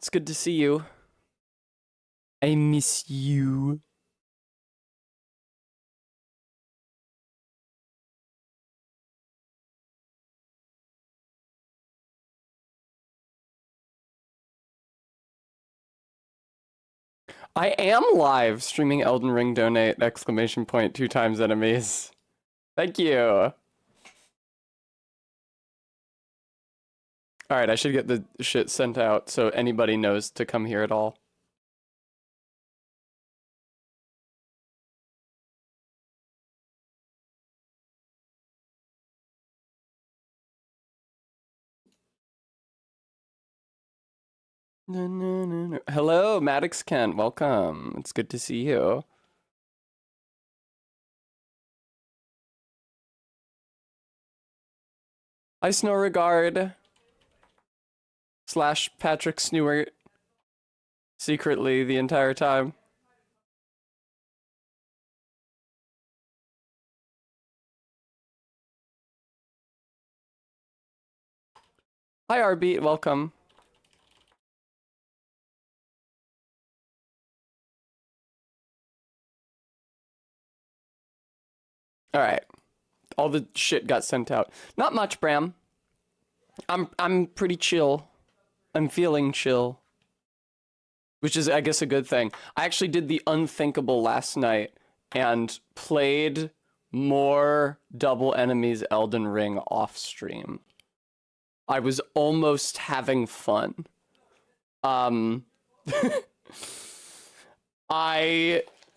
It's good to see you. I miss you. I am live streaming Elden Ring donate exclamation point 2 times enemies. Thank you. Alright, I should get the shit sent out so anybody knows to come here at all. No, no, no, no. Hello, Maddox Kent. Welcome. It's good to see you. I Snow Regard / Patrick Snewart secretly the entire time. Hi, Arbeat. Welcome. Alright. All the shit got sent out. Not much, Bram. I'm pretty chill. I'm feeling chill. Which is, I guess, a good thing. I actually did the unthinkable last night and played more Double Enemies Elden Ring off stream. I was almost having fun. I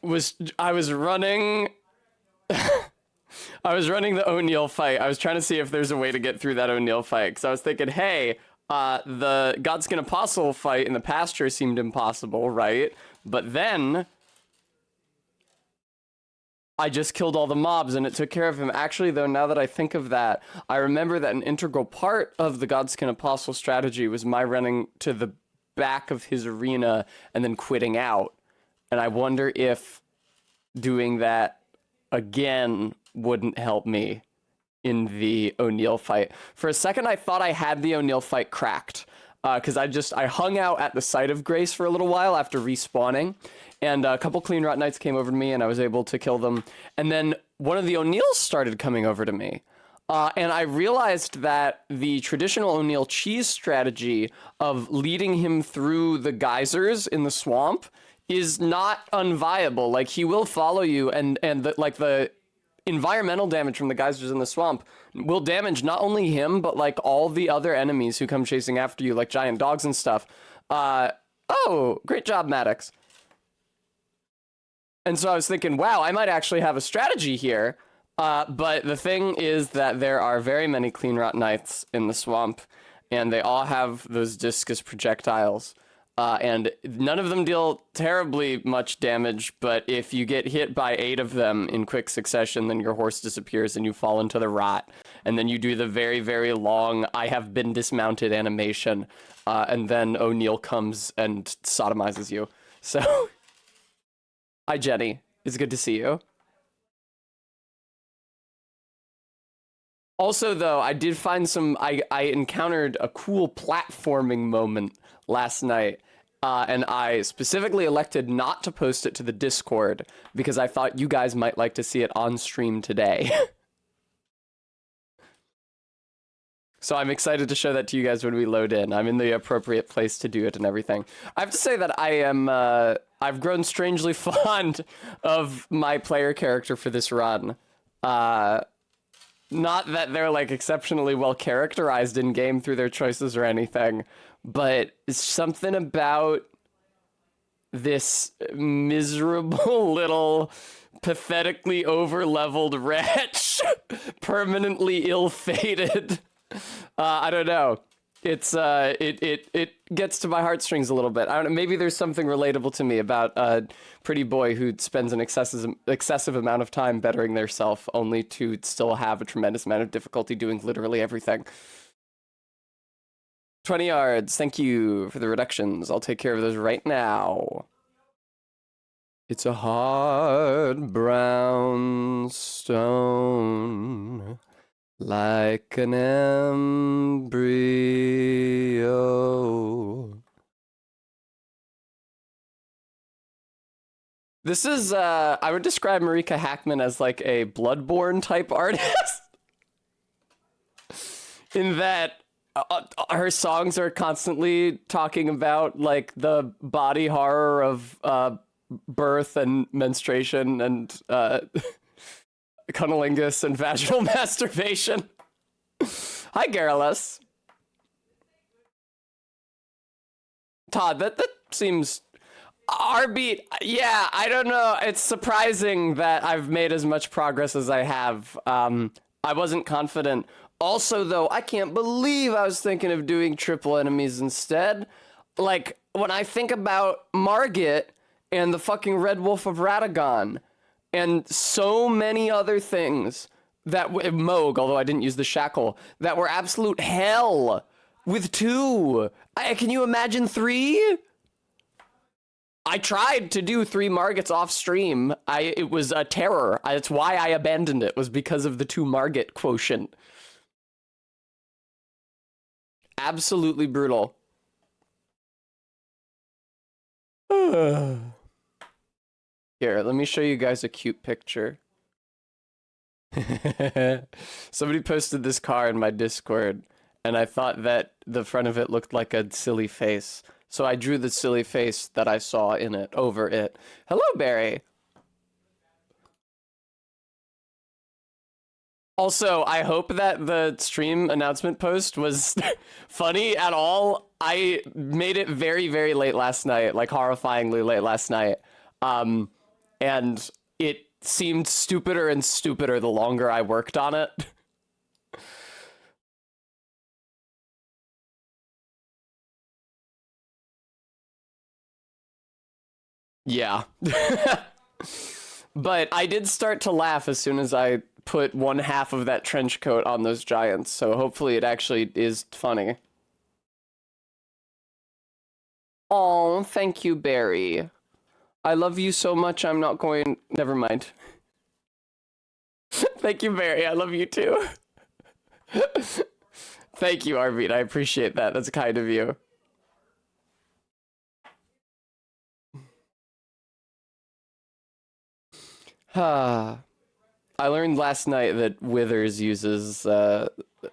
was running I was running the O'Neill fight. I was trying to see if there's a way to get through that O'Neill fight because I was thinking, hey, the Godskin Apostle fight in the pasture seemed impossible, right? But then I just killed all the mobs and it took care of him. Actually, though, now that I think of that, I remember that an integral part of the Godskin Apostle strategy was my running to the back of his arena and then quitting out. And I wonder if doing that again wouldn't help me in the O'Neill fight. For a second, I thought I had the O'Neill fight cracked because I hung out at the site of Grace for a little while after respawning, and a couple Clean Rot Knights came over to me, and I was able to kill them. And then one of the O'Neills started coming over to me. And I realized that the traditional O'Neill cheese strategy of leading him through the geysers in the swamp is not unviable. Like, he will follow you, and the environmental damage from the geysers in the swamp will damage not only him, but like all the other enemies who come chasing after you, like giant dogs and stuff. Oh, great job, Maddox. And so I was thinking, wow, I might actually have a strategy here. But the thing is that there are very many Clean Rot Knights in the swamp, and they all have those discus projectiles. And none of them deal terribly much damage, but if you get hit by 8 of them in quick succession, then your horse disappears and you fall into the rot. And then you do the very, very long, I have been dismounted animation, and then O'Neill comes and sodomizes you. So, hi Jenny, it's good to see you. Also, though, I did find I encountered a cool platforming moment last night, and I specifically elected not to post it to the Discord because I thought you guys might like to see it on stream today. So I'm excited to show that to you guys when we load in. I'm in the appropriate place to do it and everything. I have to say that I've grown strangely fond of my player character for this run. Not that they're like exceptionally well characterized in game through their choices or anything, but it's something about this miserable little pathetically over-leveled wretch, permanently ill-fated. I don't know. It's it gets to my heartstrings a little bit. I don't know, maybe there's something relatable to me about a pretty boy who spends an excessive amount of time bettering their self only to still have a tremendous amount of difficulty doing literally everything. 20 yards, thank you for the reductions. I'll take care of those right now. It's a hard brown stone, like an embryo. This is, I would describe Marika Hackman as like a Bloodborne type artist. In that her songs are constantly talking about like the body horror of birth and menstruation and cunnilingus and vaginal masturbation. Hi, Garrulus. Todd, that seems... Our beat, yeah, I don't know. It's surprising that I've made as much progress as I have. I wasn't confident. Also, though, I can't believe I was thinking of doing triple enemies instead. Like, when I think about Margit and the fucking Red Wolf of Radagon and so many other things that Moog, although I didn't use the shackle, that were absolute hell with 2. Can you imagine 3? I tried to do 3 Margits off stream. It was a terror. That's why I abandoned it, was because of the 2 Margit quotient. Absolutely brutal. Here, let me show you guys a cute picture. Somebody posted this car in my Discord, and I thought that the front of it looked like a silly face. So I drew the silly face that I saw in it over it. Hello, Barry. Also, I hope that the stream announcement post was funny at all. I made it very, very late last night, like horrifyingly late last night. And it seemed stupider and stupider the longer I worked on it. Yeah. But I did start to laugh as soon as I put 1/2 of that trench coat on those giants, so hopefully it actually is funny. Oh, thank you, Barry. I love you so much, I'm not going... Never mind. Thank you, Barry. I love you too. Thank you, Arvind. I appreciate that. That's kind of you. I learned last night that Withers uses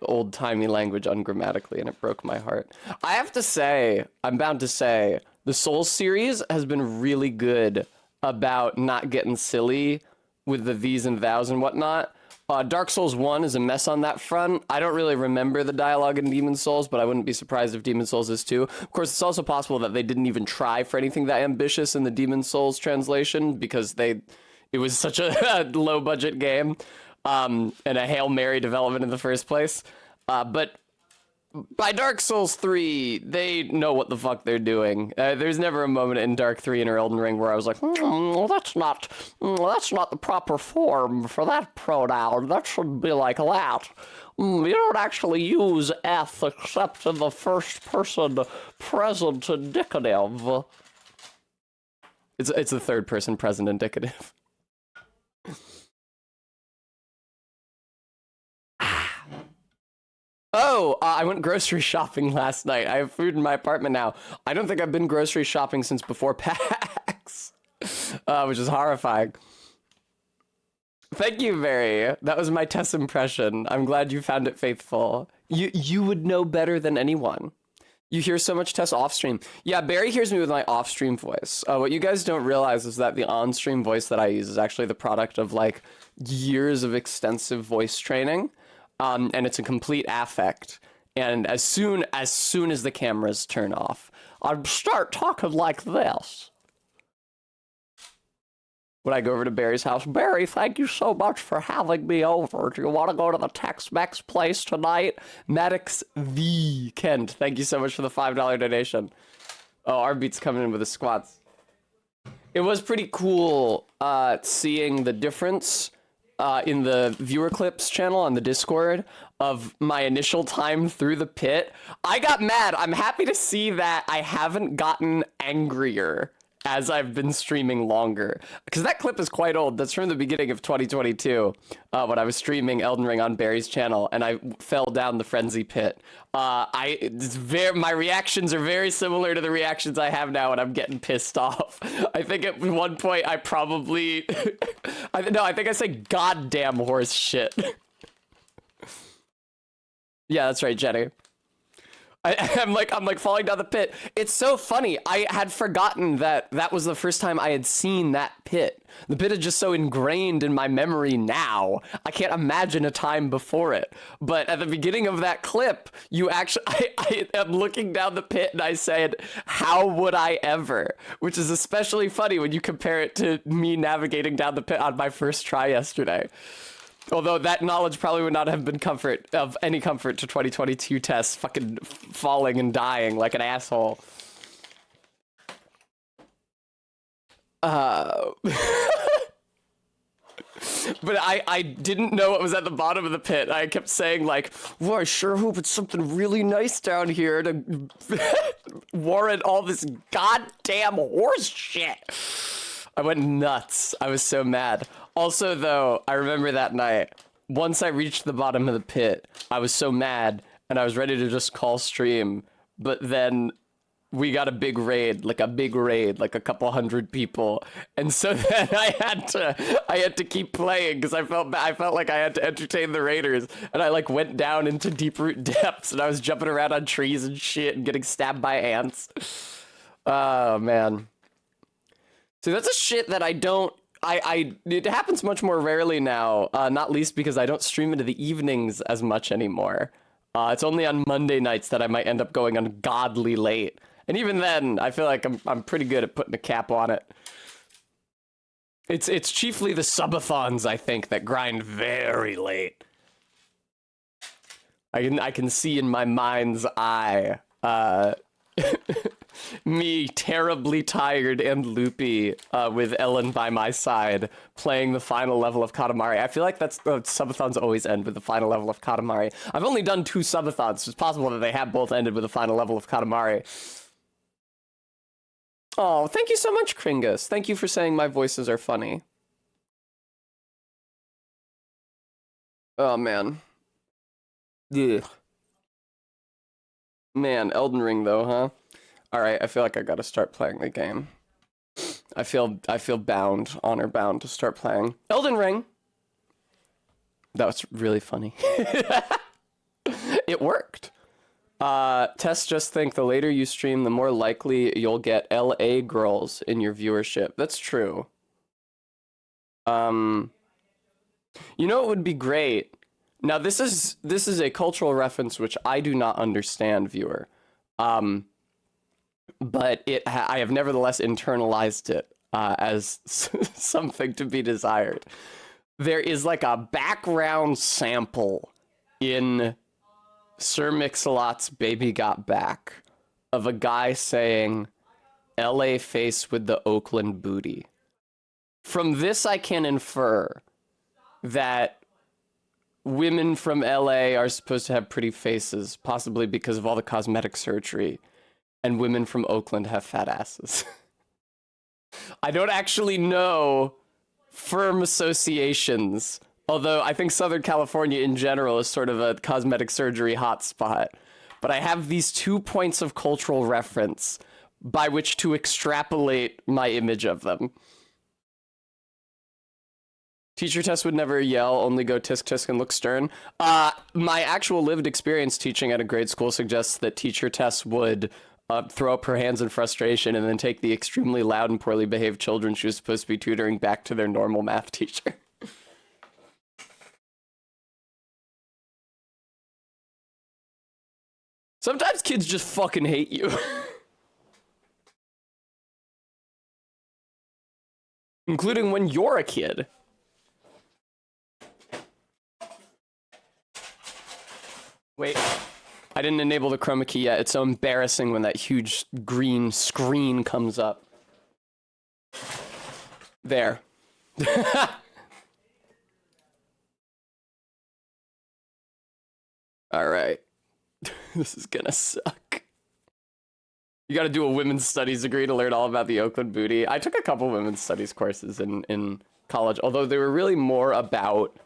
old-timey language ungrammatically, and it broke my heart. I have to say, I'm bound to say, the Souls series has been really good about not getting silly with the these and thous and whatnot. Dark Souls 1 is a mess on that front. I don't really remember the dialogue in Demon's Souls, but I wouldn't be surprised if Demon's Souls is too. Of course, it's also possible that they didn't even try for anything that ambitious in the Demon's Souls translation, because it was such a low-budget game, and a Hail Mary development in the first place. But by Dark Souls 3, they know what the fuck they're doing. There's never a moment in Dark 3 or Elden Ring where I was like, that's not the proper form for that pronoun. That should be like that. You don't actually use F except in the first person present indicative. It's the third person present indicative. Oh, I went grocery shopping last night. I have food in my apartment now. I don't think I've been grocery shopping since before PAX, which is horrifying. Thank you, Barry. That was my Tess impression. I'm glad you found it faithful. You would know better than anyone. You hear so much Tess off-stream. Yeah, Barry hears me with my off-stream voice. What you guys don't realize is that the on-stream voice that I use is actually the product of, like, years of extensive voice training. And it's a complete affect. And as soon as the cameras turn off, I'd start talking like this. When I go over to Barry's house, Barry, thank you so much for having me over. Do you want to go to the Tex-Mex place tonight? Maddox the Kent, thank you so much for the $5 donation. Oh, our beat's coming in with the squats. It was pretty cool seeing the difference in the viewer clips channel on the Discord of my initial time through the pit. I got mad. I'm happy to see that I haven't gotten angrier as I've been streaming longer. Because that clip is quite old. That's from the beginning of 2022, when I was streaming Elden Ring on Barry's channel, and I fell down the frenzy pit. My reactions are very similar to the reactions I have now when I'm getting pissed off. I think at one point I probably, I think I said goddamn horse shit. Yeah, that's right, Jenny. I'm like falling down the pit. It's so funny. I had forgotten that was the first time I had seen that pit. The pit is just so ingrained in my memory now. I can't imagine a time before it. But at the beginning of that clip, you actually, I am looking down the pit and I said, "How would I ever?" Which is especially funny when you compare it to me navigating down the pit on my first try yesterday. Although that knowledge probably would not have been any comfort to 2022 tests, fucking falling and dying like an asshole. But I didn't know what was at the bottom of the pit. I kept saying like, "Well, I sure hope it's something really nice down here to warrant all this goddamn horse shit." I went nuts. I was so mad. Also, though, I remember that night, once I reached the bottom of the pit, I was so mad, and I was ready to just call stream, but then we got a big raid, like a couple hundred people, and so then I had to keep playing, because I felt like I had to entertain the raiders, and I, like, went down into deep root depths, and I was jumping around on trees and shit, and getting stabbed by ants. Oh, man. So that's a shit that I don't, it happens much more rarely now, not least because I don't stream into the evenings as much anymore. It's only on Monday nights that I might end up going ungodly late. And even then, I feel like I'm pretty good at putting a cap on it. It's chiefly the subathons, I think, that grind very late. I can see in my mind's eye, me terribly tired and loopy with Ellen by my side playing the final level of Katamari. I feel like subathons always end with the final level of Katamari. I've only done 2 subathons, so it's possible that they have both ended with the final level of Katamari. Oh, thank you so much, Kringus. Thank you for saying my voices are funny. Oh, man. Ugh. Man, Elden Ring, though, huh? Alright, I feel like I gotta start playing the game. I feel bound, honor bound to start playing Elden Ring. That was really funny. It worked. Tess just think the later you stream, the more likely you'll get LA girls in your viewership. That's true. You know, it would be great. Now, this is a cultural reference which I do not understand, viewer. But I have nevertheless internalized it as something to be desired. There is like a background sample in Sir Mix-a-Lot's Baby Got Back of a guy saying, "LA face with the Oakland booty." From this, I can infer that women from LA are supposed to have pretty faces, possibly because of all the cosmetic surgery, and women from Oakland have fat asses. I don't actually know firm associations, although I think Southern California in general is sort of a cosmetic surgery hotspot. But I have these 2 points of cultural reference by which to extrapolate my image of them. Teacher Tess would never yell, only go tisk tisk and look stern. My actual lived experience teaching at a grade school suggests that Teacher Tess would throw up her hands in frustration and then take the extremely loud and poorly behaved children she was supposed to be tutoring back to their normal math teacher. Sometimes kids just fucking hate you. Including when you're a kid. Wait, I didn't enable the chroma key yet. It's so embarrassing when that huge green screen comes up. There. All right. This is gonna suck. You got to do a women's studies degree to learn all about the Oakland booty. I took a couple women's studies courses in college, although they were really more about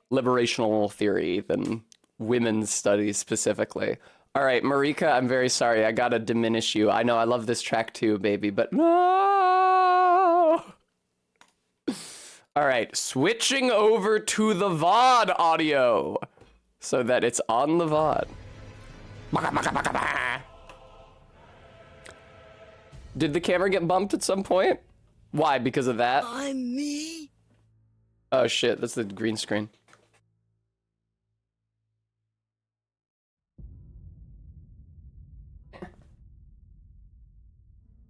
liberational theory than women's studies specifically. All right, Marika, I'm very sorry. I gotta diminish you. I know I love this track too, baby, but no. All right, switching over to the VOD audio so that it's on the VOD. Did the camera get bumped at some point? Why? Because of that? I'm me. Oh shit, that's the green screen.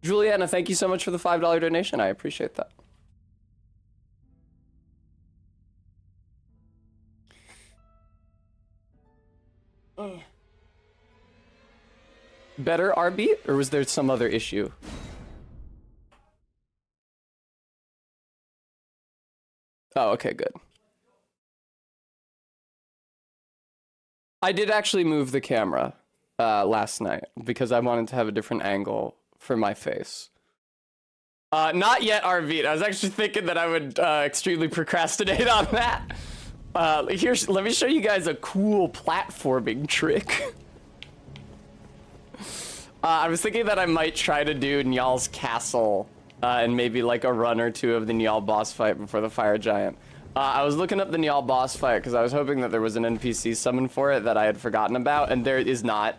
Juliana, thank you so much for the $5 donation. I appreciate that. Better R-beat, or was there some other issue? Oh, okay, good. I did actually move the camera last night because I wanted to have a different angle for my face. Not yet, R-beat. I was actually thinking that I would extremely procrastinate on that. Let me show you guys a cool platforming trick. I was thinking that I might try to do Njal's castle and maybe like a run or two of the Njal boss fight before the fire giant. I was looking up the Njal boss fight because I was hoping that there was an NPC summon for it that I had forgotten about, and there is not.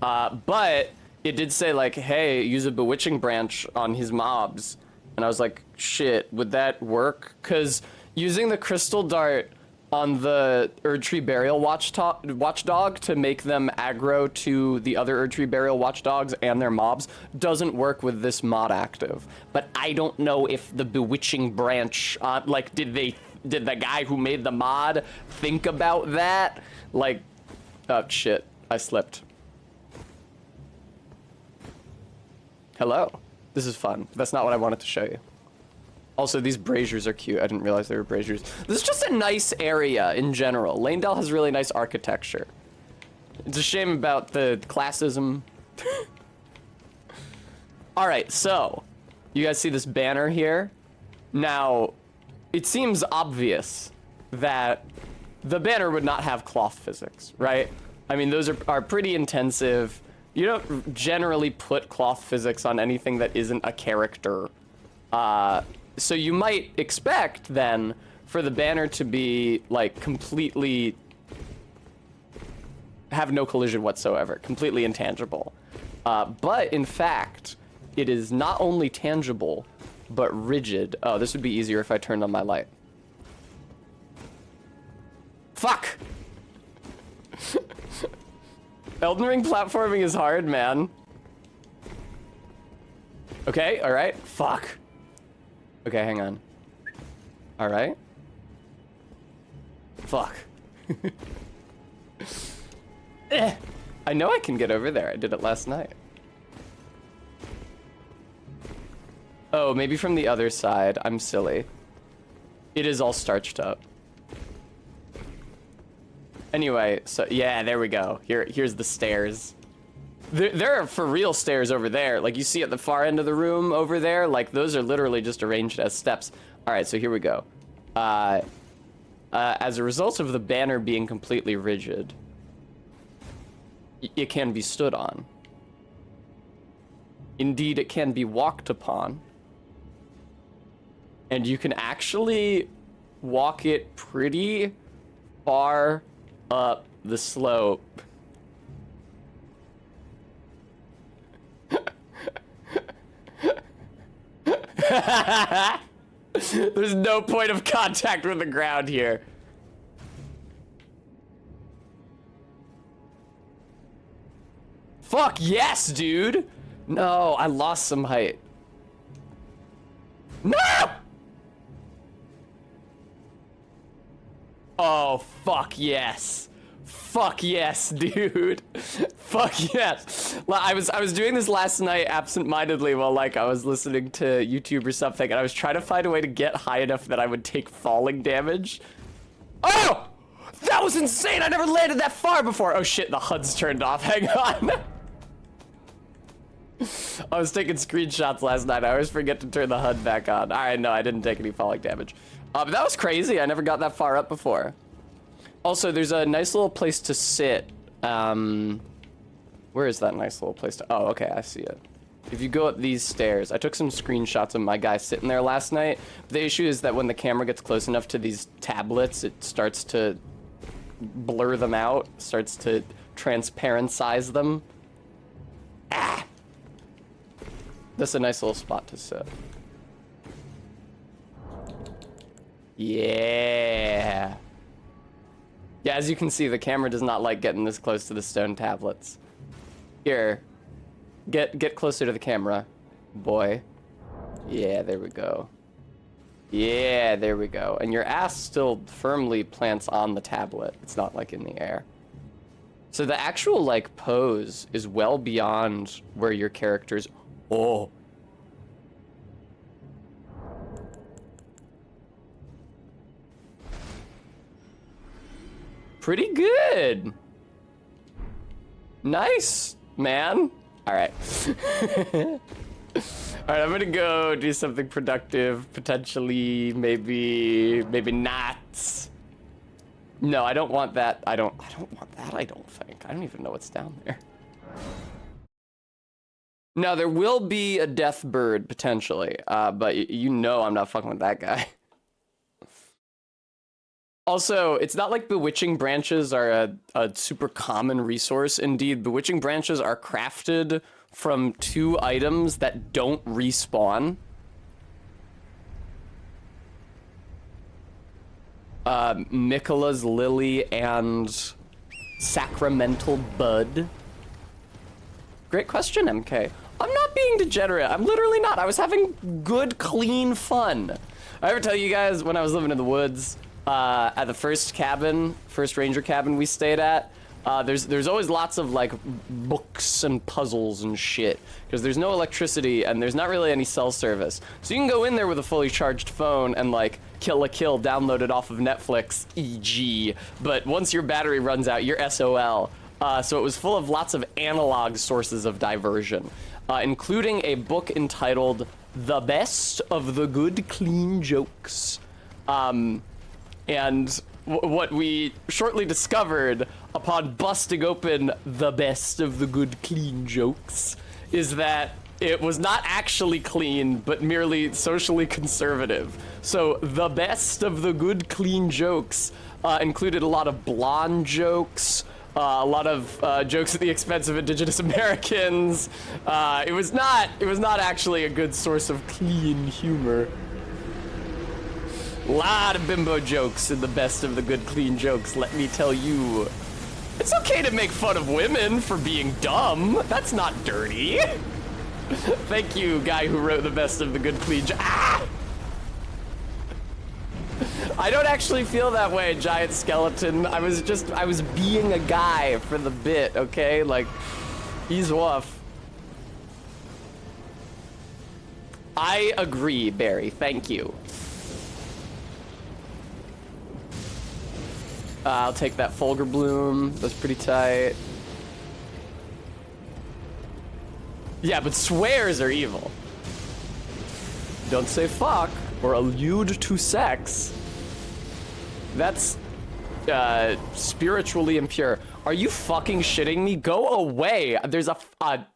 But it did say like, hey, use a bewitching branch on his mobs. And I was like, shit, would that work? Because using the crystal dart on the Erdtree Burial watchdog to make them aggro to the other Erdtree Burial watchdogs and their mobs doesn't work with this mod active. But I don't know if the bewitching branch, like, did the guy who made the mod think about that? Like, oh shit, I slipped. Hello. This is fun. That's not what I wanted to show you. Also, these braziers are cute. I didn't realize they were braziers. This is just a nice area in general. Lanedale has really nice architecture. It's a shame about the classism. All right, so you guys see this banner here? Now, it seems obvious that the banner would not have cloth physics, right? I mean, those are pretty intensive. You don't generally put cloth physics on anything that isn't a character. So you might expect then for the banner to be like completely have no collision whatsoever, completely intangible. But in fact, it is not only tangible, but rigid. Oh, this would be easier if I turned on my light. Fuck! Elden Ring platforming is hard, man. Okay, alright. Fuck. Okay, hang on. Alright. Fuck. I know I can get over there. I did it last night. Oh, maybe from the other side. I'm silly. It is all starched up. Anyway, so yeah, there we go. Here's the stairs. There are for real stairs over there. Like you see at the far end of the room over there, like those are literally just arranged as steps. All right, so here we go. As a result of the banner being completely rigid, it can be stood on. Indeed, it can be walked upon. And you can actually walk it pretty far up the slope. There's no point of contact with the ground here. Fuck yes, dude. No, I lost some height. No! Oh, fuck yes. Fuck yes, dude. Fuck yes. I was doing this last night absent-mindedly while like I was listening to YouTube or something, and I was trying to find a way to get high enough that I would take falling damage. Oh! That was insane! I never landed that far before! Oh shit, the HUD's turned off. Hang on. I was taking screenshots last night. I always forget to turn the HUD back on. All right, no, I didn't take any falling damage. But that was crazy. I never got that far up before. Also, there's a nice little place to sit. Where is that nice little place to... Oh, okay, I see it. If you go up these stairs, I took some screenshots of my guy sitting there last night. The issue is that when the camera gets close enough to these tablets, it starts to blur them out, starts to transparencize them. Ah! That's a nice little spot to sit. Yeah. Yeah, as you can see, the camera does not like getting this close to the stone tablets. Here. Get closer to the camera, boy. Yeah, there we go. Yeah, there we go. And your ass still firmly plants on the tablet. It's not like in the air. So the actual like pose is well beyond where your character's... Oh. Pretty good. Nice, man. All right. All right, I'm gonna go do something productive, potentially, maybe not. No, I don't want that. I don't want that, I don't think. I don't even know what's down there. Now, there will be a death bird, potentially, but you know I'm not fucking with that guy. Also, it's not like bewitching branches are a super common resource. Indeed, bewitching branches are crafted from 2 items that don't respawn. Nicola's Lily and Sacramental Bud. Great question, MK. I'm not being degenerate. I'm literally not. I was having good, clean fun. I ever tell you guys when I was living in the woods, at the first ranger cabin we stayed at, there's always lots of like books and puzzles and shit because there's no electricity and there's not really any cell service. So you can go in there with a fully charged phone and like Kill la Kill downloaded off of Netflix, e.g. But once your battery runs out, you're SOL. So it was full of lots of analog sources of diversion, including a book entitled The Best of the Good Clean Jokes. And what we shortly discovered upon busting open The Best of the Good Clean Jokes is that it was not actually clean, but merely socially conservative. So The Best of the Good Clean Jokes included a lot of blonde jokes, a lot of jokes at the expense of Indigenous Americans. It was not actually a good source of clean humor. Lot of bimbo jokes in The Best of the Good Clean Jokes, let me tell you. It's okay to make fun of women for being dumb. That's not dirty. Thank you, guy who wrote The Best of the Good Clean Jokes. Ah! I don't actually feel that way, Giant Skeleton. I was being a guy for the bit, okay? Like, he's rough. I agree, Barry. Thank you. I'll take that Fulgur Bloom. That's pretty tight. Yeah, but swears are evil. Don't say fuck or allude to sex. That's spiritually impure. Are you fucking shitting me? Go away. There's a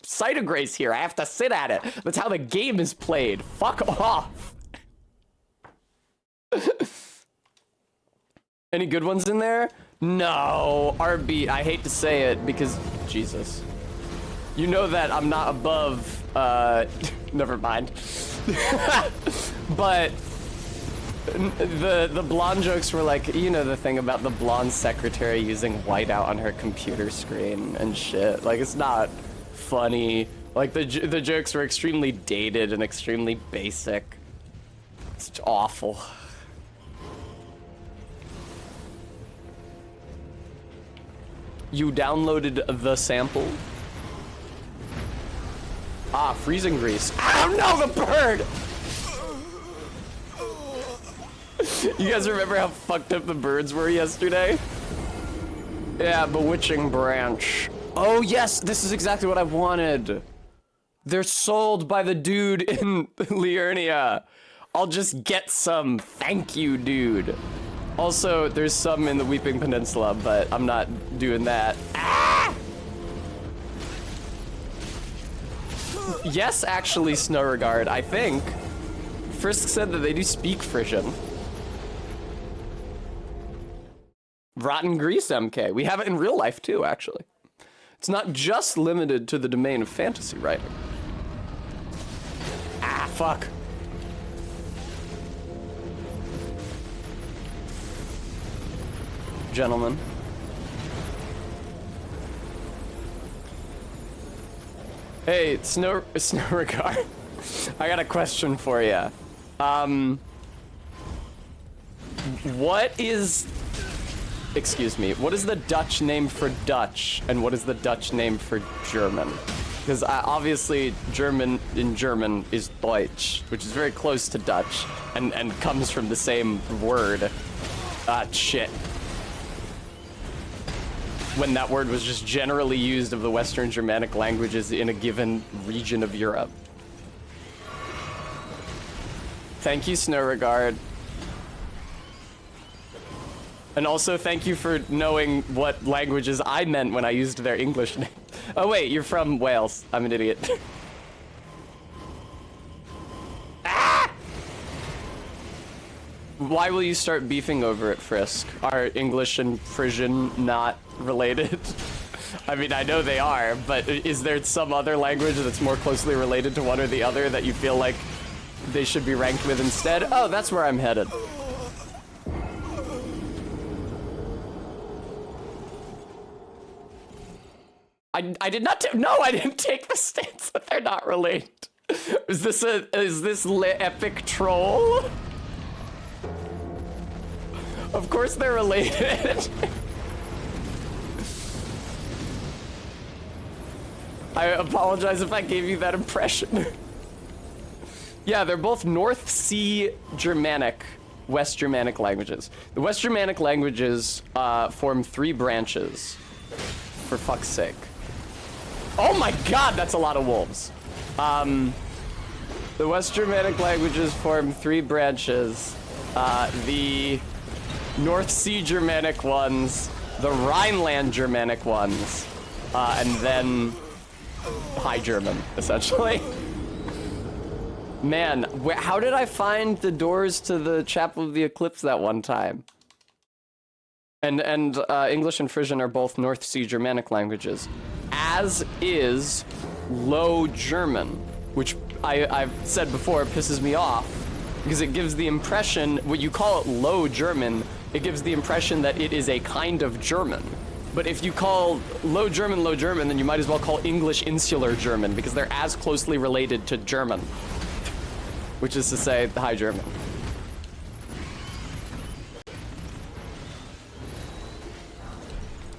site of grace here. I have to sit at it. That's how the game is played. Fuck off. Any good ones in there? No, RB. I hate to say it because Jesus. You know that I'm not above, never mind. But the blonde jokes were like, you know, the thing about the blonde secretary using whiteout on her computer screen and shit. Like, it's not funny. Like, the jokes were extremely dated and extremely basic. It's awful. You downloaded the sample? Ah, freezing grease. Oh no, the bird! You guys remember how fucked up the birds were yesterday? Yeah, bewitching branch. Oh yes, this is exactly what I wanted. They're sold by the dude in Liurnia. I'll just get some. Thank you, dude. Also, there's some in the Weeping Peninsula, but I'm not doing that. Ah! Yes, actually, Snowregard, I think. Frisk said that they do speak Frisian. Rotten Grease MK. We have it in real life, too, actually. It's not just limited to the domain of fantasy writing. Ah, fuck. Gentlemen. Hey, Snowregard. I got a question for you. What is... Excuse me, what is the Dutch name for Dutch, and what is the Dutch name for German? Because obviously German in German is Deutsch, which is very close to Dutch, and comes from the same word. Shit. When that word was just generally used of the Western Germanic languages in a given region of Europe. Thank you, Snowregard. And also thank you for knowing what languages I meant when I used their English name. Oh wait, you're from Wales. I'm an idiot. Ah! Why will you start beefing over it, Frisk? Are English and Frisian not related? I mean, I know they are, but is there some other language that's more closely related to one or the other that you feel like they should be ranked with instead? Oh, that's where I'm headed. I did not no, I didn't take the stance that they're not related. Is this epic troll? Of course they're related. I apologize if I gave you that impression. Yeah, they're both North Sea Germanic, West Germanic languages. The West Germanic languages form 3 branches. For fuck's sake. Oh my god, that's a lot of wolves. The West Germanic languages form 3 branches. The North Sea Germanic ones, the Rhineland Germanic ones, and then High German, essentially. Man, how did I find the doors to the Chapel of the Eclipse that one time? And English and Frisian are both North Sea Germanic languages, as is Low German, which I've said before pisses me off, because it gives the impression, when you call it Low German, it gives the impression that it is a kind of German. But if you call Low German, then you might as well call English Insular German, because they're as closely related to German, which is to say, High German.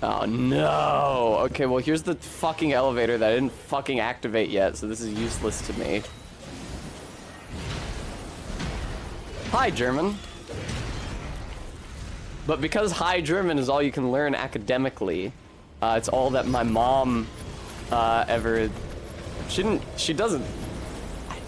Oh no! Okay, well here's the fucking elevator that I didn't fucking activate yet, so this is useless to me. High German. But because High German is all you can learn academically, it's all that my mom ever... She doesn't...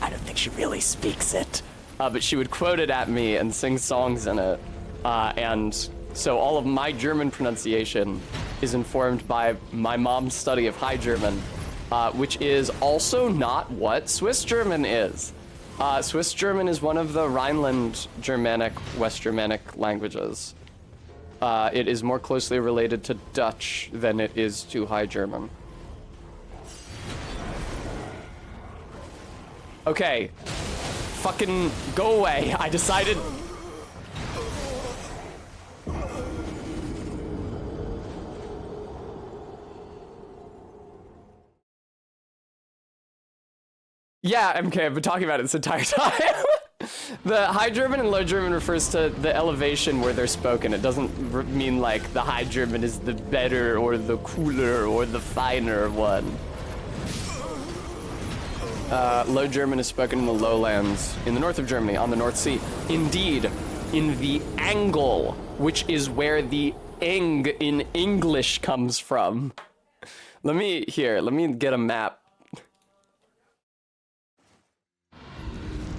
I don't think she really speaks it. But she would quote it at me and sing songs in it. And so all of my German pronunciation is informed by my mom's study of High German, which is also not what Swiss German is. Swiss German is one of the Rhineland Germanic, West Germanic languages. It is more closely related to Dutch than it is to High German. Okay. Fucking go away. I decided... Yeah, MK, I've been talking about it this entire time. The High German and Low German refers to the elevation where they're spoken. It doesn't mean like the High German is the better or the cooler or the finer one. Low German is spoken in the lowlands, in the north of Germany, on the North Sea. Indeed, in the angle, which is where the eng in English comes from. Let me get a map.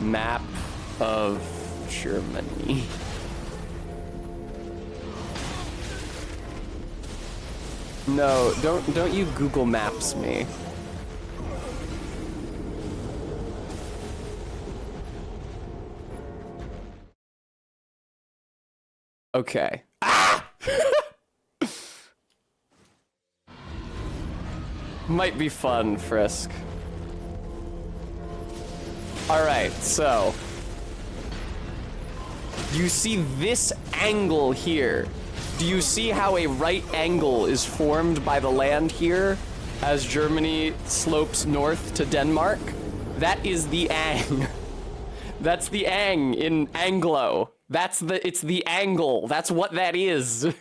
Map of Germany. No, don't you Google Maps me. Okay. Ah! Might be fun, Frisk. Alright, so you see this angle here. Do you see how a right angle is formed by the land here as Germany slopes north to Denmark? That is the ang. That's the ang in Anglo. It's the angle. That's what that is.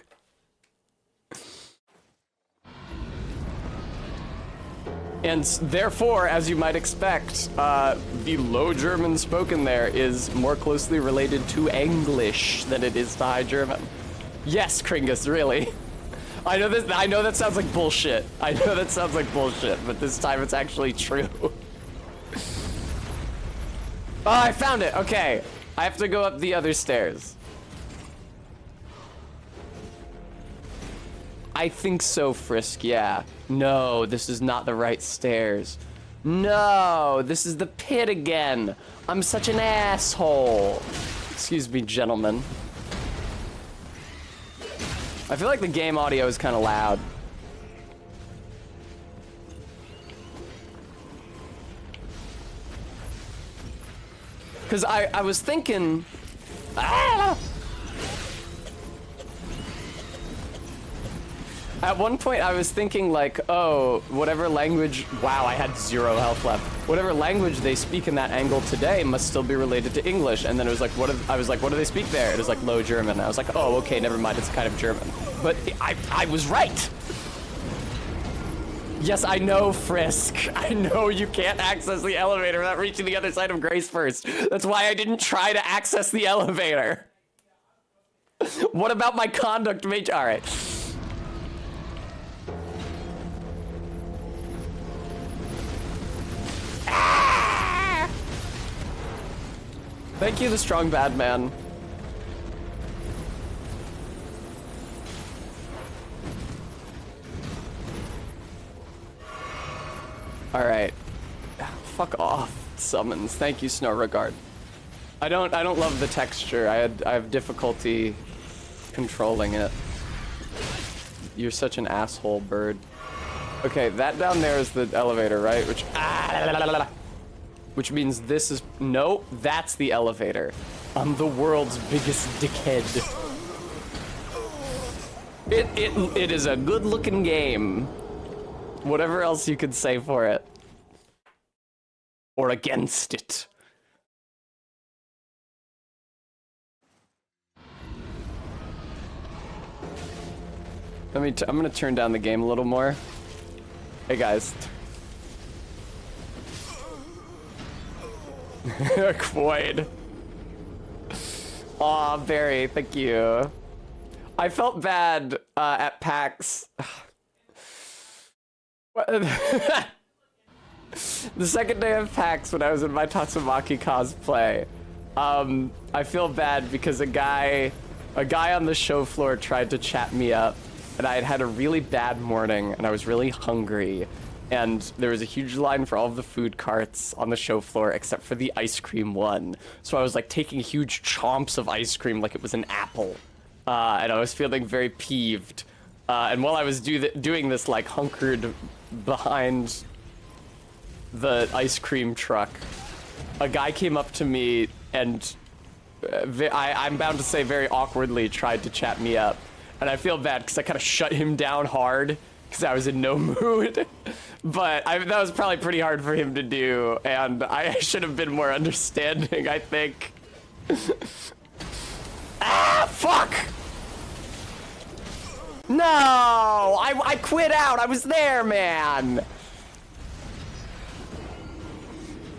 And therefore, as you might expect, the Low German spoken there is more closely related to English than it is to High German. Yes, Kringus, really. I know that sounds like bullshit. I know that sounds like bullshit, but this time it's actually true. Oh, I found it. Okay. I have to go up the other stairs. I think so, Frisk, yeah. No, this is not the right stairs. No, this is the pit again. I'm such an asshole. Excuse me, gentlemen. I feel like the game audio is kind of loud. Because I was thinking... Ah! At one point, I was thinking like, oh, whatever language... Wow, I had 0 health left. Whatever language they speak in that angle today must still be related to English. And then it was like, I was like, what do they speak there? It was like Low German. I was like, oh, okay, never mind. It's kind of German. But I was right. Yes, I know, Frisk. I know you can't access the elevator without reaching the other side of Grace first. That's why I didn't try to access the elevator. What about my conduct major? All right. Ah! Thank you, the strong bad man. All right. Fuck off, summons. Thank you, Snow Regard. I don't love the texture. I have difficulty controlling it. You're such an asshole, bird. Okay, that down there is the elevator, right? Which means this is... No, that's the elevator. I'm the world's biggest dickhead. It is a good-looking game. Whatever else you could say for it. Or against it. I'm gonna turn down the game a little more. Hey guys. Quoid. Aw, Barry, thank you. I felt bad at PAX. The second day of PAX when I was in my Tatsumaki cosplay, I feel bad because a guy on the show floor tried to chat me up, and I had had a really bad morning and I was really hungry, and there was a huge line for all of the food carts on the show floor except for the ice cream one. So I was like taking huge chomps of ice cream like it was an apple, and I was feeling very peeved. And while I was doing this, like hunkered behind the ice cream truck, a guy came up to me and I'm bound to say very awkwardly tried to chat me up. And I feel bad because I kind of shut him down hard because I was in no mood. But that was probably pretty hard for him to do, and I should have been more understanding, I think. Ah, fuck! No! I quit out! I was there, man!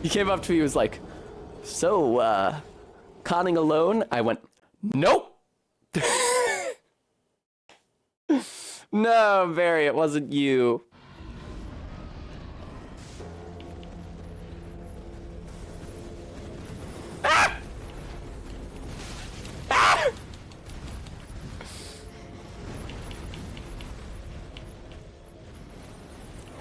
He came up to me, he was like, so, conning alone? I went, nope! No, Barry, it wasn't you.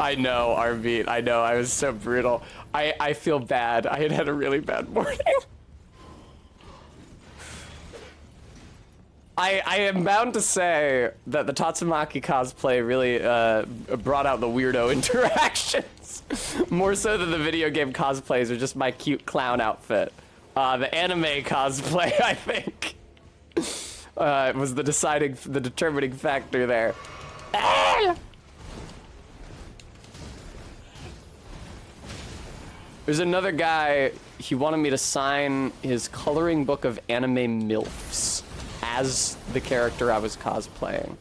I know, Arbeat. I know, I was so brutal. I feel bad. I had a really bad morning. I am bound to say that the Tatsumaki cosplay really brought out the weirdo interactions. More so than the video game cosplays or just my cute clown outfit. The anime cosplay, I think, was the determining factor there. Ah! There's another guy, he wanted me to sign his coloring book of anime MILFs as the character I was cosplaying.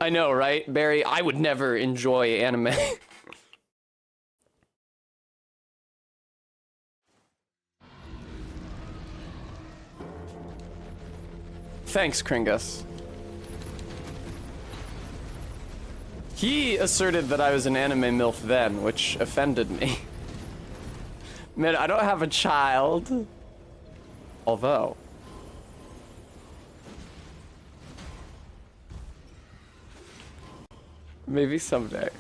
I know, right, Barry? I would never enjoy anime. Thanks, Kringus. He asserted that I was an anime MILF then, which offended me. Man, I don't have a child. Although. Maybe someday.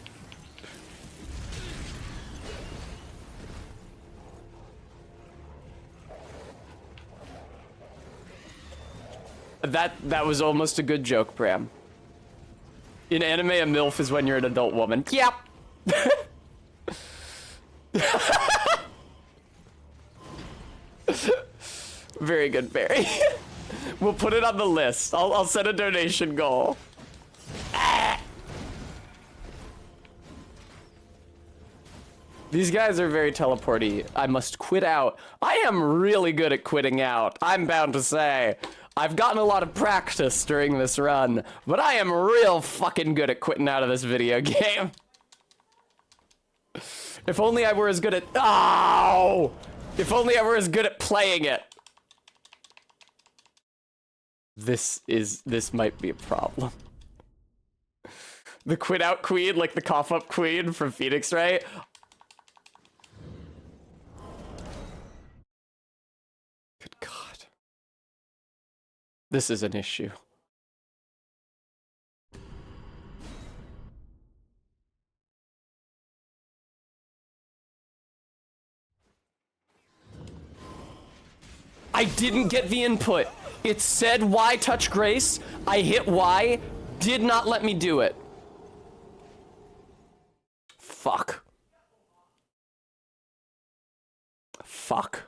That was almost a good joke, Bram. In anime, a MILF is when you're an adult woman. Yep. Very good, Barry. We'll put it on the list. I'll set a donation goal. These guys are very teleporty. I must quit out. I am really good at quitting out, I'm bound to say. I've gotten a lot of practice during this run, but I am real fucking good at quitting out of this video game. If only I were as good at— oh! If only I were as good at playing it. This might be a problem. The quit out queen, like the cough up queen from Phoenix, right? Good God. This is an issue. I didn't get the input. It said Y touch Grace. I hit Y. Did not let me do it. Fuck. Fuck.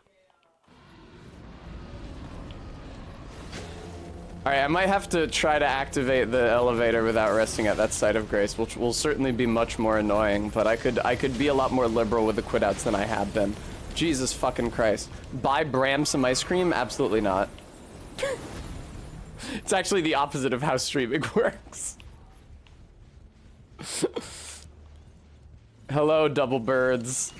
Alright, I might have to try to activate the elevator without resting at that site of grace, which will certainly be much more annoying, but I could be a lot more liberal with the quit-outs than I have been. Jesus fucking Christ. Buy Bram some ice cream? Absolutely not. It's actually the opposite of how streaming works. Hello, double birds.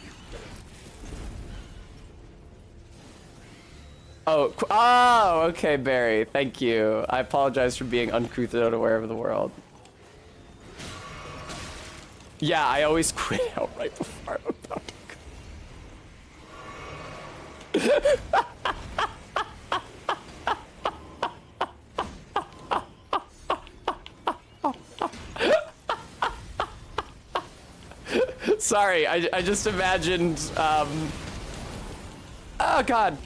Oh, okay, Barry. Thank you. I apologize for being uncouth and unaware of the world. Yeah, I always quit out right before I'm about to Sorry, I just imagined, oh God.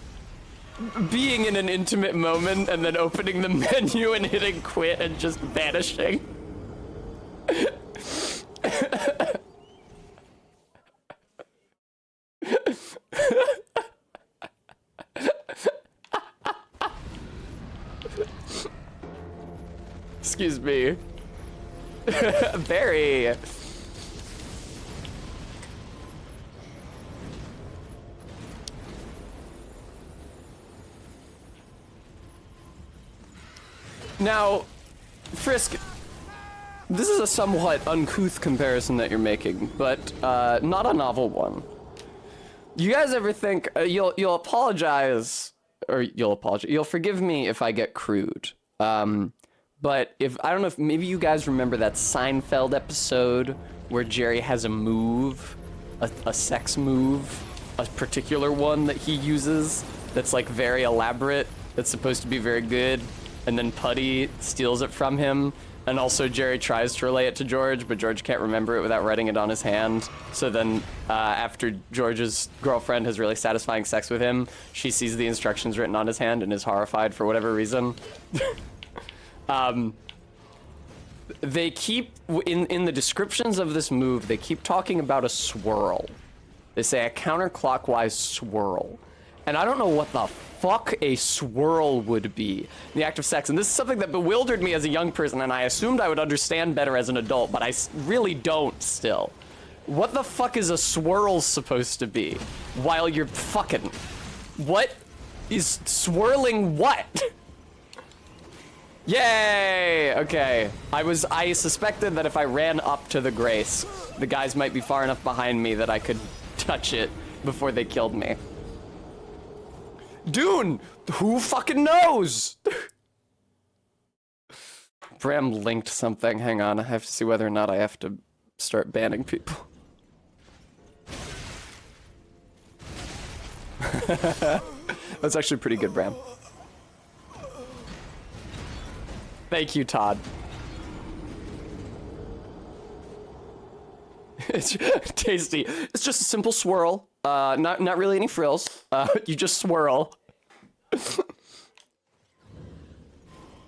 Being in an intimate moment and then opening the menu and hitting quit and just vanishing. Excuse me. Barry. Now, Frisk, this is a somewhat uncouth comparison that you're making, but not a novel one. You guys ever think you'll apologize, or you'll forgive me if I get crude. But if I don't know if maybe you guys remember that Seinfeld episode where Jerry has a move, a sex move, a particular one that he uses that's like very elaborate, that's supposed to be very good, and then Putty steals it from him. And also Jerry tries to relay it to George, but George can't remember it without writing it on his hand. So then after George's girlfriend has really satisfying sex with him, she sees the instructions written on his hand and is horrified for whatever reason. They keep, in the descriptions of this move, they keep talking about a swirl. They say a counterclockwise swirl. And I don't know what the fuck a swirl would be in the act of sex. And this is something that bewildered me as a young person, and I assumed I would understand better as an adult, but I really don't still. What the fuck is a swirl supposed to be while you're fucking? What is swirling what? Yay! Okay. I suspected that if I ran up to the Grace, the guys might be far enough behind me that I could touch it before they killed me. Dune! Who fucking knows? Bram linked something. Hang on, I have to see whether or not I have to start banning people. That's actually pretty good, Bram. Thank you, Todd. It's tasty. It's just a simple swirl. Not really any frills. You just swirl.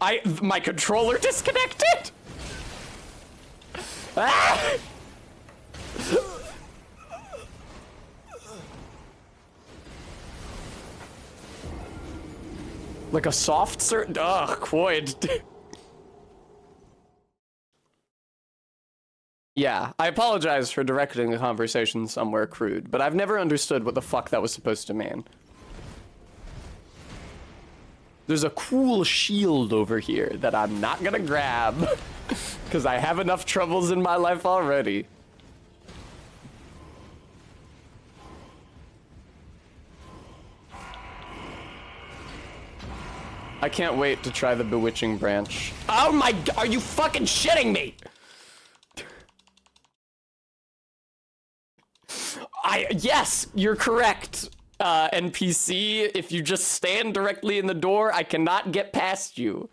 My controller disconnected. Ah! Like a soft cert. Ugh, Quoid. Yeah, I apologize for directing the conversation somewhere crude, but I've never understood what the fuck that was supposed to mean. There's a cool shield over here that I'm not gonna grab, because I have enough troubles in my life already. I can't wait to try the Bewitching Branch. Oh my god, are you fucking shitting me? Yes, you're correct, NPC. If you just stand directly in the door, I cannot get past you.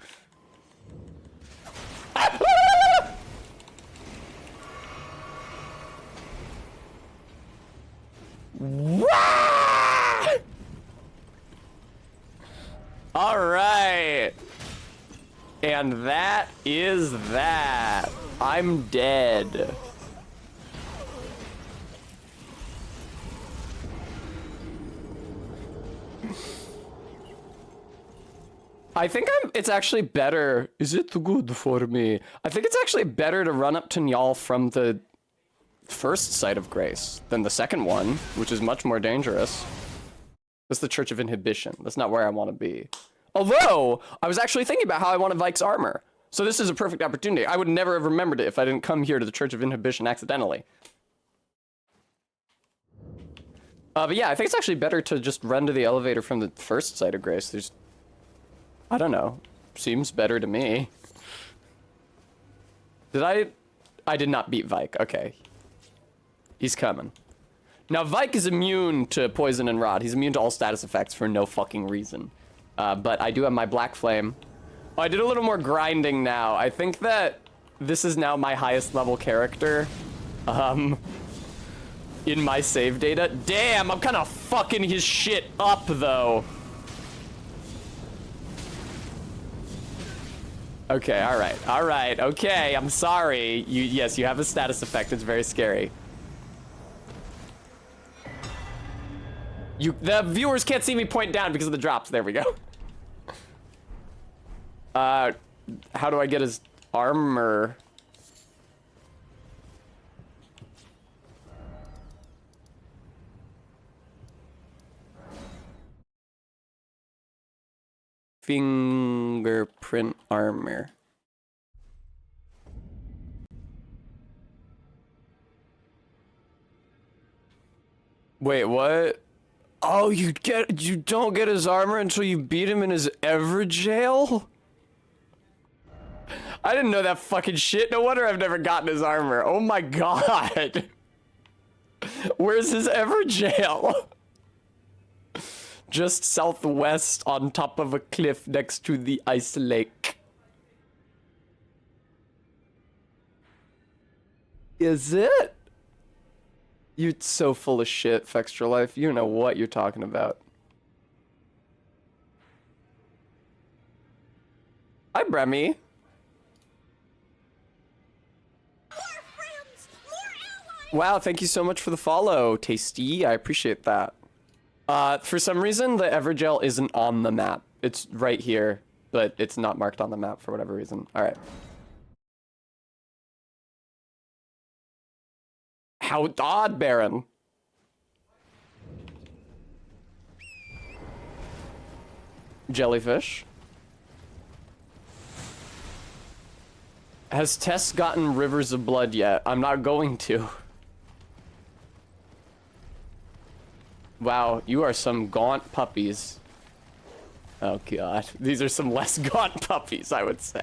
All right. And that is that. I'm dead. I think it's actually better. Is it good for me? I think it's actually better to run up to Njal from the first site of Grace than the second one, which is much more dangerous. That's the Church of Inhibition. That's not where I want to be. Although, I was actually thinking about how I wanted Vike's armor. So this is a perfect opportunity. I would never have remembered it if I didn't come here to the Church of Inhibition accidentally. But yeah, I think it's actually better to just run to the elevator from the first site of Grace. There's... I don't know. Seems better to me. I did not beat Vike. Okay. He's coming. Now, Vike is immune to poison and rot. He's immune to all status effects for no fucking reason. But I do have my Black Flame. Oh, I did a little more grinding now. I think that this is now my highest level character. In my save data. Damn, I'm kind of fucking his shit up, though. Okay, alright, okay, I'm sorry. Yes, you have a status effect, it's very scary. The viewers can't see me point down because of the drops, there we go. How do I get his armor? Fingerprint armor. Wait, what? Oh, you don't get his armor until you beat him in his ever jail? I didn't know that fucking shit. No wonder I've never gotten his armor. Oh my god. Where's his ever jail? just southwest on top of a cliff next to the ice lake. Is it? You're so full of shit, Fextra Life. You don't know what you're talking about. Hi, Bremy. Wow, thank you so much for the follow, Tasty. I appreciate that. For some reason, the Evergel isn't on the map. It's right here, but it's not marked on the map for whatever reason. All right. How odd, Baron. Jellyfish. Has Tess gotten Rivers of Blood yet? I'm not going to. Wow, you are some gaunt puppies. Oh god, these are some less gaunt puppies, I would say.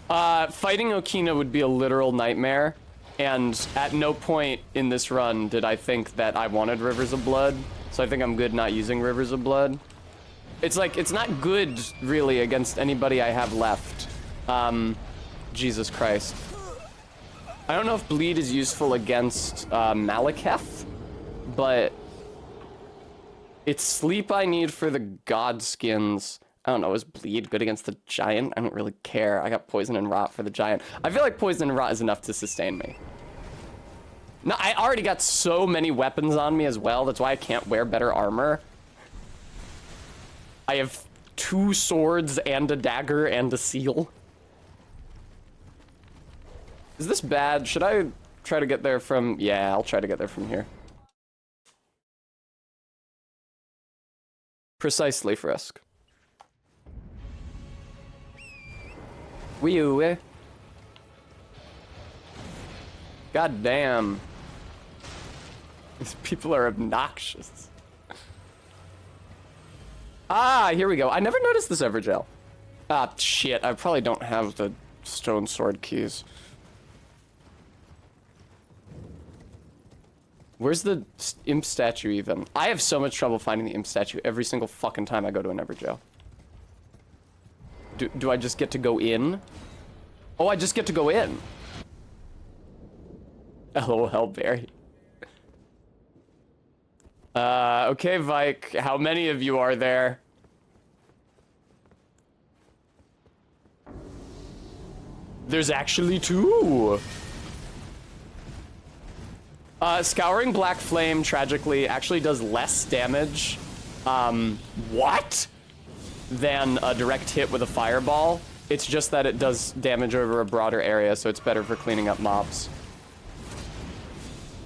Fighting Okina would be a literal nightmare, and at no point in this run did I think that I wanted Rivers of Blood, so I think I'm good not using Rivers of Blood. It's like, it's not good, really, against anybody I have left. Jesus Christ. I don't know if Bleed is useful against Malekith, but it's Sleep I need for the Godskins. I don't know, is Bleed good against the Giant? I don't really care. I got Poison and Rot for the Giant. I feel like Poison and Rot is enough to sustain me. No, I already got so many weapons on me as well. That's why I can't wear better armor. I have 2 swords and a dagger and a seal. Is this bad? Should I try to get there from... Yeah, I'll try to get there from here. Precisely, Frisk. Wee-oo. God damn. These people are obnoxious. Ah, here we go. I never noticed this Evergel. Ah, shit. I probably don't have the stone sword keys. Where's the imp statue even? I have so much trouble finding the imp statue every single fucking time I go to an Evergel. Do I just get to go in? Oh, I just get to go in. LOL, Barry. Okay, Vike, how many of you are there? There's actually 2. Scouring Black Flame, tragically, actually does less damage, what? Than a direct hit with a fireball. It's just that it does damage over a broader area, so it's better for cleaning up mobs.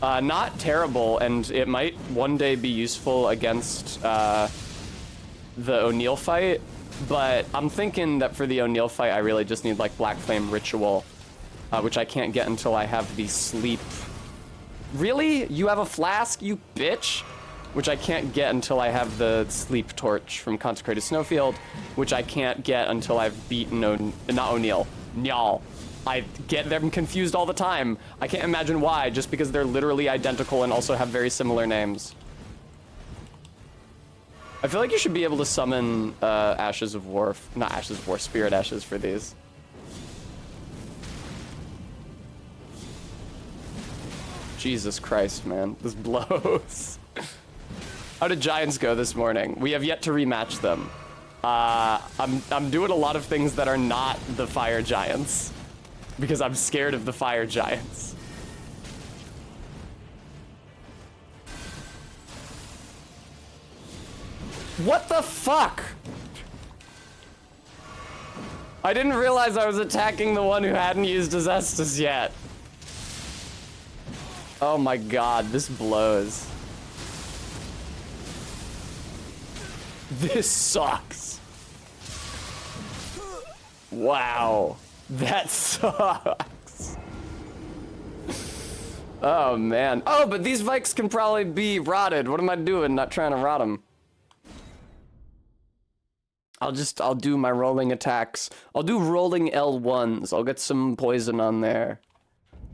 Not terrible, and it might one day be useful against, the O'Neil fight, but I'm thinking that for the O'Neil fight, I really just need, like, Black Flame Ritual, which I can't get until I have the Sleep. Really? You have a flask, you bitch? Which I can't get until I have the Sleep Torch from Consecrated Snowfield, which I can't get until I've beaten not O'Neil, Nyal. I get them confused all the time. I can't imagine why, just because they're literally identical and also have very similar names. I feel like you should be able to summon Ashes of War, not Ashes of War, Spirit Ashes for these. Jesus Christ, man, this blows. How did Giants go this morning? We have yet to rematch them. I'm doing a lot of things that are not the Fire Giants because I'm scared of the Fire Giants. What the fuck? I didn't realize I was attacking the one who hadn't used his Estus yet. Oh my god, this blows. This sucks. Wow, that sucks. Oh man. Oh, but these Vikes can probably be rotted. What am I doing? Not trying to rot them. I'll do my rolling attacks. I'll do rolling L1s. I'll get some poison on there.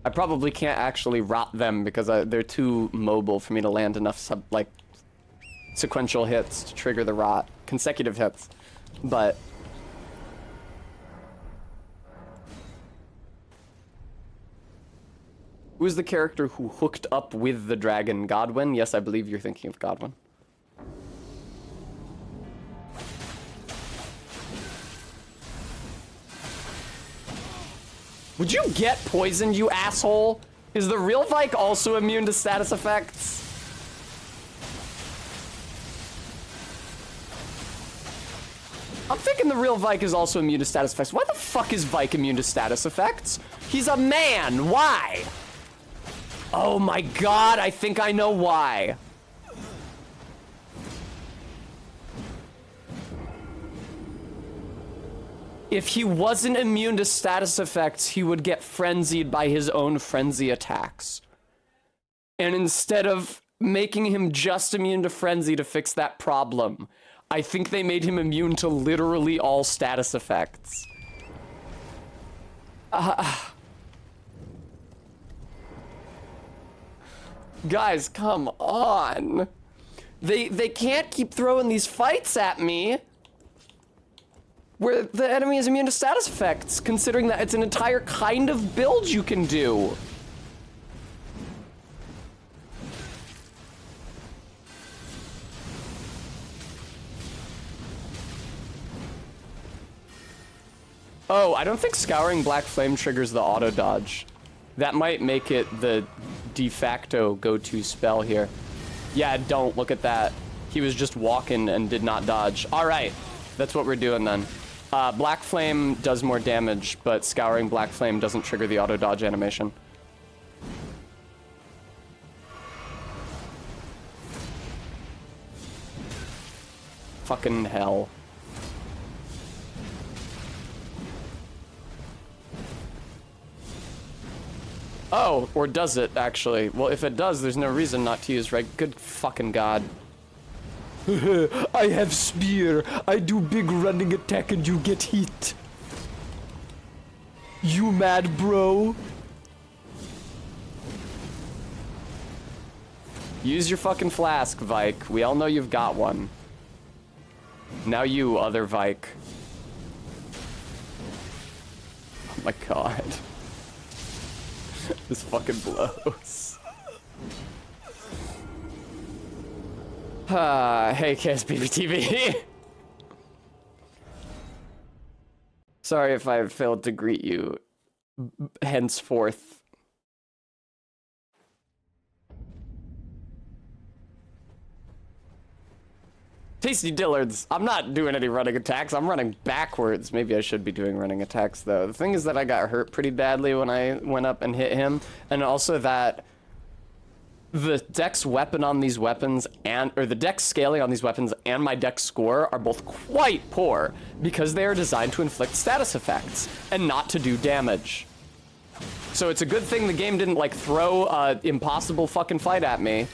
I probably can't actually rot them because they're too mobile for me to land enough like sequential hits to trigger the rot. Consecutive hits. But who's the character who hooked up with the dragon? Godwin? Yes, I believe you're thinking of Godwin. Would you get poisoned, you asshole? Is the real Vike also immune to status effects? I'm thinking the real Vike is also immune to status effects. Why the fuck is Vike immune to status effects? He's a man. Why? Oh my god, I think I know why. If he wasn't immune to status effects, he would get frenzied by his own frenzy attacks. And instead of making him just immune to frenzy to fix that problem, I think they made him immune to literally all status effects. Guys, come on. They can't keep throwing these fights at me where the enemy is immune to status effects, considering that it's an entire kind of build you can do. Oh, I don't think Scouring Black Flame triggers the auto dodge. That might make it the de facto go-to spell here. Yeah, don't look at that. He was just walking and did not dodge. All right, that's what we're doing then. Black Flame does more damage, but Scouring Black Flame doesn't trigger the auto dodge animation. Fucking hell. Oh, or does it, actually? Well, if it does, there's no reason not to use right. Good fucking god. I have spear. I do big running attack and you get hit. You mad, bro? Use your fucking flask, Vike. We all know you've got one. Now you, other Vike. Oh my god. This fucking blows. Hey, KSBBTV. Sorry if I failed to greet you henceforth. Tasty Dillards. I'm not doing any running attacks. I'm running backwards. Maybe I should be doing running attacks, though. The thing is that I got hurt pretty badly when I went up and hit him. And also that the dex weapon on these weapons or the dex scaling on these weapons and my dex score are both quite poor because they are designed to inflict status effects and not to do damage. So it's a good thing the game didn't like throw an impossible fucking fight at me.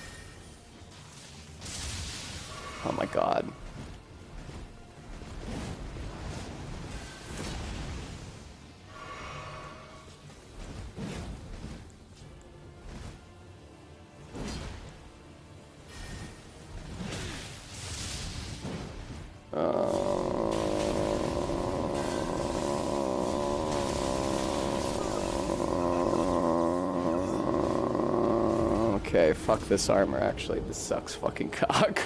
Oh my god. Okay, fuck this armor, actually. This sucks fucking cock.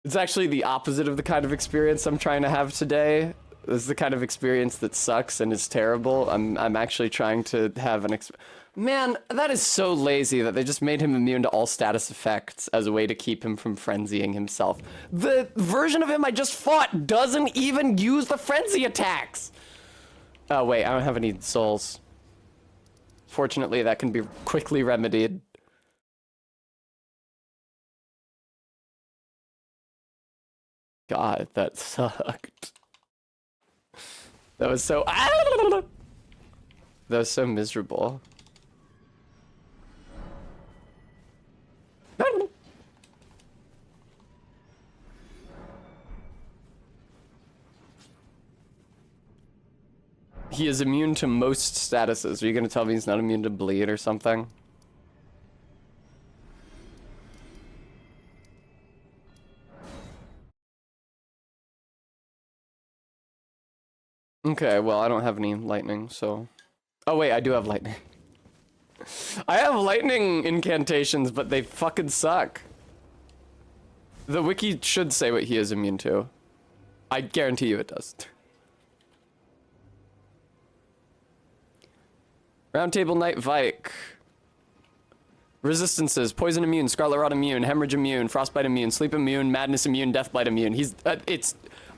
It's actually the opposite of the kind of experience I'm trying to have today. This is the kind of experience that sucks and is terrible. I'm actually trying to have an Man, that is so lazy that they just made him immune to all status effects as a way to keep him from frenzying himself. The version of him I just fought doesn't even use the frenzy attacks! Oh wait, I don't have any souls. Fortunately, that can be quickly remedied. God, that sucked. That was so... That was so miserable. He is immune to most statuses. Are you gonna tell me he's not immune to bleed or something? Okay, well, I don't have any lightning, so... Oh, wait, I do have lightning. I have lightning incantations, but they fucking suck. The wiki should say what he is immune to. I guarantee you it does. Roundtable Knight Vike. Resistances: poison immune, scarlet rot immune, hemorrhage immune, frostbite immune, sleep immune, madness immune, deathbite immune. He's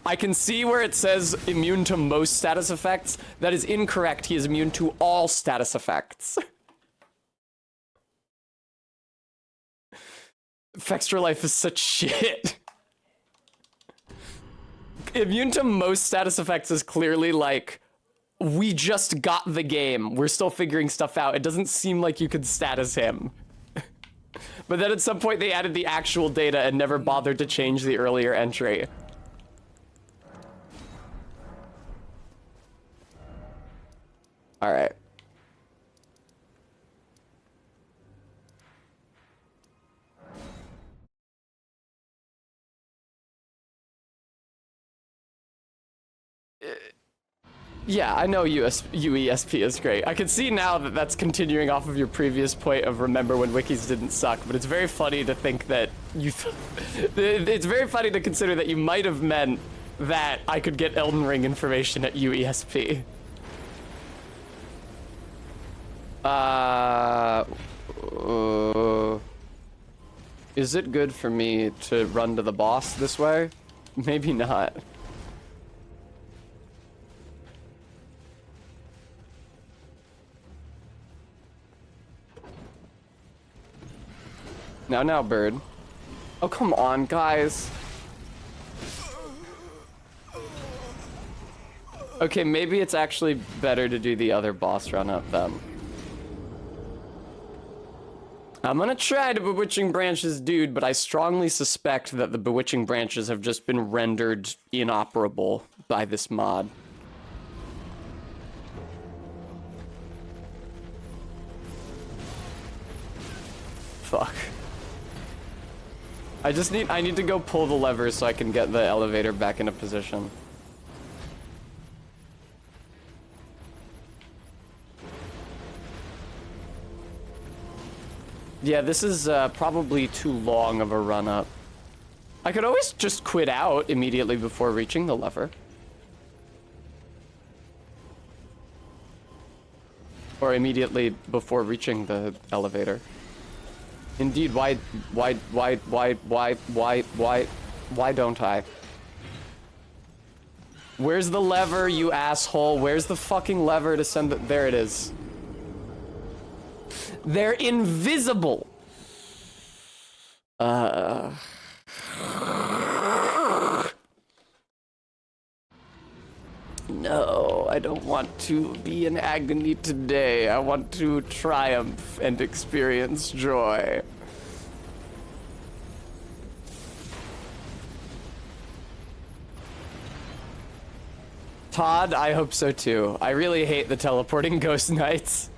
I can see where it says immune to most status effects. That is incorrect. He is immune to all status effects. Extra life is such shit. Immune to most status effects is clearly like, we just got the game. We're still figuring stuff out. It doesn't seem like you could status him. But then at some point they added the actual data and never bothered to change the earlier entry. All right. Yeah, I know UESP is great. I can see now that that's continuing off of your previous point of remember when wikis didn't suck, but it's very funny to think that you... it's very funny to consider that you might have meant that I could get Elden Ring information at UESP. Is it good for me to run to the boss this way? Maybe not. Now, bird. Oh, come on, guys. Okay, maybe it's actually better to do the other boss run up then. I'm gonna try the Bewitching Branches, dude, but I strongly suspect that the Bewitching Branches have just been rendered inoperable by this mod. Fuck. I need to go pull the lever so I can get the elevator back into position. Yeah, this is probably too long of a run up. I could always just quit out immediately before reaching the lever. Or immediately before reaching the elevator. Indeed, why don't I? Where's the lever, you asshole? Where's the fucking lever to send the... There it is. They're invisible! No, I don't want to be in agony today. I want to triumph and experience joy. Todd, I hope so too. I really hate the teleporting ghost knights.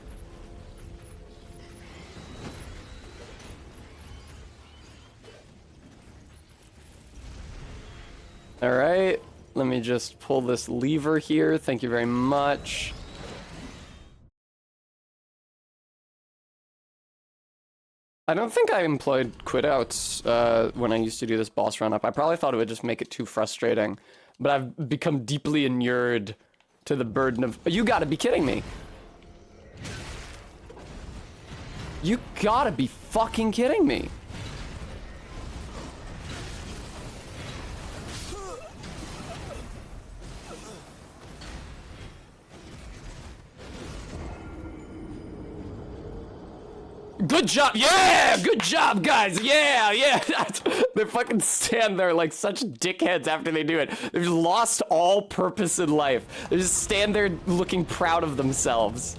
All right, let me just pull this lever here. Thank you very much. I don't think I employed quit outs when I used to do this boss run up. I probably thought it would just make it too frustrating, but I've become deeply inured to the burden of... You gotta be kidding me. You gotta be fucking kidding me. Good job, yeah! Good job, guys, yeah, yeah! They fucking stand there like such dickheads after they do it. They've just lost all purpose in life. They just stand there looking proud of themselves.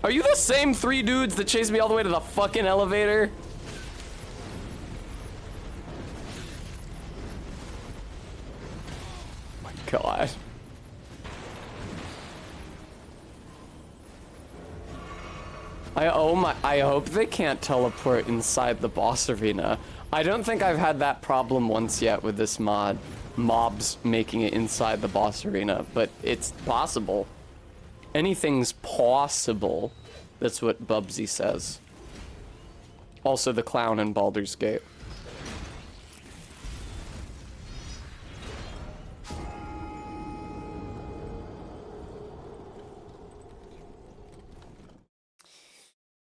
Are you the same 3 dudes that chased me all the way to the fucking elevator? Oh my god. I hope they can't teleport inside the boss arena. I don't think I've had that problem once yet with this mod. Mobs making it inside the boss arena, but it's possible. Anything's possible. That's what Bubsy says. Also the clown in Baldur's Gate.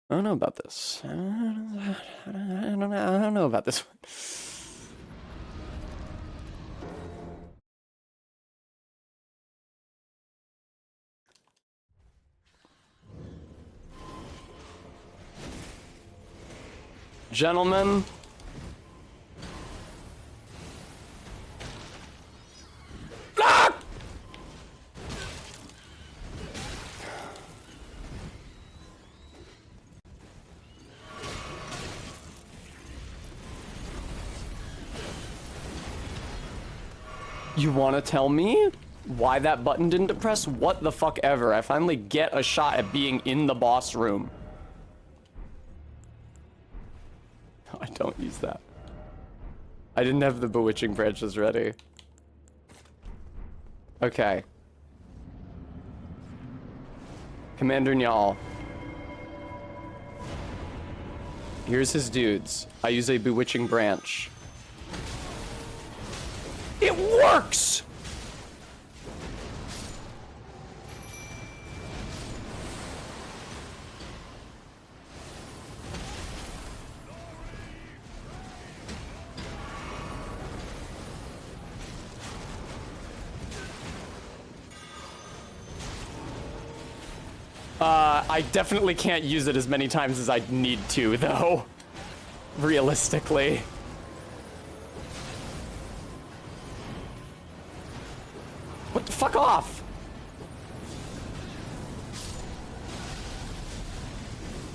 I don't know about this. I don't know about this one. Gentlemen. Ah! You want to tell me why that button didn't depress? What the fuck ever. I finally get a shot at being in the boss room. I don't use that. I didn't have the bewitching branches ready. Okay. Commander Njal. Here's his dudes. I use a bewitching branch. It works! I definitely can't use it as many times as I need to, though. Realistically. What the fuck off?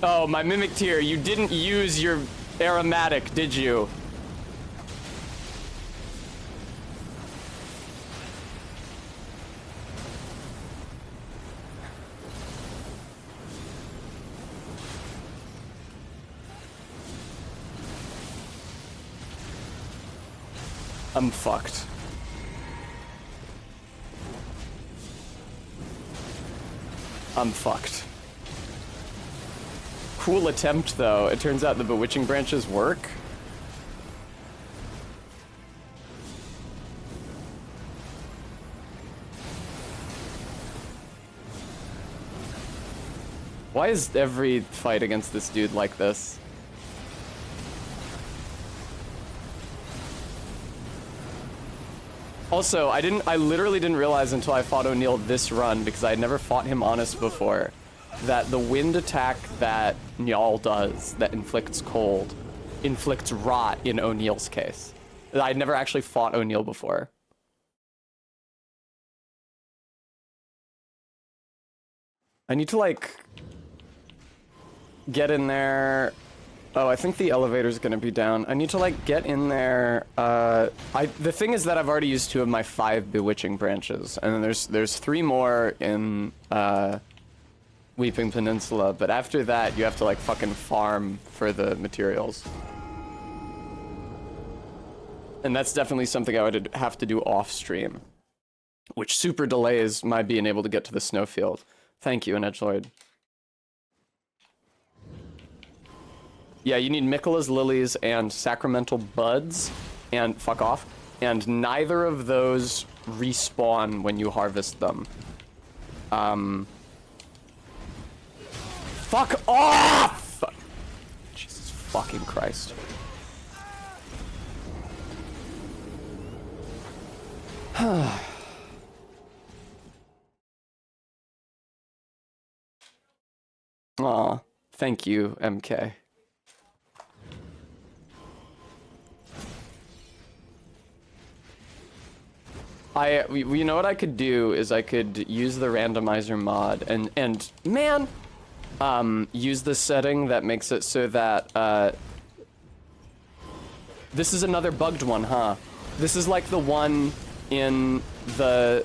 Oh, my Mimic Tier, you didn't use your aromatic, did you? I'm fucked. I'm fucked. Cool attempt, though. It turns out the bewitching branches work. Why is every fight against this dude like this? Also, I literally didn't realize until I fought O'Neil this run, because I had never fought him honest before, that the wind attack that Njal does, that inflicts cold, inflicts rot in O'Neil's case. I'd never actually fought O'Neil before. I need to, like, get in there. Oh, I think the elevator's gonna be down. I need to, like, get in there. The thing is that I've already used 2 of my 5 bewitching branches, and then there's 3 more in, Weeping Peninsula, but after that, you have to, like, fucking farm for the materials. And that's definitely something I would have to do off-stream, which super delays my being able to get to the snowfield. Thank you, Edgelord. Yeah, you need Miquella's Lilies and Sacramental Buds, and fuck off. And neither of those respawn when you harvest them. Fuck off! Jesus fucking Christ. Aw, thank you, MK. You know what I could do is I could use the randomizer mod and man, use the setting that makes it so that, this is another bugged one, huh? This is like the one in the...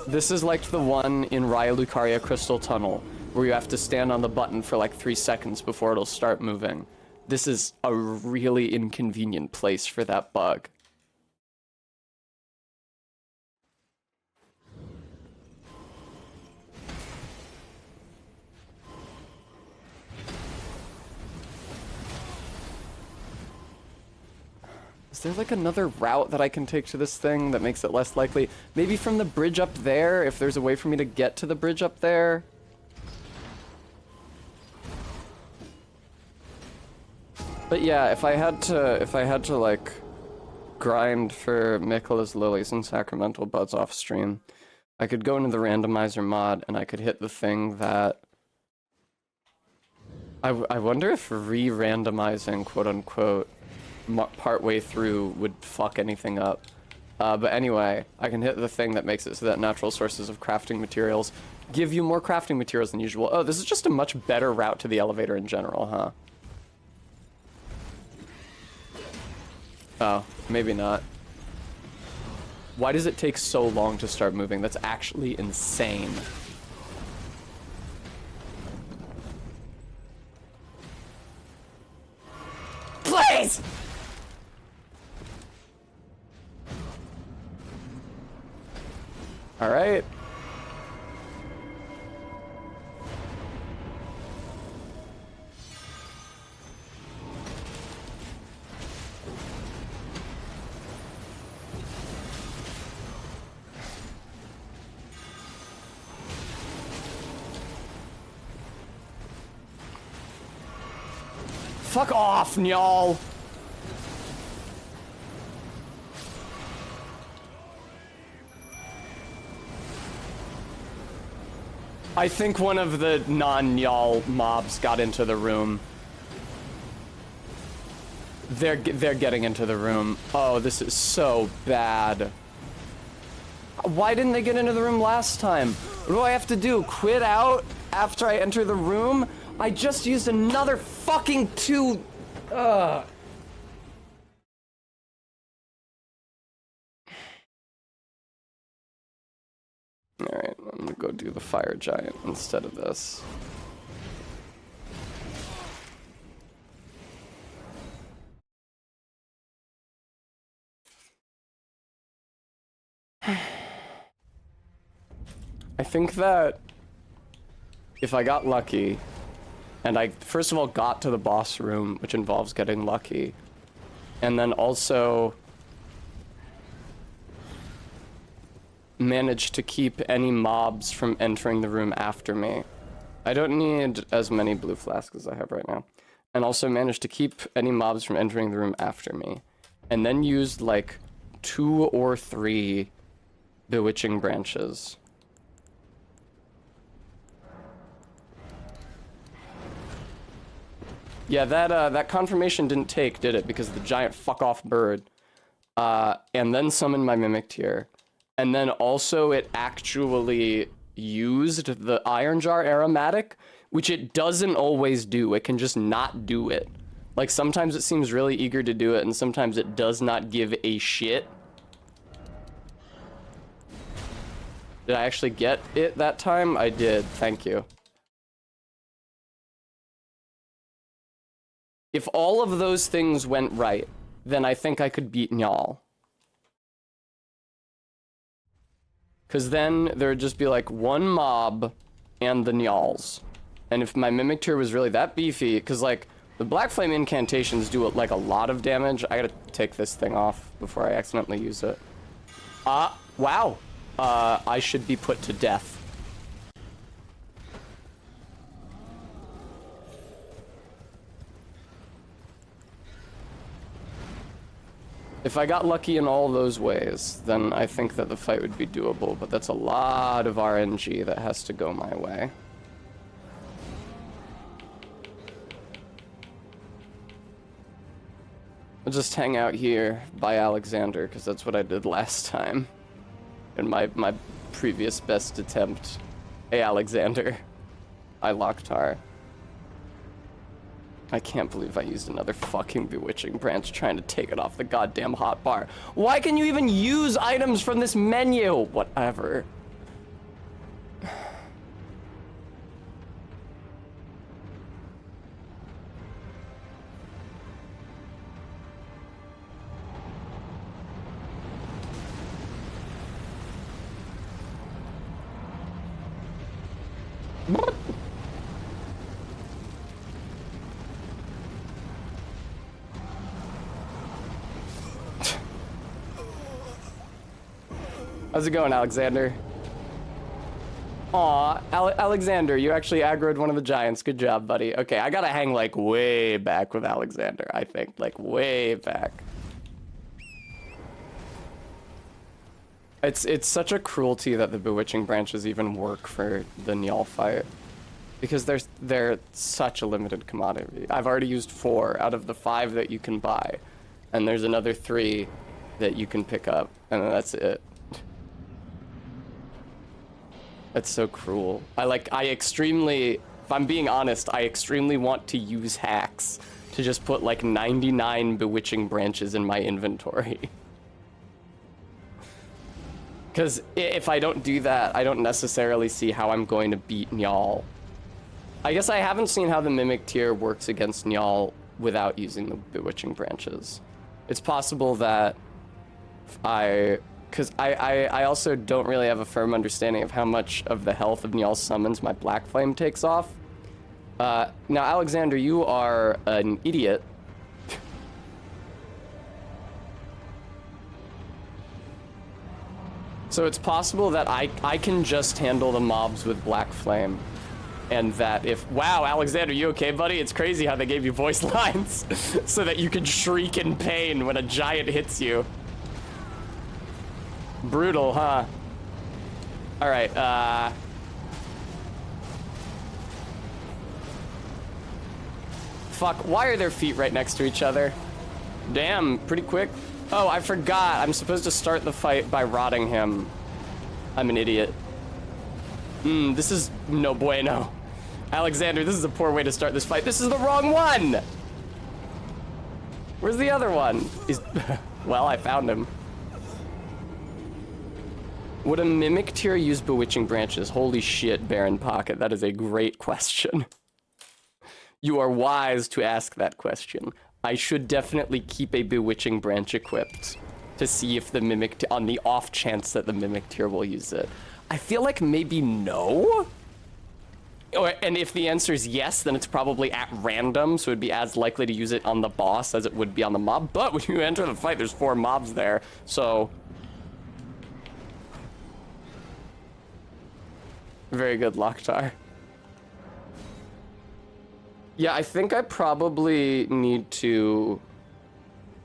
This is like the one in Raya Lucaria Crystal Tunnel, where you have to stand on the button for like 3 seconds before it'll start moving. This is a really inconvenient place for that bug. Is there like another route that I can take to this thing that makes it less likely? Maybe from the bridge up there, if there's a way for me to get to the bridge up there? But yeah, if I had to like grind for Michaela's Lilies and Sacramental Buds off stream, I could go into the randomizer mod and I could hit the thing that I wonder if re-randomizing, quote unquote, partway through would fuck anything up. But anyway, I can hit the thing that makes it so that natural sources of crafting materials give you more crafting materials than usual. Oh, this is just a much better route to the elevator in general, huh? Oh, maybe not. Why does it take so long to start moving? That's actually insane. Please! All right. Fuck off, y'all. I think one of the non-y'all mobs got into the room. They're getting into the room. Oh, this is so bad. Why didn't they get into the room last time? What do I have to do? Quit out after I enter the room? I just used another fucking 2. Alright, I'm gonna go do the fire giant instead of this. I think that if I got lucky, and I first of all got to the boss room, which involves getting lucky, and then also managed to keep any mobs from entering the room after me. I don't need as many blue flasks as I have right now. And also managed to keep any mobs from entering the room after me. And then used like 2 or 3 bewitching branches. Yeah, that confirmation didn't take, did it? Because of the giant fuck-off bird. And then summoned my Mimic Tier. And then also it actually used the Iron Jar Aromatic, which it doesn't always do. It can just not do it. Like, sometimes it seems really eager to do it, and sometimes it does not give a shit. Did I actually get it that time? I did. Thank you. If all of those things went right, then I think I could beat Nyal. Because then there would just be like one mob and the Nyals. And if my Mimic Tier was really that beefy, because like the Black Flame incantations do like a lot of damage. I gotta take this thing off before I accidentally use it. Wow. I should be put to death. If I got lucky in all those ways, then I think that the fight would be doable, but that's a lot of RNG that has to go my way. I'll just hang out here by Alexander, because that's what I did last time. In my previous best attempt. Hey, Alexander. I Locktar. I can't believe I used another fucking bewitching branch trying to take it off the goddamn hotbar. Why can you even use items from this menu? Whatever. How's it going, Alexander? Aw, Alexander, you actually aggroed one of the giants. Good job, buddy. Okay, I gotta hang, like, way back with Alexander, I think. Like, way back. It's such a cruelty that the Bewitching Branches even work for the Njal fight. Because they're such a limited commodity. I've already used 4 out of the 5 that you can buy. And there's another 3 that you can pick up. And then that's it. That's so cruel. I extremely, if I'm being honest, I extremely want to use hacks to just put like 99 Bewitching Branches in my inventory. Because if I don't do that, I don't necessarily see how I'm going to beat Njal. I guess I haven't seen how the Mimic tier works against Njal without using the Bewitching Branches. It's possible that because I also don't really have a firm understanding of how much of the health of Njal summons my Black Flame takes off. Now, Alexander, you are an idiot. So it's possible that I can just handle the mobs with Black Flame. And that if... Wow, Alexander, you okay, buddy? It's crazy how they gave you voice lines so that you can shriek in pain when a giant hits you. Brutal, huh? Alright, Fuck, why are their feet right next to each other? Damn, pretty quick. Oh, I forgot. I'm supposed to start the fight by rotting him. I'm an idiot. This is no bueno. Alexander, this is a poor way to start this fight. This is the wrong one! Where's the other one? Well, I found him. Would a Mimic tier use Bewitching Branches? Holy shit, Baron Pocket, that is a great question. You are wise to ask that question. I should definitely keep a Bewitching Branch equipped to see if the Mimic, on the off chance that the Mimic tier will use it. I feel like maybe no? And if the answer is yes, then it's probably at random, so it'd be as likely to use it on the boss as it would be on the mob. But when you enter the fight, there's 4 mobs there, so... Very good, Locktar. Yeah, I think I probably need to...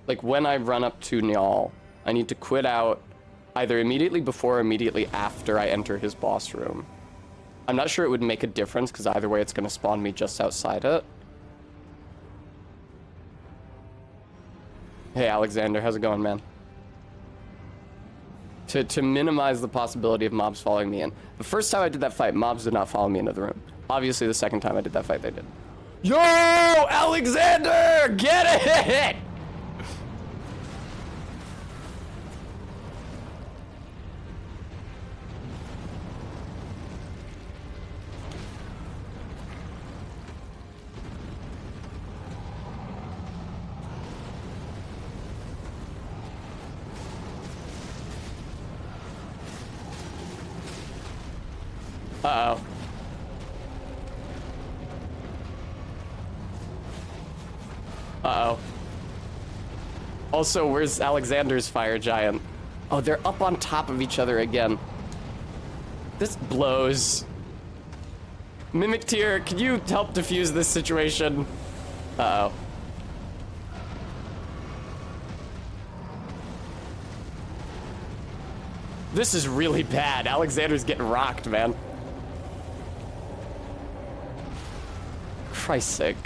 Like, when I run up to Njal, I need to quit out either immediately before or immediately after I enter his boss room. I'm not sure it would make a difference, because either way it's going to spawn me just outside it. Hey, Alexander, how's it going, man? To minimize the possibility of mobs following me in. The first time I did that fight, mobs did not follow me into the room. Obviously, the second time I did that fight, they did. Yo, Alexander! Get it! Uh-oh. Uh-oh. Also, where's Alexander's fire giant? Oh, they're up on top of each other again. This blows. Mimic tier, can you help defuse this situation? Uh-oh. This is really bad. Alexander's getting rocked, man. Christ's sake.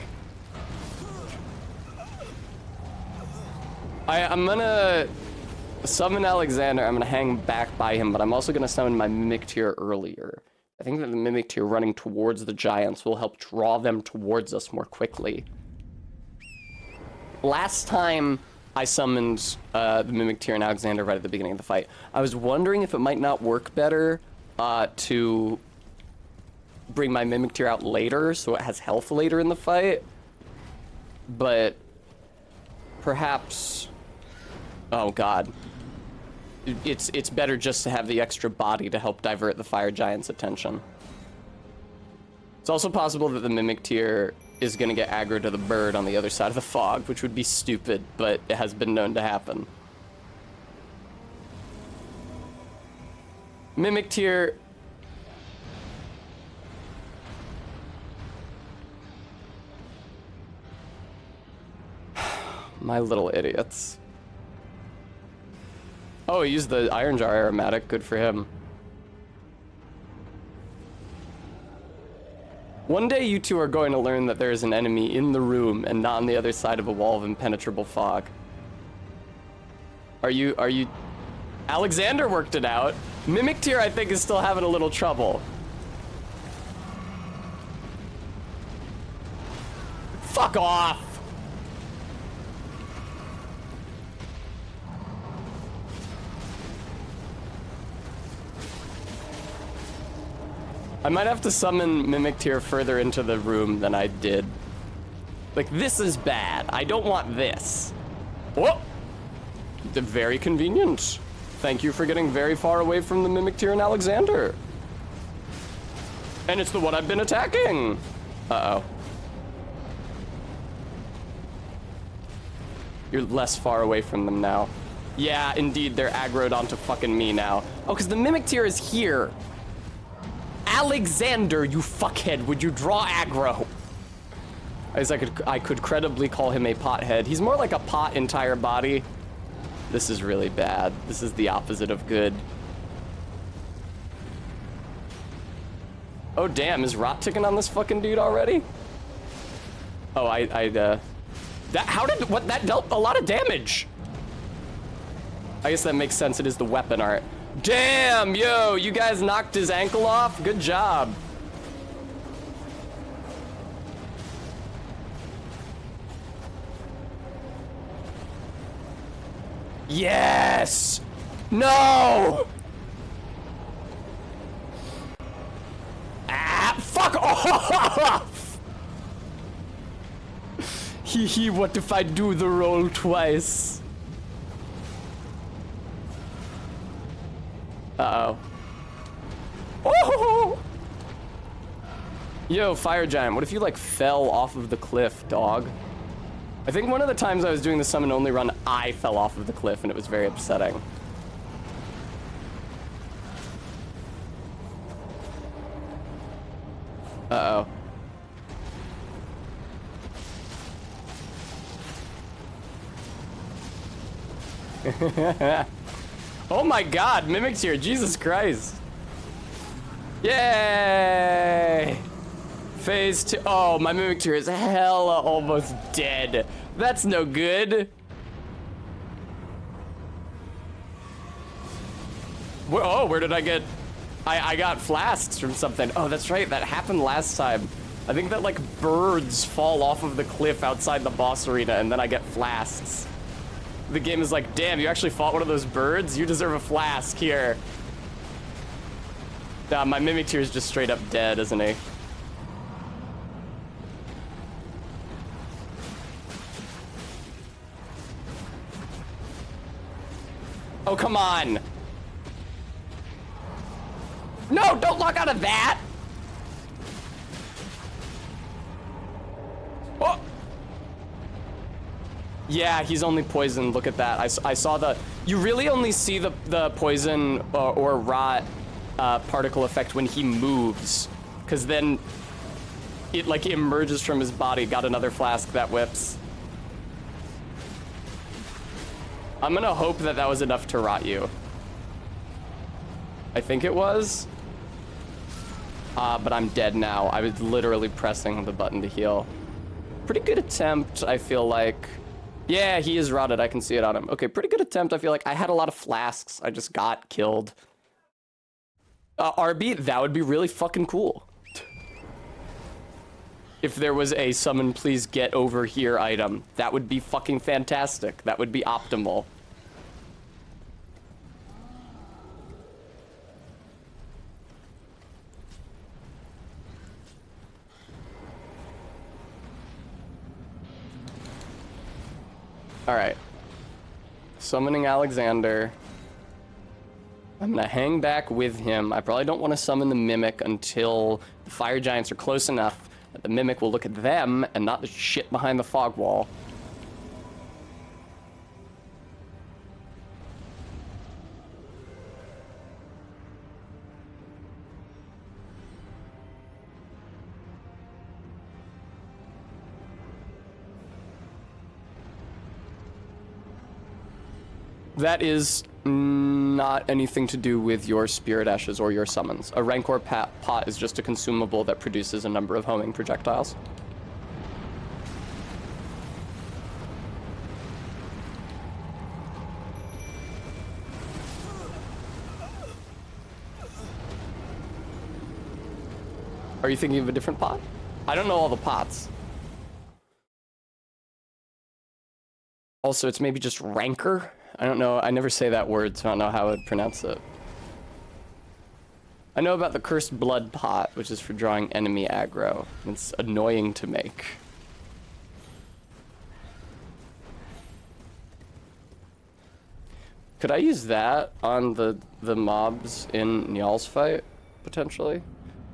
I'm gonna summon Alexander. I'm gonna hang back by him, but I'm also gonna summon my Mimic tier earlier. I think that the Mimic tier running towards the giants will help draw them towards us more quickly. Last time I summoned the Mimic tier and Alexander right at the beginning of the fight, I was wondering if it might not work better to bring my Mimic tier out later so it has health later in the fight. But perhaps... Oh god. It's better just to have the extra body to help divert the fire giant's attention. It's also possible that the Mimic Tier is gonna get aggro to the bird on the other side of the fog, which would be stupid, but it has been known to happen. Mimic Tier... My little idiots. Oh, he used the Iron Jar aromatic. Good for him. One day you two are going to learn that there is an enemy in the room and not on the other side of a wall of impenetrable fog. Are you... Alexander worked it out. Mimic Tier, I think, is still having a little trouble. Fuck off! I might have to summon Mimic Tier further into the room than I did. Like, this is bad. I don't want this. Whoa! Very convenient. Thank you for getting very far away from the Mimic Tier and Alexander. And it's the one I've been attacking. Uh-oh. You're less far away from them now. Yeah, indeed, they're aggroed onto fucking me now. Oh, because the Mimic Tier is here. Alexander, you fuckhead, would you draw aggro? I guess I could credibly call him a pothead. He's more like a pot entire body. This is really bad. This is the opposite of good. Oh damn, is Rot ticking on this fucking dude already? Oh, that dealt a lot of damage. I guess that makes sense, it is the weapon art. Damn, yo, you guys knocked his ankle off? Good job. Yes! No! Ah, fuck off! Hee, what if I do the roll twice? Uh-oh. Oh! Yo, Fire Giant, what if you, like, fell off of the cliff, dog? I think one of the times I was doing the summon only run, I fell off of the cliff, and it was very upsetting. Uh-oh. Oh my god, Mimic's here, Jesus Christ. Yay! Phase 2. Oh, my Mimic Tier is hella almost dead. That's no good. Where did I get... I got flasks from something. Oh, that's right, that happened last time. I think that, like, birds fall off of the cliff outside the boss arena, and then I get flasks. The game is like, damn, you actually fought one of those birds? You deserve a flask here. Nah, my Mimic Tier is just straight up dead, isn't he? Oh, come on. No, don't lock out of that. Oh. Yeah, he's only poisoned. Look at that. I saw the... You really only see the poison or rot particle effect when he moves. Because then it, like, emerges from his body. Got another flask that whips. I'm gonna hope that that was enough to rot you. I think it was. But I'm dead now. I was literally pressing the button to heal. Pretty good attempt, I feel like. Yeah, he is rotted. I can see it on him. Okay, pretty good attempt. I feel like I had a lot of flasks. I just got killed. RB, that would be really fucking cool. If there was a summon please get over here item, that would be fucking fantastic. That would be optimal. All right. Summoning Alexander. I'm gonna hang back with him. I probably don't want to summon the Mimic until the fire giants are close enough that the Mimic will look at them and not the shit behind the fog wall. That is not anything to do with your spirit ashes or your summons. A Rancor pot is just a consumable that produces a number of homing projectiles. Are you thinking of a different pot? I don't know all the pots. Also, it's maybe just Rancor? I don't know. I never say that word, so I don't know how I'd pronounce it. I know about the Cursed Blood pot, which is for drawing enemy aggro. It's annoying to make. Could I use that on the mobs in Njaal's fight, potentially?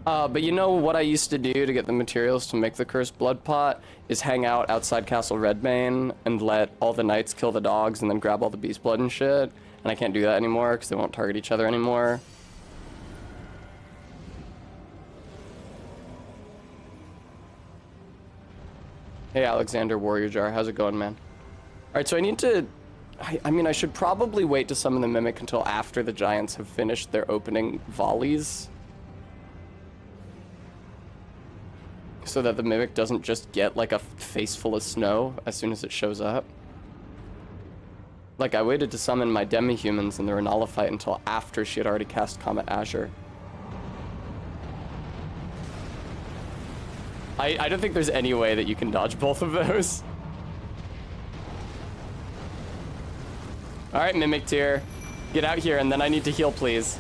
But you know what I used to do to get the materials to make the Cursed Blood pot is hang out outside Castle Redbane and let all the knights kill the dogs and then grab all the beast blood and shit. And I can't do that anymore because they won't target each other anymore. Hey Alexander Warrior Jar, how's it going, man? Alright, so I need to... I mean, I should probably wait to summon the Mimic until after the giants have finished their opening volleys. So that the Mimic doesn't just get like a face full of snow as soon as it shows up. Like, I waited to summon my demi-humans in the Renala fight until after she had already cast Comet Azure. I don't think there's any way that you can dodge both of those. Alright, Mimic tier. Get out here, and then I need to heal, please.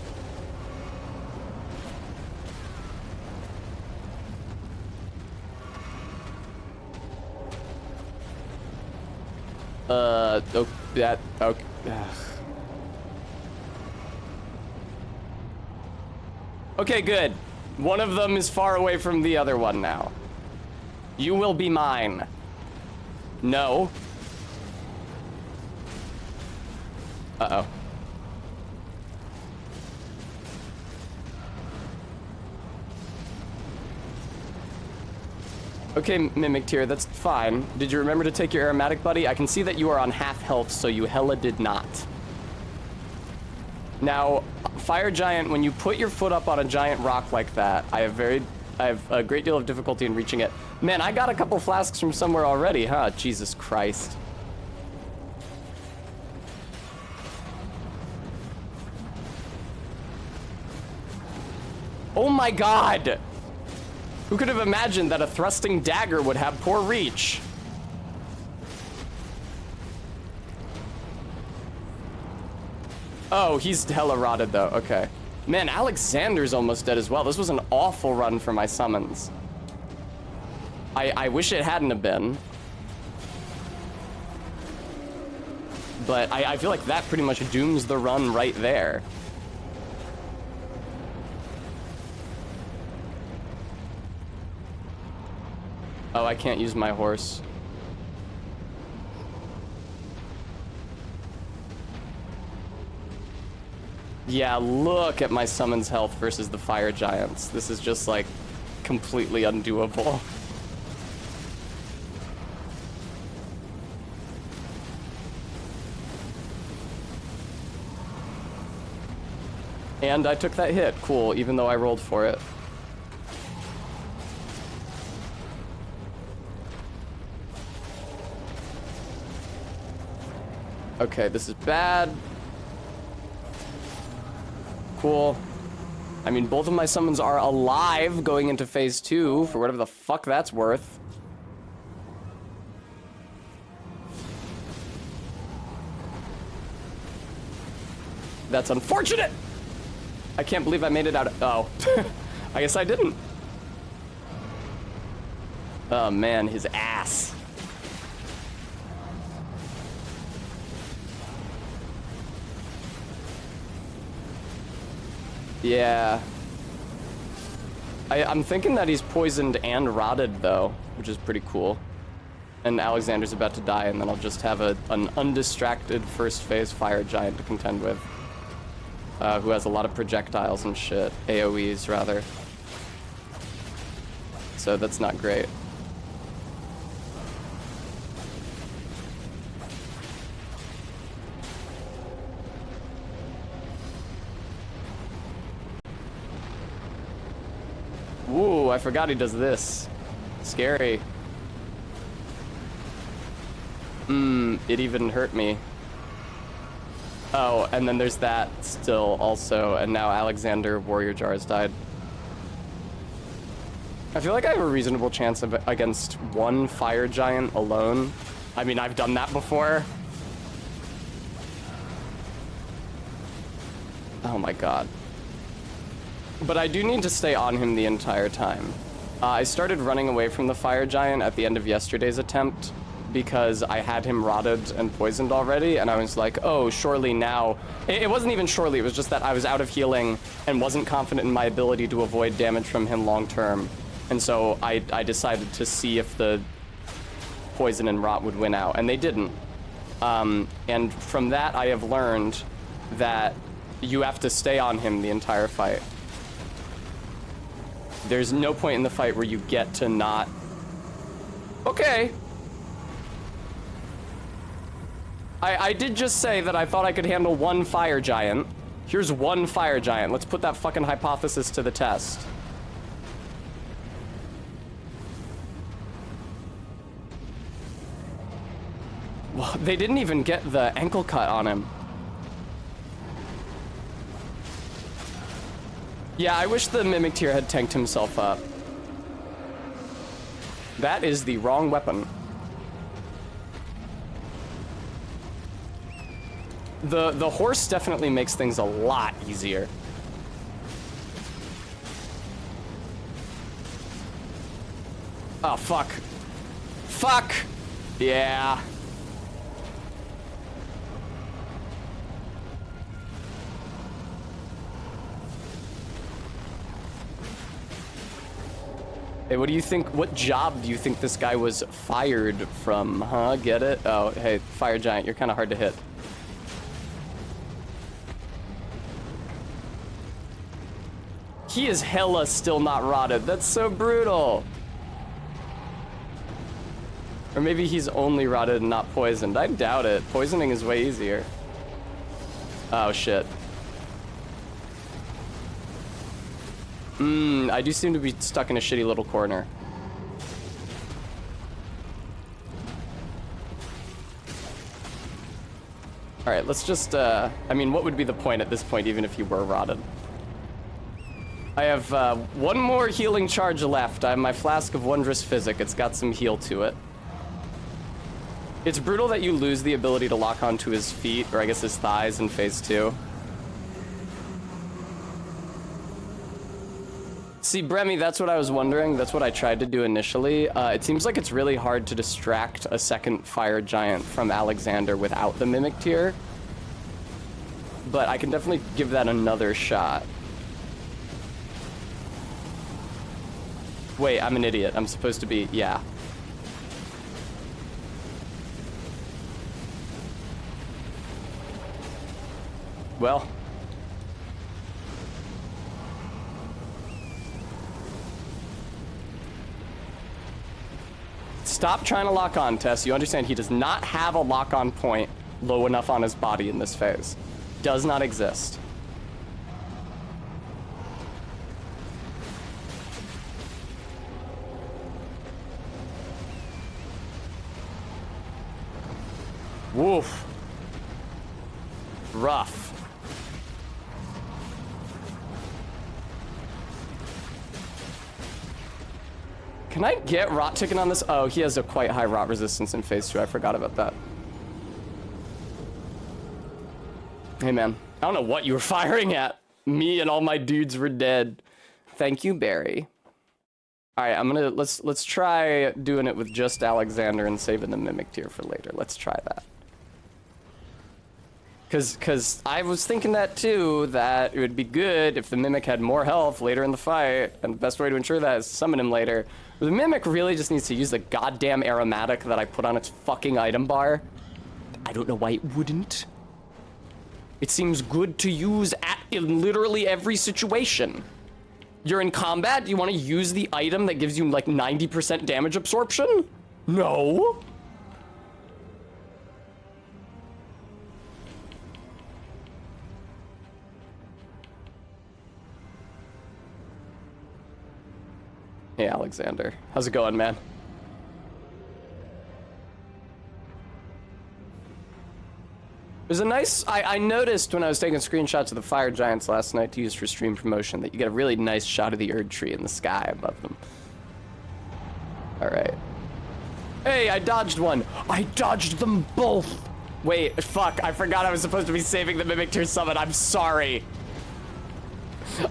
Oh, that, okay. Okay, good. One of them is far away from the other one now. You will be mine. No. Uh-oh. Okay, Mimic tier, that's fine. Did you remember to take your aromatic, buddy? I can see that you are on half health, so you hella did not. Now, Fire Giant, when you put your foot up on a giant rock like that, I have a great deal of difficulty in reaching it. Man, I got a couple flasks from somewhere already, huh? Jesus Christ. Oh my god! Who could have imagined that a thrusting dagger would have poor reach? Oh, he's hella rotted though, okay. Man, Alexander's almost dead as well. This was an awful run for my summons. I wish it hadn't have been. But I feel like that pretty much dooms the run right there. Oh, I can't use my horse. Yeah, look at my summons health versus the fire giants. This is just like completely undoable. And I took that hit. Cool, even though I rolled for it. Okay, this is bad. Cool. I mean, both of my summons are alive going into phase 2, for whatever the fuck that's worth. That's unfortunate! I can't believe I made it out of... Oh. I guess I didn't. Oh, man, his ass. Yeah. I'm thinking that he's poisoned and rotted, though, which is pretty cool. And Alexander's about to die, and then I'll just have an undistracted first phase fire giant to contend with. Who has a lot of projectiles and shit. AoEs, rather. So that's not great. Ooh, I forgot he does this. Scary. It even hurt me. Oh, and then there's that still also, and now Alexander Warrior Jar has died. I feel like I have a reasonable chance of against one fire giant alone. I mean, I've done that before. Oh my god. But I do need to stay on him the entire time. I started running away from the fire giant at the end of yesterday's attempt because I had him rotted and poisoned already, and I was like, oh, surely now... It wasn't even surely, it was just that I was out of healing and wasn't confident in my ability to avoid damage from him long term. And so I decided to see if the poison and rot would win out, and they didn't. And from that, I have learned that you have to stay on him the entire fight. There's no point in the fight where you get to not... Okay. I did just say that I thought I could handle one fire giant. Here's one fire giant. Let's put that fucking hypothesis to the test. Well, they didn't even get the ankle cut on him. Yeah, I wish the Mimic Tier had tanked himself up. That is the wrong weapon. The horse definitely makes things a lot easier. Oh, fuck. Fuck! Yeah. Hey, what do you think? What job do you think this guy was fired from? Huh? Get it? Oh, hey, fire giant, you're kind of hard to hit. He is hella still not rotted. That's so brutal. Or maybe he's only rotted and not poisoned. I doubt it. Poisoning is way easier. Oh, shit. I do seem to be stuck in a shitty little corner. Alright, let's just, I mean, what would be the point at this point, even if you were rotted? I have, one more healing charge left. I have my Flask of Wondrous Physic. It's got some heal to it. It's brutal that you lose the ability to lock onto his feet, or I guess his thighs in phase 2. See, Bremy, that's what I was wondering. That's what I tried to do initially. It seems like it's really hard to distract a second fire giant from Alexander without the Mimic Tier. But I can definitely give that another shot. Wait, I'm an idiot. I'm supposed to be... yeah. Well... Stop trying to lock on, Tess. You understand he does not have a lock-on point low enough on his body in this phase. Does not exist. Woof. Rough. Can I get rot ticket on this? Oh, he has a quite high rot resistance in phase 2. I forgot about that. Hey, man. I don't know what you were firing at. Me and all my dudes were dead. Thank you, Barry. All right, I'm gonna let's try doing it with just Alexander and saving the Mimic Tier for later. Let's try that. Cause I was thinking that too, that it would be good if the Mimic had more health later in the fight, and the best way to ensure that is to summon him later. But the Mimic really just needs to use the goddamn aromatic that I put on its fucking item bar. I don't know why it wouldn't. It seems good to use in literally every situation. You're in combat, do you want to use the item that gives you like 90% damage absorption? No. Hey, Alexander. How's it going, man? There's a nice... I noticed when I was taking screenshots of the fire giants last night to use for stream promotion that you get a really nice shot of the Erd tree in the sky above them. Alright. Hey, I dodged one. I dodged them both. Wait, fuck. I forgot I was supposed to be saving the Mimic Tier summon. I'm sorry.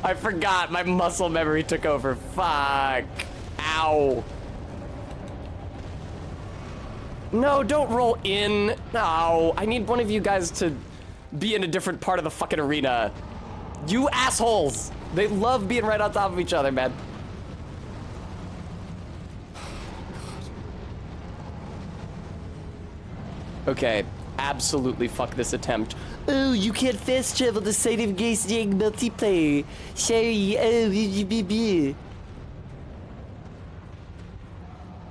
I forgot. My muscle memory took over. Fuck. Ow. No, don't roll in. No, I need one of you guys to be in a different part of the fucking arena. You assholes. They love being right on top of each other, man. Okay, absolutely fuck this attempt. Oh, you can't fast travel the site of Geisting multiplayer. Sorry, oh,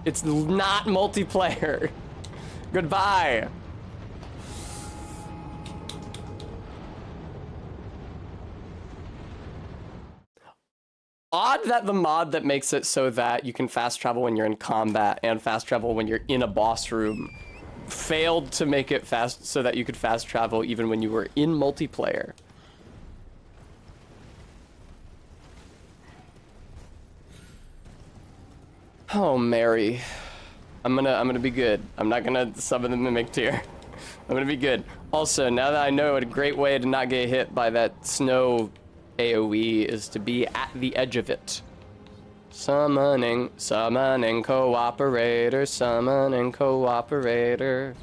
it's not multiplayer. Goodbye. Odd that the mod that makes it so that you can fast travel when you're in combat and fast travel when you're in a boss room failed to make it fast so that you could fast travel even when you were in multiplayer. Oh, Mary. I'm gonna be good. I'm not gonna summon the Mimic Tier. I'm gonna be good. Also, now that I know a great way to not get hit by that snow AoE is to be at the edge of it. Summoning cooperator, summoning cooperator.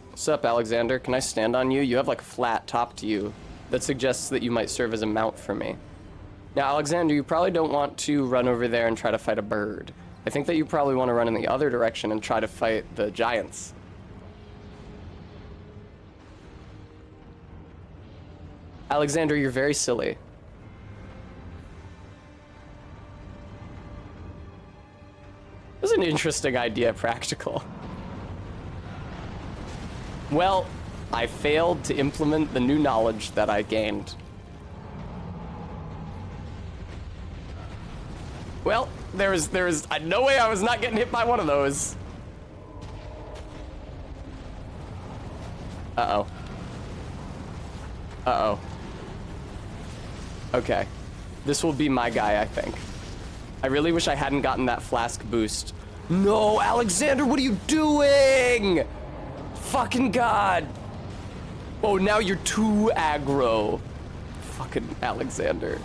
What's up, Alexander? Can I stand on you? You have like flat top to you. That suggests that you might serve as a mount for me. Now, Alexander, you probably don't want to run over there and try to fight a bird. I think that you probably want to run in the other direction and try to fight the giants. Alexander, you're very silly. That's an interesting idea, practical. Well, I failed to implement the new knowledge that I gained. Well, there was no way I was not getting hit by one of those. Uh-oh. Uh-oh. Okay. This will be my guy, I think. I really wish I hadn't gotten that flask boost. No, Alexander, what are you doing? Fucking God. Oh, now you're too aggro. Fucking Alexander.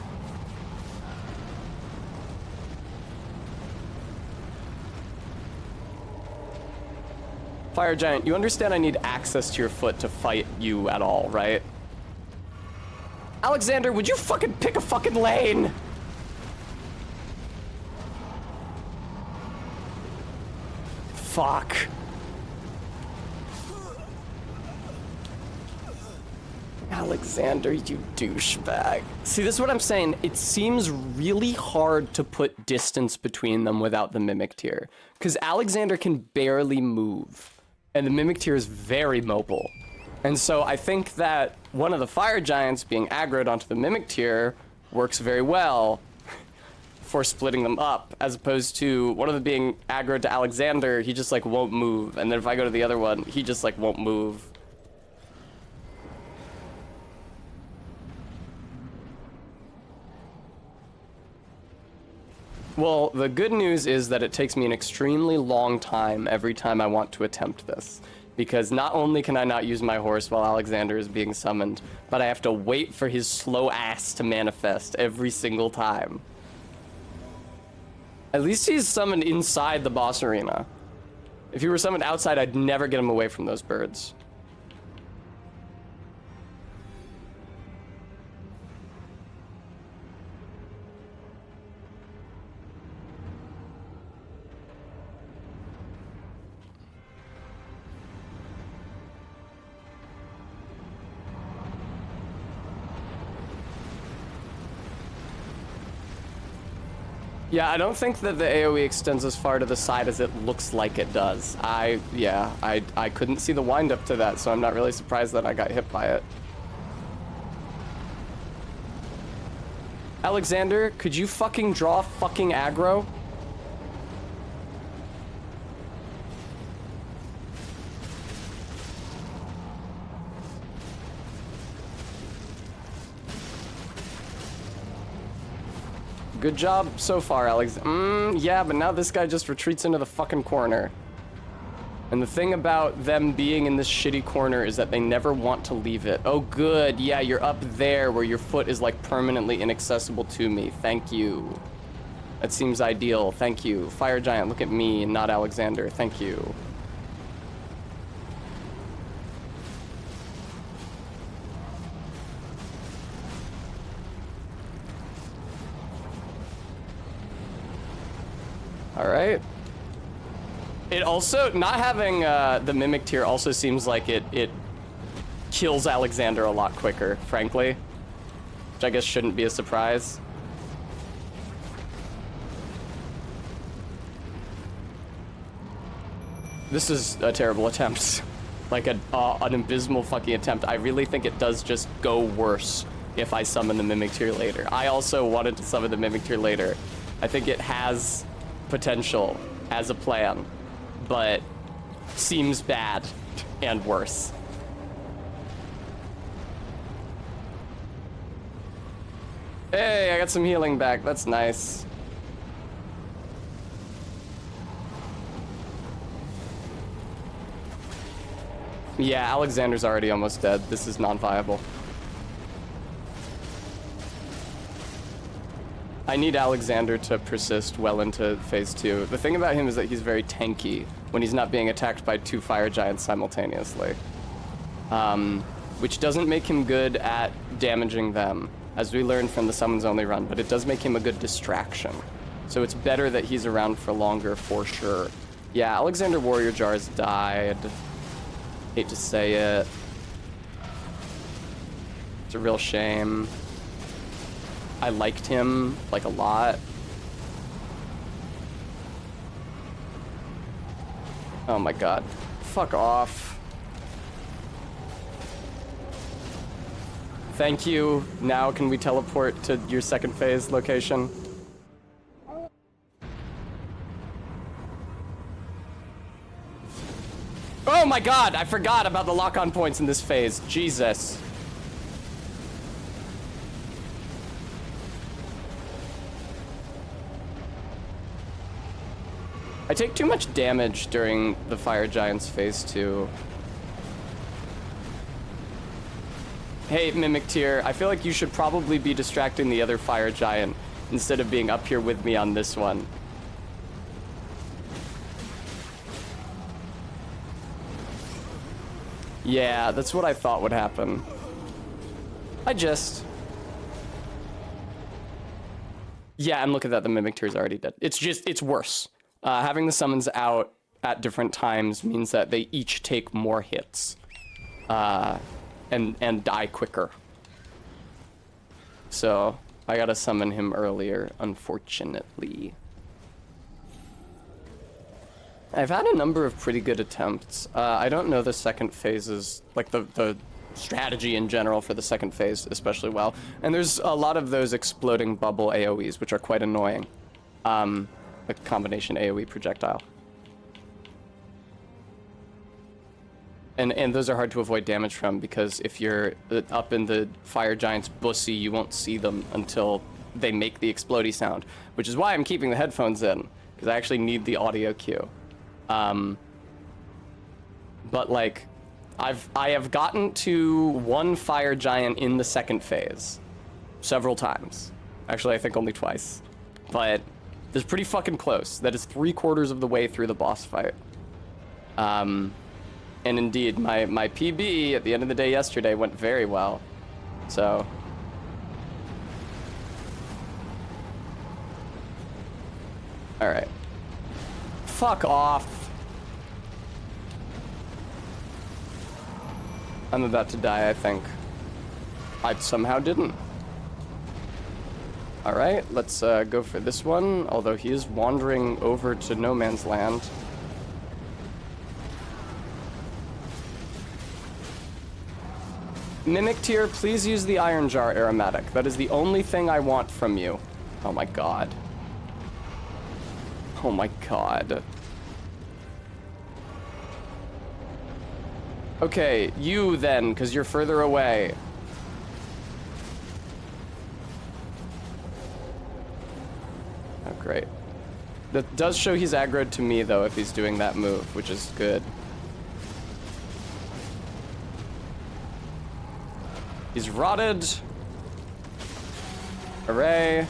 Fire Giant, you understand I need access to your foot to fight you at all, right? Alexander, would you fucking pick a fucking lane? Fuck. Alexander, you douchebag. See, this is what I'm saying. It seems really hard to put distance between them without the Mimic Tier. Because Alexander can barely move. And the Mimic Tier is very mobile. And so I think that one of the Fire Giants being aggroed onto the Mimic Tier works very well for splitting them up, as opposed to one of them being aggroed to Alexander, he just like won't move. And then if I go to the other one, he just like won't move. Well, the good news is that it takes me an extremely long time every time I want to attempt this. Because not only can I not use my horse while Alexander is being summoned, but I have to wait for his slow ass to manifest every single time. At least he's summoned inside the boss arena. If he were summoned outside, I'd never get him away from those birds. Yeah, I don't think that the AoE extends as far to the side as it looks like it does. I couldn't see the wind up to that, so I'm not really surprised that I got hit by it. Alexander, could you fucking draw fucking aggro? Good job so far, Alex. Yeah, but now this guy just retreats into the fucking corner. And the thing about them being in this shitty corner is that they never want to leave it. Oh, good. Yeah, you're up there where your foot is, like, permanently inaccessible to me. Thank you. That seems ideal. Thank you. Fire Giant, look at me, not Alexander. Thank you. All right. It also, not having the Mimic tier also seems like it kills Alexander a lot quicker, frankly. Which I guess shouldn't be a surprise. This is a terrible attempt. Like an abysmal fucking attempt. I really think it does just go worse if I summon the Mimic tier later. I also wanted to summon the Mimic tier later. I think it has potential as a plan, but seems bad and worse. Hey, I got some healing back. That's nice. Yeah, Alexander's already almost dead. This is non-viable. I need Alexander to persist well into phase 2. The thing about him is that he's very tanky when he's not being attacked by 2 fire giants simultaneously. Which doesn't make him good at damaging them, as we learned from the Summons Only run, but it does make him a good distraction. So it's better that he's around for longer, for sure. Yeah, Alexander Warrior Jars died. Hate to say it. It's a real shame. I liked him, like, a lot. Oh my god. Fuck off. Thank you. Now can we teleport to your second phase location? Oh my god, I forgot about the lock-on points in this phase. Jesus. I take too much damage during the Fire Giants phase 2. Hey, Mimic tier, I feel like you should probably be distracting the other Fire Giant instead of being up here with me on this one. Yeah, that's what I thought would happen. Yeah, and look at that, the Mimic tier is already dead. It's worse. Having the summons out at different times means that they each take more hits and die quicker. So I gotta summon him earlier, unfortunately. I've had a number of pretty good attempts. I don't know the second phases, like the strategy in general for the second phase especially well. And there's a lot of those exploding bubble AoEs, which are quite annoying. A combination AoE projectile. And those are hard to avoid damage from, because if you're up in the Fire Giant's bussy, you won't see them until they make the explodey sound, which is why I'm keeping the headphones in, because I actually need the audio cue. But like, I have gotten to one Fire Giant in the second phase several times. Actually, I think only twice, but it's pretty fucking close. That is 3/4 of the way through the boss fight. And indeed, my PB at the end of the day yesterday went very well. So... Alright. Fuck off. I'm about to die, I think. I somehow didn't. Alright, let's go for this one, although he is wandering over to no man's land. Mimic tier, please use the Iron Jar aromatic. That is the only thing I want from you. Oh my god. Oh my god. Okay, you then, because you're further away. Oh, great. That does show he's aggroed to me, though, if he's doing that move, which is good. He's rotted. Hooray.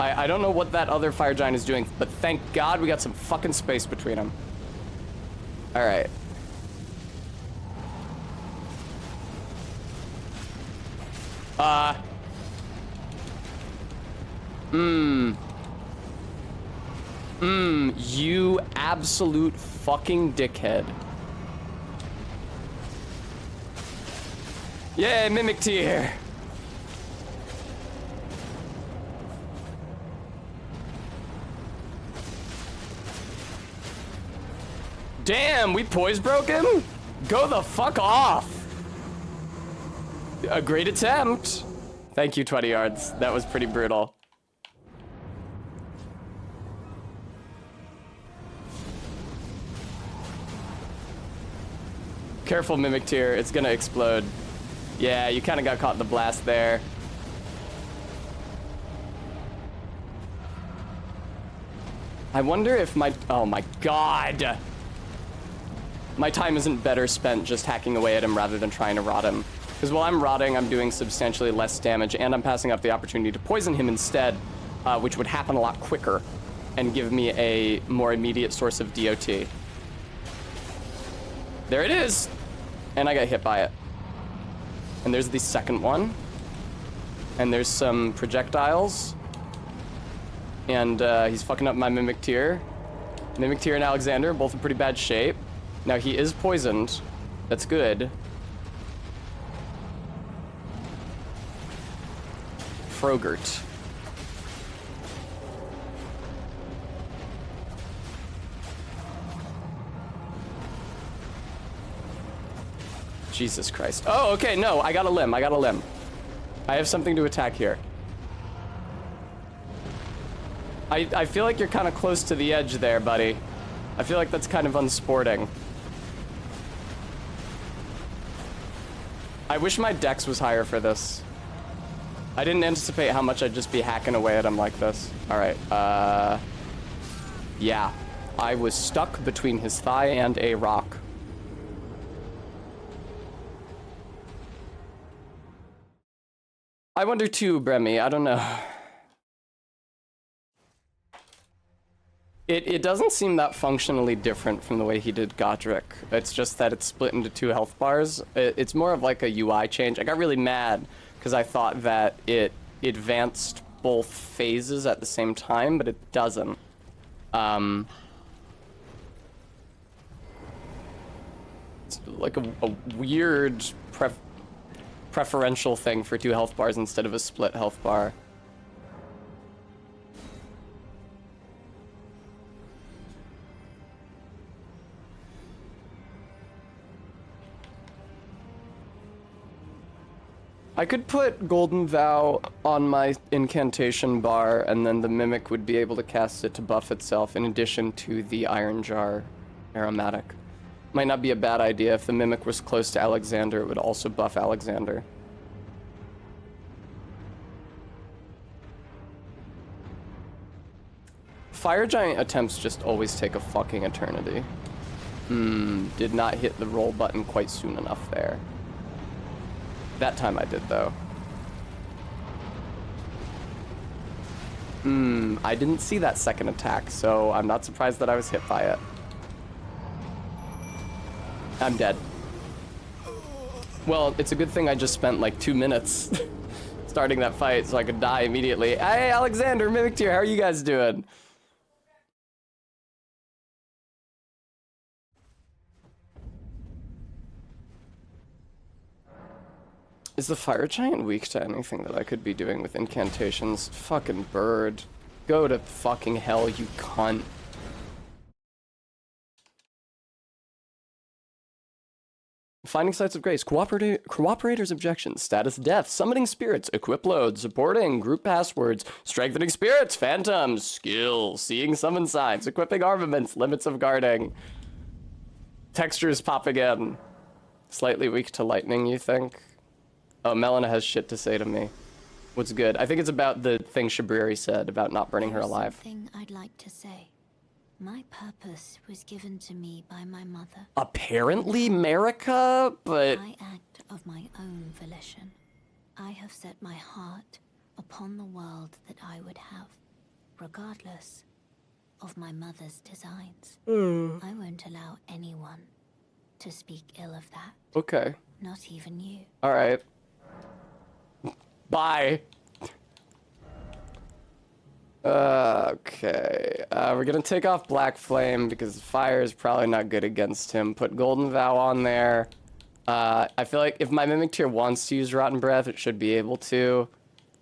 I don't know what that other fire giant is doing, but thank God we got some fucking space between them. Alright. You absolute fucking dickhead. Yay, Mimic tier. Damn, we poise broke him? Go the fuck off. A great attempt. Thank you, 20 yards. That was pretty brutal. Careful, Mimic tier. It's gonna explode. Yeah, you kind of got caught in the blast there. I wonder if my... Oh my god. My time isn't better spent just hacking away at him rather than trying to rot him. Because while I'm rotting, I'm doing substantially less damage, and I'm passing up the opportunity to poison him instead, which would happen a lot quicker and give me a more immediate source of DOT. There it is! And I got hit by it. And there's the second one. And there's some projectiles. And he's fucking up my Mimic tier. Mimic tier and Alexander, both in pretty bad shape. Now he is poisoned. That's good. Frogurt. Jesus Christ. Oh, okay, no, I got a limb, I got a limb. I have something to attack here. I feel like you're kind of close to the edge there, buddy. I feel like that's kind of unsporting. I wish my dex was higher for this. I didn't anticipate how much I'd just be hacking away at him like this. Alright, yeah. I was stuck between his thigh and a rock. I wonder too, Bremy, I don't know. It doesn't seem that functionally different from the way he did Godric. It's just that it's split into 2 health bars. It's more of like a UI change. I got really mad because I thought that it advanced both phases at the same time, but it doesn't. It's like a weird preferential thing for 2 health bars instead of a split health bar. I could put Golden Vow on my incantation bar, and then the Mimic would be able to cast it to buff itself in addition to the Iron Jar aromatic. Might not be a bad idea. If the Mimic was close to Alexander, it would also buff Alexander. Fire Giant attempts just always take a fucking eternity. Did not hit the roll button quite soon enough there. That time I did, though. I didn't see that second attack, so I'm not surprised that I was hit by it. I'm dead. Well, it's a good thing I just spent like 2 minutes starting that fight so I could die immediately. Hey, Alexander, Mimic Tier, how are you guys doing? Is the fire giant weak to anything that I could be doing with incantations? Fucking bird. Go to fucking hell, you cunt. Finding sites of grace, cooperators objections, status death, summoning spirits, equip loads, supporting, group passwords, strengthening spirits, phantoms, skills, seeing summon signs, equipping armaments, limits of guarding. Textures popping in. Slightly weak to lightning, you think? Oh, Melina has shit to say to me. What's good? I think it's about the thing Shabriri said about not burning her alive. Something I'd like to say. My purpose was given to me by my mother. Apparently, Marika, but... I act of my own volition. I have set my heart upon the world that I would have, regardless of my mother's designs. I won't allow anyone to speak ill of that. Okay. Not even you. Alright. Bye. Okay. We're gonna take off Black Flame because fire is probably not good against him. Put Golden Vow on there. I feel like if my Mimic Tier wants to use Rotten Breath, it should be able to.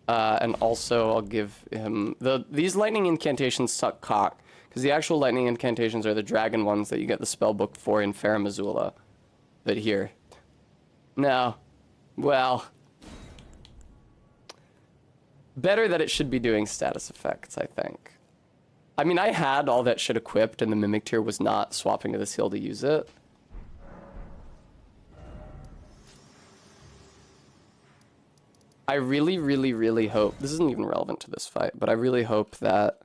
And also, I'll give him... These lightning incantations suck cock. Because the actual lightning incantations are the dragon ones that you get the spellbook for in Farum Azula. But here. No. Well... Better that it should be doing status effects, I think. I mean, I had all that shit equipped, and the Mimic Tier was not swapping to the seal to use it. I really, really, really hope... This isn't even relevant to this fight, but I really hope that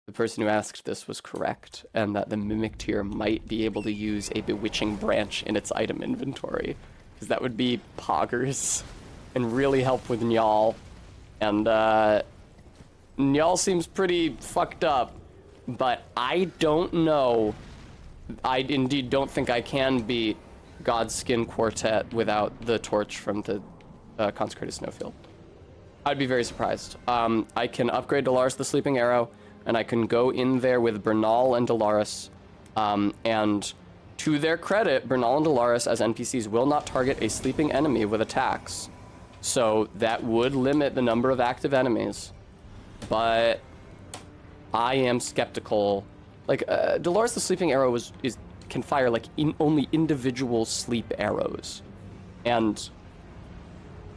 the person who asked this was correct, and that the Mimic Tier might be able to use a Bewitching Branch in its item inventory. Because that would be poggers, and really help with Njal. And, Njal seems pretty fucked up, but I don't know. I indeed don't think I can beat Godskin Quartet without the torch from the Consecrated Snowfield. I'd be very surprised. I can upgrade Dolaris the Sleeping Arrow, and I can go in there with Bernal and Dolaris, and to their credit, Bernal and Dolaris as NPCs will not target a sleeping enemy with attacks. So that would limit the number of active enemies, but I am skeptical. Like, Dolores the Sleeping Arrow can fire like only individual sleep arrows, and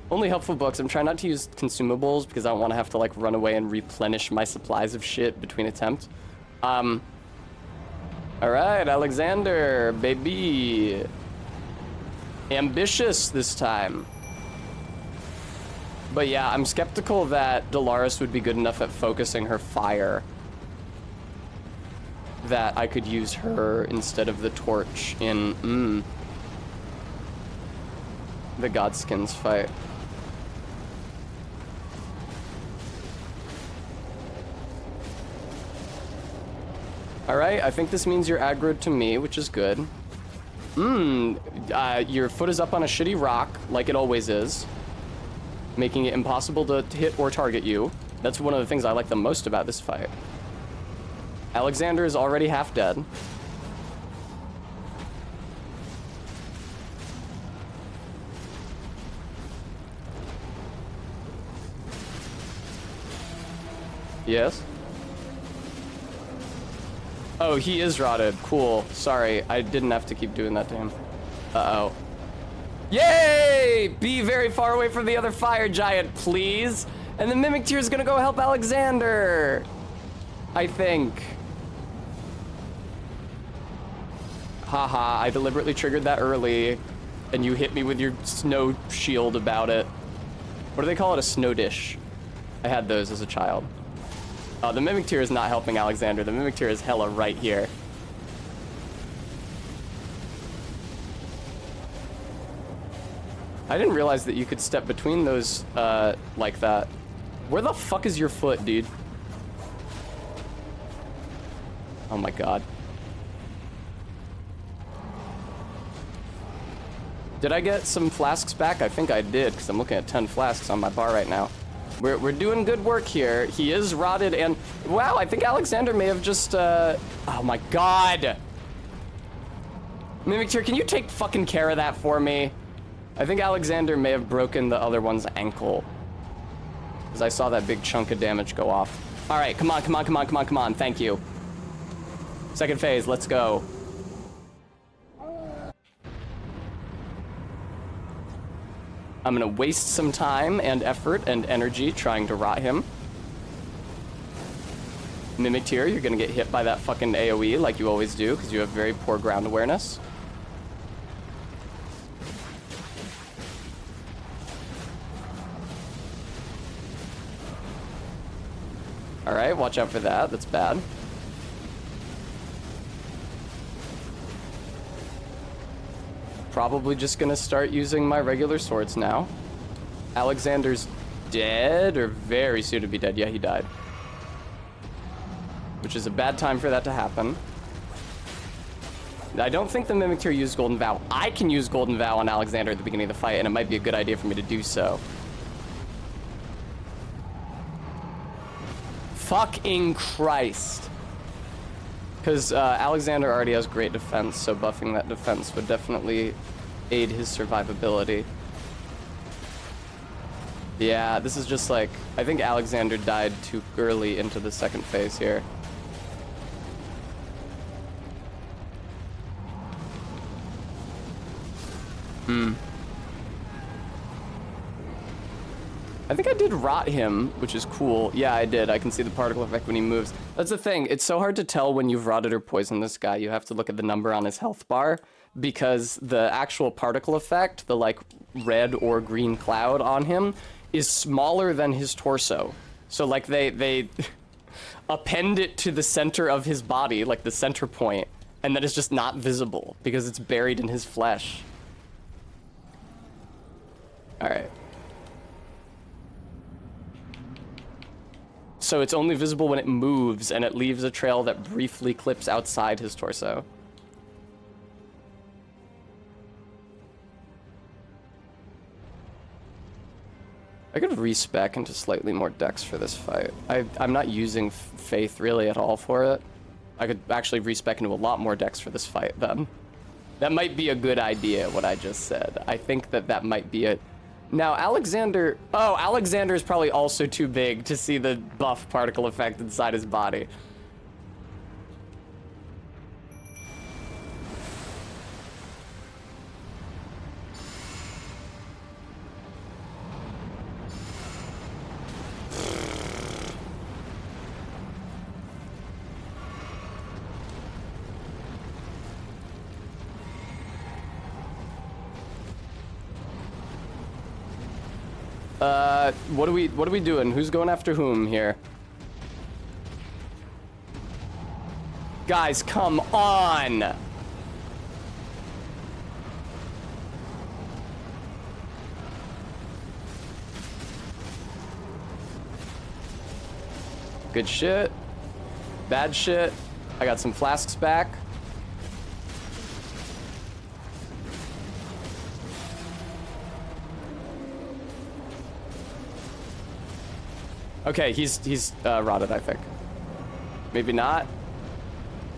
only helpful books. I'm trying not to use consumables because I don't want to have to like run away and replenish my supplies of shit between attempts. All right, Alexander, baby, ambitious this time. But yeah, I'm skeptical that Dolaris would be good enough at focusing her fire that I could use her instead of the torch in the Godskins fight. Alright, I think this means you're aggroed to me, which is good. Your foot is up on a shitty rock, like it always is, making it impossible to hit or target you. That's one of the things I like the most about this fight. Alexander is already half dead. Yes? Oh, he is rotted. Cool. Sorry, I didn't have to keep doing that to him. Uh-oh. Yay! Be very far away from the other fire giant, please. And the Mimic Tier is gonna go help Alexander, I think. Haha, I deliberately triggered that early, and you hit me with your snow shield about it. What do they call it? A snow dish. I had those as a child. The Mimic Tier is not helping Alexander. The Mimic Tier is hella right here. I didn't realize that you could step between those, like that. Where the fuck is your foot, dude? my god. Did I get some flasks back? I think I did, because I'm looking at 10 flasks on my bar right now. We're doing good work here. He is rotted, and wow, I think Alexander may have just, oh my god. Mimicture, can you take fucking care of that for me? I think Alexander may have broken the other one's ankle. Because I saw that big chunk of damage go off. All right, come on, come on, come on, come on, come on. Thank you. Second phase, let's go. I'm gonna waste some time and effort and energy trying to rot him. Mimicteer, you're gonna get hit by that fucking AoE like you always do, because you have very poor ground awareness. Alright, watch out for that. That's bad. Probably just gonna start using my regular swords now. Alexander's dead, or very soon to be dead. Yeah, he died. Which is a bad time for that to happen. I don't think the Mimicteer used Golden Vow. I can use Golden Vow on Alexander at the beginning of the fight, and it might be a good idea for me to do so. Fucking Christ. Because Alexander already has great defense, so buffing that defense would definitely aid his survivability. Yeah, this is just like, I think Alexander died too early into the second phase here. I think I did rot him, which is cool. Yeah, I did. I can see the particle effect when he moves. That's the thing. It's so hard to tell when you've rotted or poisoned this guy. You have to look at the number on his health bar, because the actual particle effect, the like red or green cloud on him, is smaller than his torso. So like they append it to the center of his body, like the center point, and then it's just not visible because it's buried in his flesh. All right. So it's only visible when it moves, and it leaves a trail that briefly clips outside his torso. I could respec into slightly more dex for this fight. I'm not using Faith really at all for it. I could actually respec into a lot more dex for this fight then. That might be a good idea, what I just said. I think that might be it. Now, Alexander... Oh, Alexander is probably also too big to see the buff particle effect inside his body. What are we doing? Who's going after whom here? Guys, come on! Good shit. Bad shit. I got some flasks back. Okay, he's rotted, I think. Maybe not.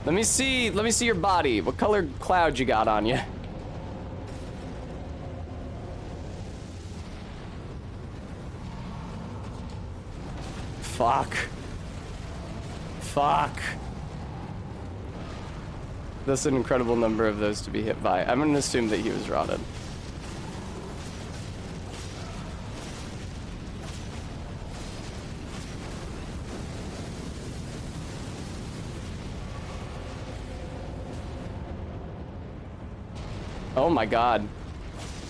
Let me see your body. What colored cloud you got on you? Fuck. Fuck. That's an incredible number of those to be hit by. I'm gonna assume that he was rotted. Oh my god.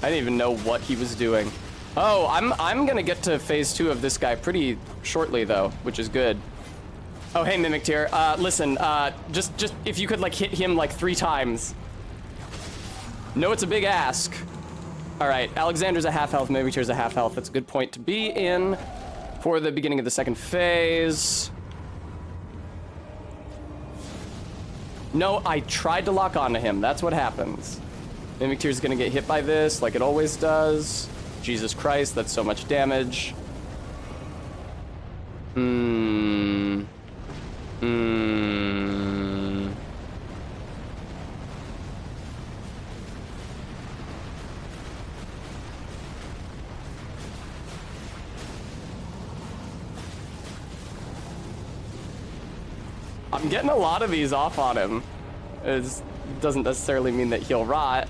I didn't even know what he was doing. Oh, I'm gonna get to phase 2 of this guy pretty shortly though, which is good. Oh, hey Mimicteer, listen, just if you could like hit him like 3 times. No, it's a big ask. All right, Alexander's a half health, Mimicteer's a half health. That's a good point to be in for the beginning of the second phase. No, I tried to lock onto him. That's what happens. Mimic Tear's gonna get hit by this like it always does. Jesus Christ, that's so much damage. I'm getting a lot of these off on him. It doesn't necessarily mean that he'll rot.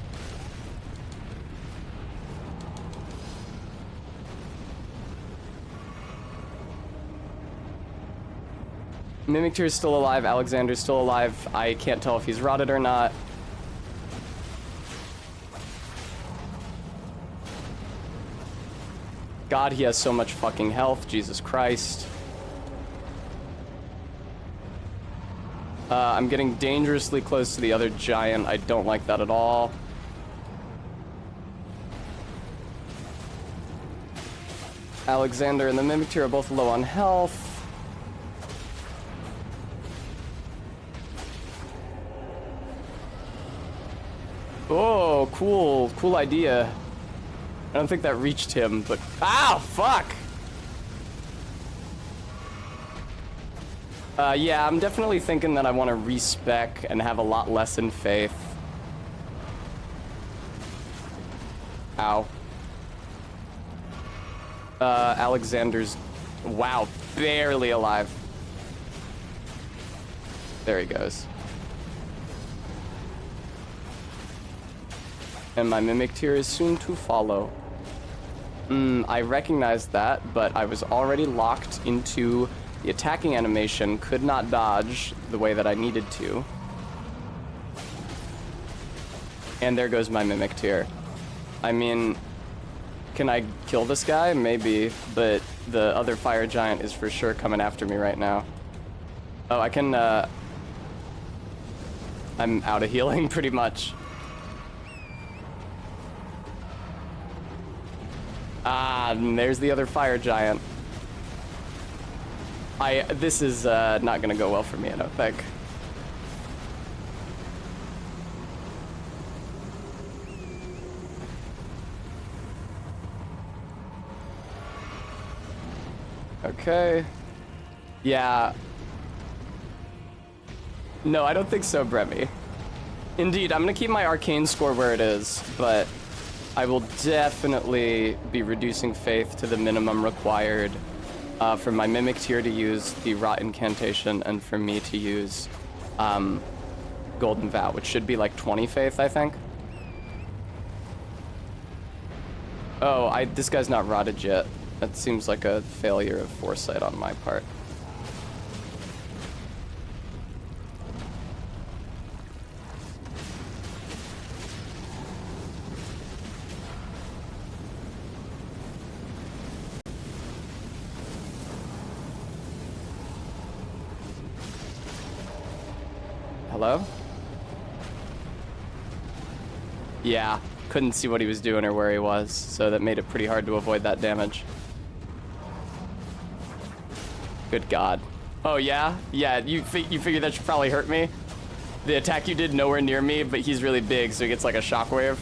Mimic Tear is still alive. Alexander's still alive. I can't tell if he's rotted or not. God, he has so much fucking health. Jesus Christ. I'm getting dangerously close to the other giant. I don't like that at all. Alexander and the Mimic Tear are both low on health. Oh, cool idea. I don't think that reached him, but ow, fuck. Yeah, I'm definitely thinking that I want to respec and have a lot less in faith. Ow. Alexander's, wow, barely alive. There he goes. And my Mimic Tear is soon to follow. I recognized that, but I was already locked into the attacking animation, could not dodge the way that I needed to. And there goes my Mimic Tear. I mean, can I kill this guy? Maybe, but the other fire giant is for sure coming after me right now. Oh, I can, I'm out of healing pretty much. Ah, and there's the other fire giant. This is not gonna go well for me, I don't think. Okay. Yeah. No, I don't think so, Bremy. Indeed, I'm gonna keep my arcane score where it is, but I will definitely be reducing faith to the minimum required for my Mimic Tear to use the Rot Incantation and for me to use Golden Vow, which should be like 20 faith, I think. Oh, this guy's not rotted yet. That seems like a failure of foresight on my part. Hello? Yeah, couldn't see what he was doing or where he was, so that made it pretty hard to avoid that damage. Good God. Oh yeah? Yeah, you figure that should probably hurt me? The attack you did nowhere near me, but he's really big, so he gets like a shockwave.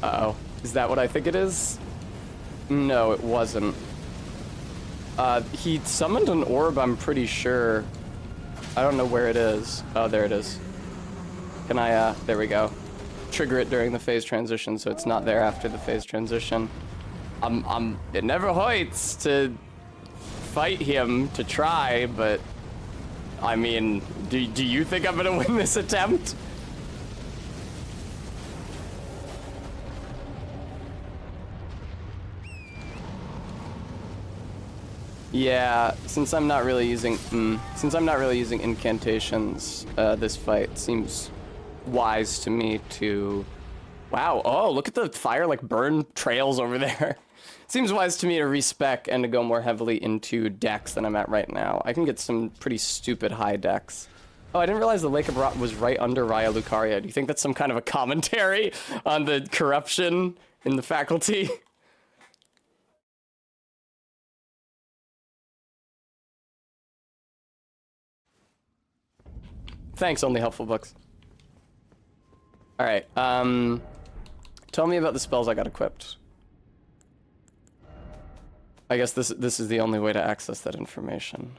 Uh-oh. Is that what I think it is? No, it wasn't. He summoned an orb, I'm pretty sure. I don't know where it is. Oh, there it is. Can I, there we go. Trigger it during the phase transition, so it's not there after the phase transition. It never hurts to fight him, to try, but... I mean, do you think I'm gonna win this attempt? Yeah, since I'm not really using incantations, this fight seems wise to me to... Wow, oh, look at the fire like burn trails over there. Seems wise to me to respec and to go more heavily into dex than I'm at right now. I can get some pretty stupid high dex. Oh, I didn't realize the Lake of Rot was right under Raya Lucaria. Do you think that's some kind of a commentary on the corruption in the faculty? Thanks, only helpful books. Alright, tell me about the spells I got equipped. I guess this is the only way to access that information.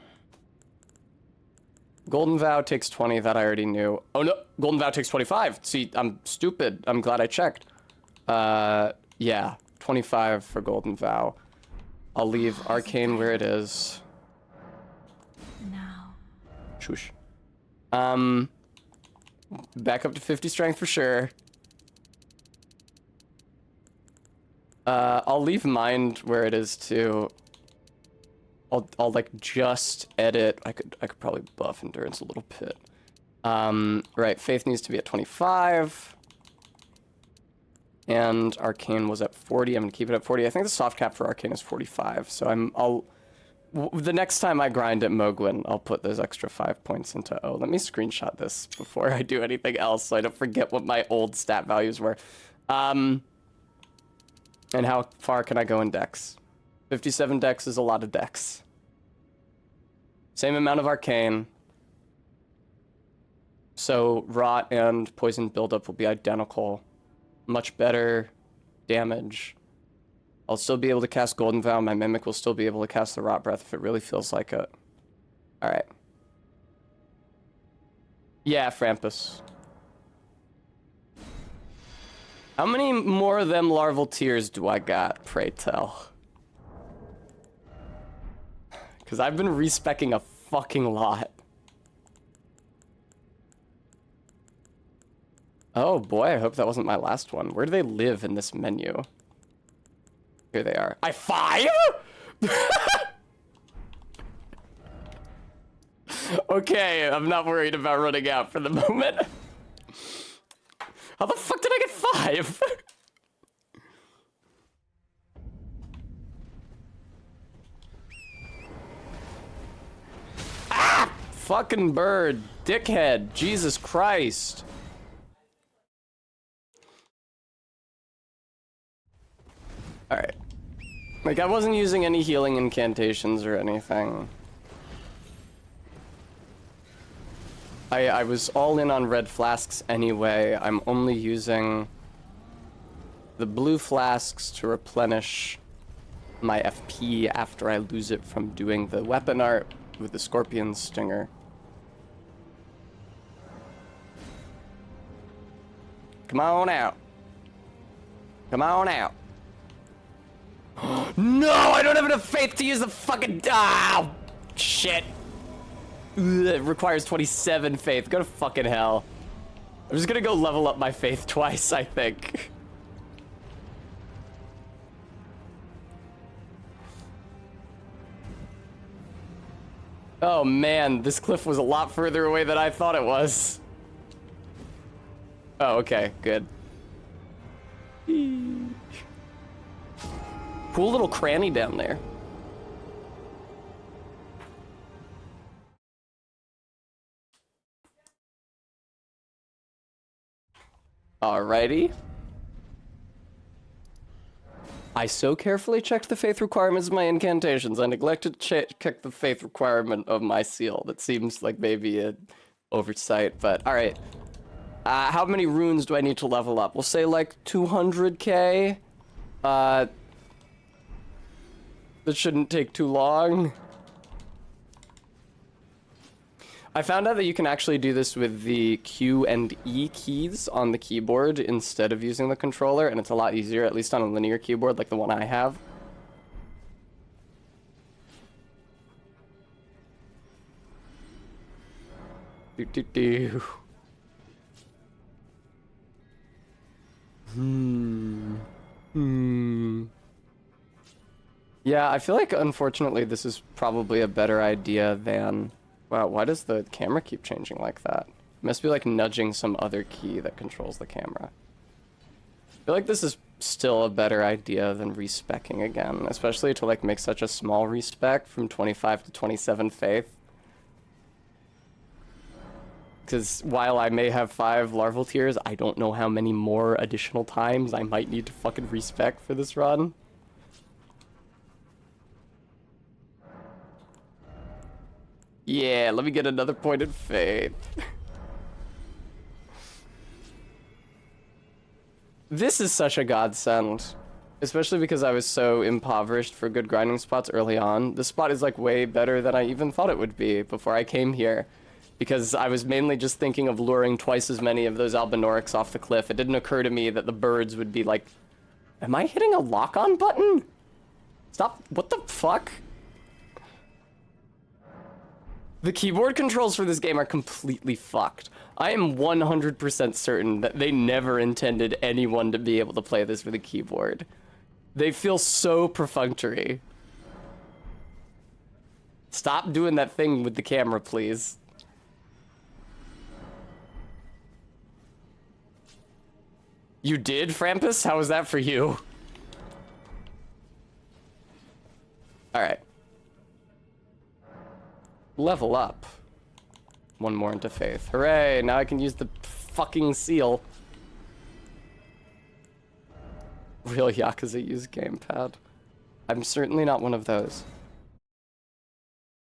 Golden Vow takes 20, that I already knew. Oh no, Golden Vow takes 25. See, I'm stupid. I'm glad I checked. Yeah, 25 for Golden Vow. I'll leave Arcane where it is. Now. Shush. Back up to 50 strength for sure. I'll leave Mind where it is too. I'll like just edit. I could probably buff Endurance a little bit. Right, Faith needs to be at 25. And Arcane was at 40. I'm gonna keep it at 40. I think the soft cap for Arcane is 45. So the next time I grind at Mogwin, I'll put those extra 5 points into O. Let me screenshot this before I do anything else so I don't forget what my old stat values were. And how far can I go in dex? 57 dex is a lot of dex. Same amount of Arcane. So Rot and Poison buildup will be identical. Much better damage. I'll still be able to cast Golden Vow. My Mimic will still be able to cast the Rot Breath if it really feels like it. Alright. Yeah, Frampus. How many more of them larval tears do I got, pray tell? Because I've been respecking a fucking lot. Oh boy, I hope that wasn't my last one. Where do they live in this menu? Here they are. I 5? Okay, I'm not worried about running out for the moment. How the fuck did I get 5? Ah! Fucking bird. Dickhead. Jesus Christ. Alright. Like, I wasn't using any healing incantations or anything. I was all in on red flasks anyway. I'm only using the blue flasks to replenish my FP after I lose it from doing the weapon art with the Scorpion Stinger. Come on out. Come on out. No, I don't have enough faith to use the fucking... Oh, shit. Ugh, it requires 27 faith. Go to fucking hell. I'm just gonna go level up my faith twice, I think. Oh man, this cliff was a lot further away than I thought it was. Oh, okay, good. Cool little cranny down there. Alrighty. I so carefully checked the faith requirements of my incantations. I neglected to check the faith requirement of my seal. That seems like maybe an oversight, but alright. How many runes do I need to level up? We'll say like 200k. That shouldn't take too long. I found out that you can actually do this with the Q and E keys on the keyboard instead of using the controller, and it's a lot easier, at least on a linear keyboard like the one I have. Do. Yeah, I feel like, unfortunately, this is probably a better idea than... Wow, why does the camera keep changing like that? It must be, like, nudging some other key that controls the camera. I feel like this is still a better idea than respecking again, especially to, like, make such a small respec from 25 to 27 faith. Because while I may have 5 larval tears, I don't know how many more additional times I might need to fucking respec for this run. Yeah, let me get another point of faith. This is such a godsend. Especially because I was so impoverished for good grinding spots early on. This spot is like way better than I even thought it would be before I came here. Because I was mainly just thinking of luring twice as many of those Albinorics off the cliff. It didn't occur to me that the birds would be like, am I hitting a lock-on button? Stop, what the fuck? The keyboard controls for this game are completely fucked. I am 100% certain that they never intended anyone to be able to play this with a keyboard. They feel so perfunctory. Stop doing that thing with the camera, please. You did, Frampus? How was that for you? Alright. Level up. One more into faith. Hooray, now I can use the fucking seal. Real Yakuza use gamepad. I'm certainly not one of those.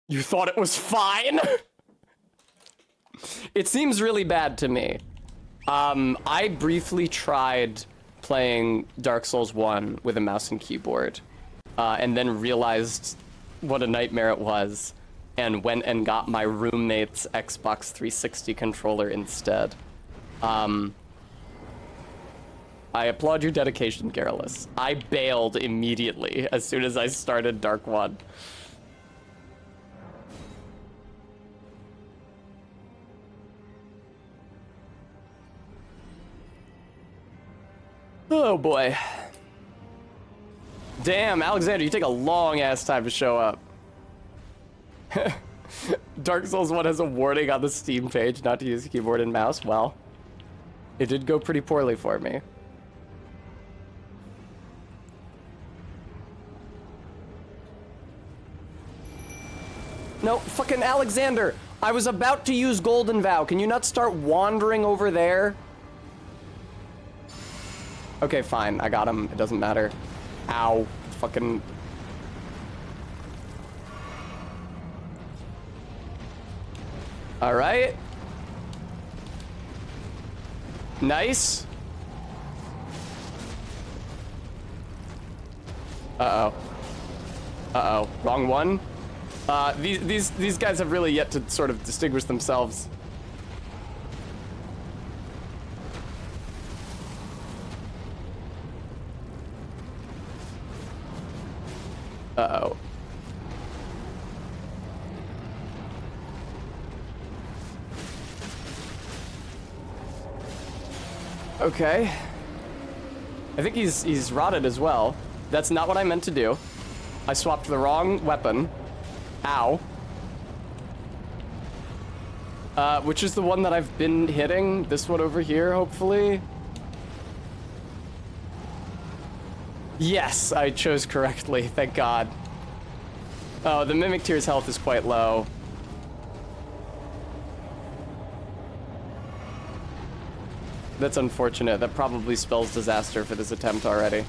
You thought it was fine? It seems really bad to me. I briefly tried playing Dark Souls 1 with a mouse and keyboard, and then realized what a nightmare it was, and went and got my roommate's Xbox 360 controller instead. I applaud your dedication, Garrulus. I bailed immediately as soon as I started Dark 1. Oh boy. Damn, Alexander, you take a long ass time to show up. Dark Souls 1 has a warning on the Steam page not to use keyboard and mouse. Well, it did go pretty poorly for me. No, fucking Alexander! I was about to use Golden Vow. Can you not start wandering over there? Okay, fine. I got him. It doesn't matter. Ow. Fucking... Alright. Nice. Uh-oh. Uh-oh. Wrong one? These guys have really yet to sort of distinguish themselves. Uh-oh. Okay. I think he's rotted as well. That's not what I meant to do. I swapped the wrong weapon. Ow. Which is the one that I've been hitting? This one over here, hopefully? Yes, I chose correctly, thank God. Oh, the Mimic Tier's health is quite low. That's unfortunate. That probably spells disaster for this attempt already.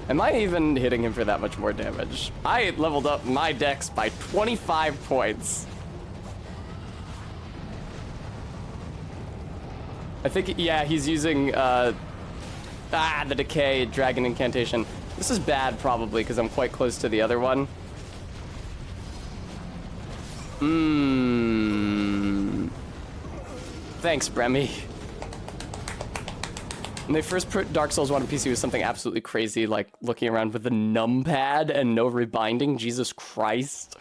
Am I even hitting him for that much more damage? I leveled up my dex by 25 points. I think, yeah, he's using, the Decay Dragon Incantation. This is bad, probably, because I'm quite close to the other one. Thanks, Bremy. When they first put Dark Souls 1 on PC, it was something absolutely crazy, like looking around with a numpad and no rebinding. Jesus Christ.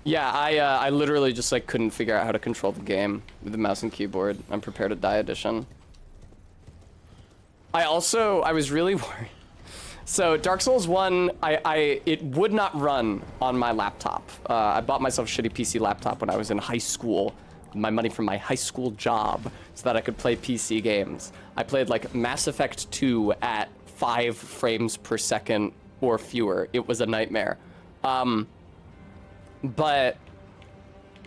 Yeah, I literally just like couldn't figure out how to control the game with the mouse and keyboard. I'm prepared to die edition. I was really worried. So Dark Souls 1, it would not run on my laptop. I bought myself a shitty PC laptop when I was in high school, with my money from my high school job, so that I could play PC games. I played like Mass Effect 2 at 5 frames per second or fewer. It was a nightmare. But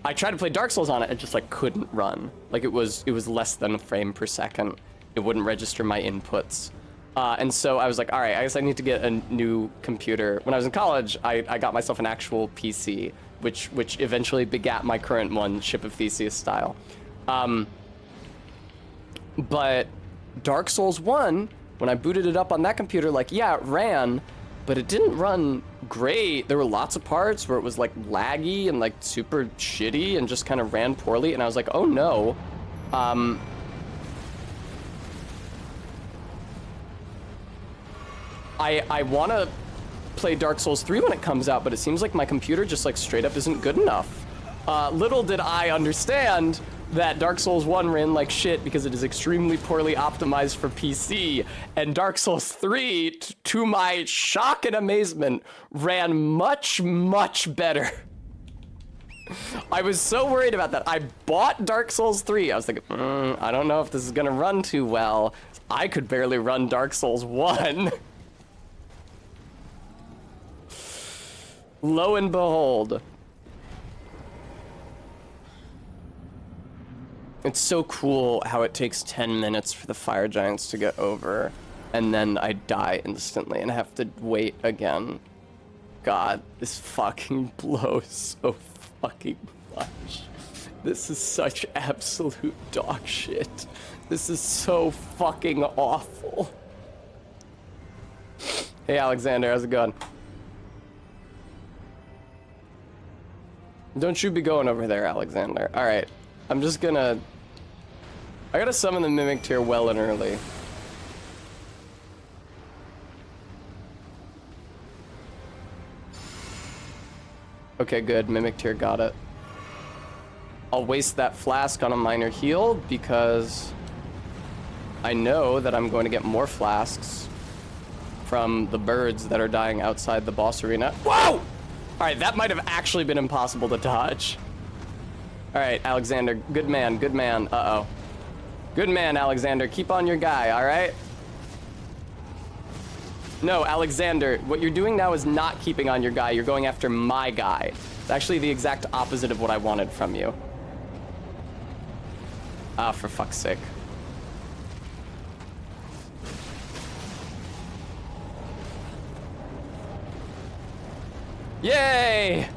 I tried to play Dark Souls on it and just like couldn't run. Like it was less than a frame per second. It wouldn't register my inputs. And so I was like, all right, I guess I need to get a new computer. When I was in college, I got myself an actual PC, which eventually begat my current one, Ship of Theseus style. But Dark Souls 1, when I booted it up on that computer, like, yeah, it ran, but it didn't run great. There were lots of parts where it was like laggy and like super shitty and just kind of ran poorly. And I was like, oh no. I want to play Dark Souls 3 when it comes out, but it seems like my computer just like straight up isn't good enough. Little did I understand that Dark Souls 1 ran like shit because it is extremely poorly optimized for PC, and Dark Souls 3, to my shock and amazement, ran much, much better. I was so worried about that. I bought Dark Souls 3. I was thinking, I don't know if this is gonna run too well. I could barely run Dark Souls 1. Lo and behold. It's so cool how it takes 10 minutes for the fire giants to get over, and then I die instantly and have to wait again. God, this fucking blows so fucking much. This is such absolute dog shit. This is so fucking awful. Hey Alexander, how's it going? Don't you be going over there, Alexander. Alright, I'm just gonna... I gotta summon the Mimic Tier well and early. Okay, good. Mimic Tier got it. I'll waste that flask on a minor heal because I know that I'm going to get more flasks from the birds that are dying outside the boss arena. Whoa! Alright, that might have actually been impossible to dodge. Alright, Alexander, good man, good man. Uh-oh. Good man, Alexander. Keep on your guy, alright? No, Alexander, what you're doing now is not keeping on your guy. You're going after my guy. It's actually the exact opposite of what I wanted from you. Ah, for fuck's sake. Yay!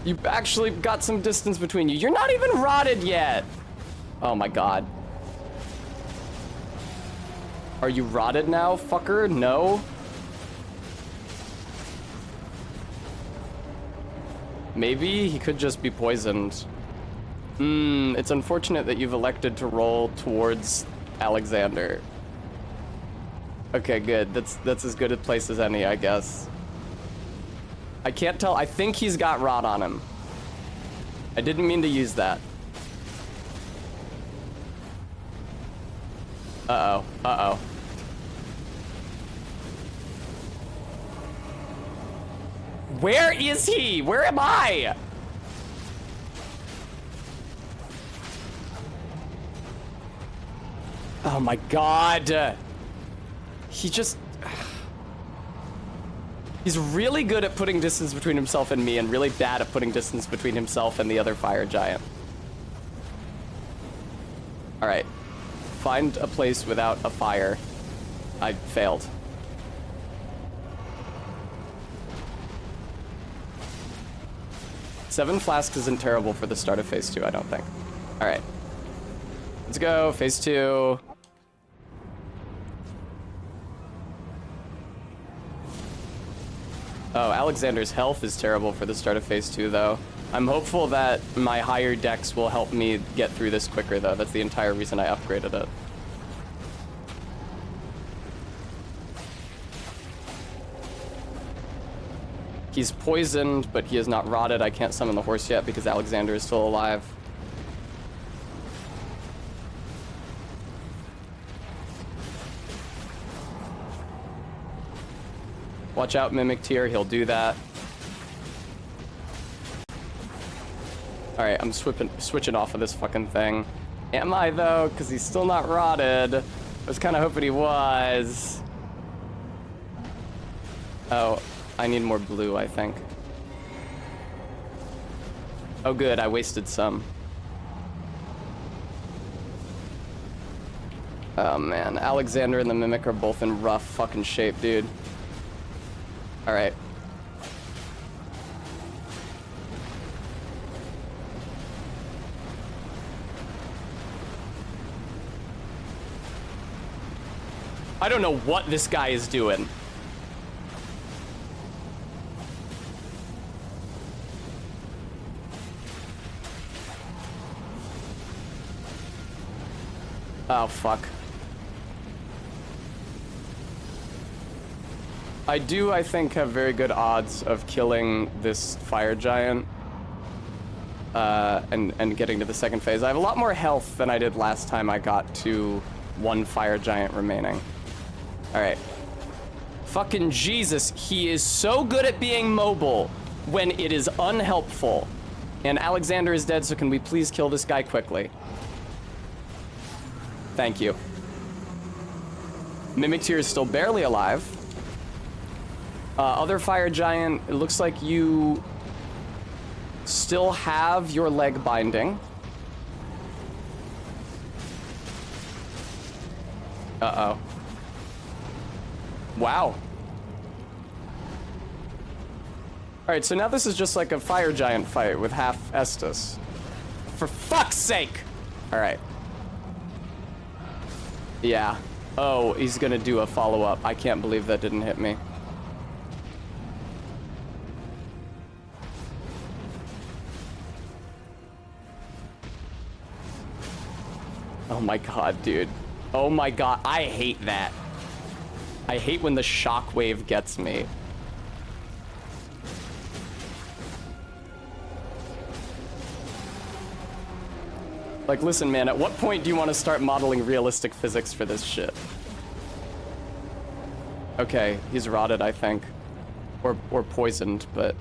You actually got some distance between you. You're not even rotted yet! Oh my god. Are you rotted now, fucker? No? Maybe he could just be poisoned. It's unfortunate that you've elected to roll towards Alexander. Okay, good. That's as good a place as any, I guess. I can't tell. I think he's got rot on him. I didn't mean to use that. Uh-oh. Uh-oh. Where is he? Where am I? Oh my god. He just... He's really good at putting distance between himself and me and really bad at putting distance between himself and the other fire giant. Alright. Find a place without a fire. I failed. Seven flasks isn't terrible for the start of phase 2, I don't think. Alright. Let's go, phase 2. Oh, Alexander's health is terrible for the start of phase 2, though. I'm hopeful that my higher dex will help me get through this quicker, though. That's the entire reason I upgraded it. He's poisoned, but he is not rotted. I can't summon the horse yet because Alexander is still alive. Watch out, Mimic Tier. He'll do that. Alright, I'm switching off of this fucking thing. Am I, though? Because he's still not rotted. was kind of hoping he was. Oh, I need more blue, I think. Oh good, I wasted some. Oh man, Alexander and the Mimic are both in rough fucking shape, dude. Alright. I don't know what this guy is doing. Oh, fuck. I do, I think, have very good odds of killing this fire giant and getting to the second phase. I have a lot more health than I did last time I got to one fire giant remaining. Alright. Fucking Jesus, he is so good at being mobile when it is unhelpful. And Alexander is dead, so can we please kill this guy quickly? Thank you. Mimikteer is still barely alive. Other fire giant, it looks like you still have your leg binding. Uh-oh. Wow. Alright, so now this is just like a fire giant fight with half Estus. For fuck's sake! Alright. Yeah. Oh, he's gonna do a follow-up. I can't believe that didn't hit me. Oh my god, dude. Oh my god, I hate that. I hate when the shockwave gets me. Like, listen, man, at what point do you want to start modeling realistic physics for this shit? Okay, he's rotted, I think. Or poisoned, but...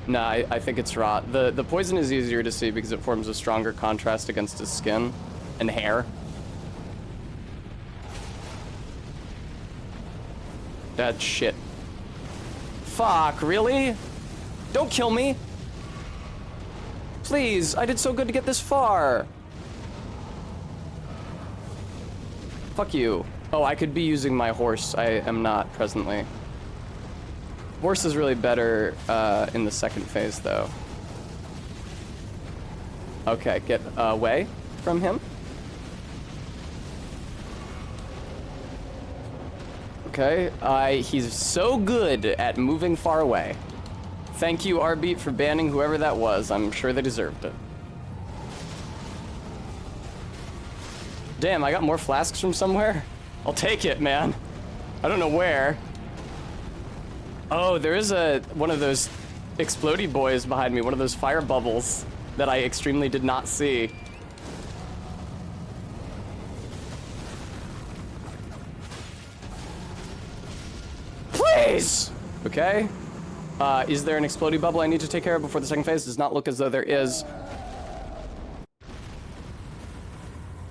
Nah, I think it's rot. The poison is easier to see because it forms a stronger contrast against his skin and hair. That shit. Fuck, really? Don't kill me! Please, I did so good to get this far. Fuck you. Oh, I could be using my horse. I am not presently. Horse is really better in the second phase, though. Okay, get away from him. Okay, he's so good at moving far away. Thank you, Arbeat, for banning whoever that was. I'm sure they deserved it. Damn, I got more flasks from somewhere? I'll take it, man. I don't know where. Oh, there is one of those explodey boys behind me, one of those fire bubbles that I extremely did not see. Please! Okay. Is there an explodey bubble I need to take care of before the second phase? Does not look as though there is.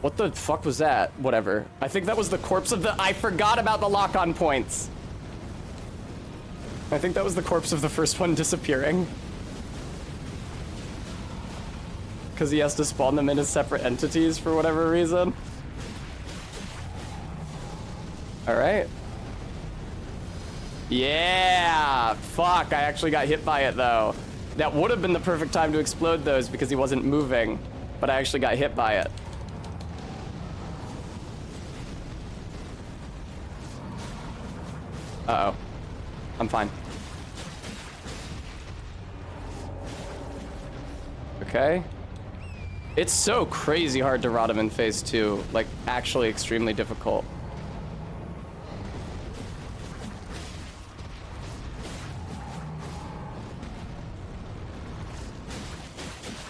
What the fuck was that? Whatever. I think that was the corpse of the... I forgot about the lock-on points. I think that was the corpse of the first one disappearing. Because he has to spawn them in as separate entities for whatever reason. Alright. Yeah! Fuck, I actually got hit by it, though. That would have been the perfect time to explode those because he wasn't moving. But I actually got hit by it. Uh-oh. I'm fine. Okay. It's so crazy hard to rot him in phase 2. Like, actually extremely difficult.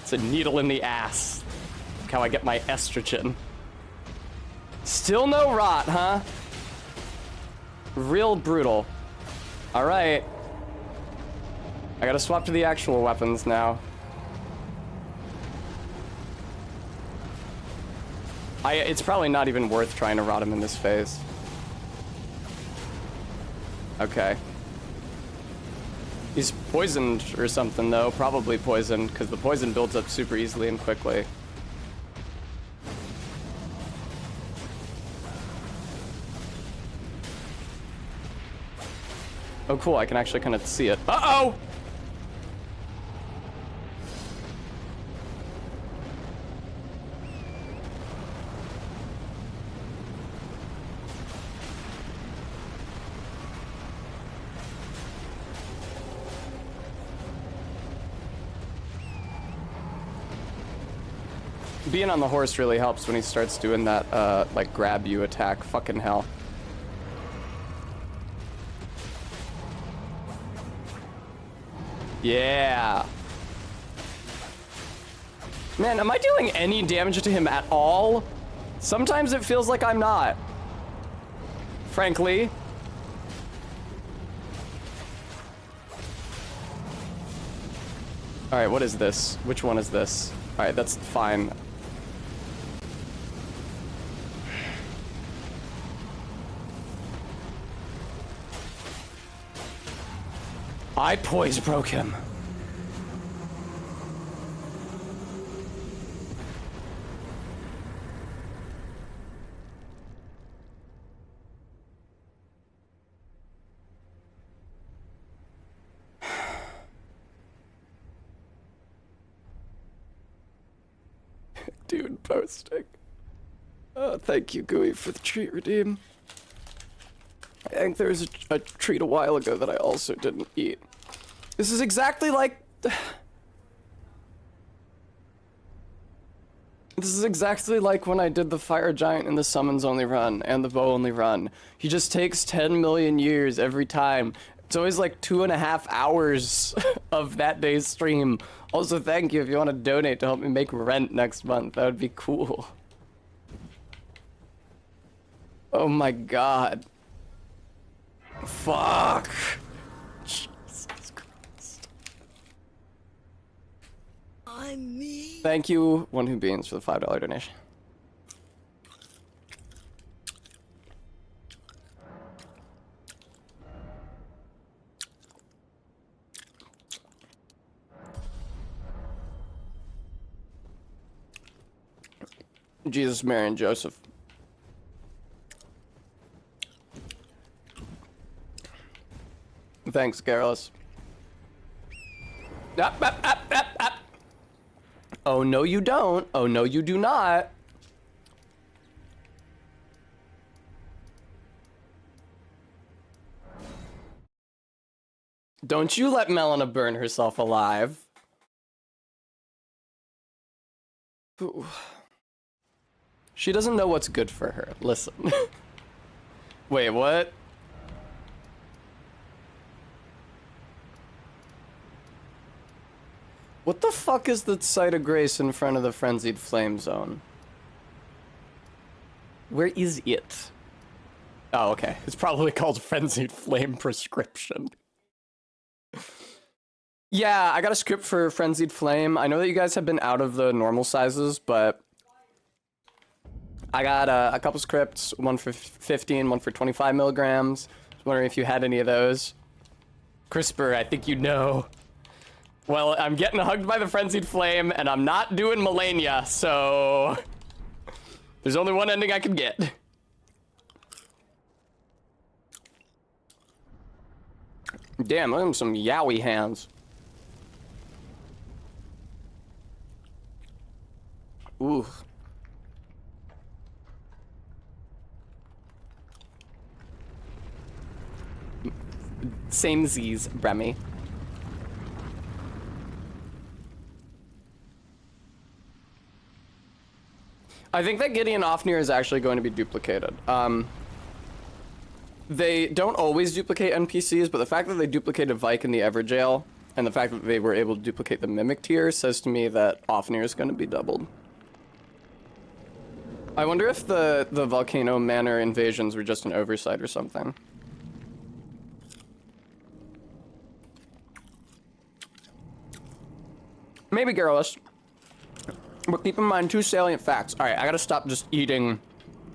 It's a needle in the ass. That's how I get my estrogen. Still no rot, huh? Real brutal. Alright. I gotta swap to the actual weapons now. It's probably not even worth trying to rot him in this phase. Okay. He's poisoned or something, though. Probably poisoned, because the poison builds up super easily and quickly. Oh, cool. I can actually kind of see it. Uh-oh! Being on the horse really helps when he starts doing that, like, grab you attack. Fucking hell. Yeah. Man, am I dealing any damage to him at all? Sometimes it feels like I'm not. Frankly. Alright, what is this? Which one is this? Alright, that's fine. I poise broke him. Dude, posting. Thank you, Gooey, for the treat redeem. I think there was a treat a while ago that I also didn't eat. This is exactly like... This is exactly like when I did the Fire Giant in the Summons Only run and the Bow Only run. He just takes 10 million years every time. It's always like 2.5 hours of that day's stream. Also, thank you if you want to donate to help me make rent next month. That would be cool. Oh my god. Fuck. Jesus Christ. I mean... Thank you, One Who Beans, for the $5 donation. Jesus, Mary, and Joseph. Thanks, Garrus. Oh, no, you don't. Oh, no, you do not. Don't you let Melina burn herself alive. Ooh. She doesn't know what's good for her. Listen. Wait, what? What the fuck is the site of grace in front of the frenzied flame zone? Where is it? Oh, okay. It's probably called frenzied flame prescription. Yeah, I got a script for frenzied flame. I know that you guys have been out of the normal sizes, but I got a couple scripts, one for 15, one for 25 milligrams. I was wondering if you had any of those. CRISPR, I think you know. Well, I'm getting hugged by the frenzied flame, and I'm not doing Melania, so there's only one ending I can get. Damn, look at them, some yowie hands. Ooh. Same Z's, Remy. I think that Gideon Ofnir is actually going to be duplicated. They don't always duplicate NPCs, but the fact that they duplicated Vike in the Everjail, and the fact that they were able to duplicate the Mimic tier says to me that Ofnir is going to be doubled. I wonder if the Volcano Manor invasions were just an oversight or something. Maybe Garrus. But keep in mind 2 salient facts. All right, I gotta stop just eating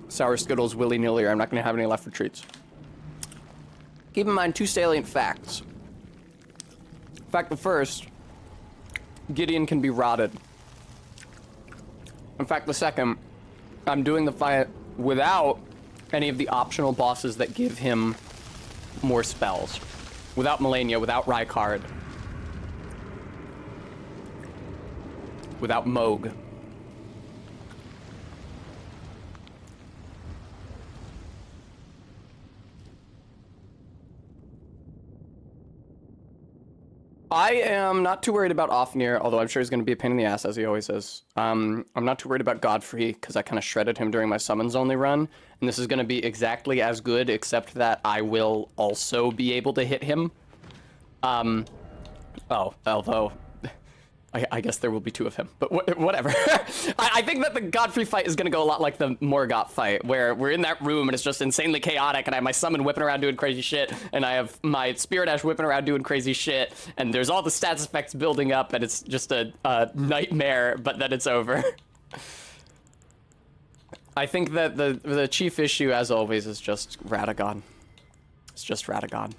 sour Skittles willy-nilly, or I'm not gonna have any left for treats. Keep in mind 2 salient facts. Fact the first, Gideon can be rotted. In fact, the second, I'm doing the fight without any of the optional bosses that give him more spells. Without Melania, without Rykard. Without Moog. I am not too worried about Ofnir, although I'm sure he's going to be a pain in the ass, as he always is. I'm not too worried about Godfrey, because I kind of shredded him during my summons only run, and this is going to be exactly as good, except that I will also be able to hit him. Although, I guess there will be 2 of him, but whatever. I think that the Godfrey fight is going to go a lot like the Morgoth fight, where we're in that room and it's just insanely chaotic, and I have my summon whipping around doing crazy shit, and I have my Spirit Ash whipping around doing crazy shit, and there's all the stats effects building up, and it's just a nightmare, but then it's over. I think that the chief issue, as always, is just Radagon. It's just Radagon.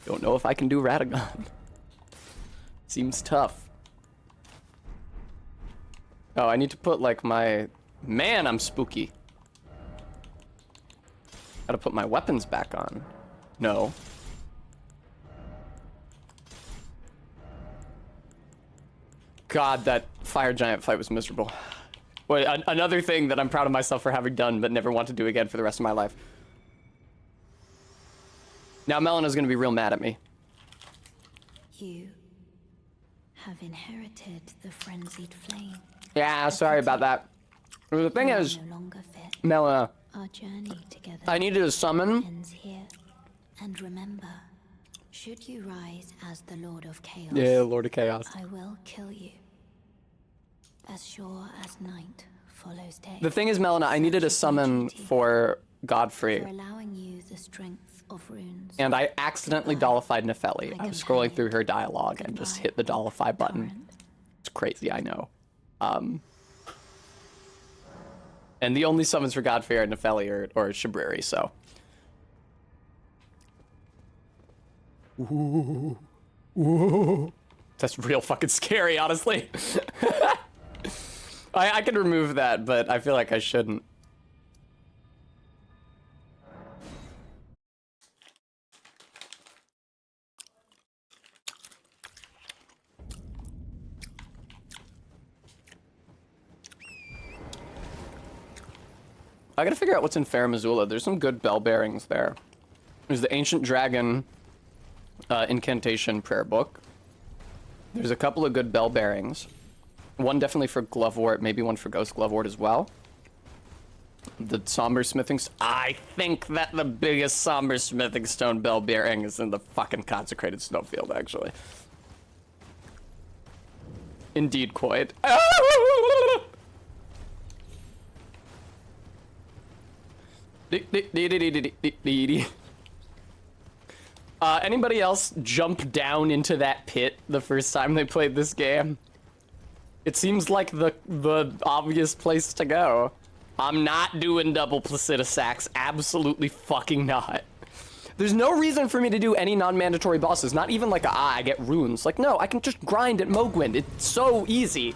Don't know if I can do Radagon. Seems tough. Oh, I need to put, like, my... Man, I'm spooky. Gotta put my weapons back on. No. God, that fire giant fight was miserable. Wait, another thing that I'm proud of myself for having done, but never want to do again for the rest of my life. Now Melena's gonna be real mad at me. You have inherited the frenzied flame. Yeah, sorry about that. The thing is, No longer fit. Melena, Our journey together I needed to summon. ends here. And remember, should you rise as the Lord of Chaos, Yeah, Lord of Chaos. I will kill you. As sure as night follows day. The thing is, Melena, I needed a summon for Godfrey, For allowing you the strength of runes. and I accidentally dollified Nefeli. I was scrolling through her dialogue and just hit the dollify button. Torrent. It's crazy, I know. And the only summons for Godfrey are Nefeli or Shabriri, so. Ooh. Ooh. That's real fucking scary, honestly. I could remove that, but I feel like I shouldn't. I gotta figure out what's in Fair Missoula. There's some good bell bearings there. There's the Ancient Dragon Incantation Prayer Book. There's a couple of good bell bearings. One definitely for Glovewort, maybe one for Ghost Glovewort as well. The Somber Smithing... I think that the biggest Somber Smithing Stone bell bearing is in the fucking Consecrated Snowfield, actually. Indeed, quite. Anybody else jump down into that pit the first time they played this game? It seems like the obvious place to go. I'm not doing double Placidus Sax. Absolutely fucking not. There's no reason for me to do any non-mandatory bosses. Not even like, I get runes. Like, no, I can just grind at Mogwind. It's so easy.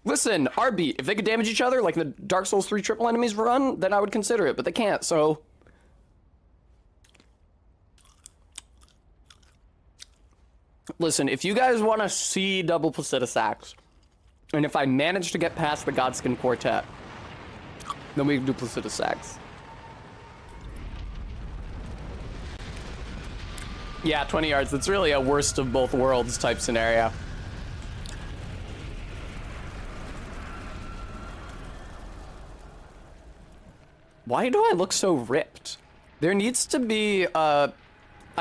Listen, RB, if they could damage each other like the Dark Souls 3 triple enemies run, then I would consider it, but they can't, so... Listen, if you guys want to see double Placidus Sax, and if I manage to get past the Godskin Quartet, then we can do Placidus Sax. Yeah, 20 yards. It's really a worst of both worlds type scenario. Why do I look so ripped? There needs to be, I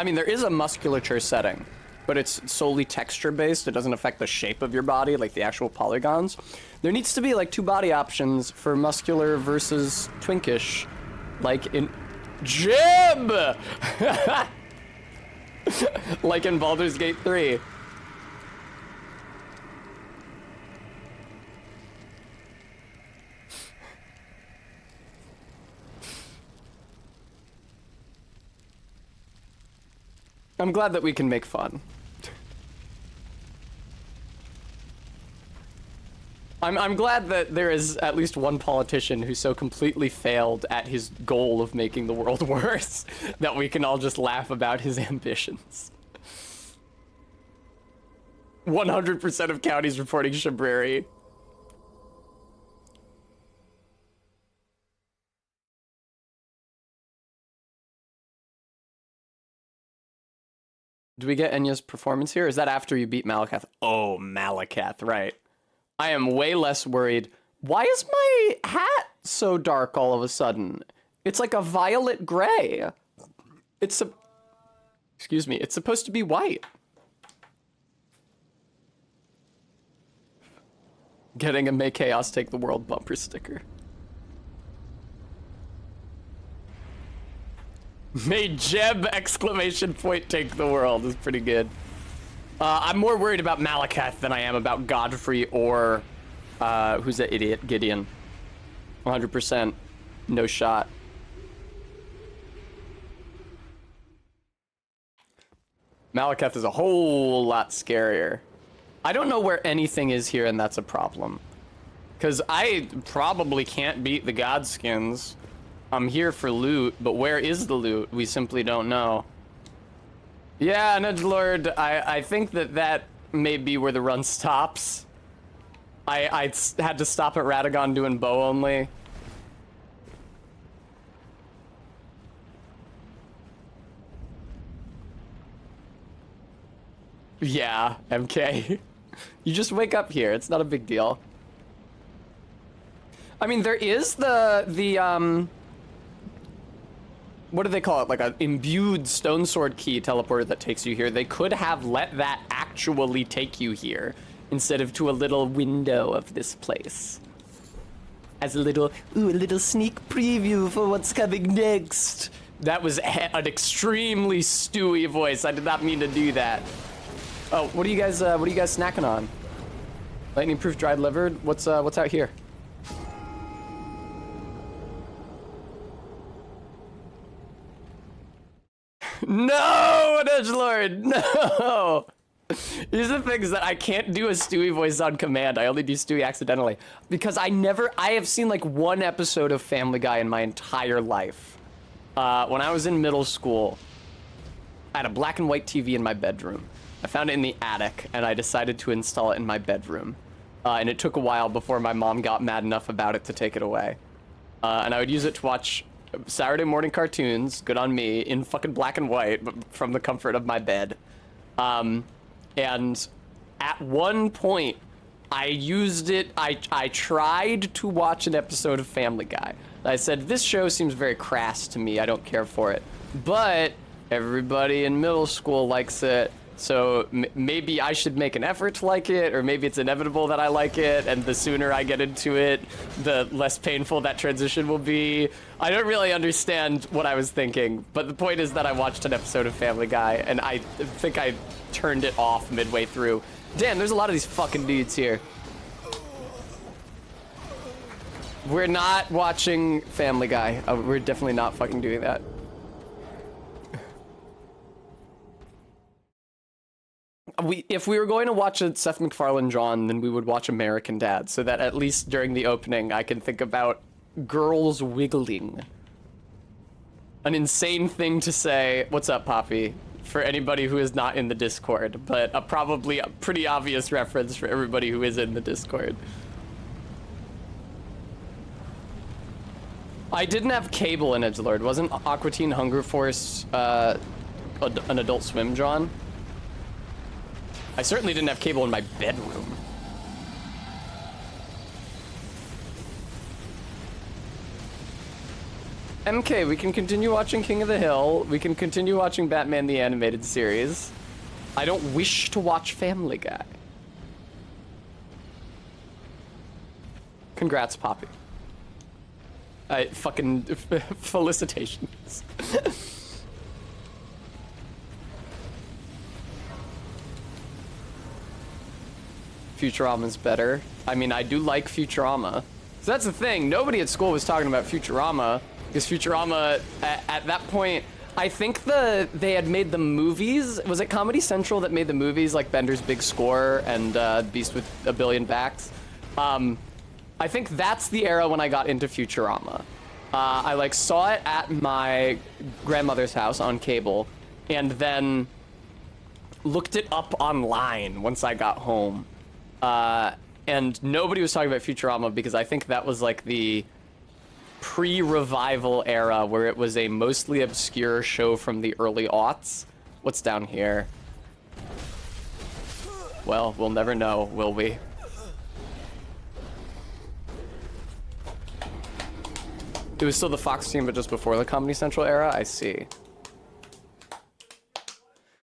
mean, there is a musculature setting, but it's solely texture-based. It doesn't affect the shape of your body, like the actual polygons. There needs to be, like, 2 body options for muscular versus twinkish, like in Jib! Like in Baldur's Gate 3. I'm glad that we can make fun. I'm glad that there is at least one politician who so completely failed at his goal of making the world worse that we can all just laugh about his ambitions. 100% of counties reporting Shabriri. Do we get Enya's performance here? Is that after you beat Malakath? Oh, Malakath, right. I am way less worried. Why is my hat so dark all of a sudden? It's like a violet gray. Excuse me, it's supposed to be white. Getting a May Chaos Take the World bumper sticker. May Jeb exclamation point take the world is pretty good. I'm more worried about Malakath than I am about Godfrey or who's that idiot? Gideon. 100%. No shot. Malakath is a whole lot scarier. I don't know where anything is here, and that's a problem. Because I probably can't beat the Godskins. I'm here for loot, but where is the loot? We simply don't know. Yeah, Nudgelord, I think that may be where the run stops. I had to stop at Radagon doing bow only. Yeah, MK. You just wake up here. It's not a big deal. I mean, there is the what do they call it? Like an imbued stone sword key teleporter that takes you here. They could have let that actually take you here instead of to a little window of this place. As a little sneak preview for what's coming next. That was an extremely Stewie voice. I did not mean to do that. Oh, what are you guys snacking on? Lightning proof dried liver? What's out here? No, Edgelord, no! These are things that I can't do a Stewie voice on command. I only do Stewie accidentally. Because I have seen like one episode of Family Guy in my entire life. When I was in middle school, I had a black and white TV in my bedroom. I found it in the attic, and I decided to install it in my bedroom. And it took a while before my mom got mad enough about it to take it away. And I would use it to watch Saturday morning cartoons, good on me, in fucking black and white, but from the comfort of my bed. And at one point, I used it, I tried to watch an episode of Family Guy. I said, this show seems very crass to me, I don't care for it. But everybody in middle school likes it, so maybe I should make an effort to like it, or maybe it's inevitable that I like it, and the sooner I get into it, the less painful that transition will be. I don't really understand what I was thinking, but the point is that I watched an episode of Family Guy, and I think I turned it off midway through. Damn, there's a lot of these fucking dudes here. We're not watching Family Guy. We're definitely not fucking doing that. If we were going to watch a Seth MacFarlane John, then we would watch American Dad, so that at least during the opening I can think about girls wiggling. An insane thing to say. What's up, Poppy? For anybody who is not in the Discord, but probably a pretty obvious reference for everybody who is in the Discord. I didn't have cable in Edgelord. Wasn't Aqua Teen Hunger Force an Adult Swim, John? I certainly didn't have cable in my bedroom. MK, we can continue watching King of the Hill. We can continue watching Batman the Animated Series. I don't wish to watch Family Guy. Congrats, Poppy. I fucking felicitations. Futurama's better. I mean, I do like Futurama. So that's the thing. Nobody at school was talking about Futurama because Futurama at that point, I think they had made the movies. Was it Comedy Central that made the movies like Bender's Big Score and Beast with a Billion Backs? I think that's the era when I got into Futurama. I like saw it at my grandmother's house on cable, and then looked it up online once I got home. And nobody was talking about Futurama because I think that was like the pre-revival era where it was a mostly obscure show from the early aughts. What's down here? Well, we'll never know, will we? It was still the Fox team, but just before the Comedy Central era? I see.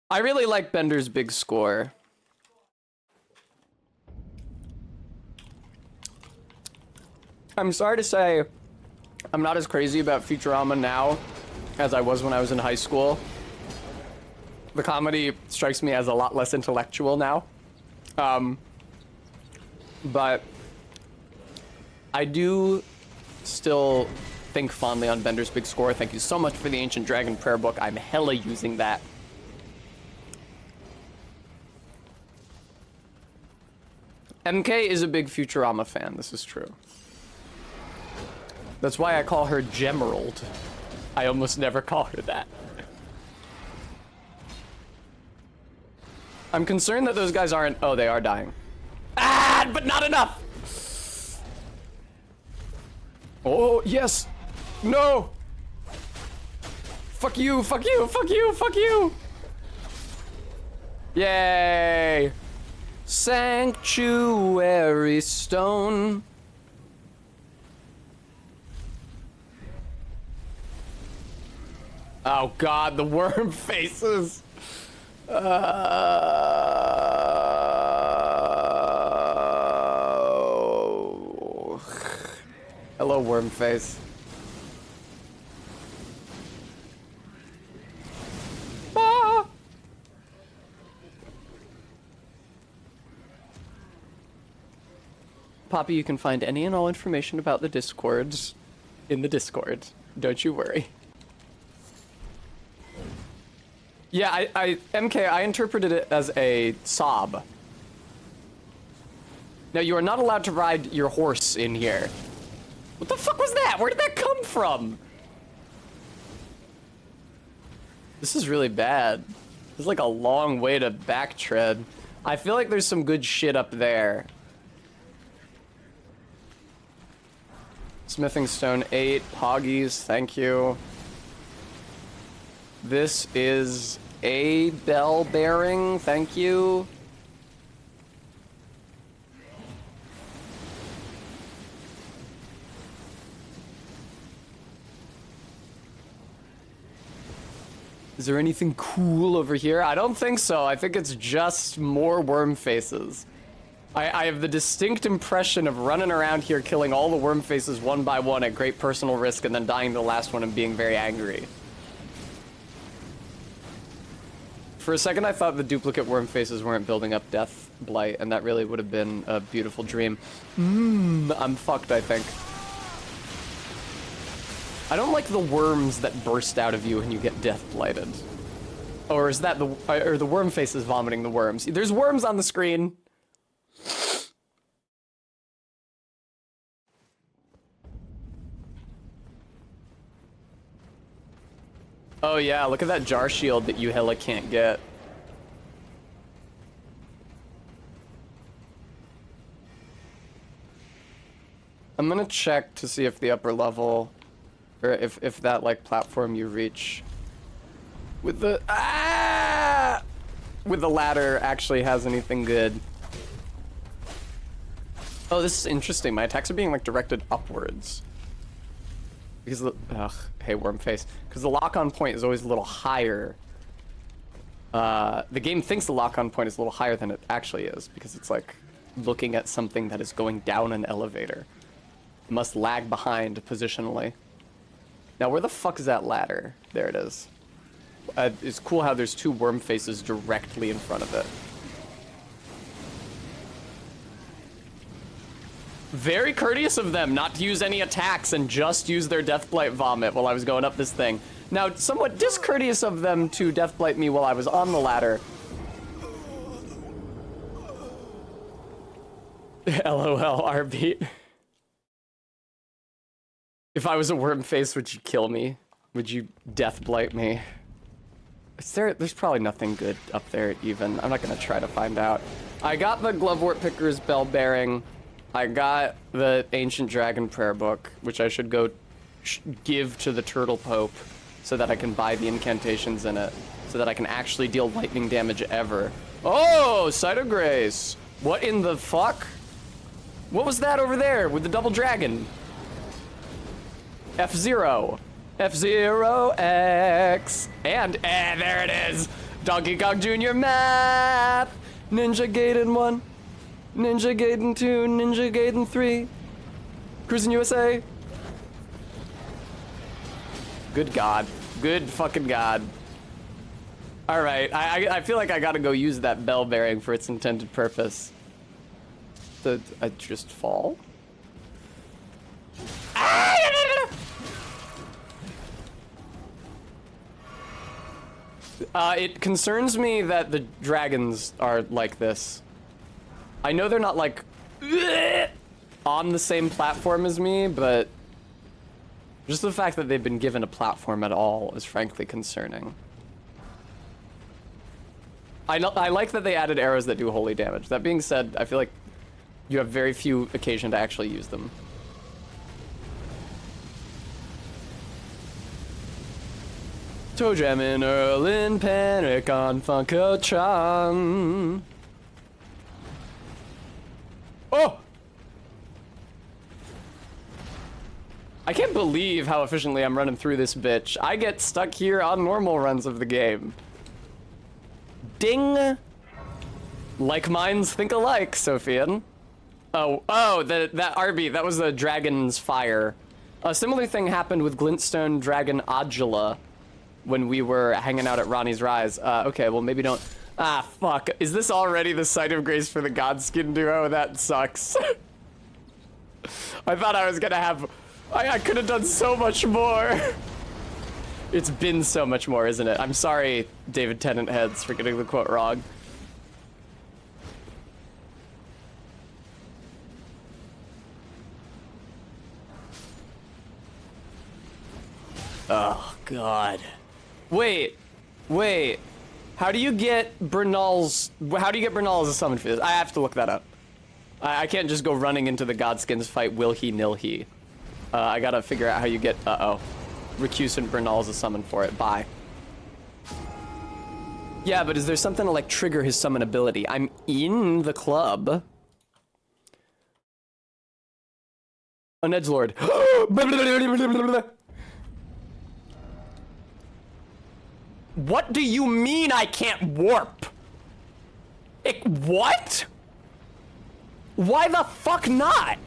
I really like Bender's Big Score. I'm sorry to say, I'm not as crazy about Futurama now as I was when I was in high school. The comedy strikes me as a lot less intellectual now. But I do still think fondly on Bender's Big Score. Thank you so much for the Ancient Dragon prayer book. I'm hella using that. MK is a big Futurama fan, this is true. That's why I call her Gemerald. I almost never call her that. I'm concerned that those guys aren't... Oh, they are dying. Ah, but not enough! Oh, yes! No! Fuck you, fuck you, fuck you, fuck you! Yay! Sanctuary Stone. Oh god, the worm faces. Hello, worm face. Ah! Poppy, you can find any and all information about the Discords in the Discord. Don't you worry. Yeah, MK, I interpreted it as a sob. Now, you are not allowed to ride your horse in here. What the fuck was that? Where did that come from? This is really bad. There's like a long way to backtread. I feel like there's some good shit up there. Smithing Stone 8, Poggies, thank you. This is a bell bearing, thank you. Is there anything cool over here? I don't think so. I think it's just more worm faces. I have the distinct impression of running around here killing all the worm faces one by one at great personal risk and then dying to the last one and being very angry. For a second, I thought the duplicate worm faces weren't building up death blight, and that really would have been a beautiful dream. I'm fucked, I think. I don't like the worms that burst out of you and you get death blighted. Or is that the worm faces vomiting the worms? There's worms on the screen. Oh yeah, look at that jar shield that you hella can't get. I'm gonna check to see if the upper level, or if that like platform you reach with the with the ladder actually has anything good. Oh, this is interesting. My attacks are being like directed upwards. Because the, hey, worm face. Because the lock-on point is always a little higher. The game thinks the lock-on point is a little higher than it actually is, because it's like looking at something that is going down an elevator. Must lag behind positionally. Now, where the fuck is that ladder? There it is. It's cool how there's two worm faces directly in front of it. Very courteous of them not to use any attacks and just use their Deathblight vomit while I was going up this thing. Now, somewhat discourteous of them to Deathblight me while I was on the ladder. LOL, RB. If I was a worm face, would you kill me? Would you Deathblight me? There's probably nothing good up there even. I'm not gonna try to find out. I got the Glovewort Picker's Bell Bearing. I got the Ancient Dragon Prayer Book, which I should go give to the Turtle Pope so that I can buy the incantations in it, so that I can actually deal lightning damage ever. Oh, Sight of Grace. What in the fuck? What was that over there with the double dragon? F-Zero. F-Zero X. And there it is. Donkey Kong Jr. map. Ninja Gaiden 1. Ninja Gaiden 2. Ninja Gaiden 3. Cruising USA. Good God. Good fucking God. Alright, I feel like I gotta go use that bell bearing for its intended purpose. I just fall? It concerns me that the dragons are like this. I know they're not like on the same platform as me, but just the fact that they've been given a platform at all is frankly concerning. I like that they added arrows that do holy damage. That being said, I feel like you have very few occasion to actually use them. Toe Jam in Erlin Panic on Funko-chan. Oh! I can't believe how efficiently I'm running through this bitch. I get stuck here on normal runs of the game. Ding! Like minds think alike, Sophian. Oh, that RB, that was the dragon's fire. A similar thing happened with Glintstone Dragon Adula when we were hanging out at Ronnie's Rise. Okay, well maybe don't... Ah, fuck. Is this already the Sight of Grace for the Godskin duo? That sucks. I thought I was gonna have... I could have done so much more. It's been so much more, isn't it? I'm sorry, David Tennant Heads, for getting the quote wrong. Oh, God. Wait. How do you get Bernal's a summon for this? I have to look that up. I can't just go running into the Godskins fight will-he-nil he. I gotta figure out how you get, recusant Bernal as a summon for it. Bye. Yeah, but is there something to like trigger his summon ability? I'm in the club. An edgelord. What do you mean I can't warp? What? Why the fuck not?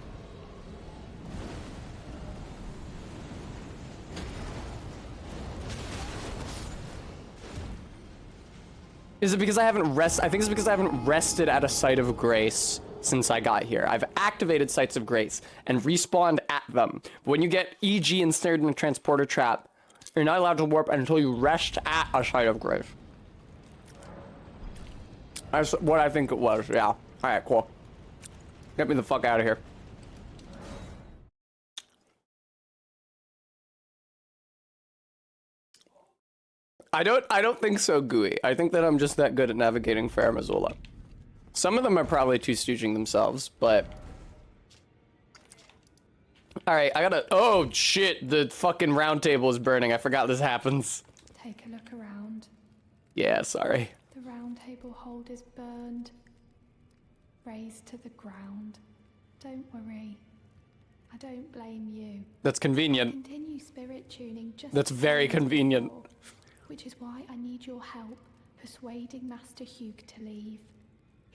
Is it because I haven't I think it's because I haven't rested at a Site of Grace since I got here. I've activated Sites of Grace and respawned at them. But when you get EG ensnared in a transporter trap, you're not allowed to warp until you rest at a Site of Grace. That's what I think it was, yeah. Alright, cool. Get me the fuck out of here. I don't think so, Gooey. I think that I'm just that good at navigating Fair Missoula. Some of them are probably too stooging themselves, but... Alright, I gotta... Oh, shit, the fucking round table is burning. I forgot this happens. Take a look around. Yeah, sorry. The round table hold is burned. Razed to the ground. Don't worry. I don't blame you. That's convenient. Continue spirit tuning just That's very convenient. before, which is why I need your help persuading Master Hugh to leave.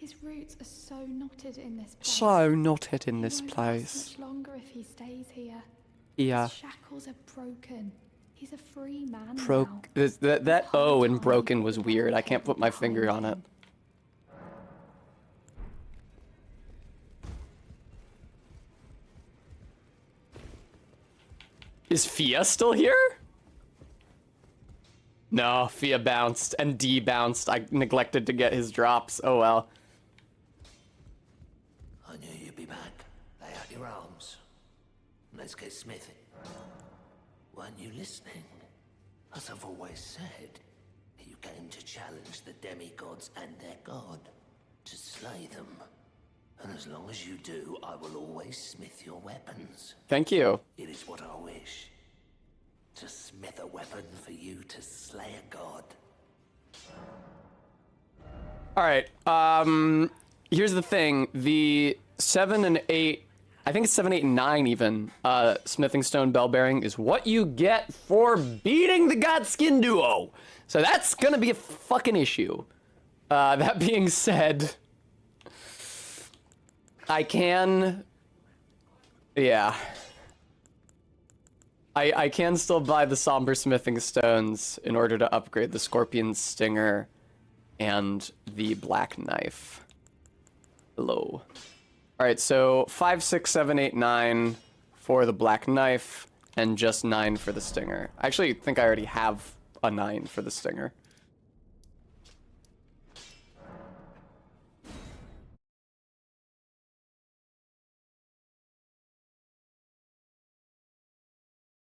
His roots are so knotted in this place. So knotted in this He won't place. last much longer if he stays here. Yeah. His shackles are broken. He's a free man Pro now. that His O whole in time broken was with weird. I Wild can't put my finger on it. behind him. Is Fia still here? No, Fia bounced and D bounced. I neglected to get his drops. Oh well. I knew you'd be back. Lay out your arms. Let's get smithing. Weren't you listening? As I've always said, you came to challenge the demigods and their god, to slay them. And as long as you do, I will always smith your weapons. Thank you. It is what I wish. To smith a weapon for you to slay a god. All right. Here's the thing. The 7 and 8, I think it's 7, 8, and 9 even, smithing stone bell bearing is what you get for beating the Godskin duo. So that's gonna be a fucking issue. That being said, I can, yeah. I can still buy the somber smithing stones in order to upgrade the scorpion stinger and the black knife. Hello. All right, so 5, 6, 7, 8, 9 for the black knife and just 9 for the stinger. I actually think I already have a 9 for the stinger.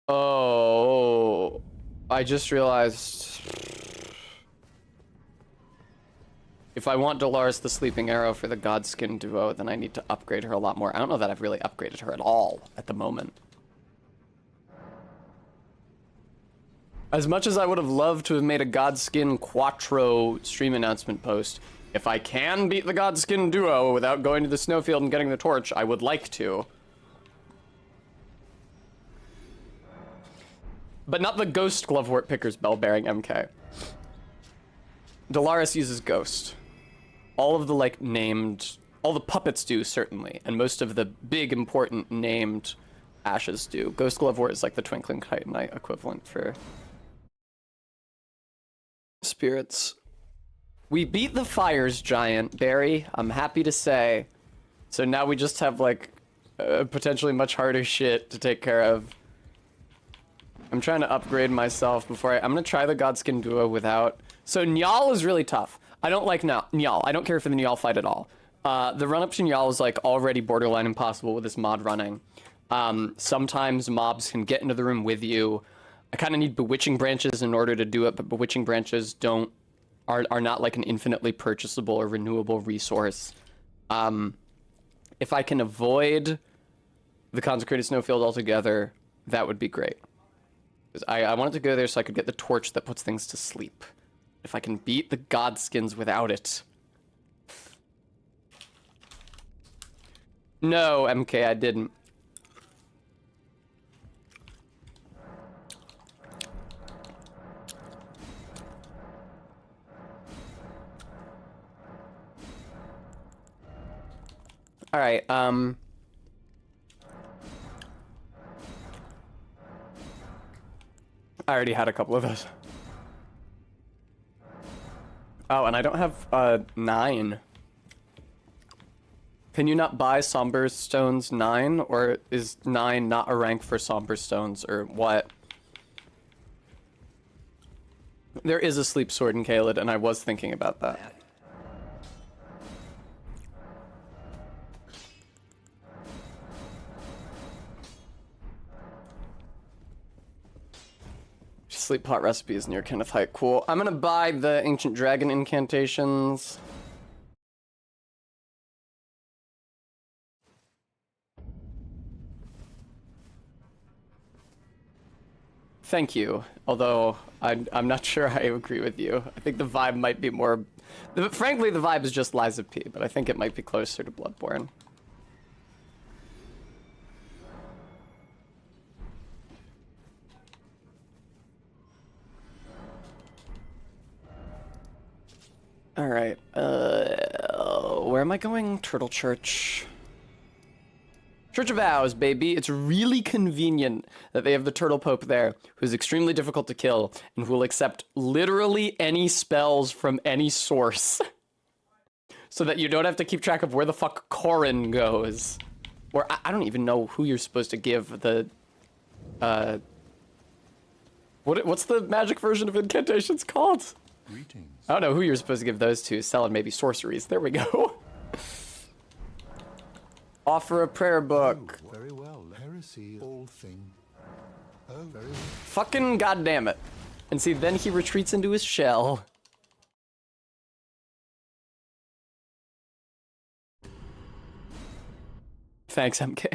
Oh, I just realized if I want Dolores the Sleeping Arrow for the Godskin duo, then I need to upgrade her a lot more. I don't know that I've really upgraded her at all at the moment. As much as I would have loved to have made a Godskin Quattro stream announcement post, if I can beat the Godskin duo without going to the snowfield and getting the torch, I would like to. But not the Ghost Glovewort Picker's Bell-Bearing MK. Dolores uses Ghost. All of the, like, named... All the puppets do, certainly. And most of the big, important, named ashes do. Ghost Glovewort is like the Twinkling Titanite equivalent for... spirits. We beat the Fires Giant, Barry, I'm happy to say. So now we just have, like, potentially much harder shit to take care of. I'm trying to upgrade myself before I'm gonna try the Godskin duo without. So Njal is really tough. I don't like Njal. I don't care for the Njal fight at all. The run up to Njal is like already borderline impossible with this mod running. Sometimes mobs can get into the room with you. I kind of need Bewitching Branches in order to do it, but Bewitching Branches are not like an infinitely purchasable or renewable resource. If I can avoid the Consecrated Snowfield altogether, that would be great. I wanted to go there so I could get the torch that puts things to sleep. If I can beat the Godskins without it. No, MK, I didn't. All right, I already had a couple of those. Oh, and I don't have 9. Can you not buy Somber Stones 9? Or is 9 not a rank for Somber Stones, or what? There is a Sleep Sword in Caelid, and I was thinking about that. Sleep pot recipes near Kenneth Height. Cool. I'm gonna buy the Ancient Dragon incantations. Thank you. Although I'm not sure I agree with you. I think the vibe might be more. Frankly, the vibe is just Lies of P, but I think it might be closer to Bloodborne. All right. I going? Turtle Church. Church of Vows, baby. It's really convenient that they have the Turtle Pope there, who's extremely difficult to kill, and who will accept literally any spells from any source. So that you don't have to keep track of where the fuck Corrin goes. Or I don't even know who you're supposed to give the, what's the magic version of incantations called? Greetings. I don't know who you're supposed to give those to. Selling maybe sorceries. There we go. Offer a prayer book. Oh, very well. Heresy, old thing. Oh, very well. Fucking goddamn it. And see, then he retreats into his shell. Thanks, MK.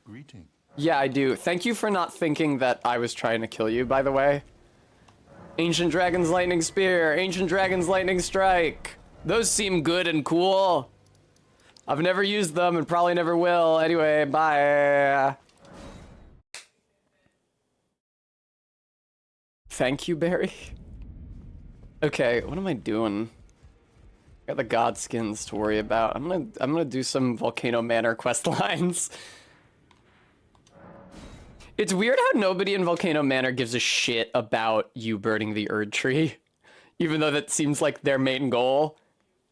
Greeting. Yeah, I do. Thank you for not thinking that I was trying to kill you, by the way. Ancient Dragon's Lightning Spear, Ancient Dragon's Lightning Strike. Those seem good and cool. I've never used them and probably never will. Anyway, bye. Thank you, Barry. Okay, what am I doing? Got the god skins to worry about. I'm gonna do some Volcano Manor quest lines. It's weird how nobody in Volcano Manor gives a shit about you burning the Erd Tree, even though that seems like their main goal.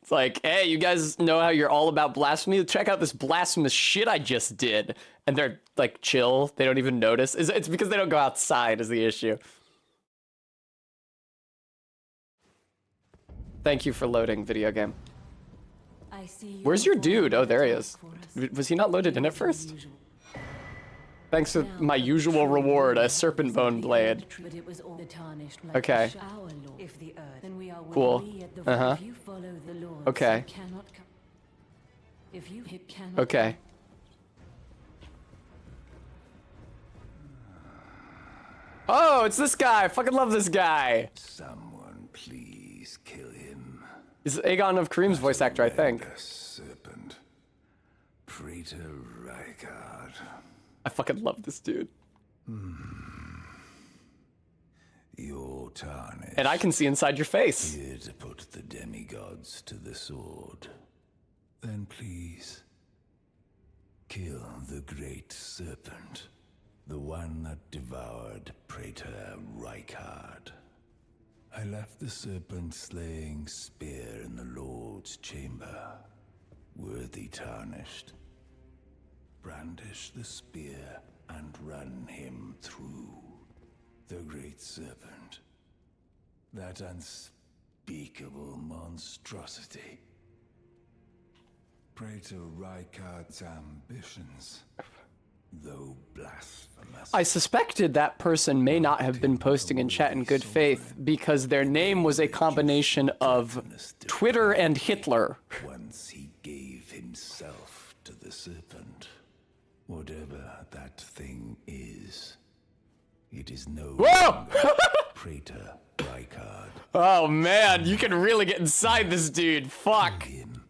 It's like, hey, you guys know how you're all about blasphemy? Check out this blasphemous shit I just did. And they're like chill. They don't even notice. It's because they don't go outside is the issue. Thank you for loading, video game. Where's your dude? Oh, there he is. Was he not loaded in at first? Thanks for my usual reward, a serpent bone blade. Okay. Cool. Uh-huh. Okay. Okay. Oh, it's this guy. I fucking love this guy. Someone please kill him. He's Aegon of Kareem's voice actor, I think. Serpent. Praetor Rykard. I fucking love this dude. You're tarnished. And I can see inside your face. Here to put the demigods to the sword. Then please, kill the great serpent. The one that devoured Praetor Rykard. I left the serpent slaying spear in the Lord's chamber. Worthy tarnished. Brandish the spear and run him through. The great serpent. That unspeakable monstrosity. Praetor Rykard's ambitions, though blasphemous. I suspected that person may not have been posting in chat in good faith because their name was a combination of Twitter and Hitler. Once he gave himself to the serpent. Whatever that thing is, it is no Whoa! Praetor Rykard. Oh man, you can really get inside this dude. Fuck. Him,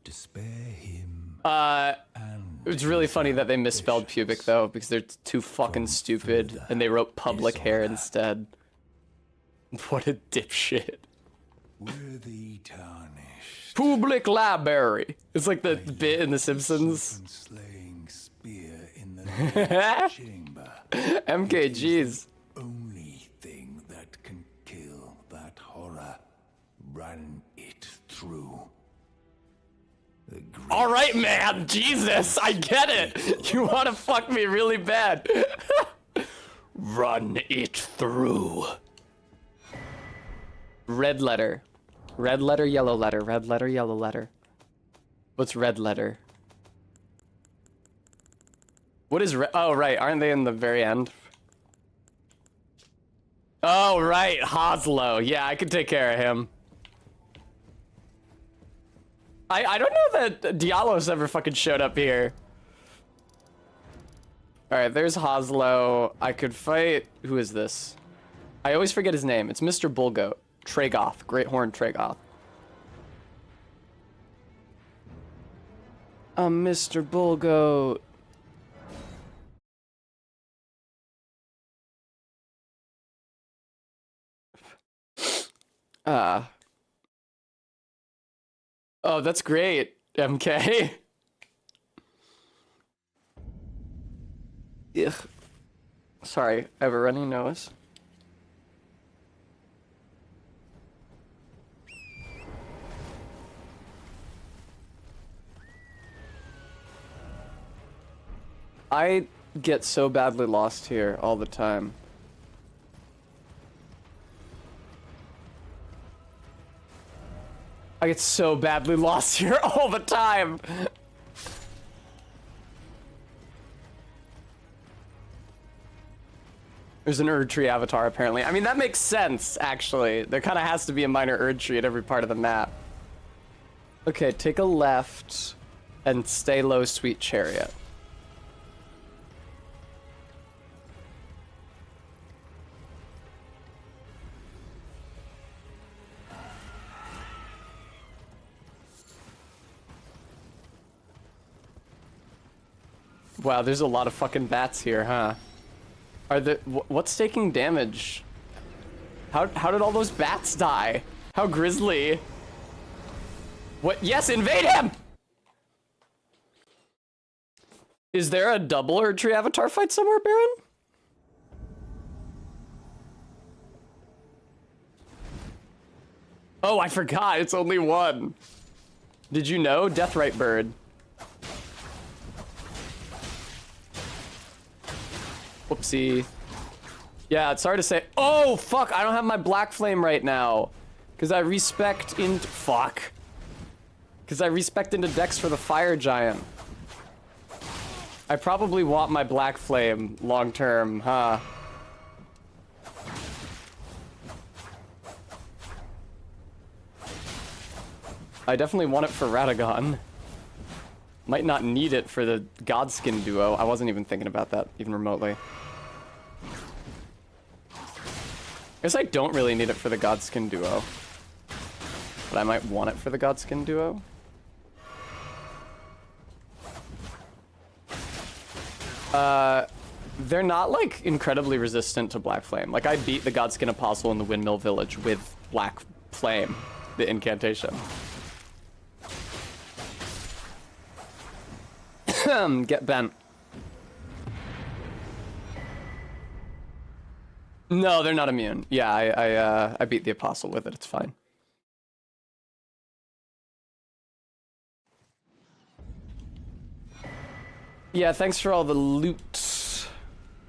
to spare him, It's really funny that they misspelled pubic though, because they're too fucking stupid, and they wrote public hair instead. What a dipshit. worthy tarnished. Public library. It's like the bit in The Simpsons. Slaying spear in the Lord's chamber. MKGs. Only thing that can kill that horror. Run it through. The great All right, man. Jesus, I get it. You want to fuck me really bad. Run it through. Red letter. Red letter, yellow letter. Red letter, yellow letter. What's red letter? What is red? Oh, right. Aren't they in the very end? Oh, right. Hoslow. Yeah, I could take care of him. I don't know that Diallo's ever fucking showed up here. Alright, there's Hoslow. I could fight... Who is this? I always forget his name. It's Mr. Bullgoat. Tragoth. Great Horn Tragoth. Mr. Bullgoat. Oh, that's great, MK. Ugh. Sorry, I have a runny nose. I get so badly lost here all the time. I get so badly lost here all the time. There's an Erd Tree avatar, apparently. I mean, that makes sense, actually. There kind of has to be a minor Erd Tree at every part of the map. Okay, take a left and stay low, Sweet Chariot. Wow, there's a lot of fucking bats here, huh? Are the what's taking damage? How did all those bats die? How grisly. What? Yes, invade him! Is there a double Erd Tree avatar fight somewhere, Baron? Oh, I forgot. It's only one. Did you know? Deathrite Bird. Whoopsie. Yeah, it's hard to say. Oh, fuck. I don't have my Black Flame right now. Because I respect into... Fuck. Because I respect into Dex for the Fire Giant. I probably want my Black Flame long term, huh? I definitely want it for Radagon. Might not need it for the Godskin duo. I wasn't even thinking about that, even remotely. I guess I don't really need it for the Godskin duo. But I might want it for the Godskin duo. They're not, like, incredibly resistant to Black Flame. Like, I beat the Godskin Apostle in the Windmill Village with Black Flame, the incantation. Get bent. No, they're not immune. Yeah, I beat the Apostle with it. It's fine. Yeah, thanks for all the loot.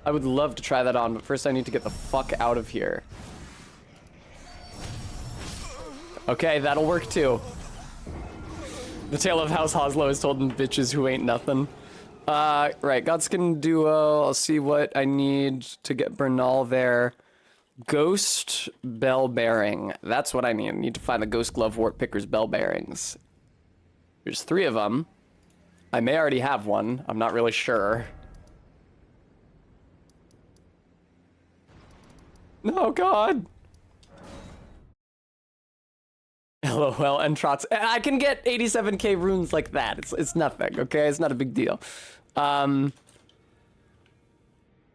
I would love to try that on, but first I need to get the fuck out of here. Okay, that'll work too. The tale of House Hoslow is told in bitches who ain't nothing. Right, Godskin Duo. I'll see what I need to get Bernal there. Ghost Bell Bearing. That's what I need. I need to find the Ghost Glove Wart Picker's Bell Bearings. There's 3 of them. I may already have one. I'm not really sure. Oh, God. LOL, and Trots. I can get 87k runes like that. It's nothing, okay? It's not a big deal.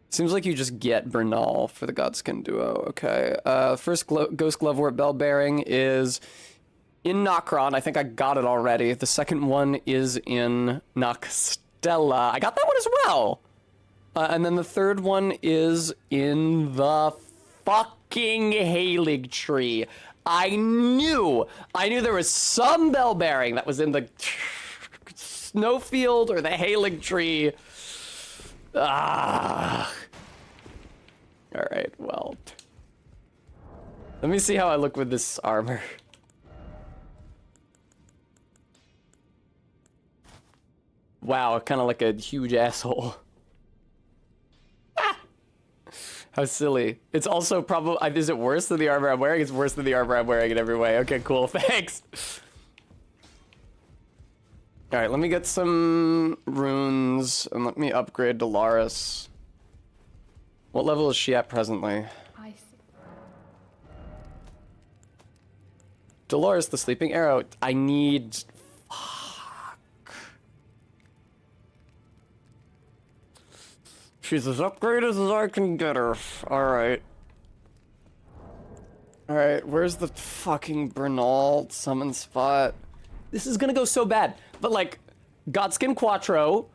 Seems like you just get Bernal for the Godskin duo. Okay. First Ghost Glovewort Bell Bearing is in Nokron. I think I got it already. The second one is in Nokstella. I got that one as well. And then the third one is in the fucking Halig Tree. I knew there was some bell bearing that was in the snowfield or the Halig Tree. Ah. All right, well. Let me see how I look with this armor. Wow, kind of like a huge asshole. How silly. It's also probably... Is it worse than the armor I'm wearing? It's worse than the armor I'm wearing in every way. Okay, cool. Thanks. Alright, let me get some runes, and let me upgrade Dolores. What level is she at presently? I see. Dolores, the Sleeping Arrow. I need... She's as upgraded as I can get her. Alright. Alright, where's the fucking Bernal summon spot? This is gonna go so bad. But like, Godskin Quattro,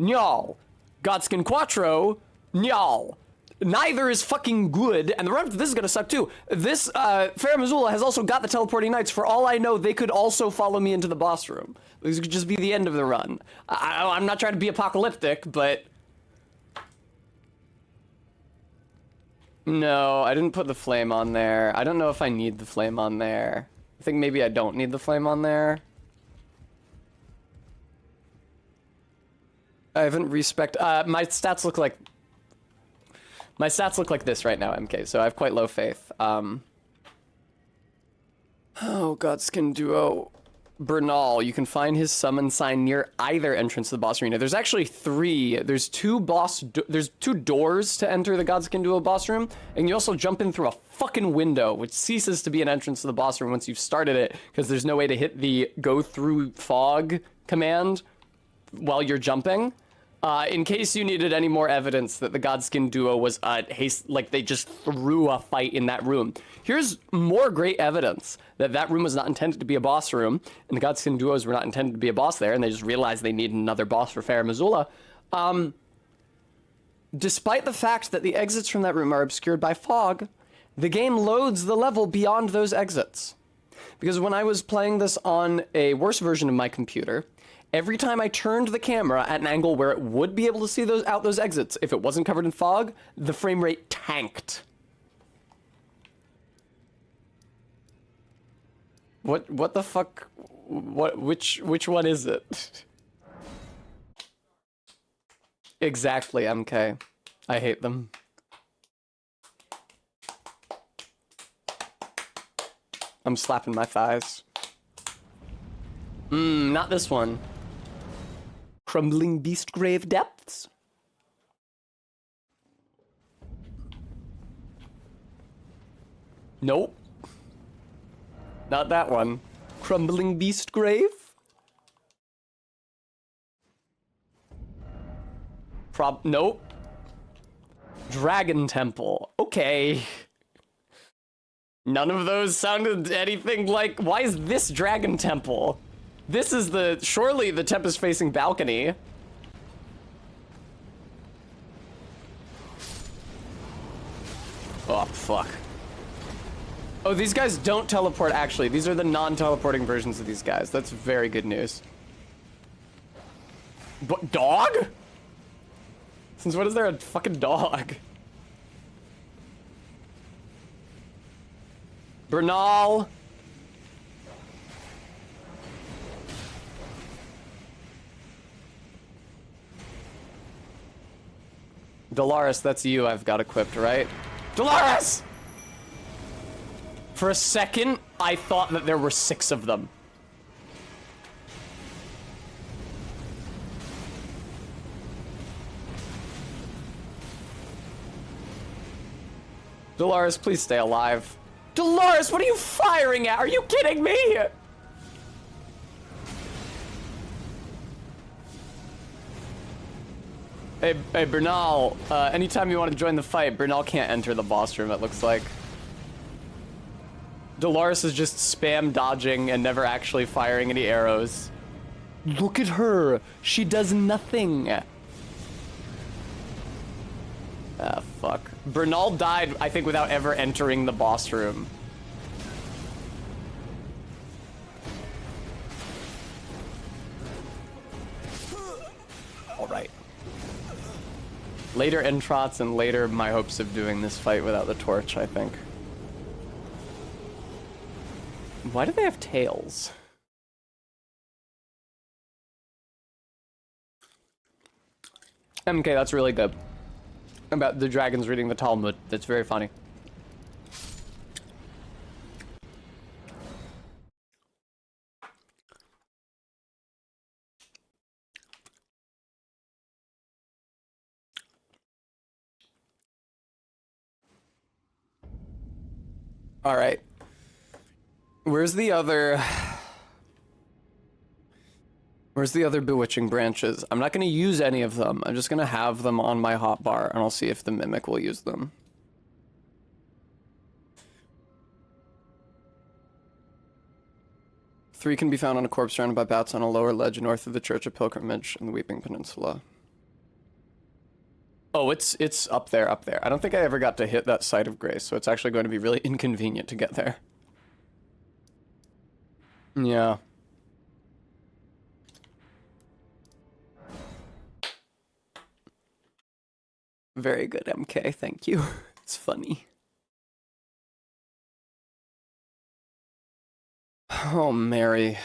Nyal. Godskin Quattro, Nyal. Neither is fucking good, and the run this is gonna suck too. This, Fair Missoula has also got the Teleporting Knights. For all I know, they could also follow me into the boss room. This could just be the end of the run. I'm not trying to be apocalyptic, but... No, I didn't put the flame on there. I don't know if I need the flame on there. I think maybe I don't need the flame on there. I haven't respect. My stats look like this right now, MK. So I have quite low faith. Oh, Godskin Duo. Bernal, you can find his summon sign near either entrance to the boss arena. There's actually 3. There's 2 there's 2 doors to enter the Godskin Duo boss room, and you also jump in through a fucking window, which ceases to be an entrance to the boss room once you've started it, because there's no way to hit the go through fog command while you're jumping. In case you needed any more evidence that the Godskin Duo was like they just threw a fight in that room. Here's more great evidence that that room was not intended to be a boss room, and the Godskin Duos were not intended to be a boss there, and they just realized they needed another boss for Fair Missoula. Despite the fact that the exits from that room are obscured by fog, the game loads the level beyond those exits. Because when I was playing this on a worse version of my computer, every time I turned the camera at an angle where it would be able to see those exits, if it wasn't covered in fog, the frame rate tanked. What the fuck? Which one is it? Exactly, MK. I hate them. I'm slapping my thighs. Not this one. Crumbling Beast Grave Depths? Nope. Not that one. Crumbling Beast Grave? Nope. Dragon Temple. Okay. None of those sounded anything like... Why is this Dragon Temple? This is surely the Tempest-facing balcony. Oh, fuck. Oh, these guys don't teleport, actually. These are the non-teleporting versions of these guys. That's very good news. But dog? Since when is there a fucking dog? Bernal. Dolores, that's you I've got equipped, right? Dolores! For a second, I thought that there were 6 of them. Dolores, please stay alive. Dolores, what are you firing at? Are you kidding me? Hey, Bernal, anytime you want to join the fight, Bernal can't enter the boss room, it looks like. Dolores is just spam dodging and never actually firing any arrows. Look at her. She does nothing. Ah, fuck. Bernal died, I think, without ever entering the boss room. All right. Later entrance and later my hopes of doing this fight without the torch, I think. Why do they have tails? MK, that's really good. About the dragons reading the Talmud. That's very funny. All right. Where's the other bewitching branches? I'm not going to use any of them. I'm just going to have them on my hotbar, and I'll see if the mimic will use them. 3 can be found on a corpse surrounded by bats on a lower ledge north of the Church of Pilgrimage in the Weeping Peninsula. Oh, it's up there, up there. I don't think I ever got to hit that site of grace, so it's actually going to be really inconvenient to get there. Yeah. Very good, MK. Thank you. It's funny. Oh, Mary.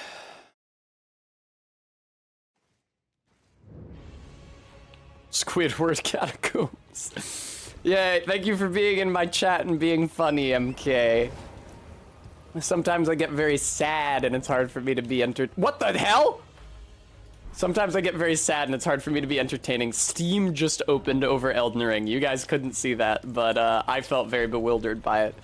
Squidward Catacombs. Yay, thank you for being in my chat and being funny, MK. Sometimes I get very sad and it's hard for me to be What the hell? Sometimes I get very sad and it's hard for me to be entertaining. Steam just opened over Elden Ring. You guys couldn't see that, but I felt very bewildered by it.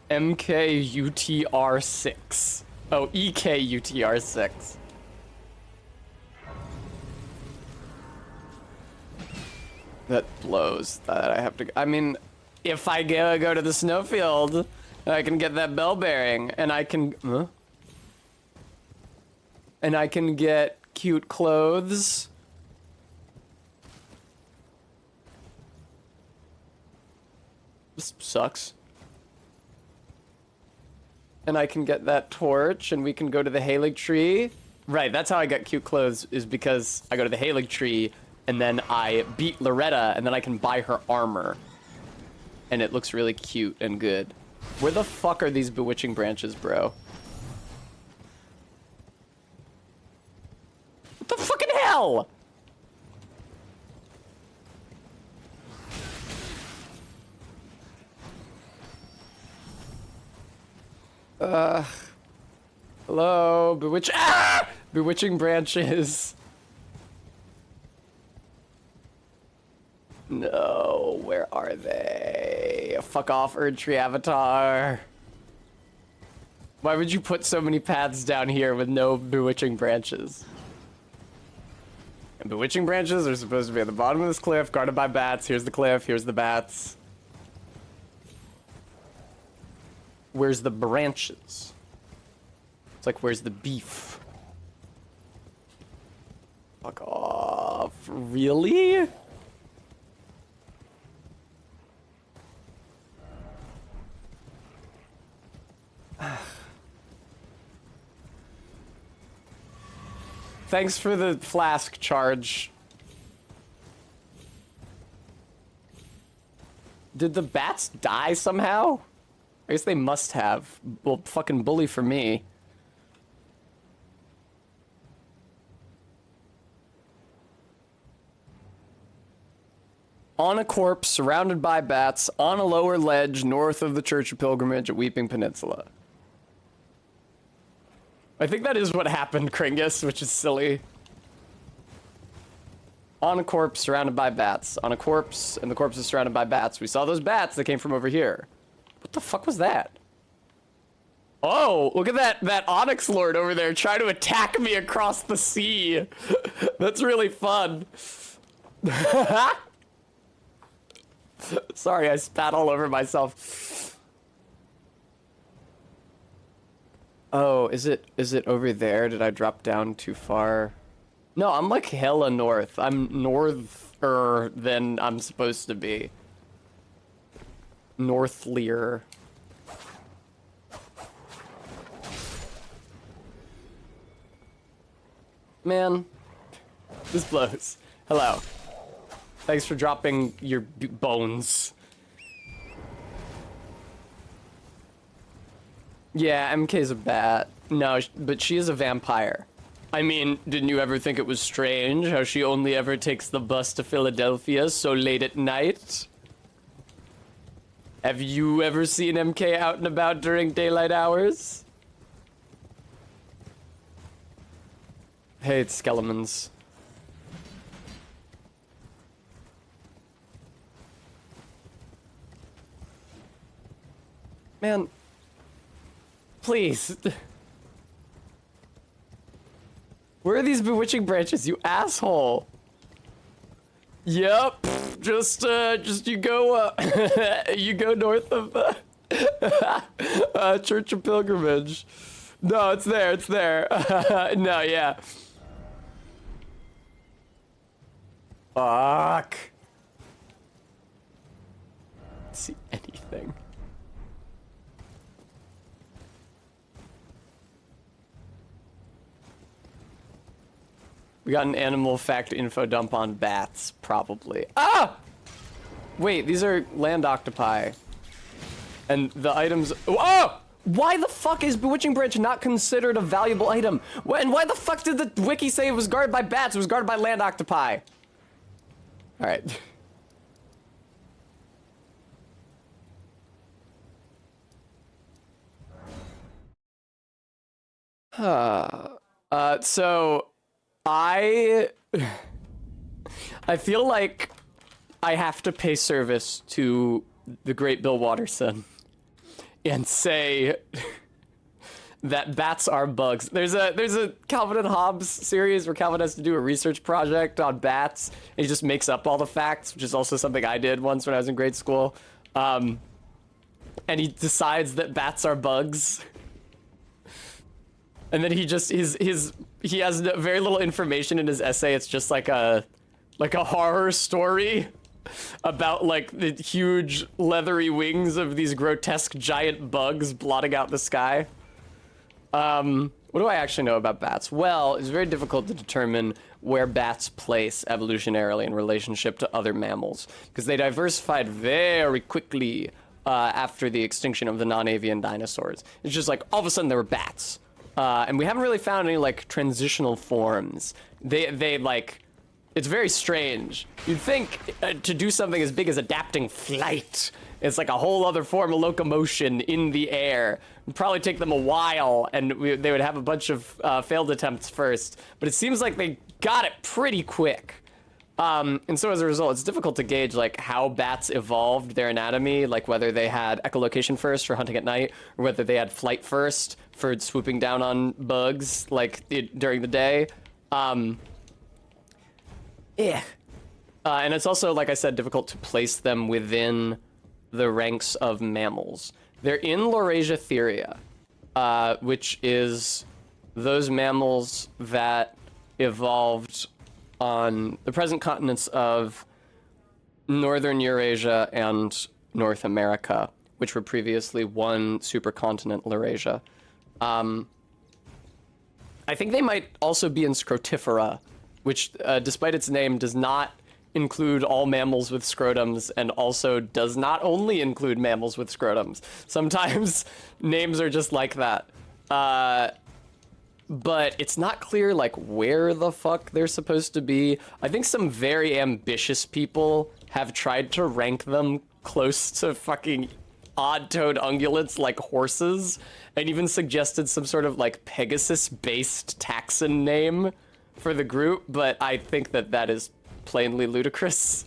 MKUTR6. Oh, EKUTR6. That blows that I have to... I mean, if I go to the snowfield, I can get that bell bearing, and I can... Huh? And I can get cute clothes. This sucks. And I can get that torch, and we can go to the Halig tree. Right, that's how I got cute clothes, is because I go to the Halig tree, and then I beat Loretta, and then I can buy her armor. And it looks really cute and good. Where the fuck are these bewitching branches, bro? What the fucking hell? Hello, bewitching branches. No, where are they? Fuck off, Erdtree Avatar. Why would you put so many paths down here with no bewitching branches? And bewitching branches are supposed to be at the bottom of this cliff, guarded by bats. Here's the cliff, here's the bats. Where's the branches? It's like, where's the beef? Fuck off. Really? Thanks for the flask charge. Did the bats die somehow? I guess they must have. Well, fucking bully for me. On a corpse, surrounded by bats, on a lower ledge north of the Church of Pilgrimage at Weeping Peninsula. I think that is what happened, Kringus, which is silly. On a corpse, surrounded by bats. On a corpse, and the corpse is surrounded by bats. We saw those bats that came from over here. What the fuck was that? Oh, look at that Onyx Lord over there trying to attack me across the sea. That's really fun. Sorry, I spat all over myself. Oh, is it over there? Did I drop down too far? No, I'm like hella north. I'm norther than I'm supposed to be. Northlier. Man, this blows. Hello. Thanks for dropping your bones. Yeah, MK's a bat. No, but she is a vampire. I mean, didn't you ever think it was strange how she only ever takes the bus to Philadelphia so late at night? Have you ever seen MK out and about during daylight hours? Hey, it's Skelemans. Man, please. Where are these bewitching branches, you asshole? Yep, just you go you go north of Church of Pilgrimage. No, it's there, it's there. No, yeah. Fuck. See anything. We got an animal fact info dump on bats, probably. Ah! Wait, these are land octopi. And the items... Oh! Why the fuck is Bewitching Branch not considered a valuable item? And why the fuck did the wiki say it was guarded by bats? It was guarded by land octopi. Alright. So... I feel like I have to pay service to the great Bill Watterson and say that bats are bugs. There's a Calvin and Hobbes series where Calvin has to do a research project on bats, and he just makes up all the facts, which is also something I did once when I was in grade school. And he decides that bats are bugs. And then he just he has very little information in his essay. It's just like a horror story about like the huge leathery wings of these grotesque giant bugs blotting out the sky. What do I actually know about bats? Well, it's very difficult to determine where bats place evolutionarily in relationship to other mammals, because they diversified very quickly after the extinction of the non-avian dinosaurs. It's just like all of a sudden there were bats. And we haven't really found any like transitional forms. They like, it's very strange. You'd think to do something as big as adapting flight, it's like a whole other form of locomotion in the air. It'd probably take them a while, and they would have a bunch of failed attempts first. But it seems like they got it pretty quick. And so as a result, it's difficult to gauge like how bats evolved their anatomy, like whether they had echolocation first for hunting at night, or whether they had flight first for swooping down on bugs like during the day. And it's also, like I said, difficult to place them within the ranks of mammals. They're in Laurasia, which is those mammals that evolved on the present continents of Northern Eurasia and North America, which were previously one supercontinent, Laurasia. I think they might also be in Scrotifera, which, despite its name, does not include all mammals with scrotums, and also does not only include mammals with scrotums. Sometimes names are just like that. But it's not clear, like, where the fuck they're supposed to be. I think some very ambitious people have tried to rank them close to fucking odd-toed ungulates like horses, and even suggested some sort of, like, Pegasus-based taxon name for the group, but I think that that is plainly ludicrous.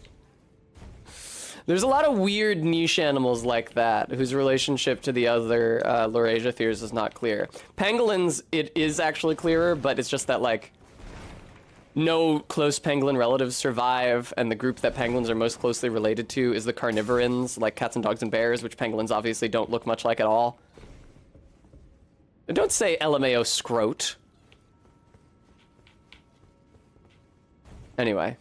There's a lot of weird niche animals like that, whose relationship to the other Laurasia theories is not clear. Pangolins, it is actually clearer, but it's just that, like, no close pangolin relatives survive, and the group that pangolins are most closely related to is the carnivorans, like cats and dogs and bears, which pangolins obviously don't look much like at all. And don't say LMAO scrote. Anyway.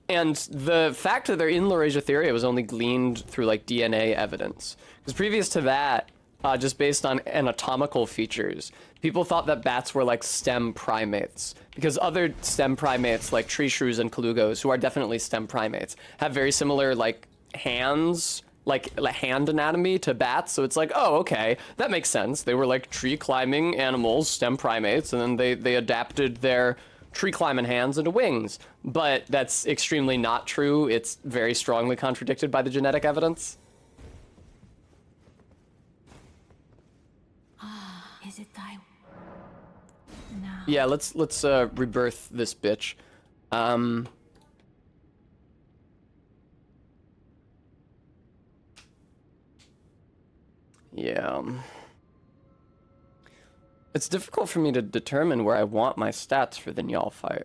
And the fact that they're in Laurasia was only gleaned through, like, DNA evidence. Because previous to that, just based on anatomical features, people thought that bats were, like, stem primates. Because other stem primates, like tree shrews and colugos, who are definitely stem primates, have very similar, like, hands, like hand anatomy to bats. So it's like, oh, okay, that makes sense. They were, like, tree-climbing animals, stem primates, and then they adapted their tree climbing hands into wings. But that's extremely not true. It's very strongly contradicted by the genetic evidence. Is it thy... No. Yeah, let's rebirth this bitch. Yeah. It's difficult for me to determine where I want my stats for the Njal fight.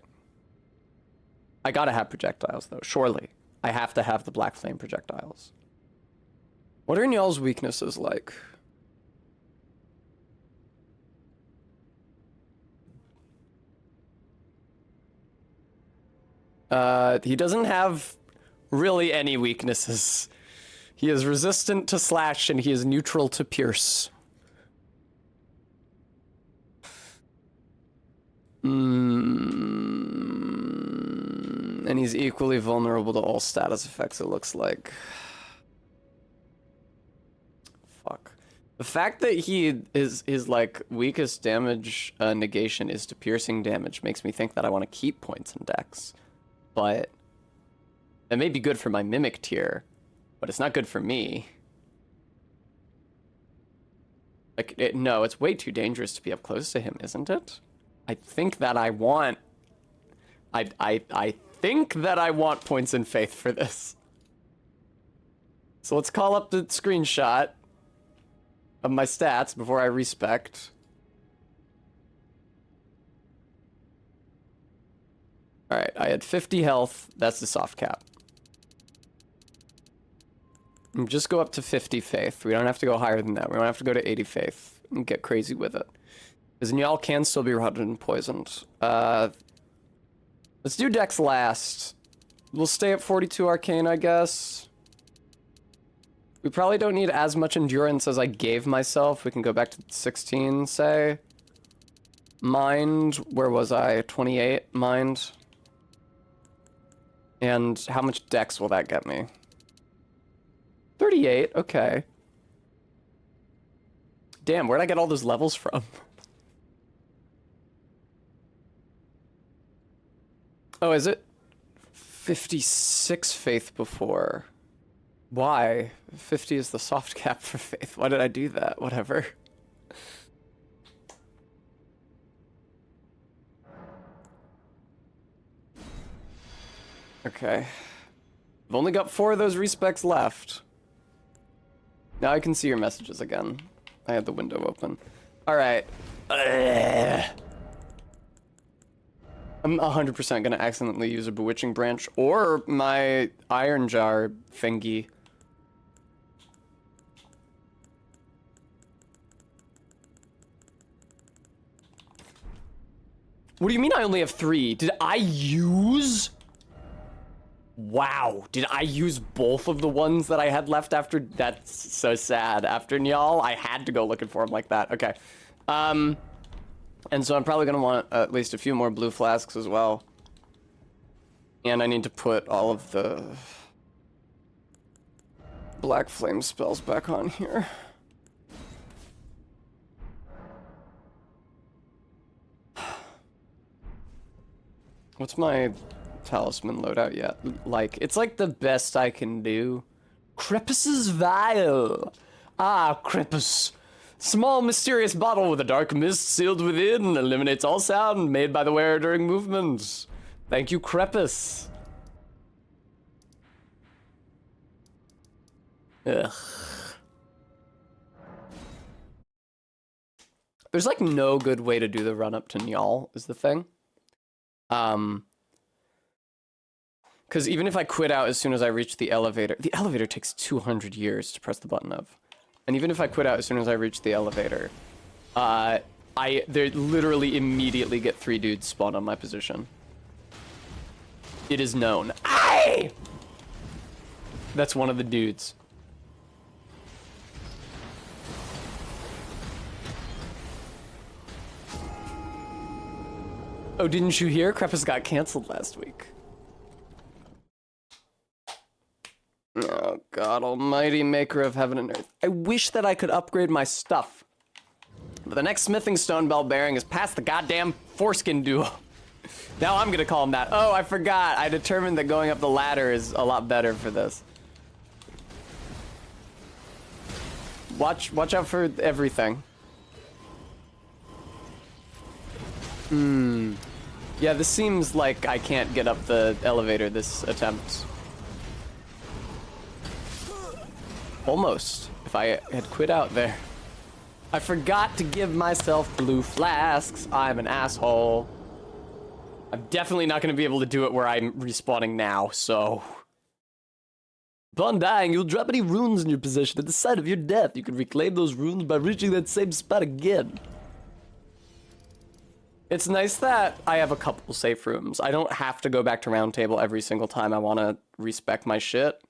I gotta have projectiles, though, surely. I have to have the Black Flame projectiles. What are Njal's weaknesses like? He doesn't have really any weaknesses. He is resistant to slash and he is neutral to pierce. And he's equally vulnerable to all status effects, it looks like. Fuck. The fact that he is his like weakest damage negation is to piercing damage makes me think that I want to keep points in Dex. But it may be good for my Mimic tier, but it's not good for me. Like, no, it's way too dangerous to be up close to him, isn't it? I think that I want... I think that I want points in faith for this. So let's call up the screenshot of my stats before I respect. Alright, I had 50 health. That's the soft cap. Just go up to 50 faith. We don't have to go higher than that. We don't have to go to 80 faith and get crazy with it. Because Njal can still be rotted and poisoned. Let's do Dex last. We'll stay at 42 Arcane, I guess. We probably don't need as much endurance as I gave myself. We can go back to 16, say. Mind, where was I? 28, mind. And how much Dex will that get me? 38, okay. Damn, where'd I get all those levels from? Oh, is it 56 faith before? Why? 50 is the soft cap for faith. Why did I do that? Whatever. Okay. I've only got 4 of those respecs left. Now I can see your messages again. I had the window open. Alright. I'm 100% gonna accidentally use a Bewitching Branch or my Iron Jar thingy. What do you mean I only have 3? Did I use... Wow, did I use both of the ones that I had left after? That's so sad. After Njal, I had to go looking for them like that. Okay. And so I'm probably gonna want at least a few more blue flasks as well. And I need to put all of the Black Flame spells back on here. What's my talisman loadout yet? Like, it's like the best I can do. Crepus's Vial. Ah, Crepus. Small mysterious bottle with a dark mist sealed within. Eliminates all sound made by the wearer during movement. Thank you, Crepus. Ugh. There's like no good way to do the run up to Njal is the thing. Because even if I quit out as soon as I reach the elevator takes 200 years to press the button of. And even if I quit out as soon as I reach the elevator, they literally immediately get 3 dudes spawned on my position. It is known. Aye! That's one of the dudes. Oh, didn't you hear? Crepus got canceled last week. Oh, God almighty, maker of heaven and earth. I wish that I could upgrade my stuff. But the next smithing stone bell bearing is past the goddamn foreskin duo. Now I'm gonna call him that. Oh, I forgot. I determined that going up the ladder is a lot better for this. Watch out for everything. Yeah, this seems like I can't get up the elevator this attempt. Almost. If I had quit out there. I forgot to give myself blue flasks. I'm an asshole. I'm definitely not going to be able to do it where I'm respawning now, so... Upon dying, you'll drop any runes in your possession. At the site of your death, you can reclaim those runes by reaching that same spot again. It's nice that I have a couple safe rooms. I don't have to go back to Round Table every single time I want to respec my shit.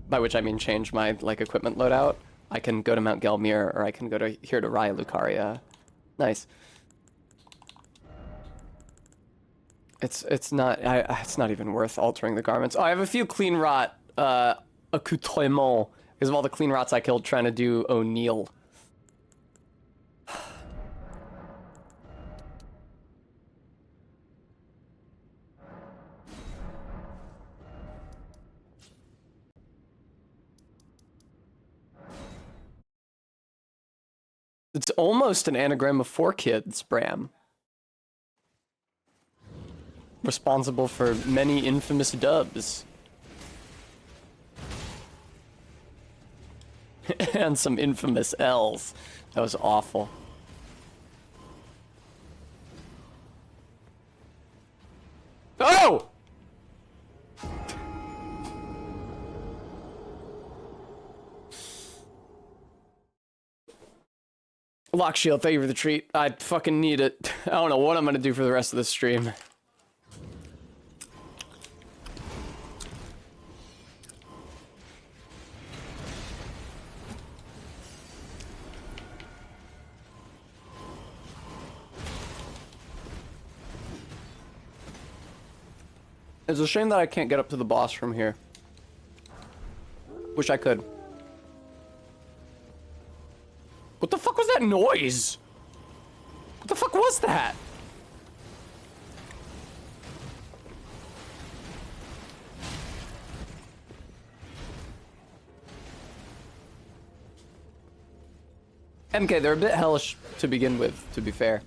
By which I mean change my, like, equipment loadout. I can go to Mount Gelmir, or I can go to here to Raya Lucaria. Nice. It's not even worth altering the garments. Oh, I have a few clean rot accoutrements because of all the clean rots I killed trying to do O'Neill. It's almost an anagram of 4Kids, Bram. Responsible for many infamous dubs. And some infamous L's. That was awful. Oh! Lock shield, thank you for the treat. I fucking need it. I don't know what I'm gonna do for the rest of the stream. It's a shame that I can't get up to the boss from here. Wish I could. What the fuck was that noise? What the fuck was that? MK, they're a bit hellish to begin with, to be fair.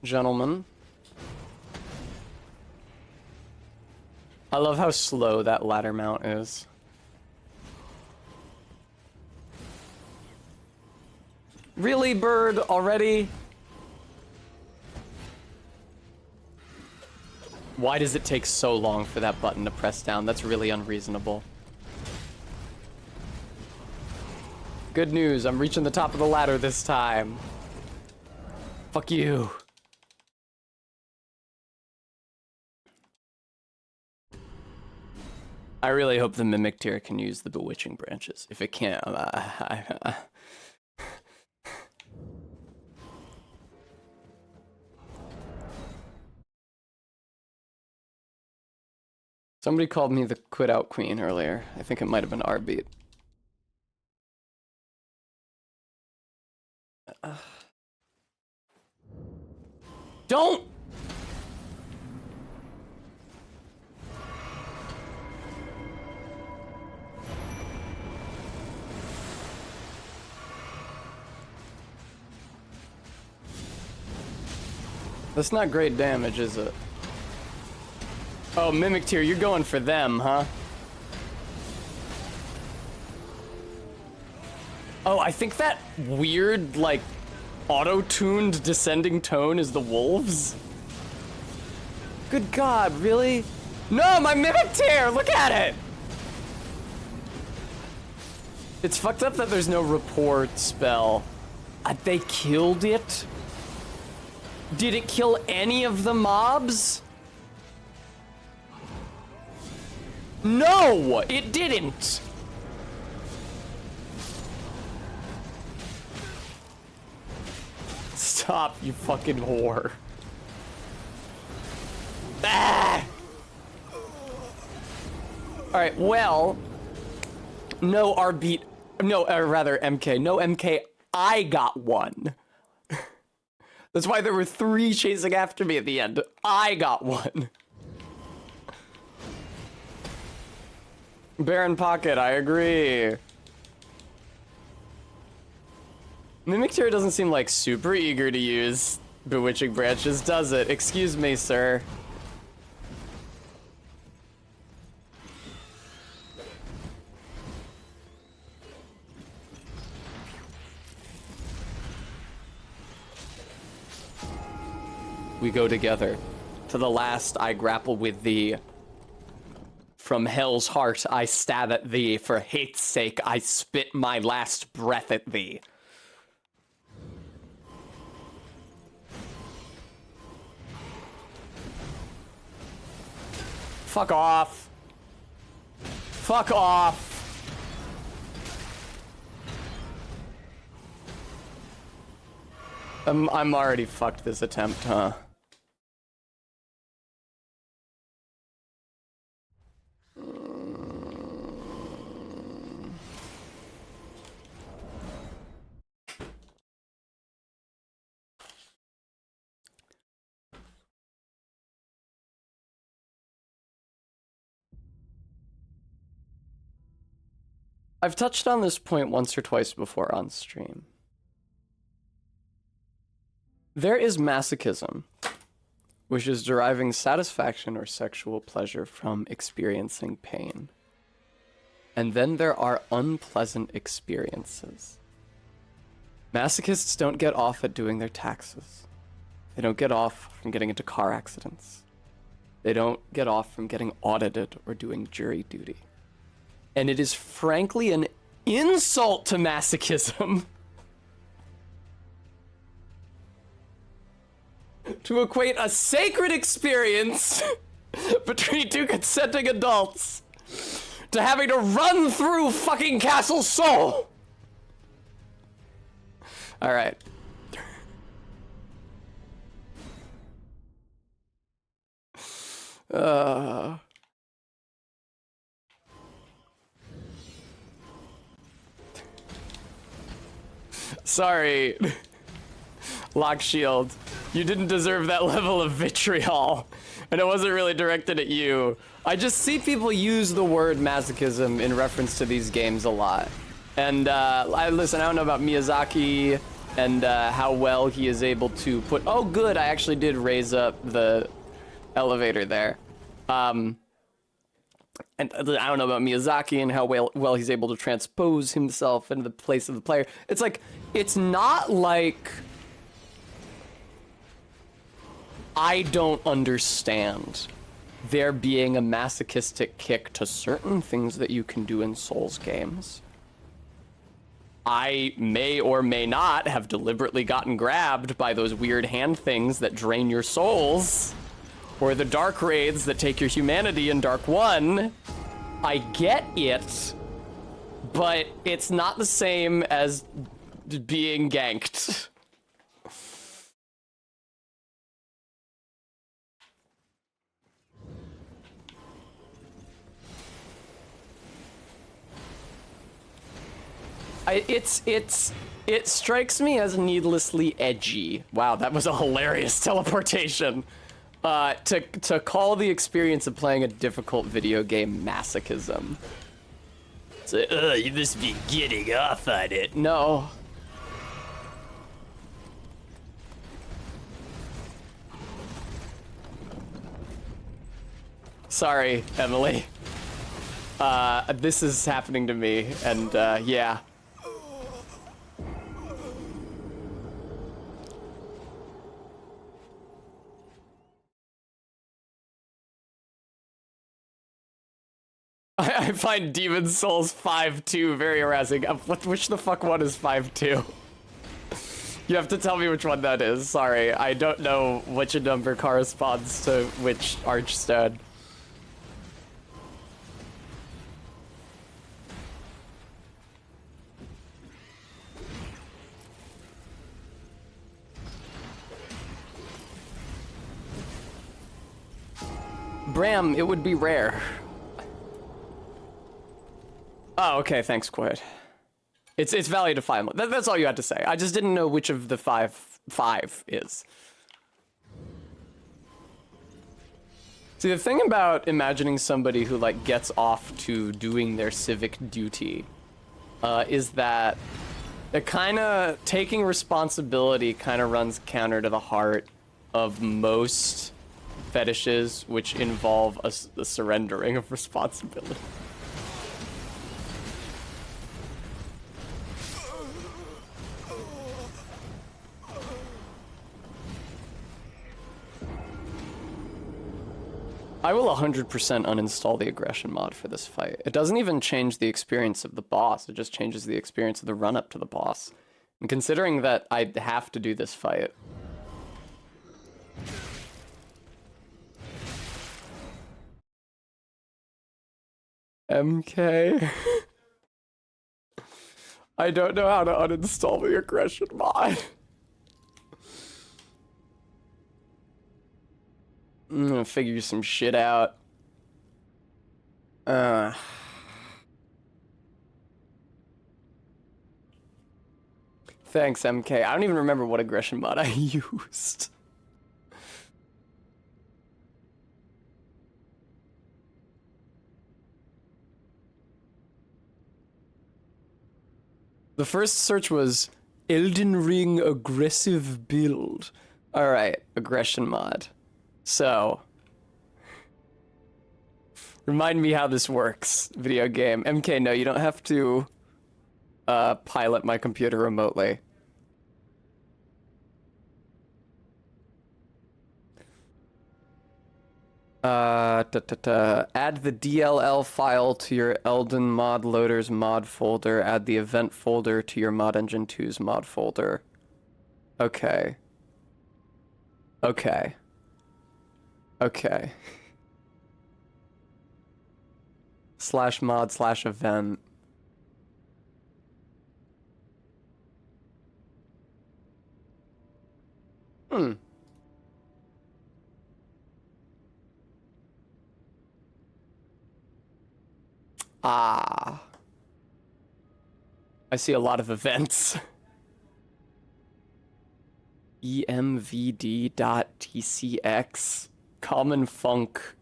Gentlemen. I love how slow that ladder mount is. Really, bird, already? Why does it take so long for that button to press down? That's really unreasonable. Good news, I'm reaching the top of the ladder this time. Fuck you. I really hope the Mimic tier can use the Bewitching branches. If it can't, Somebody called me the quit out queen earlier. I think it might have been Arbeat. Don't! That's not great damage, is it? Oh, Mimic tier, you're going for them, huh? Oh, I think that weird, like, auto-tuned descending tone is the wolves? Good God, really? No, my Mimic tier! Look at it! It's fucked up that there's no report spell. They killed it? Did it kill any of the mobs? No, it didn't. Stop, you fucking whore. Ah! Alright, well, no Arbeat, no, rather MK, no MK, I got one. That's why there were 3 chasing after me at the end. I got one. Baron Pocket, I agree. Mimic Tear doesn't seem like super eager to use Bewitching Branches, does it? Excuse me, sir. We go together. To the last I grapple with thee. From hell's heart I stab at thee. For hate's sake I spit my last breath at thee. Fuck off. Fuck off. I'm already fucked this attempt, huh? I've touched on this point once or twice before on stream. There is masochism, which is deriving satisfaction or sexual pleasure from experiencing pain. And then there are unpleasant experiences. Masochists don't get off at doing their taxes. They don't get off from getting into car accidents. They don't get off from getting audited or doing jury duty. And it is frankly an insult to masochism to equate a sacred experience between two consenting adults to having to run through fucking Castle Sol. All right. Sorry, Lock Shield. You didn't deserve that level of vitriol, and it wasn't really directed at you. I just see people use the word masochism in reference to these games a lot. And listen, I don't know about Miyazaki and how well he is able to put... Oh, good, I actually did raise up the elevator there. And I don't know about Miyazaki and how well he's able to transpose himself into the place of the player. It's like, it's not like I don't understand there being a masochistic kick to certain things that you can do in Souls games. I may or may not have deliberately gotten grabbed by those weird hand things that drain your souls, or the dark raids that take your humanity in Dark 1. I get it, but it's not the same as being ganked. It strikes me as needlessly edgy. Wow, that was a hilarious teleportation. To call the experience of playing a difficult video game masochism. So, you must be getting off on it. No. Sorry, Emily. This is happening to me, and yeah. I find Demon Souls 5-2 very harassing. Which the fuck one is 5-2? You have to tell me which one that is. Sorry, I don't know which number corresponds to which Archstone. Bram, it would be rare. Oh, okay, thanks, Quid. It's value to find. That's all you had to say. I just didn't know which of the five is. See, the thing about imagining somebody who, like, gets off to doing their civic duty is that It kind of, taking responsibility kind of runs counter to the heart of most fetishes, which involve the surrendering of responsibility. I will 100% uninstall the aggression mod for this fight. It doesn't even change the experience of the boss, it just changes the experience of the run-up to the boss. And considering that I have to do this fight... MK... I don't know how to uninstall the aggression mod. I'm gonna figure some shit out. Thanks, MK. I don't even remember what aggression mod I used. The first search was Elden Ring aggressive build. Alright, aggression mod. So, remind me how this works, video game. MK, no, you don't have to pilot my computer remotely. Add the DLL file to your Elden mod loader's mod folder. Add the event folder to your Mod Engine 2's mod folder. Okay. Okay. Okay. /mod/event. Ah. I see a lot of events. emvd.tcx. Common funk.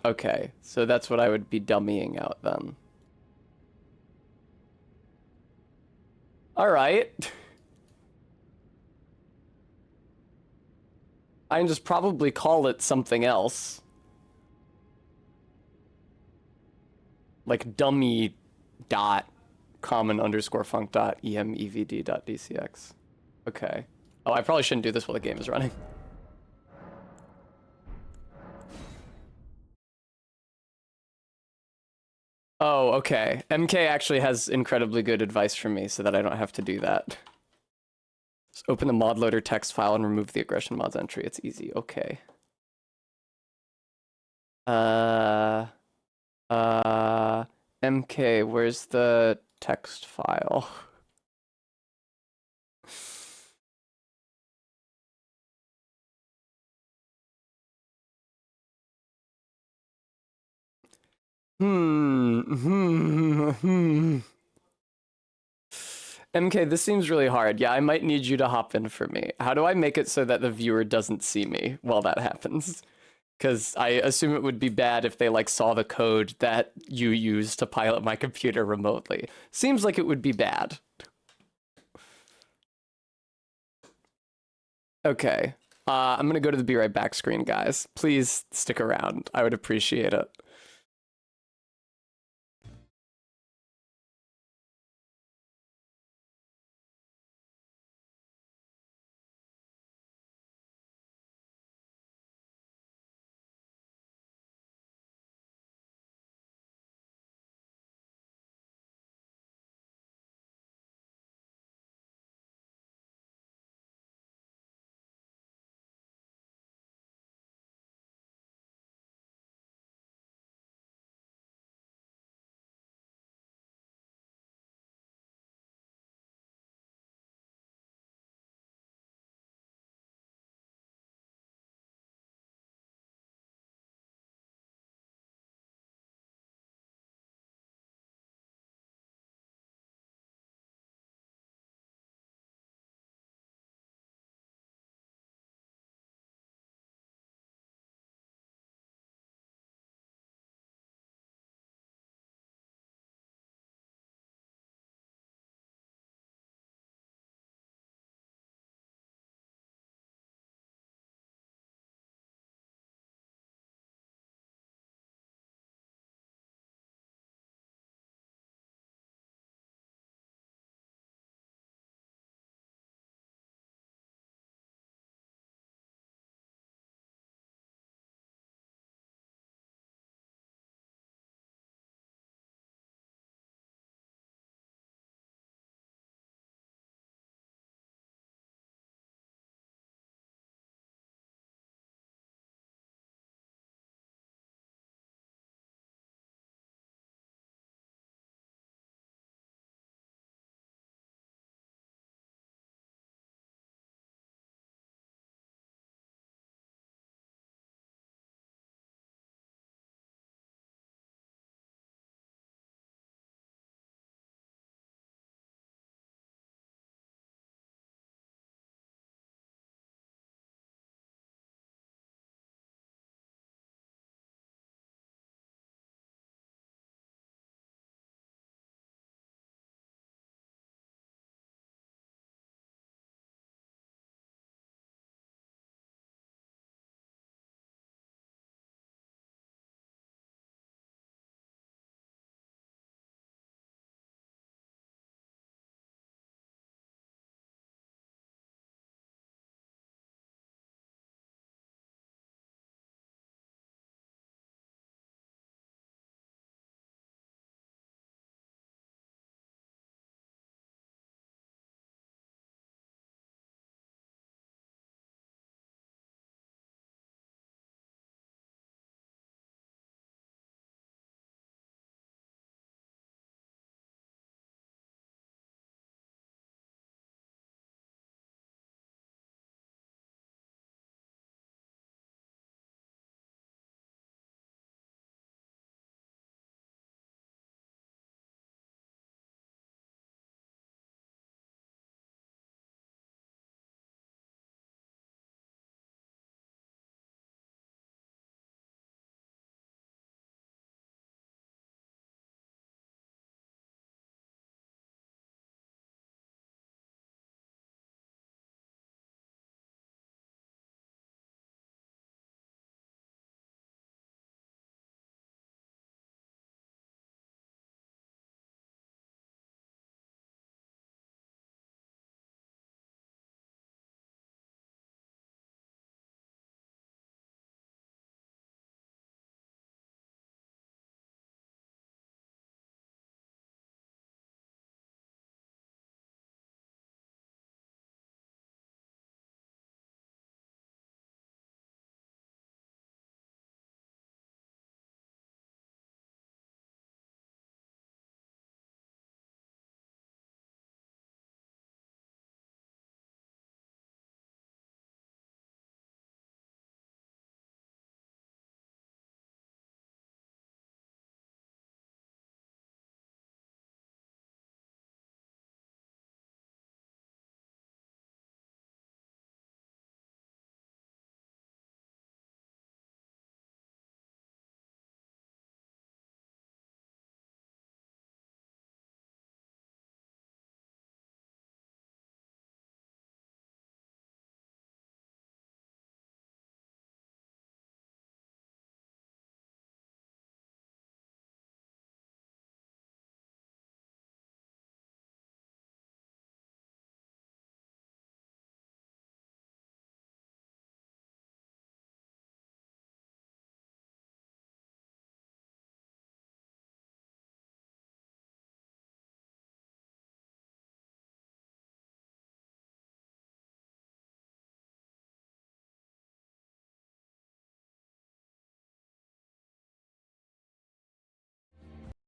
Okay, so that's what I would be dummying out then. Alright. I can just probably call it something else. Like dummy dot common underscore funk dot emevd dot dcx. Okay. Oh, I probably shouldn't do this while the game is running. Oh, okay. MK actually has incredibly good advice for me so that I don't have to do that. Just open the mod loader text file and remove the aggression mods entry. It's easy. Okay. MK, where's the text file? MK, this seems really hard. Yeah, I might need you to hop in for me. How do I make it so that the viewer doesn't see me while that happens? Because I assume it would be bad if they, like, saw the code that you use to pilot my computer remotely. Seems like it would be bad. Okay. I'm gonna go to the be right back screen, guys. Please stick around. I would appreciate it.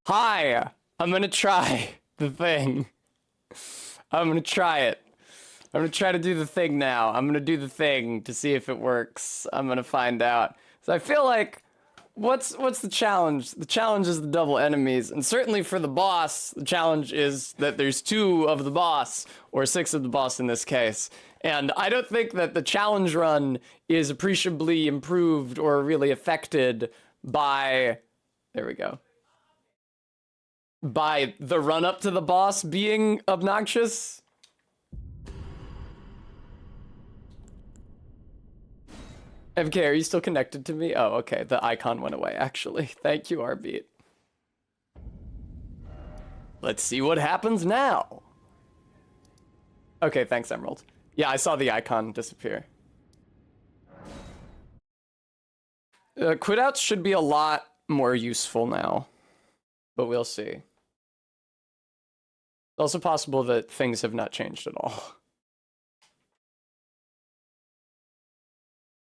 Hi, I'm gonna try the thing. I'm gonna try it. I'm gonna try to do the thing now. I'm gonna do the thing to see if it works. I'm gonna find out. So I feel like, what's the challenge? The challenge is the double enemies, and certainly for the boss, the challenge is that there's 2 of the boss, or 6 of the boss in this case. And I don't think that the challenge run is appreciably improved or really affected by, there we go, by the run up to the boss being obnoxious. MK, are you still connected to me? Oh, okay. The icon went away, actually. Thank you, Rbeat. Let's see what happens now. Okay, thanks, Emerald. Yeah, I saw the icon disappear. Quit outs should be a lot more useful now, but we'll see. It's also possible that things have not changed at all.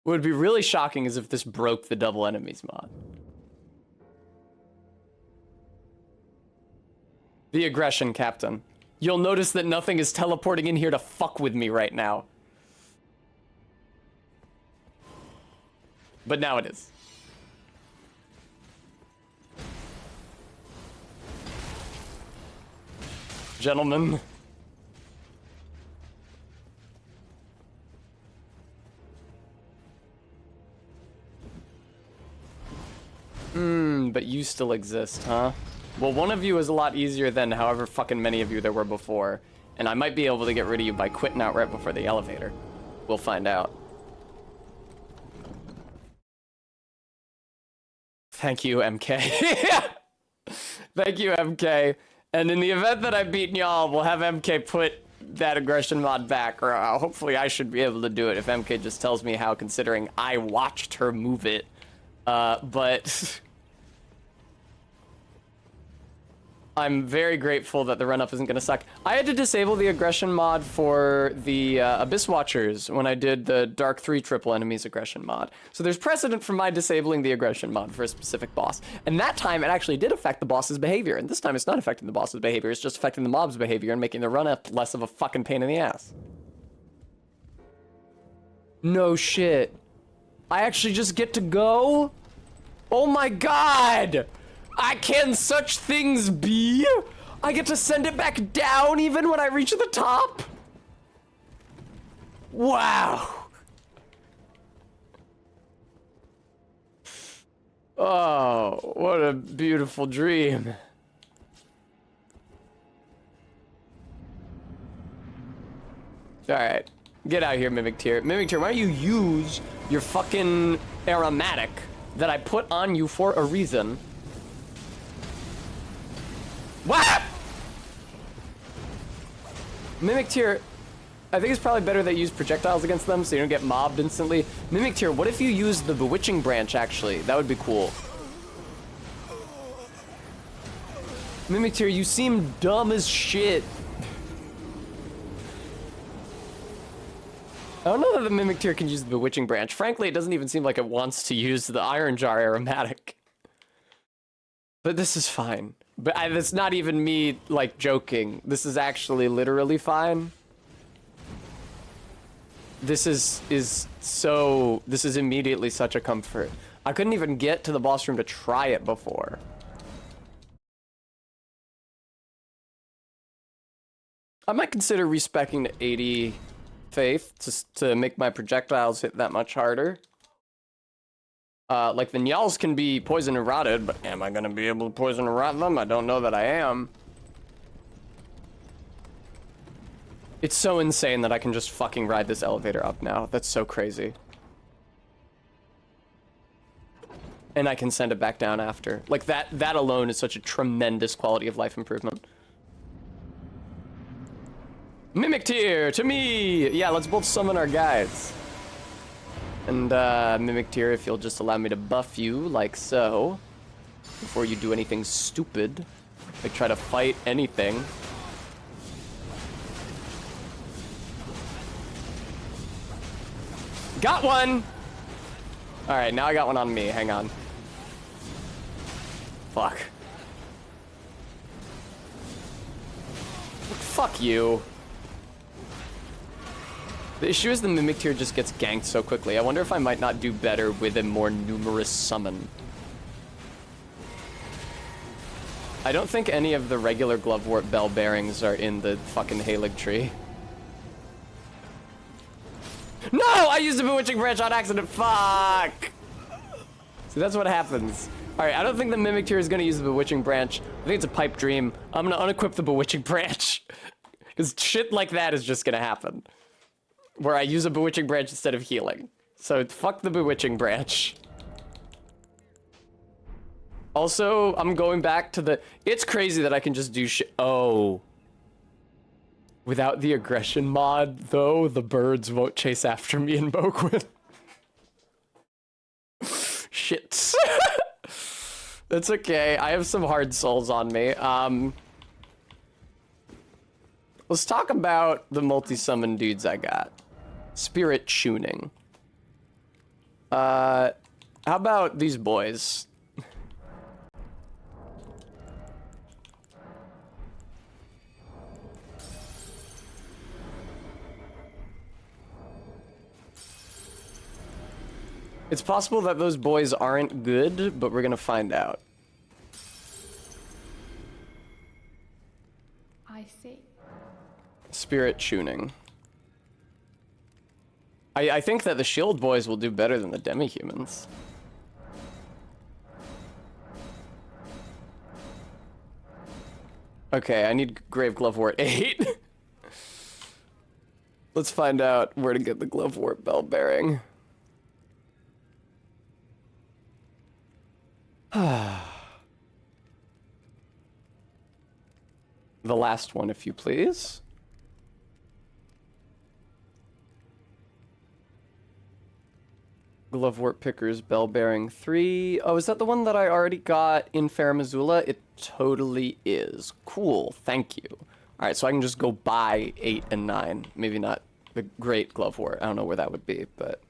What would be really shocking is if this broke the double enemies mod. The aggression, Captain. You'll notice that nothing is teleporting in here to fuck with me right now. But now it is. Gentlemen. But you still exist, huh? Well, one of you is a lot easier than however fucking many of you there were before. And I might be able to get rid of you by quitting out right before the elevator. We'll find out. Thank you, MK. Thank you, MK. And in the event that I've beaten y'all, we'll have MK put that aggression mod back. Or hopefully I should be able to do it if MK just tells me how, considering I watched her move it. But I'm very grateful that the run-up isn't gonna suck. I had to disable the aggression mod for the Abyss Watchers when I did the Dark 3 triple enemies aggression mod. So there's precedent for my disabling the aggression mod for a specific boss. And that time it actually did affect the boss's behavior. And this time it's not affecting the boss's behavior, it's just affecting the mob's behavior and making the run-up less of a fucking pain in the ass. No shit. I actually just get to go? Oh my god! Can such things be? I get to send it back down even when I reach the top? Wow. Oh, what a beautiful dream. Alright. Get out of here, Mimic Tier. Mimic Tier, why don't you use your fucking aromatic that I put on you for a reason? What? Mimic Tier, I think it's probably better that you use projectiles against them so you don't get mobbed instantly. Mimic Tier, what if you use the Bewitching Branch, actually? That would be cool. Mimic Tier, you seem dumb as shit. I don't know that the Mimic Tier can use the Bewitching Branch. Frankly, it doesn't even seem like it wants to use the Iron Jar aromatic. But this is fine. But it's not even me, like, joking. This is actually literally fine. This is immediately such a comfort. I couldn't even get to the boss room to try it before. I might consider respeccing to 80 faith just to make my projectiles hit that much harder. Like the Nyals can be poison and rotted, but am I gonna be able to poison and rot them? I don't know that I am. It's so insane that I can just fucking ride this elevator up now. That's so crazy. And I can send it back down after. Like that alone is such a tremendous quality of life improvement. Mimic Tier, to me! Yeah, let's both summon our guides. And, Mimic Tier, if you'll just allow me to buff you, like so. Before you do anything stupid. Like try to fight anything. Got one! Alright, now I got one on me, hang on. Fuck. fuck you. The issue is the Mimic tier just gets ganked so quickly. I wonder if I might not do better with a more numerous summon. I don't think any of the regular Glovewort bell bearings are in the fucking Halig tree. No! I used a Bewitching Branch on accident. Fuck! See, that's what happens. Alright, I don't think the Mimic tier is gonna use the Bewitching Branch. I think it's a pipe dream. I'm gonna unequip the Bewitching Branch. Because shit like that is just gonna happen. Where I use a Bewitching Branch instead of healing. So, fuck the Bewitching Branch. Also, I'm going back to the... It's crazy that I can just do shit... Oh. Without the aggression mod, though, the birds won't chase after me in Boquin. Shit. That's okay. I have some hard souls on me. Let's talk about the multi-summon dudes I got. Spirit tuning. How about these boys? It's possible that those boys aren't good, but we're gonna find out. I see. Spirit tuning. I think that the shield boys will do better than the demi-humans. Okay, I need Grave Glovewort 8. Let's find out where to get the Glovewort bell bearing. The last one, if you please. Glovewort Pickers Bell Bearing 3. Oh, is that the one that I already got in Fair Missoula? It totally is. Cool, thank you. Alright, so I can just go buy 8 and 9. Maybe not the great Glovewort. I don't know where that would be, but...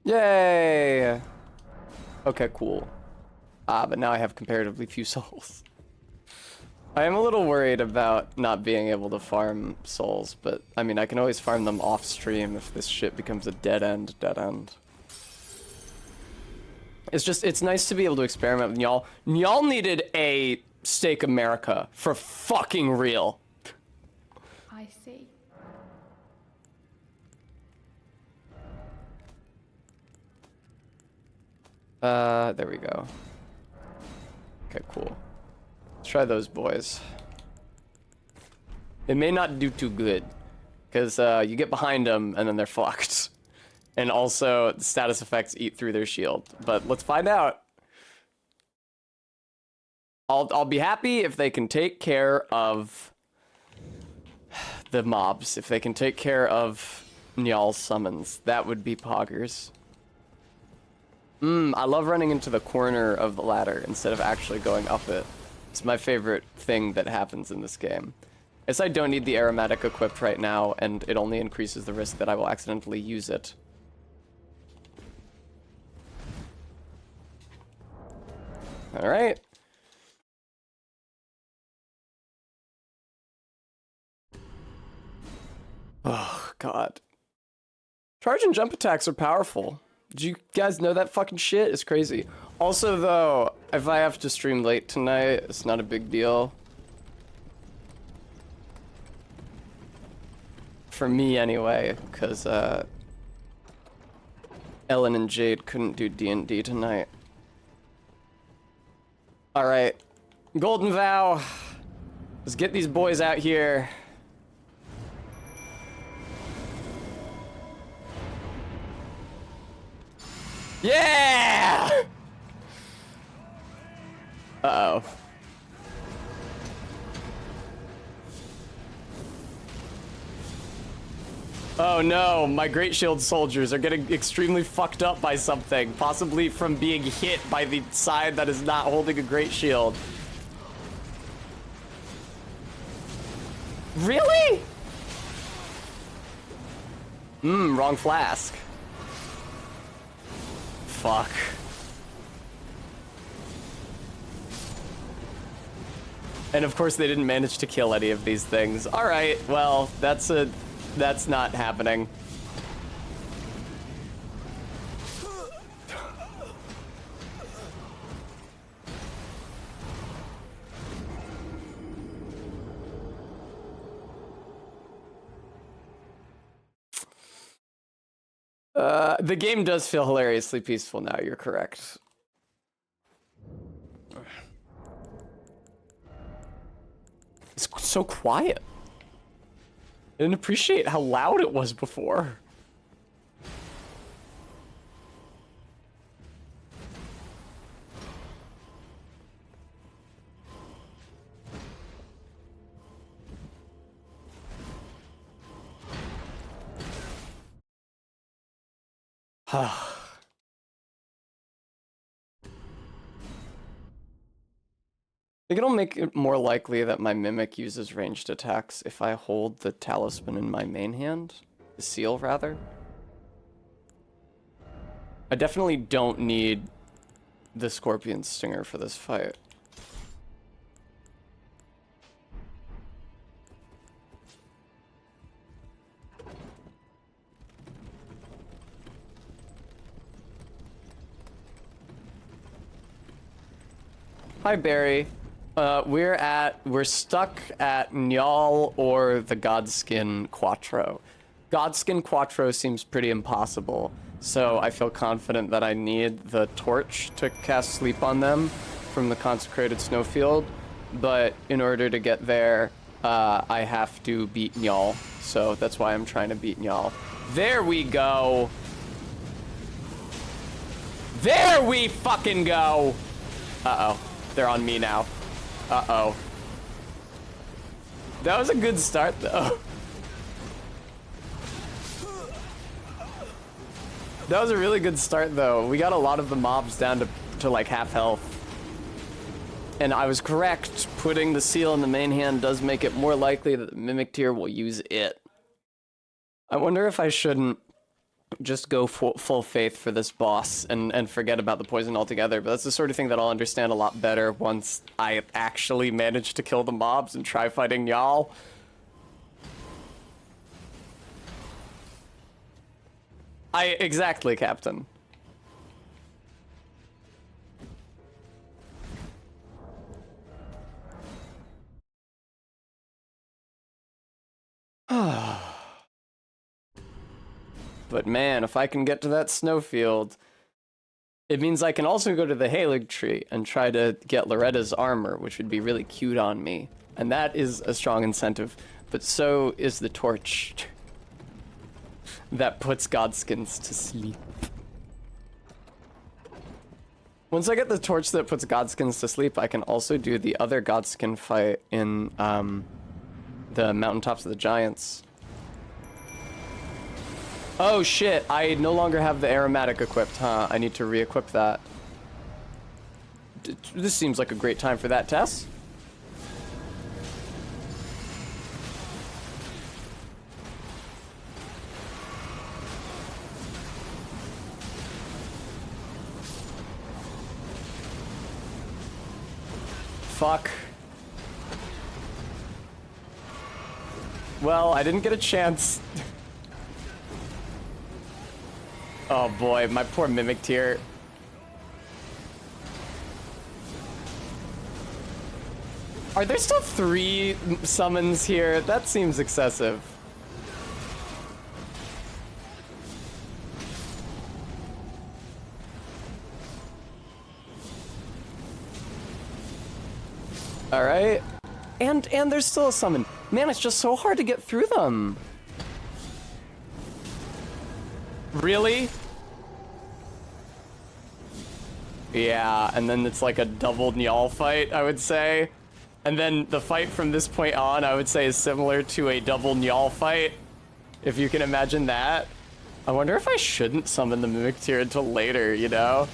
Yay! Okay, cool. But now I have comparatively few souls. I am a little worried about not being able to farm souls, but I mean, I can always farm them off stream if this shit becomes a dead end. It's just, it's nice to be able to experiment with y'all. Y'all needed a Stake America for fucking real. I see. There we go. Okay, cool. Let's try those boys. They may not do too good, because you get behind them and then they're fucked. And also, the status effects eat through their shield. But let's find out. I'll be happy if they can take care of the mobs. If they can take care of Nyal's summons. That would be poggers. I love running into the corner of the ladder instead of actually going up it. It's my favorite thing that happens in this game. Guess I don't need the aromatic equipped right now, and it only increases the risk that I will accidentally use it. Alright. Oh, God. Charge and jump attacks are powerful. Did you guys know that fucking shit? It's crazy. Also, though, if I have to stream late tonight, it's not a big deal. For me, anyway, because, Ellen and Jade couldn't do D&D tonight. Alright. Golden Vow. Let's get these boys out here. Yeah! Uh-oh. Oh no, my Great Shield soldiers are getting extremely fucked up by something, possibly from being hit by the side that is not holding a Great Shield. Really? Wrong flask. Fuck. And of course they didn't manage to kill any of these things. All right, well, that's not happening. The game does feel hilariously peaceful now, you're correct. It's so quiet. I didn't appreciate how loud it was before. I think it'll make it more likely that my Mimic uses ranged attacks if I hold the Talisman in my main hand. The seal, rather. I definitely don't need the Scorpion Stinger for this fight. Hi, Barry. We're stuck at Njal or the Godskin Quattro. Godskin Quattro seems pretty impossible, so I feel confident that I need the torch to cast sleep on them from the consecrated snowfield, but in order to get there, I have to beat Njal, so that's why I'm trying to beat Njal. There we go! There we fucking go! Uh-oh. They're on me now. Uh-oh. That was a good start, though. That was a really good start, though. We got a lot of the mobs down to like half health. And I was correct. Putting the seal in the main hand does make it more likely that the Mimic tier will use it. I wonder if I shouldn't just go full faith for this boss and forget about the poison altogether, but that's the sort of thing that I'll understand a lot better once I actually manage to kill the mobs and try fighting Njal. Exactly, Captain. But man, if I can get to that snowfield, it means I can also go to the Halig tree and try to get Loretta's armor, which would be really cute on me. And that is a strong incentive. But so is the torch that puts Godskins to sleep. Once I get the torch that puts Godskins to sleep, I can also do the other Godskin fight in the Mountaintops of the Giants. Oh shit, I no longer have the aromatic equipped, huh? I need to re-equip that. This seems like a great time for that, Tess. Fuck. Well, I didn't get a chance. Oh boy, my poor Mimic tier. Are there still 3 summons here? That seems excessive. All right. And there's still a summon. Man, it's just so hard to get through them. Really? Yeah, and then it's like a double Njal fight, I would say. And then the fight from this point on, I would say, is similar to a double Njal fight, if you can imagine that. I wonder if I shouldn't summon the Mimic tier until later, you know?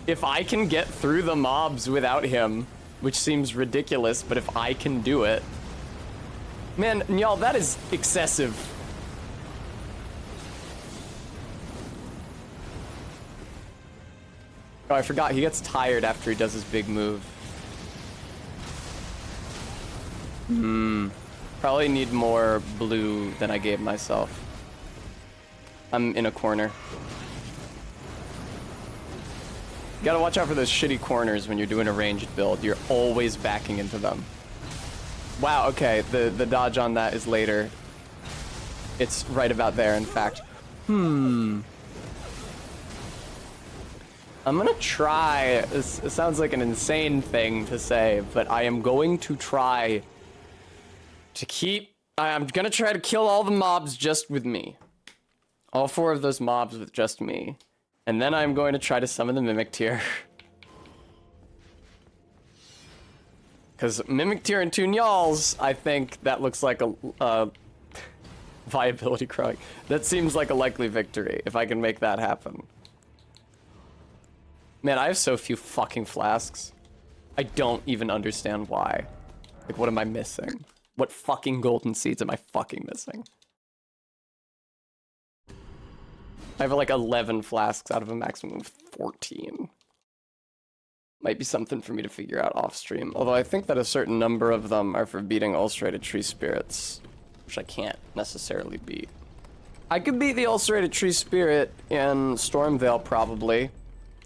If I can get through the mobs without him, which seems ridiculous, but if I can do it, Man, y'all, that is excessive. Oh, I forgot. He gets tired after he does his big move. Probably need more blue than I gave myself. I'm in a corner. You gotta watch out for those shitty corners when you're doing a ranged build. You're always backing into them. Wow, okay. The dodge on that is later. It's right about there, in fact. I'm gonna try, it sounds like an insane thing to say, but I am going to try to I'm gonna try to kill all the mobs just with me. All 4 of those mobs with just me. And then I'm going to try to summon the Mimic Tier. Because Mimic Tier and 2 Nyals, I think that looks like a viability crowing. That seems like a likely victory, if I can make that happen. Man, I have so few fucking flasks. I don't even understand why. Like, what am I missing? What fucking golden seeds am I fucking missing? I have like 11 flasks out of a maximum of 14. Might be something for me to figure out off stream. Although I think that a certain number of them are for beating ulcerated tree spirits, which I can't necessarily beat. I could beat the ulcerated tree spirit in Stormveil, probably.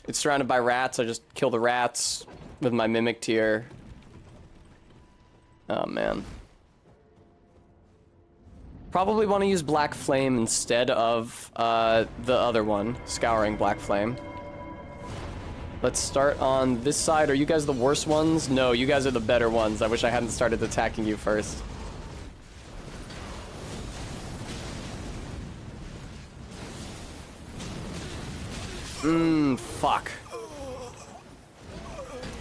It's surrounded by rats. I just kill the rats with my Mimic Tier. Oh, man. Probably want to use Black Flame instead of the other one, Scouring Black Flame. Let's start on this side. Are you guys the worst ones? No, you guys are the better ones. I wish I hadn't started attacking you first. Fuck.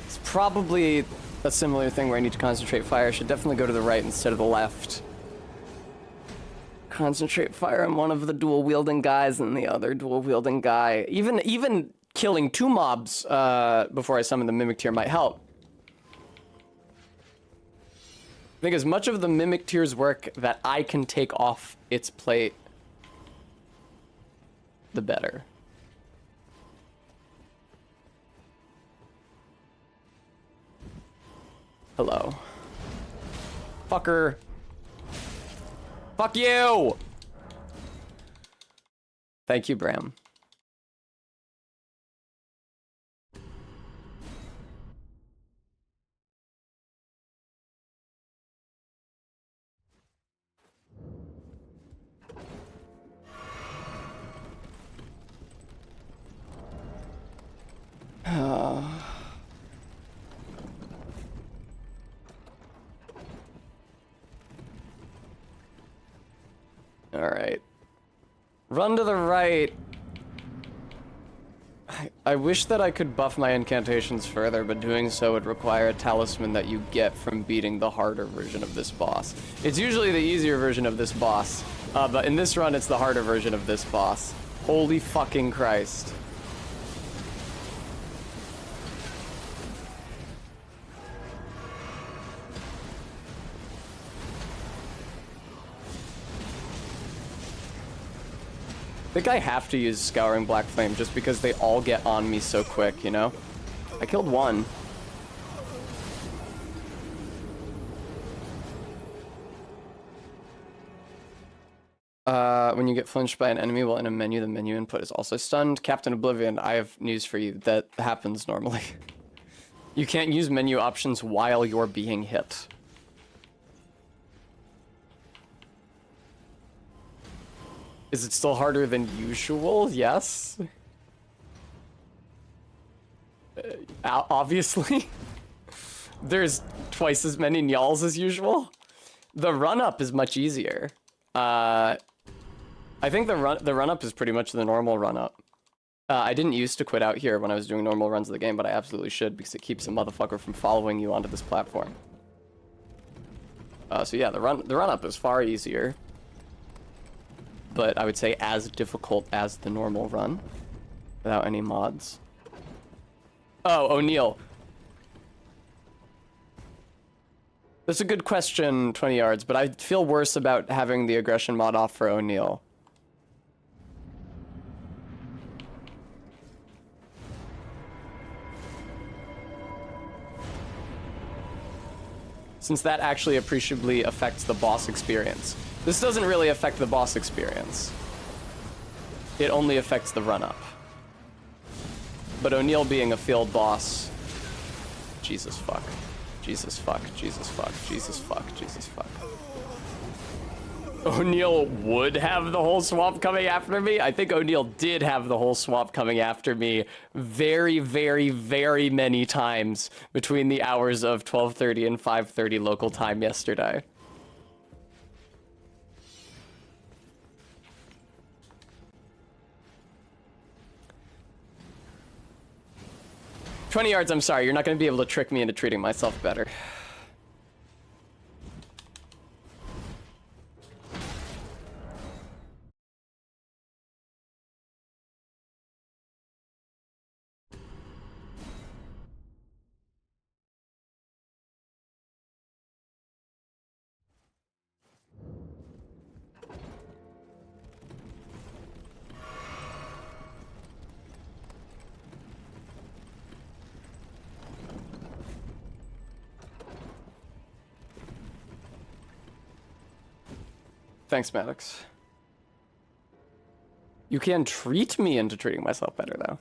It's probably a similar thing where I need to concentrate fire. I should definitely go to the right instead of the left. Concentrate fire on one of the dual-wielding guys and the other dual-wielding guy. Even killing 2 mobs before I summon the Mimic Tier might help. I think as much of the Mimic Tier's work that I can take off its plate, the better. Hello. Fucker. Fuck you! Thank you, Bram. Alright. Run to the right. I wish that I could buff my incantations further, but doing so would require a talisman that you get from beating the harder version of this boss. It's usually the easier version of this boss, but in this run it's the harder version of this boss. Holy fucking Christ. I think I have to use Scouring Black Flame just because they all get on me so quick, you know? I killed 1. When you get flinched by an enemy while in a menu, the menu input is also stunned. Captain Oblivion, I have news for you. That happens normally. You can't use menu options while you're being hit. Is it still harder than usual? Yes. Obviously. There's twice as many Nyals as usual. The run-up is much easier. I think the run-up is pretty much the normal run-up. I didn't used to quit out here when I was doing normal runs of the game, but I absolutely should because it keeps a motherfucker from following you onto this platform. So yeah, the run-up is far easier. But I would say as difficult as the normal run, without any mods. Oh, O'Neal. That's a good question, 20 yards, but I feel worse about having the aggression mod off for O'Neill. Since that actually appreciably affects the boss experience. This doesn't really affect the boss experience. It only affects the run-up. But O'Neill being a field boss... Jesus fuck. Jesus fuck. Jesus fuck. Jesus fuck. Jesus fuck. O'Neill would have the whole swamp coming after me? I think O'Neill did have the whole swamp coming after me very, very, very many times between the hours of 12:30 and 5:30 local time yesterday. "20 yards, I'm sorry, you're not going to be able to trick me into treating myself better." Thanks, Maddox. You can treat me into treating myself better, though.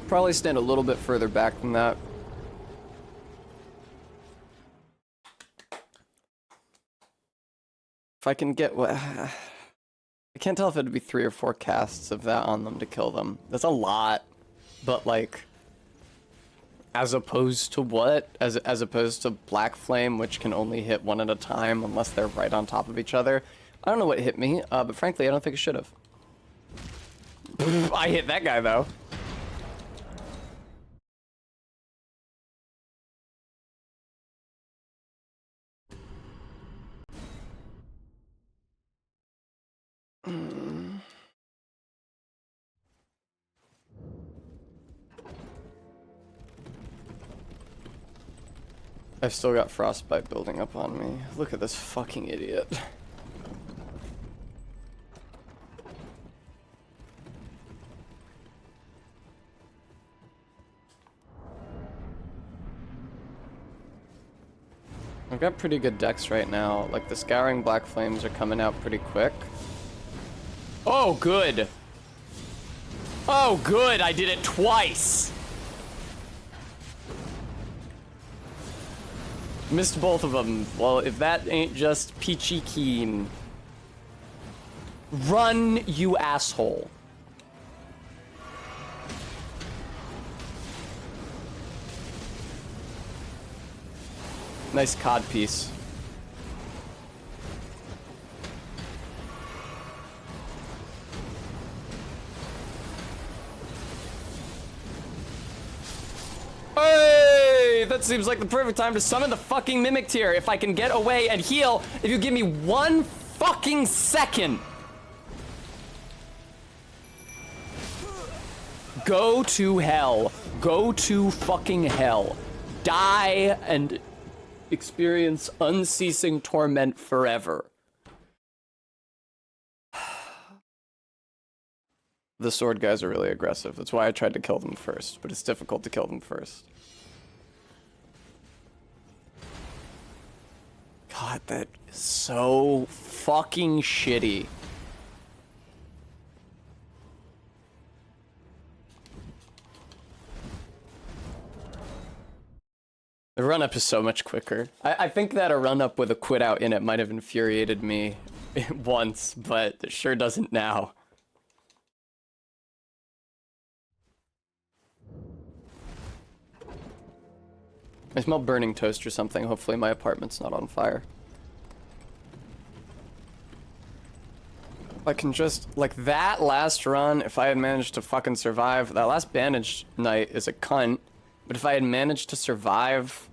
Probably stand a little bit further back than that. If I can get what... I can't tell if it'd be 3 or 4 casts of that on them to kill them. That's a lot. But, like... As opposed to what? As opposed to Black Flame, which can only hit one at a time unless they're right on top of each other. I don't know what hit me, but frankly, I don't think it should have. I hit that guy, though. I've still got frostbite building up on me. Look at this fucking idiot. I've got pretty good decks right now. Like, the Scouring Black Flames are coming out pretty quick. Oh, good! Oh, good! I did it twice! Missed both of them. Well, if that ain't just peachy keen. Run, you asshole. Nice cod piece. Hey! That seems like the perfect time to summon the fucking Mimic Tier. If I can get away and heal, if you give me 1 fucking second. Go to hell. Go to fucking hell. Die and experience unceasing torment forever. The sword guys are really aggressive. That's why I tried to kill them first, but it's difficult to kill them first. God, that is so fucking shitty. The run-up is so much quicker. I think that a run-up with a quit out in it might have infuriated me once, but it sure doesn't now. I smell burning toast or something. Hopefully my apartment's not on fire. I can just, like, that last run, if I had managed to fucking survive, that last Banished Knight is a cunt, but if I had managed to survive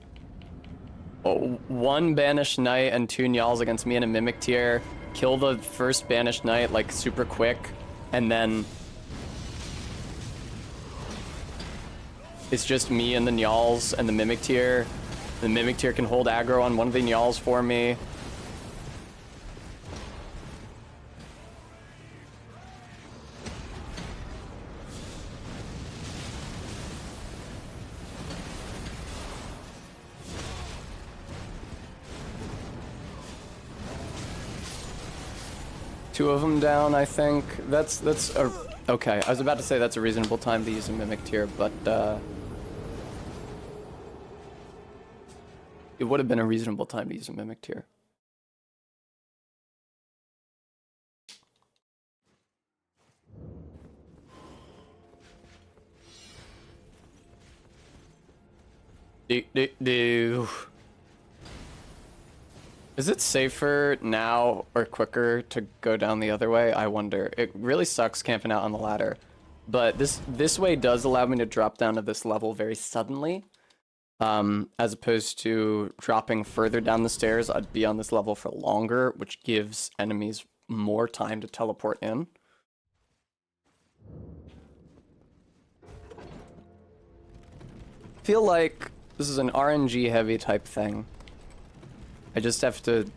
one Banished Knight and 2 Nyals against me in a Mimic tier, kill the first Banished Knight, like, super quick, and then it's just me and the Nyals and the Mimic tier. The Mimic tier can hold aggro on one of the Nyals for me. Two of them down, I think. That's a... Okay, I was about to say that's a reasonable time to use a Mimic tier, but, it would have been a reasonable time to use a Mimic tier. Is it safer now or quicker to go down the other way? I wonder. It really sucks camping out on the ladder. But this way does allow me to drop down to this level very suddenly. As opposed to dropping further down the stairs, I'd be on this level for longer, which gives enemies more time to teleport in. Feel like this is an RNG heavy type thing. I just have to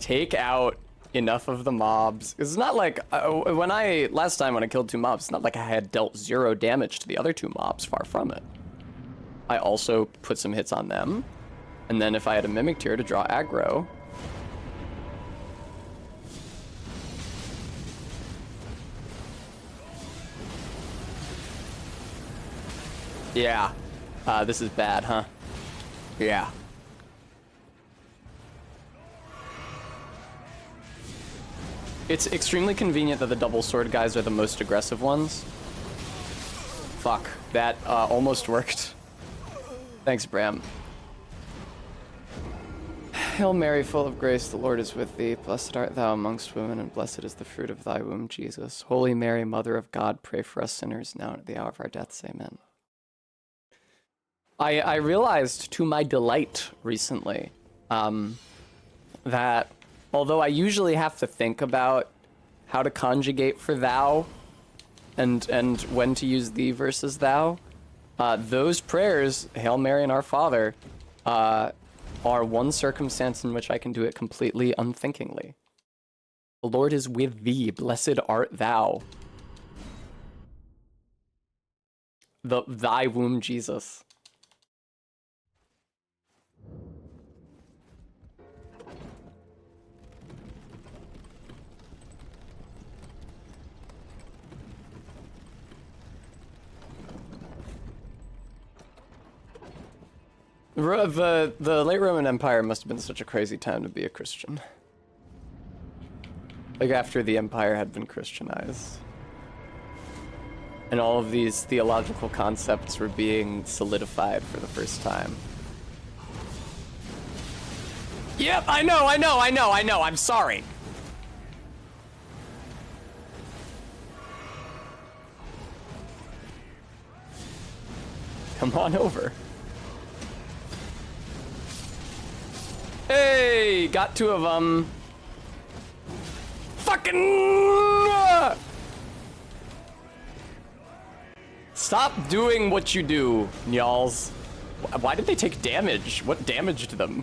take out enough of the mobs. It's not like last time when I killed 2 mobs, it's not like I had dealt 0 damage to the other 2 mobs. Far from it. I also put some hits on them, and then if I had a Mimic tier to draw aggro, yeah, this is bad, huh? Yeah. It's extremely convenient that the double sword guys are the most aggressive ones. Fuck, that almost worked. Thanks, Bram. Hail Mary, full of grace, the Lord is with thee. Blessed art thou amongst women, and blessed is the fruit of thy womb, Jesus. Holy Mary, Mother of God, pray for us sinners, now and at the hour of our deaths. Amen. I realized, to my delight recently, that although I usually have to think about how to conjugate for thou and when to use thee versus thou, those prayers, Hail Mary and Our Father, are one circumstance in which I can do it completely unthinkingly. The Lord is with thee, blessed art thou. Thy womb, Jesus. The late Roman Empire must have been such a crazy time to be a Christian. Like after the Empire had been Christianized. And all of these theological concepts were being solidified for the first time. Yep, I know, I'm sorry. Come on over. Hey, got 2 of them. Fucking! Stop doing what you do, Nyals. Why did they take damage? What damaged them?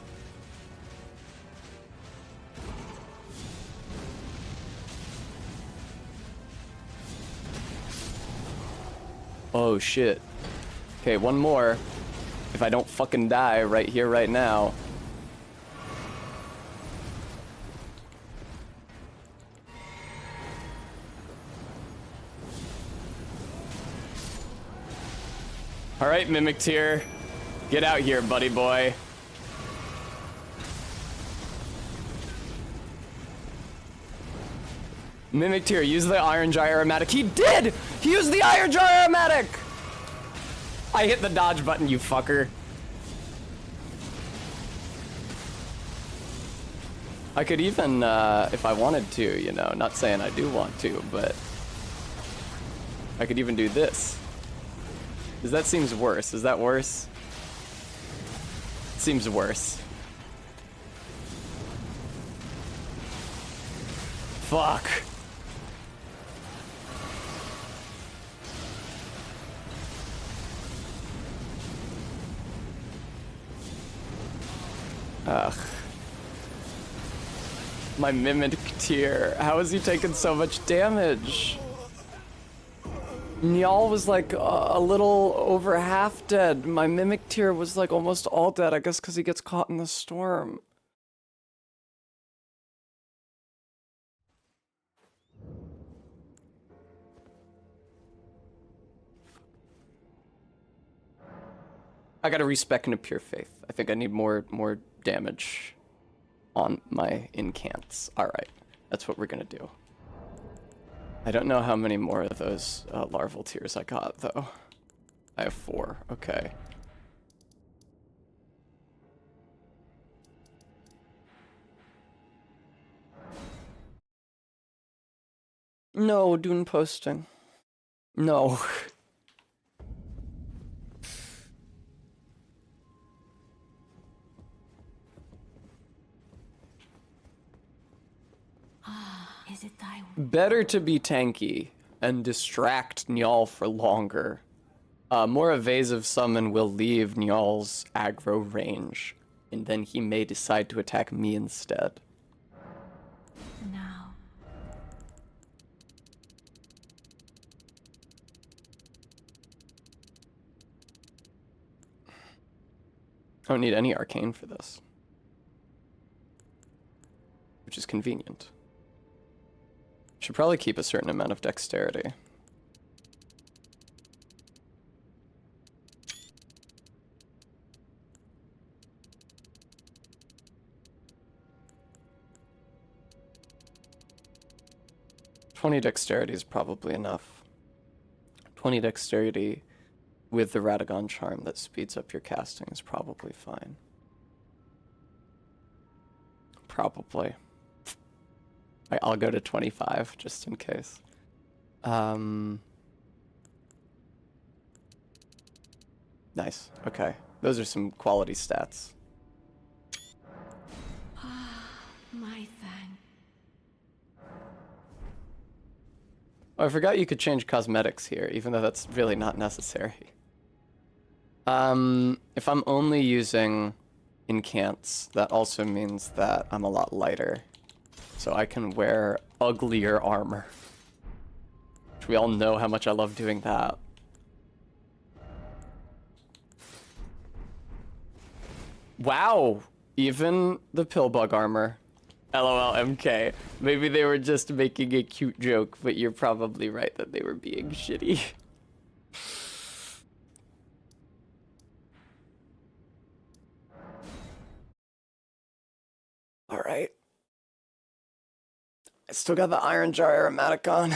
Oh shit. Okay, one more. If I don't fucking die right here, right now. Alright, Mimic tier. Get out here, buddy boy. Mimic tier, use the Iron Jar Aromatic. He did! He used the Iron Jar Aromatic! I hit the dodge button, you fucker. I could even, if I wanted to, you know, not saying I do want to, but I could even do this. Because that seems worse. Is that worse? It seems worse. Fuck. Ugh. My Mimic tier. How is he taking so much damage? Njal was like a little over half dead. My Mimic tier was like almost all dead, I guess because he gets caught in the storm. I gotta respec into Pure Faith. I think I need more damage on my incants. Alright, that's what we're gonna do. I don't know how many more of those larval tears I got, though. I have 4, okay. No, Dune posting. No. Is it thy Better to be tanky and distract Njal for longer. More evasive summon will leave Njal's aggro range, and then he may decide to attack me instead. now? I don't need any arcane for this, which is convenient. Should probably keep a certain amount of dexterity. $20 dexterity is probably enough. 20 dexterity with the Radagon charm that speeds up your casting is probably fine. Probably. I'll go to 25 just in case. Nice. Okay. Those are some quality stats. My thing. Oh, I forgot you could change cosmetics here, even though that's really not necessary. If I'm only using incants, that also means that I'm a lot lighter. So I can wear uglier armor. Which we all know how much I love doing that. Wow! Even the pillbug armor. LOL MK. Maybe they were just making a cute joke, but you're probably right that they were being shitty. Alright. I still got the Iron Jar Aromatic on.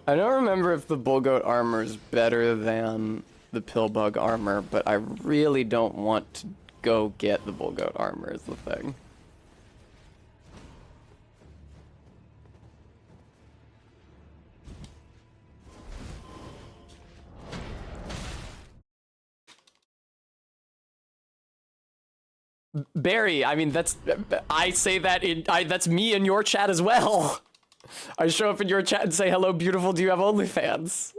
I don't remember if the Bullgoat armor is better than the Pillbug armor, but I really don't want to go get the Bullgoat armor is the thing. Barry, I mean, I say that that's me in your chat as well. I show up in your chat and say, hello, beautiful, do you have OnlyFans?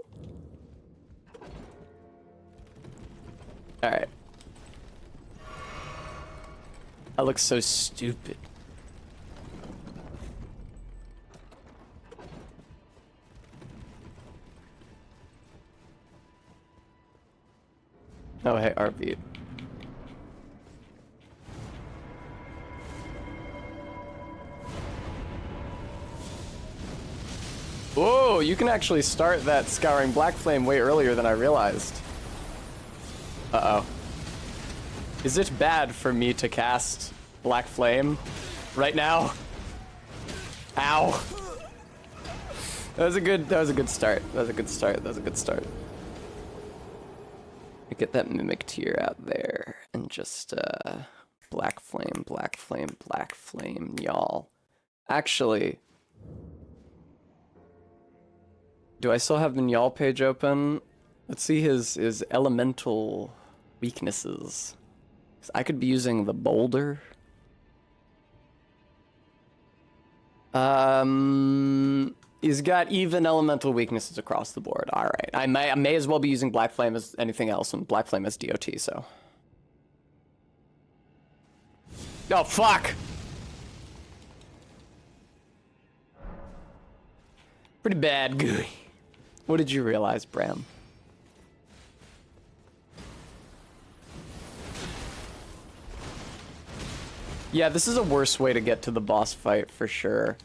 Alright. I look so stupid. Oh, hey, Arbeat. Whoa, you can actually start that Scouring Black Flame way earlier than I realized. Uh-oh. Is it bad for me to cast Black Flame right now? Ow. That was a good start. That was a good start. Get that Mimic tier out there and just black flame, black flame, black flame, y'all. Actually, do I still have the Njal page open? Let's see his elemental weaknesses. 'Cause I could be using the boulder. He's got even elemental weaknesses across the board. All right, I may as well be using black flame as anything else, and black flame as DOT. So. Oh fuck! Pretty bad, gooey. What did you realize, Bram? Yeah, this is a worse way to get to the boss fight for sure.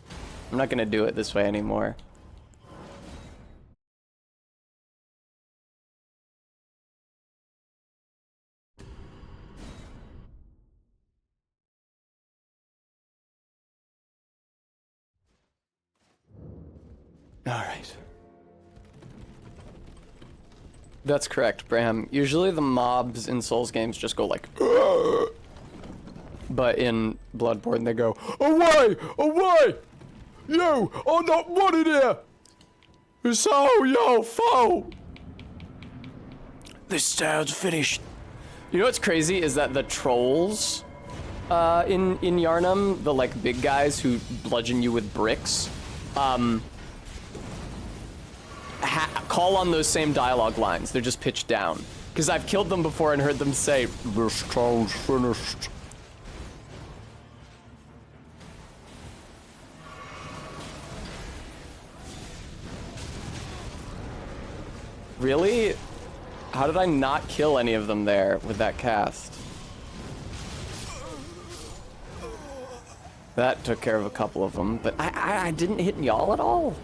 I'm not gonna do it this way anymore. All right. That's correct, Bram. Usually the mobs in Souls games just go like, "Ugh!" But in Bloodborne they go, "Away! Away! You are not wanted here! So, yo, foe!" This sounds finished. You know what's crazy is that the trolls in Yharnam, the like big guys who bludgeon you with bricks, call on those same dialogue lines. They're just pitched down. Because I've killed them before and heard them say, "This town's finished." Really? How did I not kill any of them there with that cast? That took care of a couple of them, but I didn't hit y'all at all.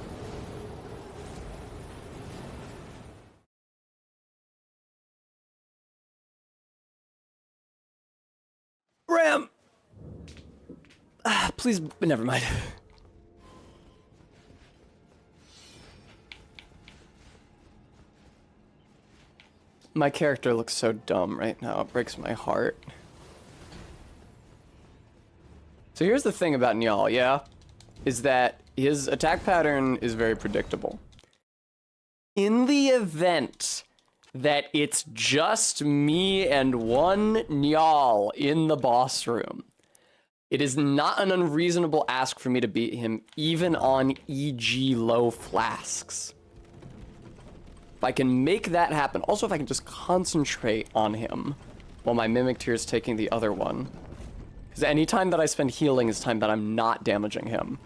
Ram! Please, never mind. My character looks so dumb right now, it breaks my heart. So here's the thing about Njal, yeah? Is that his attack pattern is very predictable. In the event that it's just me and one Njal in the boss room, it is not an unreasonable ask for me to beat him even on EG low flasks. If I can make that happen, also if I can just concentrate on him while my Mimic Tear is taking the other one. Because any time that I spend healing is time that I'm not damaging him.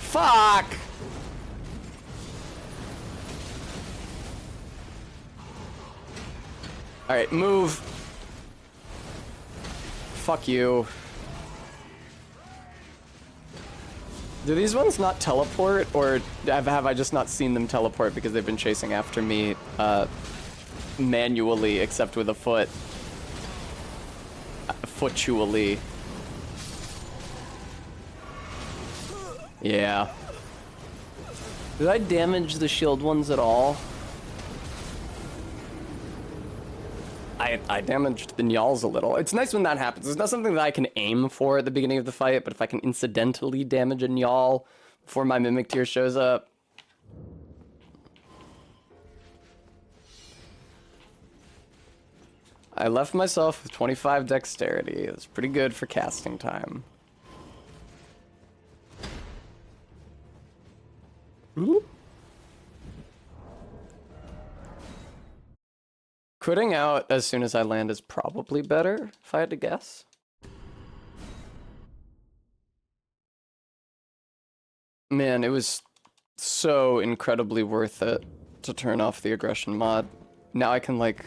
Fuck! Alright, move. Fuck you. Do these ones not teleport, or have I just not seen them teleport because they've been chasing after me manually, except with a foot? Footually. Yeah. Did I damage the shield ones at all? I damaged the Njals a little. It's nice when that happens. It's not something that I can aim for at the beginning of the fight, but if I can incidentally damage a Njal before my Mimic Tear shows up. I left myself with 25 dexterity. That's pretty good for casting time. Ooh. Quitting out as soon as I land is probably better, if I had to guess. Man, it was so incredibly worth it to turn off the aggression mod. Now I can, like,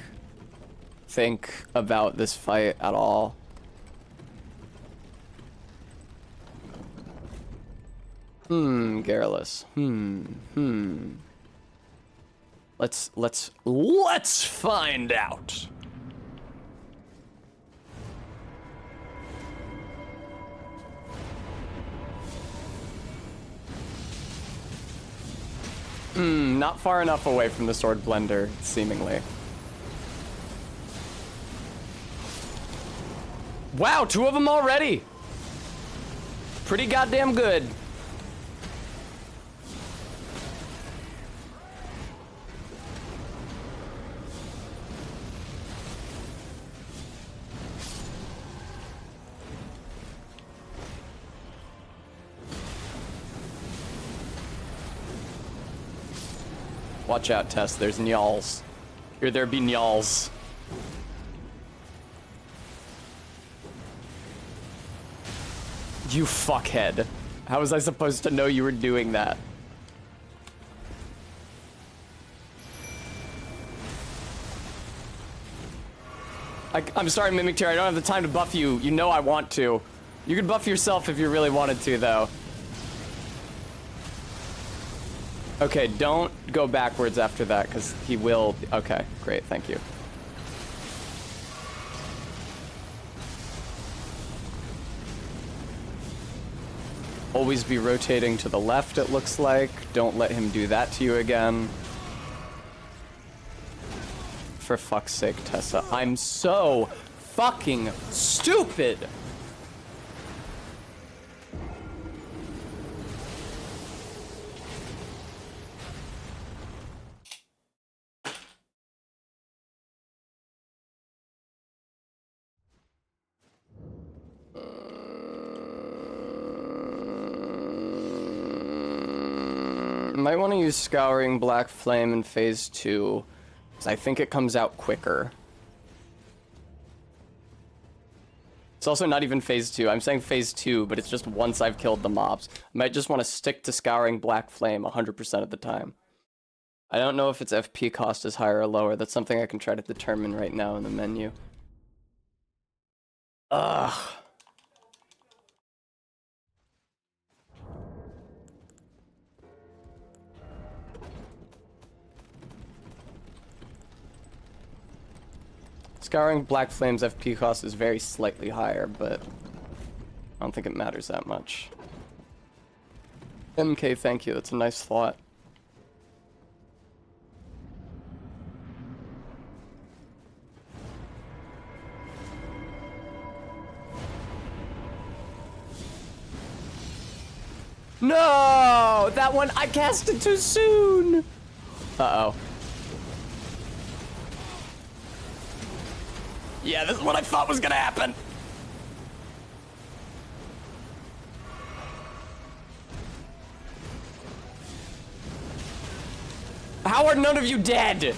think about this fight at all. Garrulous. Let's find out. Not far enough away from the sword blender, seemingly. Wow, 2 of them already. Pretty goddamn good. Watch out, Tess. There's Nyals. Here there be Nyals. You fuckhead. How was I supposed to know you were doing that? I'm sorry, Mimic Tear. I don't have the time to buff you. You know I want to. You could buff yourself if you really wanted to, though. Okay, don't go backwards after that, because he will... Okay, great, thank you. Always be rotating to the left, it looks like. Don't let him do that to you again. For fuck's sake, Tessa. I'm so fucking stupid! Might want to use Scouring Black Flame in Phase 2, because I think it comes out quicker. It's also not even Phase 2. I'm saying Phase 2, but it's just once I've killed the mobs. I might just want to stick to Scouring Black Flame 100% of the time. I don't know if its FP cost is higher or lower. That's something I can try to determine right now in the menu. Ugh. Scouring Black Flame's FP cost is very slightly higher, but I don't think it matters that much. MK, thank you. That's a nice thought. No! That one, I cast it too soon! Uh-oh. Yeah, this is what I thought was gonna happen. How are none of you dead?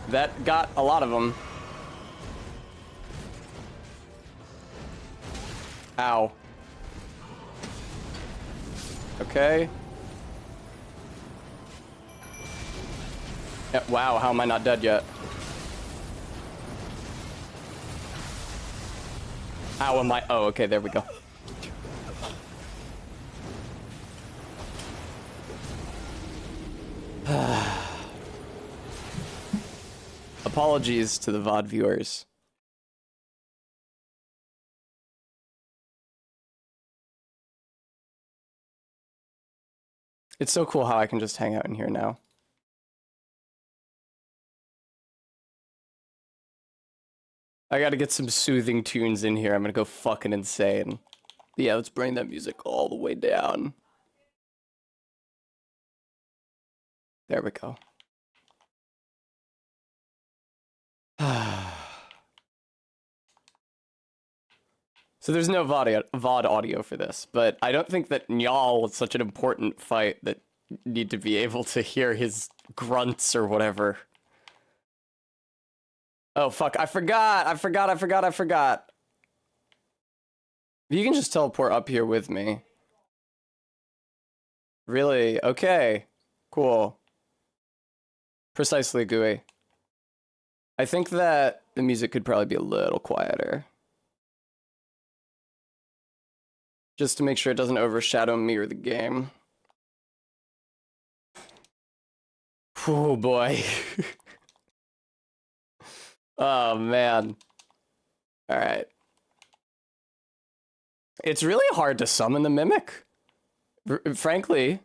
That got a lot of them. Ow. Okay. Yeah, wow, how am I not dead yet? How am I? Oh, okay, there we go. Apologies to the VOD viewers. It's so cool how I can just hang out in here now. I gotta get some soothing tunes in here. I'm gonna go fucking insane. But yeah, let's bring that music all the way down. There we go. So there's no VOD audio for this, but I don't think that Njal was such an important fight that need to be able to hear his grunts or whatever. Oh, fuck, I forgot. You can just teleport up here with me. Really? Okay. Cool. Precisely, Gooey. I think that the music could probably be a little quieter. Just to make sure it doesn't overshadow me or the game. Oh boy. Oh man. Alright. It's really hard to summon the Mimic. Frankly.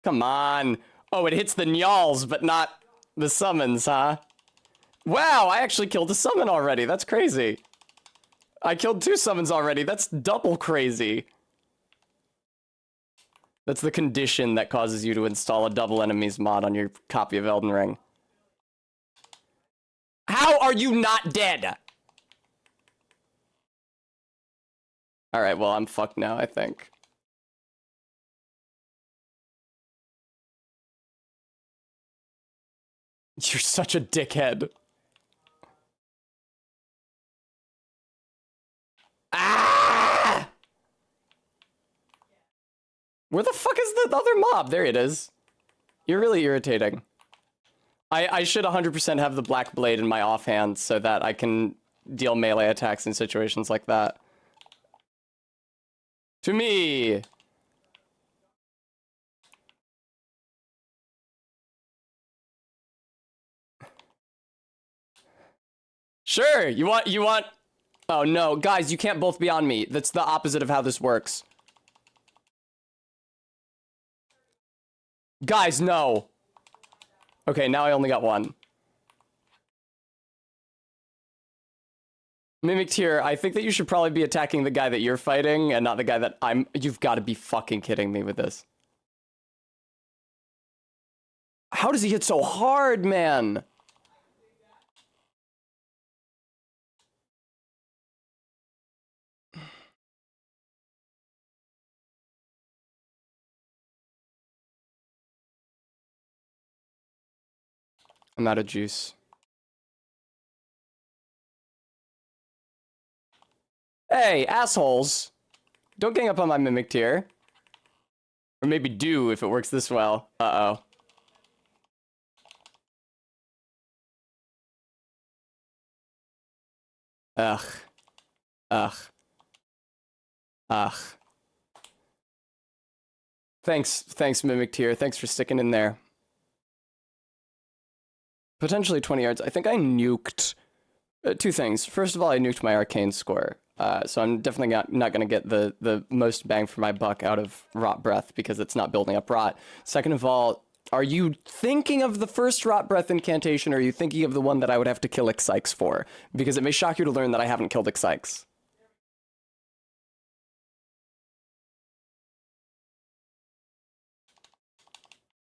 Come on. Oh, it hits the Nyals, but not the summons, huh? Wow, I actually killed a summon already. That's crazy. I killed 2 summons already. That's double crazy. That's the condition that causes you to install a double enemies mod on your copy of Elden Ring. How are you not dead? Alright, well, I'm fucked now, I think. You're such a dickhead. Ah! Where the fuck is the other mob? There it is. You're really irritating. I should 100% have the Black Blade in my offhand so that I can deal melee attacks in situations like that. To me! Sure, you want... Oh no, guys, you can't both be on me. That's the opposite of how this works. Guys, no. Okay, now I only got 1. Mimic Tier, I think that you should probably be attacking the guy that you're fighting and not the guy that I'm... You've got to be fucking kidding me with this. How does he hit so hard, man? I'm out of juice. Hey, assholes. Don't gang up on my Mimic Tier. Or maybe do if it works this well. Uh-oh. Ugh. Ugh. Ugh. Thanks, Mimic Tier. Thanks for sticking in there. Potentially 20 yards. I think I nuked... 2 things. First of all, I nuked my arcane score. So I'm definitely not going to get the most bang for my buck out of Rot Breath because it's not building up Rot. Second of all, are you thinking of the first Rot Breath incantation, or are you thinking of the one that I would have to kill Ixyx for? Because it may shock you to learn that I haven't killed Ixyx.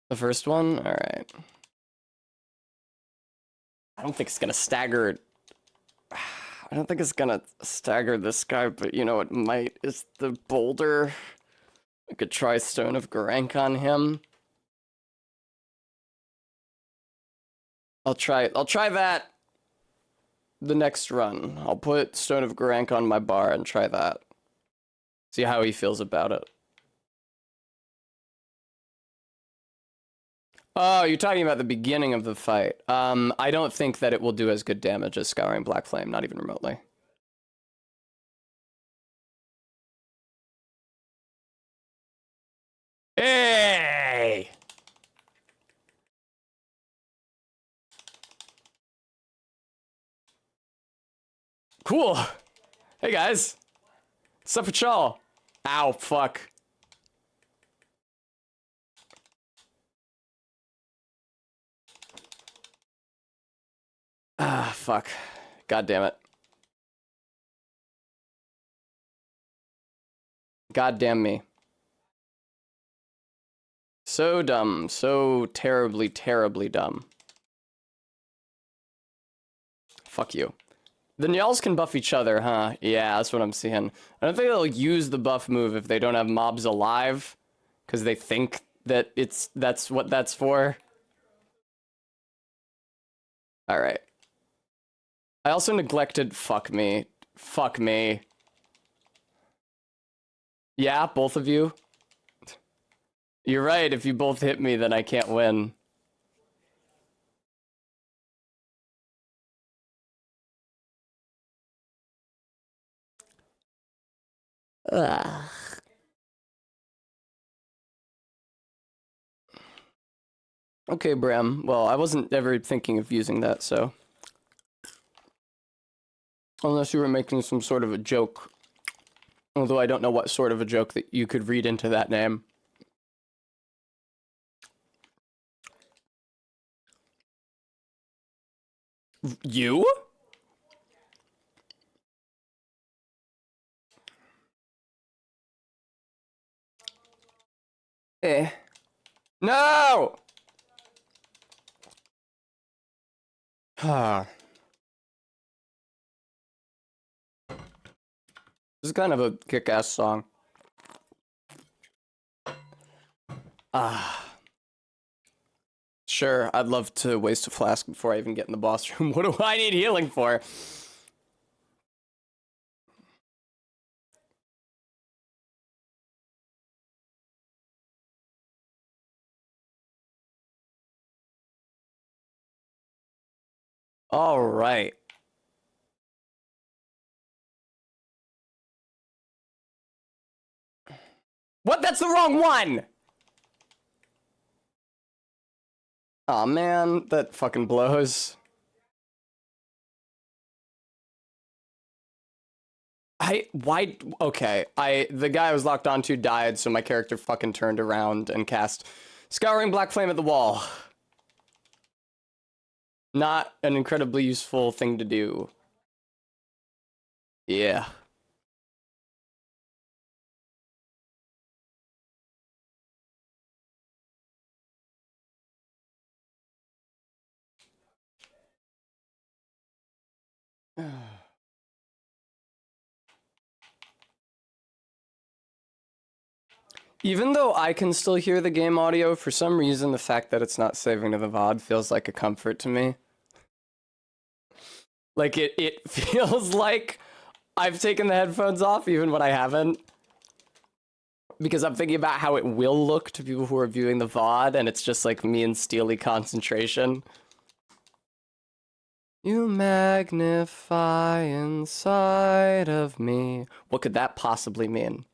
The first one? Alright. I don't think it's gonna stagger... I don't think it's gonna stagger this guy, but you know, it might. Is the boulder. I could try Stone of Garank on him. I'll try that the next run. I'll put Stone of Garank on my bar and try that. See how he feels about it. Oh, you're talking about the beginning of the fight. I don't think that it will do as good damage as Scouring Black Flame, not even remotely. Hey! Cool. Hey, guys. What's up with y'all? Ow, fuck. Ah, fuck. God damn it. God damn me. So dumb. So terribly, terribly dumb. Fuck you. The Nyals can buff each other, huh? Yeah, that's what I'm seeing. I don't think they'll use the buff move if they don't have mobs alive, because they think that that's what that's for. Alright. I also neglected fuck me. Fuck me. Yeah, both of you. You're right, if you both hit me, then I can't win. Ugh. Okay, Bram. Well, I wasn't ever thinking of using that, so... Unless you were making some sort of a joke. Although I don't know what sort of a joke that you could read into that name. You? Eh. No! Ah. This is kind of a kick-ass song. Ah. Sure, I'd love to waste a flask before I even get in the boss room. What do I need healing for? All right. What? That's the wrong one! Aw, man, that fucking blows. The guy I was locked onto died, so my character fucking turned around and cast Scouring Black Flame at the wall. Not an incredibly useful thing to do. Yeah. Even though I can still hear the game audio, for some reason the fact that it's not saving to the VOD feels like a comfort to me. Like it feels like I've taken the headphones off even when I haven't. Because I'm thinking about how it will look to people who are viewing the VOD, and it's just like me in steely concentration. You magnify inside of me. What could that possibly mean?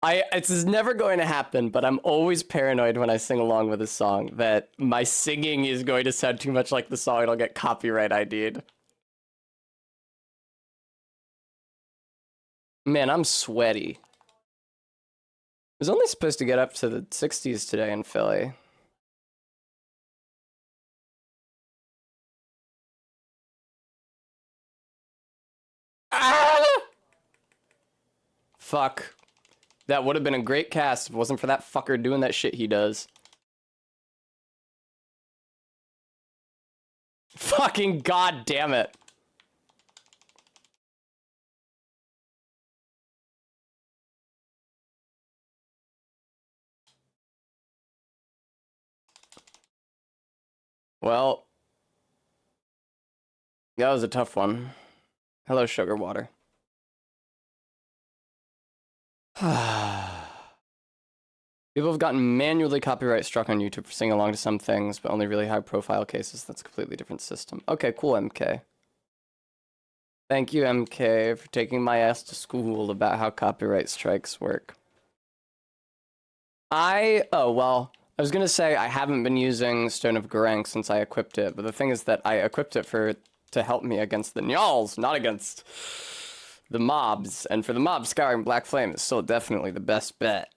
It's never going to happen, but I'm always paranoid when I sing along with a song that my singing is going to sound too much like the song and I'll get copyright ID'd. Man, I'm sweaty. It was only supposed to get up to the 60s today in Philly. Ah! Fuck. That would have been a great cast if it wasn't for that fucker doing that shit he does. Fucking god damn it. Well, that was a tough one. Hello, sugar water. People have gotten manually copyright struck on YouTube for singing along to some things, but only really high profile cases. That's a completely different system. Okay, cool, MK. Thank you, MK, for taking my ass to school about how copyright strikes work. Oh, well, I was gonna say I haven't been using Stone of Garank since I equipped it, but the thing is that I equipped it to help me against the Nyals, not against the mobs. And for the mobs, Scouring Black Flame is still definitely the best bet.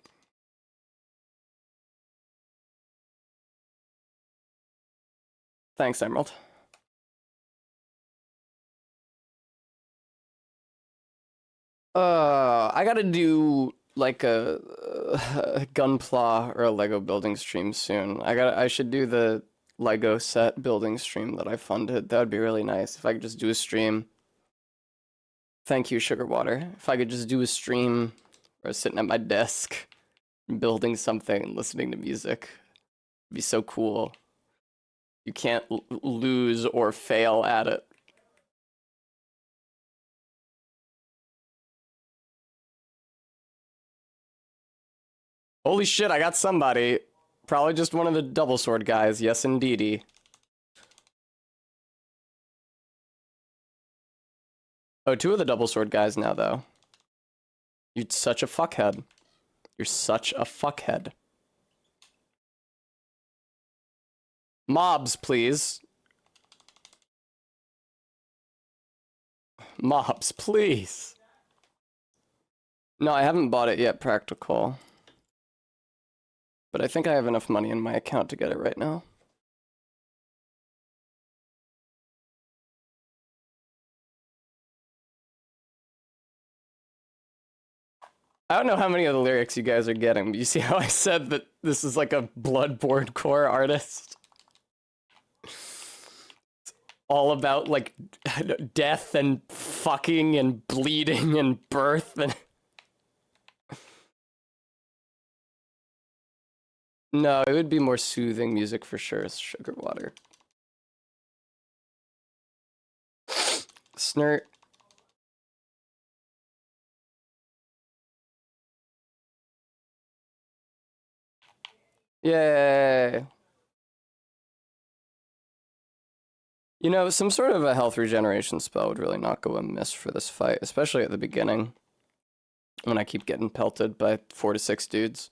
Thanks, Emerald. I gotta do like a Gunpla or a Lego building stream soon. I should do the Lego set building stream that I funded. That would be really nice if I could just do a stream. Thank you, Sugar Water. If I could just do a stream or sitting at my desk building something and listening to music. It'd be so cool. You can't lose or fail at it. Holy shit, I got somebody. Probably just one of the double sword guys. Yes, indeedy. Oh, two of the double sword guys now, though. You're such a fuckhead. You're such a fuckhead. Mobs, please. Mobs, please. No, I haven't bought it yet, Practical. But I think I have enough money in my account to get it right now. I don't know how many of the lyrics you guys are getting, but you see how I said that this is like a Bloodborne core artist? It's all about like death and fucking and bleeding and birth and... No, it would be more soothing music for sure. It's sugar water. Snert. Yay. You know, some sort of a health regeneration spell would really not go amiss for this fight, especially at the beginning, when I keep getting pelted by 4 to 6 dudes.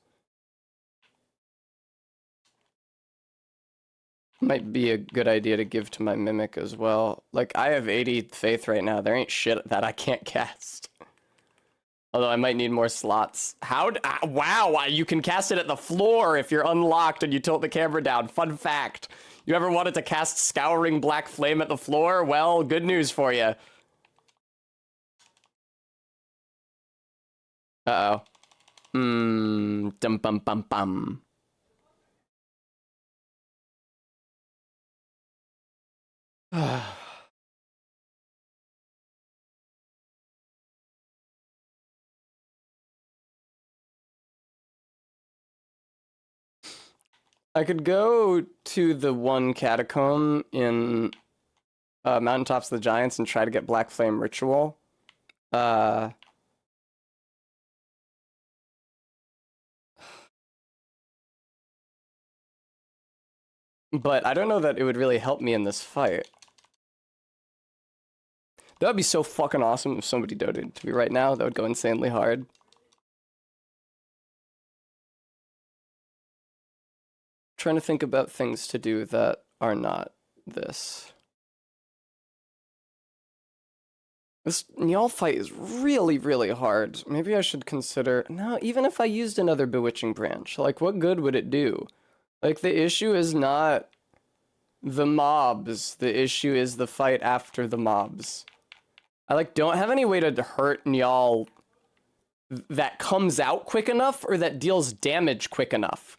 Might be a good idea to give to my Mimic as well. Like, I have 80 faith right now. There ain't shit that I can't cast. Although I might need more slots. Wow, you can cast it at the floor if you're unlocked and you tilt the camera down. Fun fact. You ever wanted to cast Scouring Black Flame at the floor? Well, good news for you. Uh-oh. Dum bum bum bum. I could go to the one catacomb in Mountaintops of the Giants and try to get Black Flame Ritual. But I don't know that it would really help me in this fight. That would be so fucking awesome if somebody donated to me right now. That would go insanely hard. Trying to think about things to do that are not this. This Njal fight is really, really hard. Maybe I should consider... No, even if I used another Bewitching Branch, like, what good would it do? Like, the issue is not the mobs. The issue is the fight after the mobs. I, like, don't have any way to hurt Njal that comes out quick enough or that deals damage quick enough.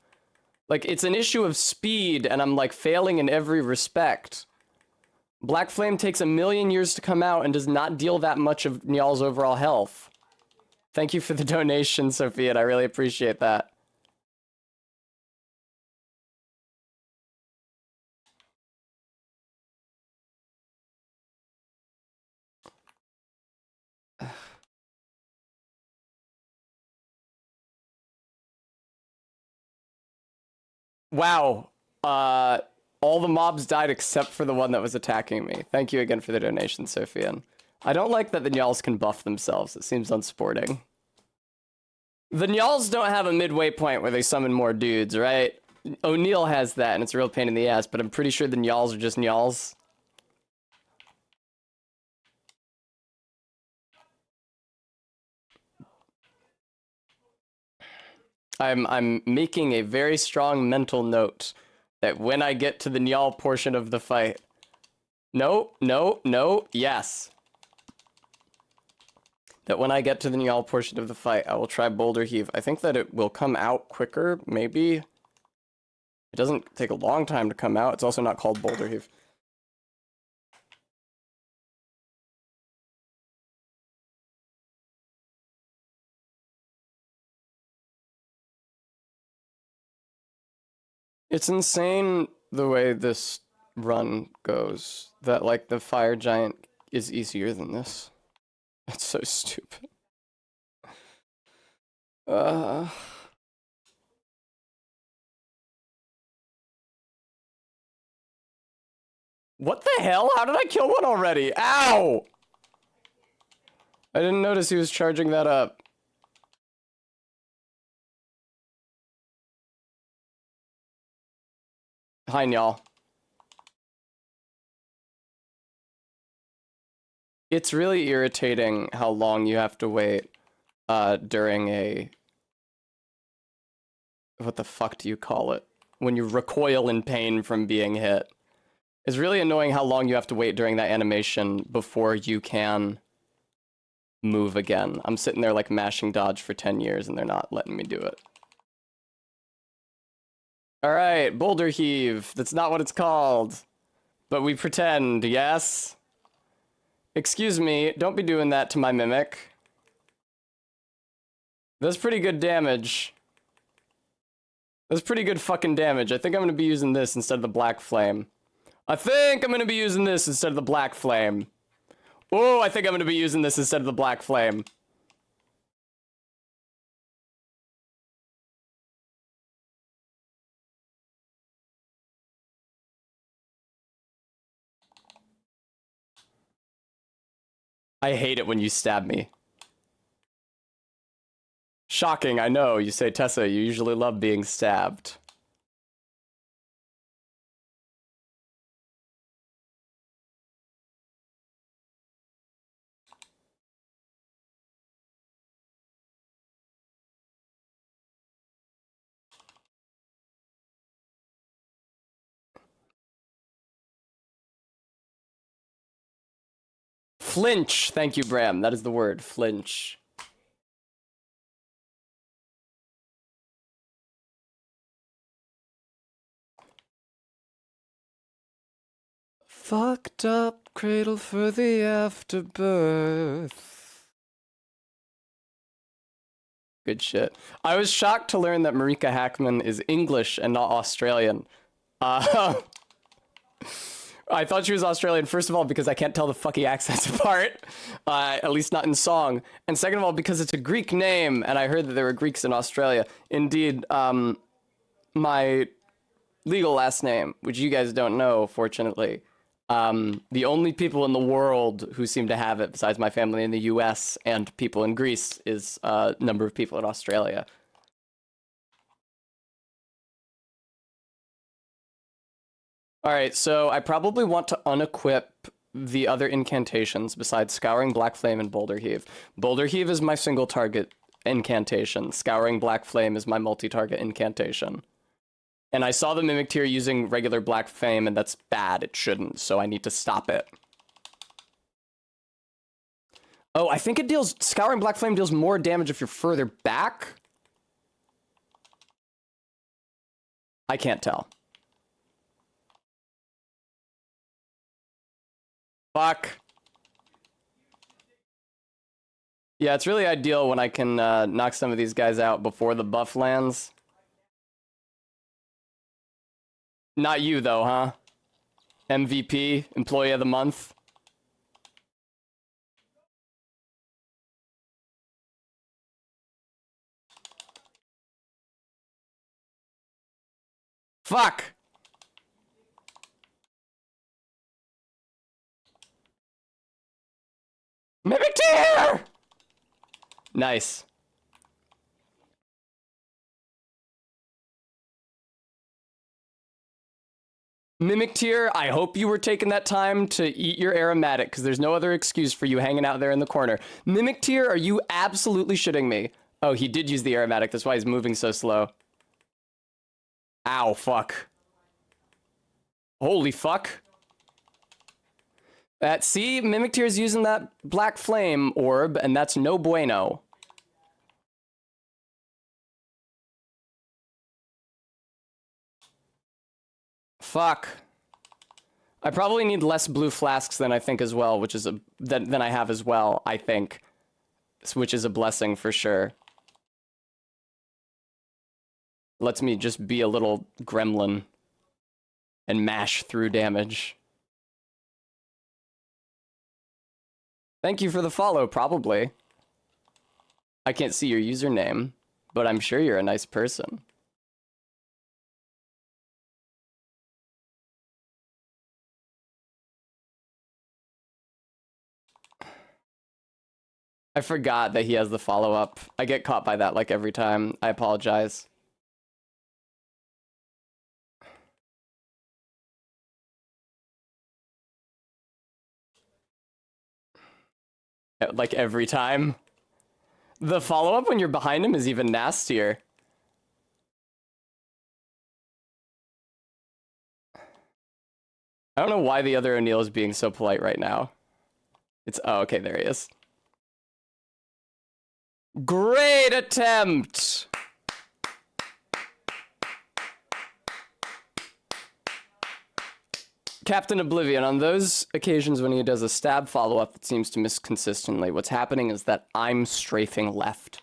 Like, it's an issue of speed, and I'm, like, failing in every respect. Black Flame takes 1,000,000 years to come out and does not deal that much of Njal's overall health. Thank you for the donation, Sophia, I really appreciate that. Wow. All the mobs died except for the one that was attacking me. Thank you again for the donation, Sophian. I don't like that the Njals can buff themselves. It seems unsporting. The Njals don't have a midway point where they summon more dudes, right? O'Neill has that, and it's a real pain in the ass, but I'm pretty sure the Njals are just Njals. I'm making a very strong mental note that when I get to the Njal portion of the fight... No, yes. That when I get to the Njal portion of the fight, I will try Boulder Heave. I think that it will come out quicker, maybe. It doesn't take a long time to come out. It's also not called Boulder Heave. It's insane the way this run goes, that, like, the Fire Giant is easier than this. It's so stupid. What the hell? How did I kill one already? Ow! I didn't notice he was charging that up. Hi, y'all. It's really irritating how long you have to wait during a... What the fuck do you call it? When you recoil in pain from being hit. It's really annoying how long you have to wait during that animation before you can move again. I'm sitting there like mashing dodge for 10 years and they're not letting me do it. Alright, boulder heave. That's not what it's called. But we pretend, yes? Excuse me, don't be doing that to my mimic. That's pretty good damage. That's pretty good fucking damage. I think I'm gonna be using this instead of the black flame. I think I'm gonna be using this instead of the black flame. Oh, I think I'm gonna be using this instead of the black flame. I hate it when you stab me. Shocking, I know. You say, Tessa, you usually love being stabbed. Flinch. Thank you, Bram. That is the word. Flinch. Fucked up cradle for the afterbirth. Good shit. I was shocked to learn that Marika Hackman is English and not Australian. I thought she was Australian, first of all, because I can't tell the fucking accents apart, at least not in song. And second of all, because it's a Greek name, and I heard that there were Greeks in Australia. Indeed, my legal last name, which you guys don't know, fortunately, the only people in the world who seem to have it, besides my family in the US and people in Greece, is a number of people in Australia. Alright, so I probably want to unequip the other incantations besides Scouring, Black Flame, and Boulder Heave. Boulder Heave is my single target incantation. Scouring Black Flame is my multi-target incantation. And I saw the Mimic Tier using regular Black Flame, and that's bad. It shouldn't, so I need to stop it. Oh, I think it deals... Scouring Black Flame deals more damage if you're further back? I can't tell. Fuck. Yeah, it's really ideal when I can knock some of these guys out before the buff lands. Not you, though, huh? MVP, Employee of the Month. Fuck! Mimic Tier! Nice. Mimic Tier, I hope you were taking that time to eat your aromatic, because there's no other excuse for you hanging out there in the corner. Mimic Tier, are you absolutely shitting me? Oh, he did use the aromatic, that's why he's moving so slow. Ow, fuck. Holy fuck. See, Mimic Tier is using that Black Flame orb, and that's no bueno. Fuck. I probably need less blue flasks than I think as well, which is than I have as well, I think. Which is a blessing for sure. Lets me just be a little gremlin and mash through damage. Thank you for the follow, probably. I can't see your username, but I'm sure you're a nice person. I forgot that he has the follow-up. I get caught by that like every time. I apologize. Like every time. The follow-up when you're behind him is even nastier. I don't know why the other O'Neill is being so polite right now. Oh, okay, there he is. Great attempt! Captain Oblivion, on those occasions when he does a stab follow-up that seems to miss consistently, what's happening is that I'm strafing left.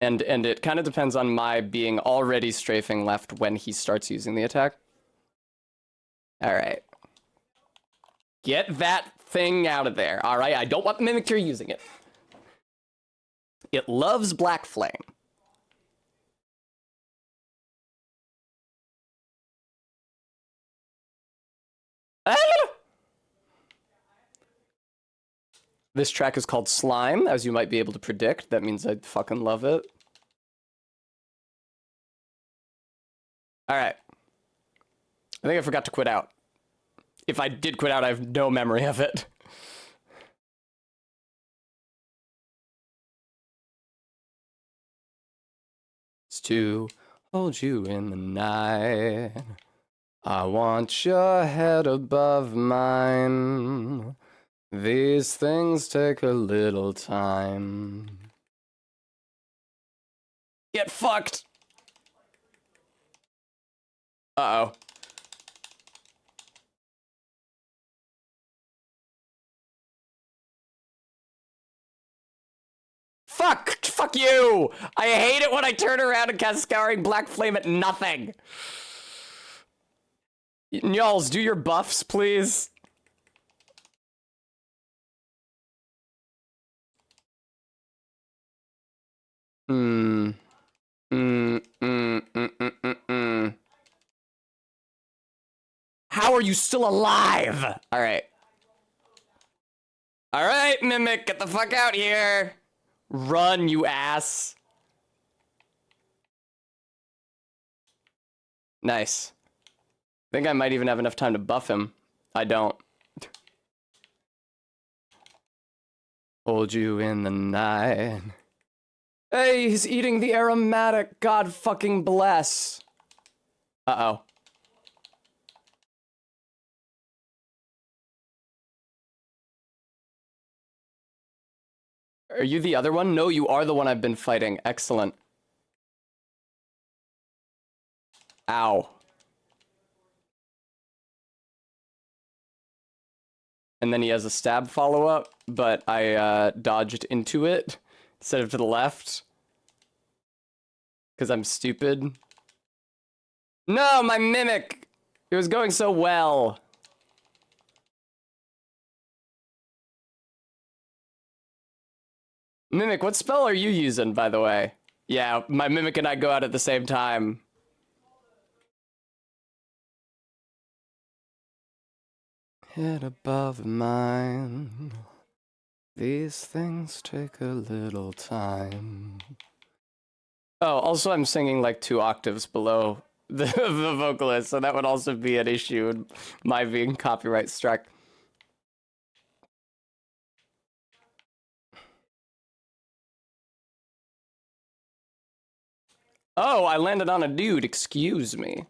And it kind of depends on my being already strafing left when he starts using the attack. Alright. Get that thing out of there, alright? I don't want the Mimicure using it. It loves Black Flame. Ah! This track is called Slime, as you might be able to predict. That means I fucking love it. Alright. I think I forgot to quit out. If I did quit out, I have no memory of it. It's to hold you in the night. I want your head above mine. These things take a little time. Get fucked! Uh-oh. Fuck! Fuck you! I hate it when I turn around and cast Scouring Black Flame at nothing! Y'alls, do your buffs, please. How are you still alive? Alright. Alright, Mimic, get the fuck out here! Run, you ass. Nice. I think I might even have enough time to buff him. I don't. Hold you in the night. Hey, he's eating the aromatic. God fucking bless. Uh-oh. Are you the other one? No, you are the one I've been fighting. Excellent. Ow. And then he has a stab follow-up, but I dodged into it instead of to the left. Because I'm stupid. No, my Mimic! It was going so well. Mimic, what spell are you using, by the way? Yeah, my Mimic and I go out at the same time. Head above mine. These things take a little time. Oh, also I'm singing like 2 octaves below the vocalist, so that would also be an issue in my being copyright struck. Oh, I landed on a dude, excuse me.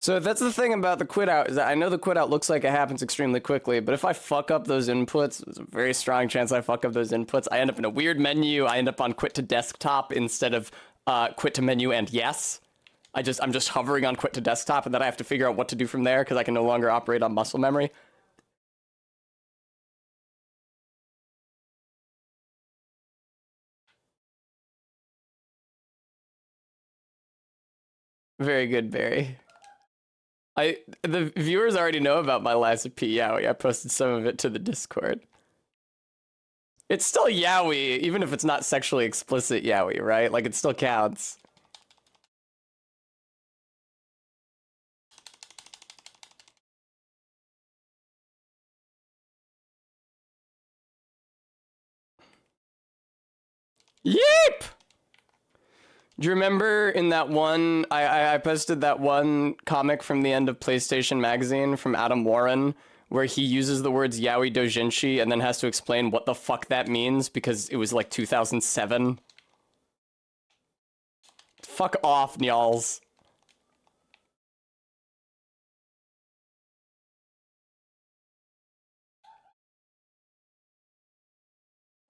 So that's the thing about the quit out, is that I know the quit out looks like it happens extremely quickly, but if I fuck up those inputs, there's a very strong chance I fuck up those inputs, I end up in a weird menu, I end up on quit to desktop instead of quit to menu and yes. I'm just hovering on quit to desktop and then I have to figure out what to do from there because I can no longer operate on muscle memory. Very good, Barry. The viewers already know about my lives of P. Yowie. I posted some of it to the Discord. It's still Yowie, even if it's not sexually explicit Yowie, right? Like, it still counts. Yeep! Do you remember in that one, I posted that one comic from the end of PlayStation Magazine from Adam Warren, where he uses the words yaoi dojinshi and then has to explain what the fuck that means because it was like 2007? Fuck off, Nyals.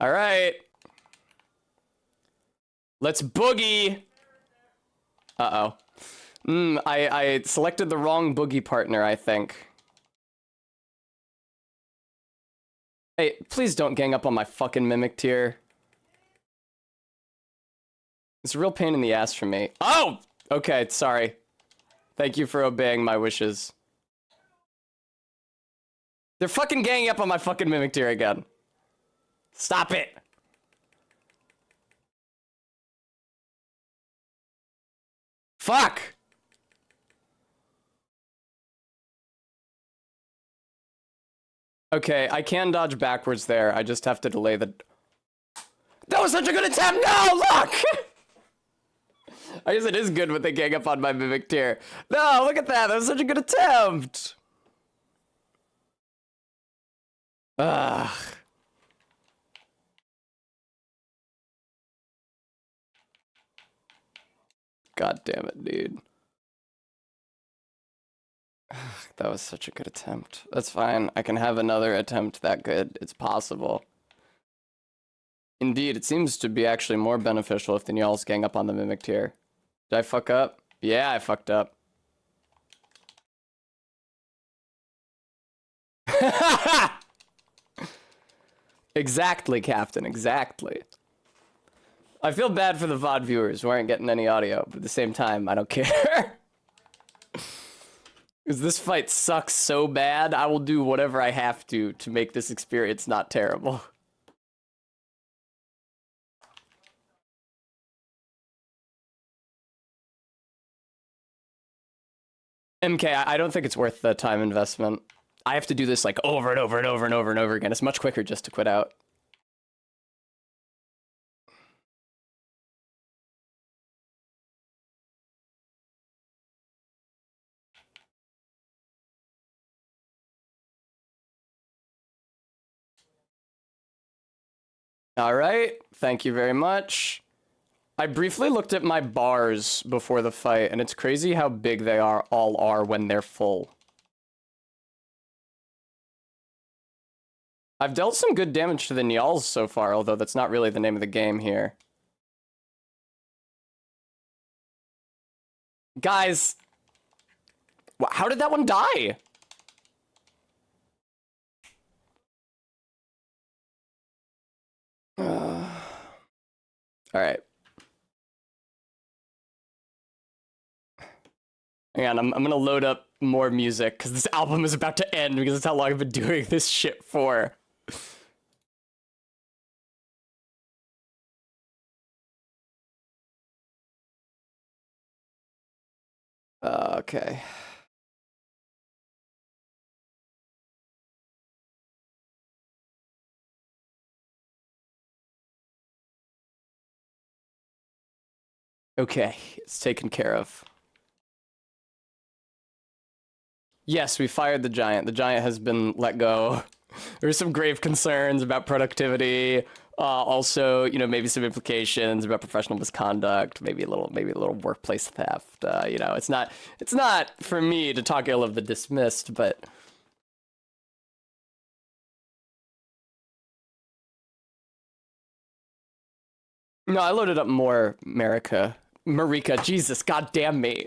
All right. Let's boogie. Uh-oh. I selected the wrong boogie partner, I think. Hey, please don't gang up on my fucking mimic tier. It's a real pain in the ass for me. Oh! Okay, sorry. Thank you for obeying my wishes. They're fucking ganging up on my fucking mimic tier again. Stop it! Fuck! Okay, I can dodge backwards there. I just have to delay the... That was such a good attempt! No, look! I guess it is good when they gang up on my mimic tier. No, look at that! That was such a good attempt! Ugh. God damn it, dude. That was such a good attempt. That's fine. I can have another attempt that good. It's possible. Indeed, it seems to be actually more beneficial if the Nyals gang up on the mimic tier. Did I fuck up? Yeah, I fucked up. Exactly, Captain, exactly. I feel bad for the VOD viewers who aren't getting any audio, but at the same time, I don't care. Because this fight sucks so bad, I will do whatever I have to make this experience not terrible. MK, I don't think it's worth the time investment. I have to do this like over and over and over and over and over again. It's much quicker just to quit out. All right, thank you very much. I briefly looked at my bars before the fight, and it's crazy how big they all are when they're full. I've dealt some good damage to the Nyals so far, although that's not really the name of the game here. Guys, how did that one die? All right. Hang on, I'm gonna load up more music because this album is about to end because that's how long I've been doing this shit for. Okay. Okay, it's taken care of. Yes, we fired the giant. The giant has been let go. There's some grave concerns about productivity. Also, you know, maybe some implications about professional misconduct. Maybe a little workplace theft. You know, it's not for me to talk ill of the dismissed, but. No, I loaded up more Marika, Jesus, goddamn me.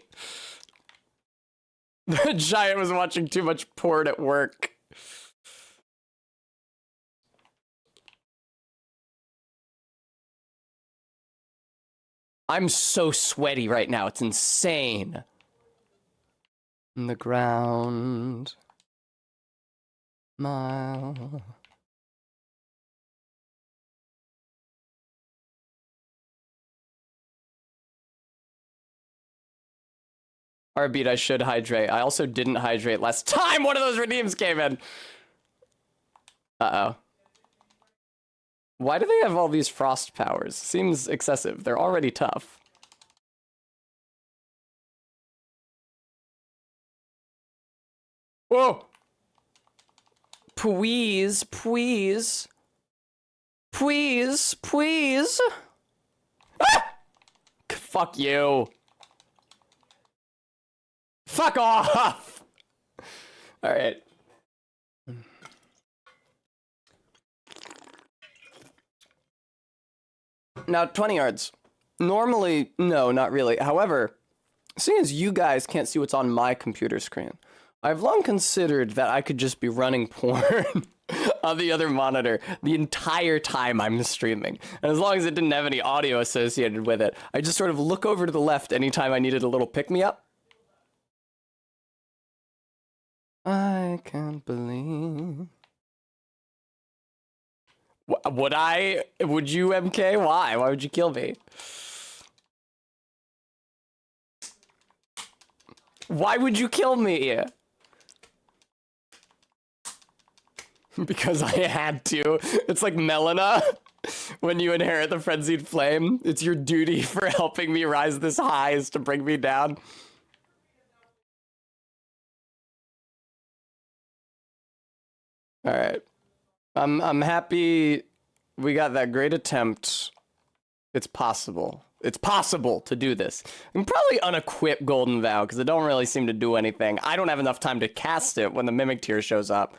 The giant was watching too much porn at work. I'm so sweaty right now, it's insane. In the ground. Mile. Arbeat, I should hydrate. I also didn't hydrate last time one of those redeems came in. Uh-oh. Why do they have all these frost powers? Seems excessive. They're already tough. Whoa! Please, please. Please, please. Ah! Fuck you. Fuck off! Alright. Now, 20 yards. Normally, no, not really. However, seeing as you guys can't see what's on my computer screen, I've long considered that I could just be running porn on the other monitor the entire time I'm streaming. And as long as it didn't have any audio associated with it, I just sort of look over to the left anytime I needed a little pick-me-up. I can't believe... Would you, MK? Why? Why would you kill me? Why would you kill me? Because I had to. It's like Melina. When you inherit the frenzied flame, it's your duty for helping me rise this high is to bring me down. Alright. I'm happy we got that great attempt. It's possible. It's possible to do this. I'm probably unequip Golden Vow, because it don't really seem to do anything. I don't have enough time to cast it when the Mimic Tear shows up.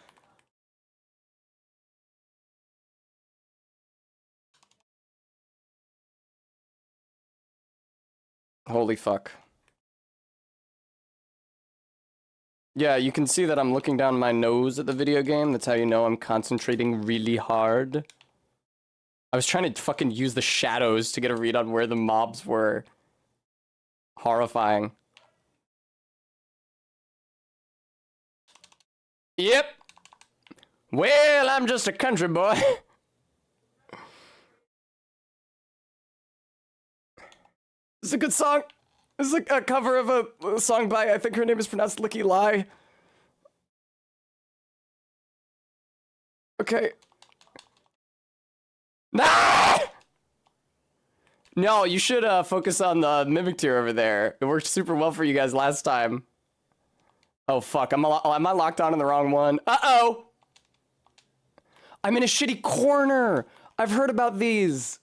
Holy fuck. Yeah, you can see that I'm looking down my nose at the video game. That's how you know I'm concentrating really hard. I was trying to fucking use the shadows to get a read on where the mobs were. Horrifying. Yep. Well, I'm just a country boy. This is a good song. This is a cover of a song by, I think her name is pronounced Licky Lie. Okay. Nah! No, you should focus on the Mimic Tear over there. It worked super well for you guys last time. Oh fuck, am I locked on in the wrong one? Uh-oh! I'm in a shitty corner! I've heard about these!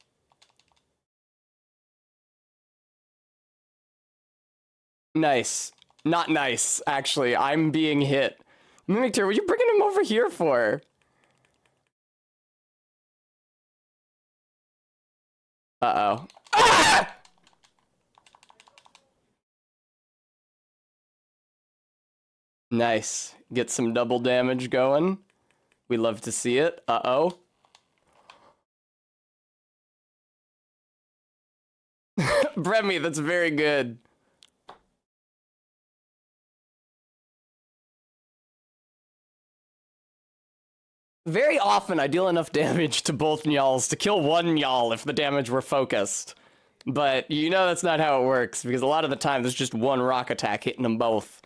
Nice. Not nice, actually. I'm being hit. Mimic Tear, what are you bringing him over here for? Uh-oh. Ah! Nice. Get some double damage going. We love to see it. Uh-oh. Bremy, that's very good. Very often, I deal enough damage to both Nyals to kill one Nyal if the damage were focused. But you know that's not how it works, because a lot of the time there's just one rock attack hitting them both.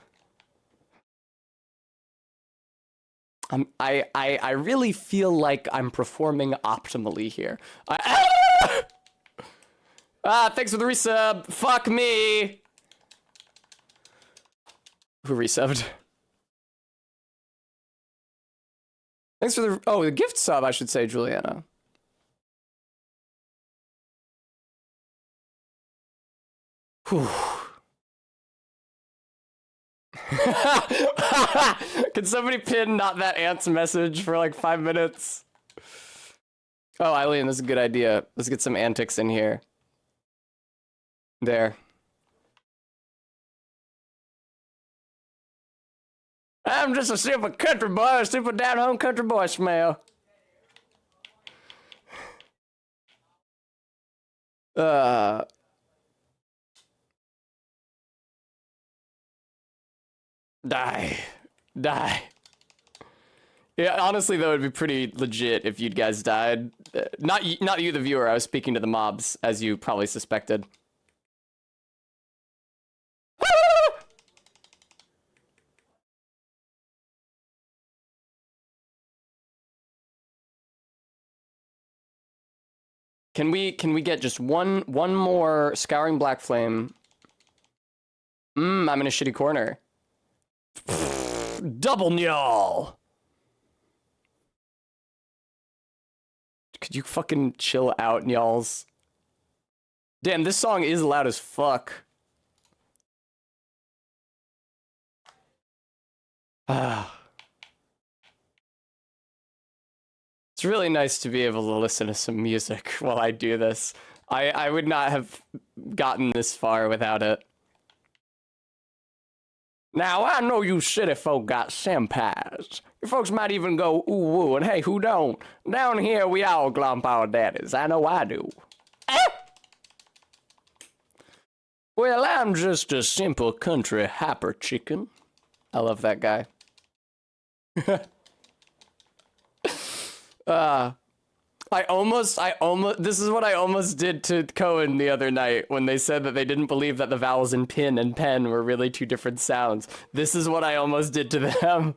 I really feel like I'm performing optimally here. Thanks for the resub. Fuck me. Who resubbed? Thanks for the gift sub, I should say, Juliana. Whew. Can somebody pin not that ant's message for like 5 minutes? Oh, Eileen, this is a good idea. Let's get some antics in here. There. I'm just a super country boy, a super down-home country boy smell. Die. Die. Yeah, honestly, though, it'd be pretty legit if you guys died. Not you, the viewer. I was speaking to the mobs, as you probably suspected. Can we get just one more Scouring Black Flame? I'm in a shitty corner. Double y'all. Could you fucking chill out, y'alls? Damn, this song is loud as fuck. Ah. It's really nice to be able to listen to some music while I do this. I would not have gotten this far without it. Now, I know you city folk got senpais. You folks might even go ooh woo, and hey, who don't? Down here, we all glomp our daddies. I know I do. Well, I'm just a simple country hopper chicken. I love that guy. This is what I almost did to Cohen the other night when they said that they didn't believe that the vowels in pin and pen were really two different sounds. This is what I almost did to them.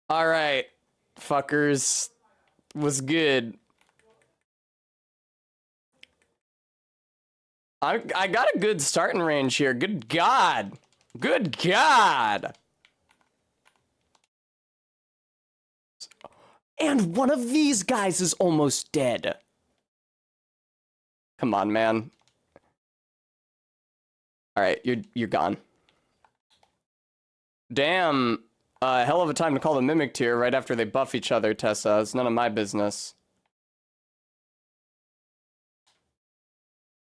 All right, fuckers, was good. I got a good starting range here. Good God. Good God. And one of these guys is almost dead. Come on, man. All right, you're gone. Damn. Hell of a time to call the Mimic tier right after they buff each other, Tessa. It's none of my business.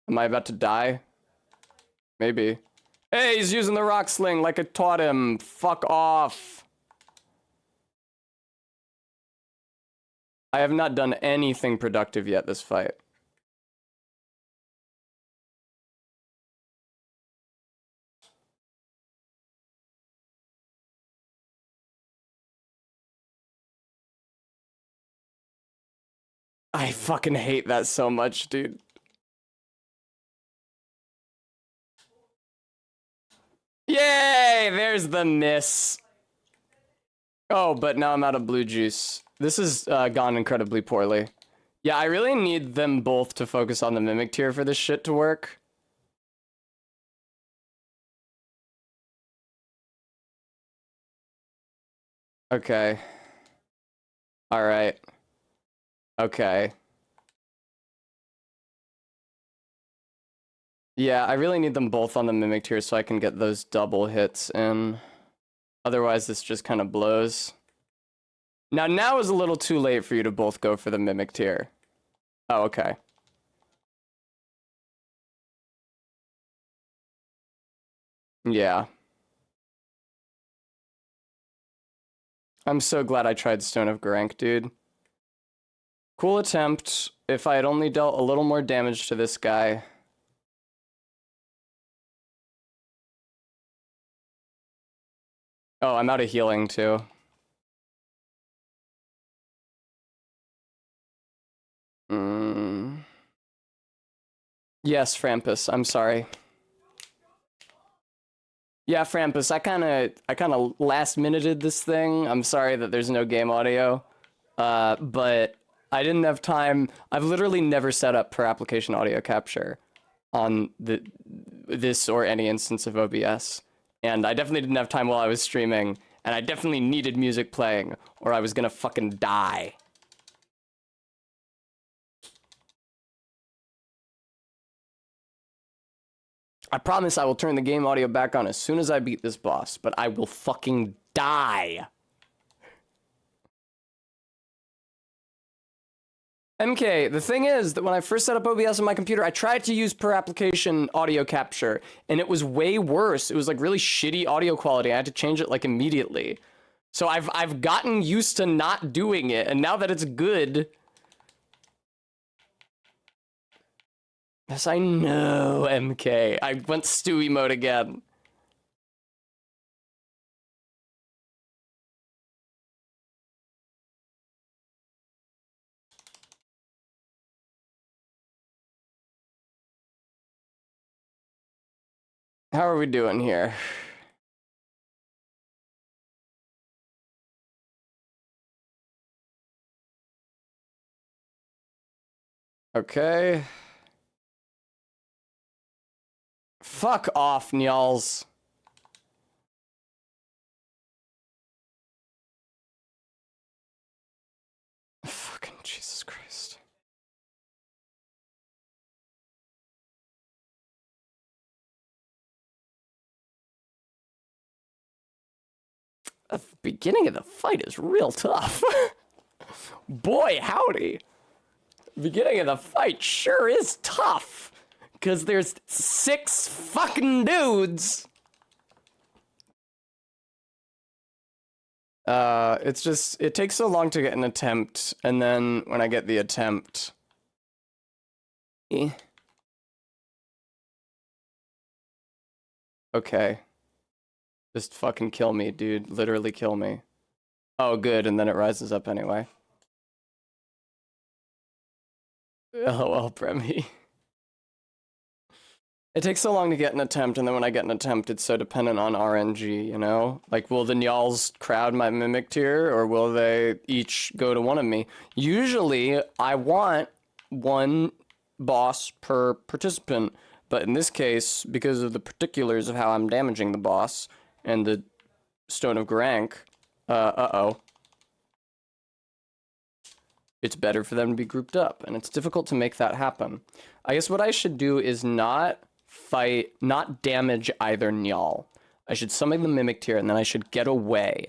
Am I about to die? Maybe. Hey, he's using the rock sling like I taught him. Fuck off. I have not done anything productive yet this fight. I fucking hate that so much, dude. Yay! There's the miss. Oh, but now I'm out of blue juice. This has gone incredibly poorly. Yeah, I really need them both to focus on the Mimic tier for this shit to work. Okay. Alright. Okay. Yeah, I really need them both on the Mimic tier so I can get those double hits in. Otherwise, this just kind of blows. Now is a little too late for you to both go for the Mimic tier. Oh, okay. Yeah. I'm so glad I tried Stone of Garank, dude. Cool attempt. If I had only dealt a little more damage to this guy. Oh, I'm out of healing, too. Yes, Frampus, I'm sorry. Yeah, Frampus, I kind of last-minuted this thing. I'm sorry that there's no game audio. But I didn't have time. I've literally never set up per application audio capture on this or any instance of OBS. And I definitely didn't have time while I was streaming, and I definitely needed music playing, or I was gonna fucking die. I promise I will turn the game audio back on as soon as I beat this boss, but I will fucking die. MK, the thing is that when I first set up OBS on my computer, I tried to use per application audio capture, and it was way worse. It was like really shitty audio quality. I had to change it like immediately. So I've gotten used to not doing it, and now that it's good. Yes, I know, MK. I went Stewie mode again. How are we doing here? Okay. Fuck off, Nyals. Fucking Jesus Christ. The beginning of the fight is real tough. Boy, howdy. Beginning of the fight sure is tough. Because there's 6 fucking dudes. It's just, it takes so long to get an attempt, and then when I get the attempt... Okay. Just fucking kill me, dude. Literally kill me. Oh, good, and then it rises up anyway. LOL, Bremy. It takes so long to get an attempt, and then when I get an attempt, it's so dependent on RNG, you know? Like, will the Nyals crowd my Mimic tier, or will they each go to one of me? Usually, I want one boss per participant, but in this case, because of the particulars of how I'm damaging the boss, and the Stone of Garank, it's better for them to be grouped up, and it's difficult to make that happen. I guess what I should do is not damage either Nyal. I should summon the Mimic tier, and then I should get away.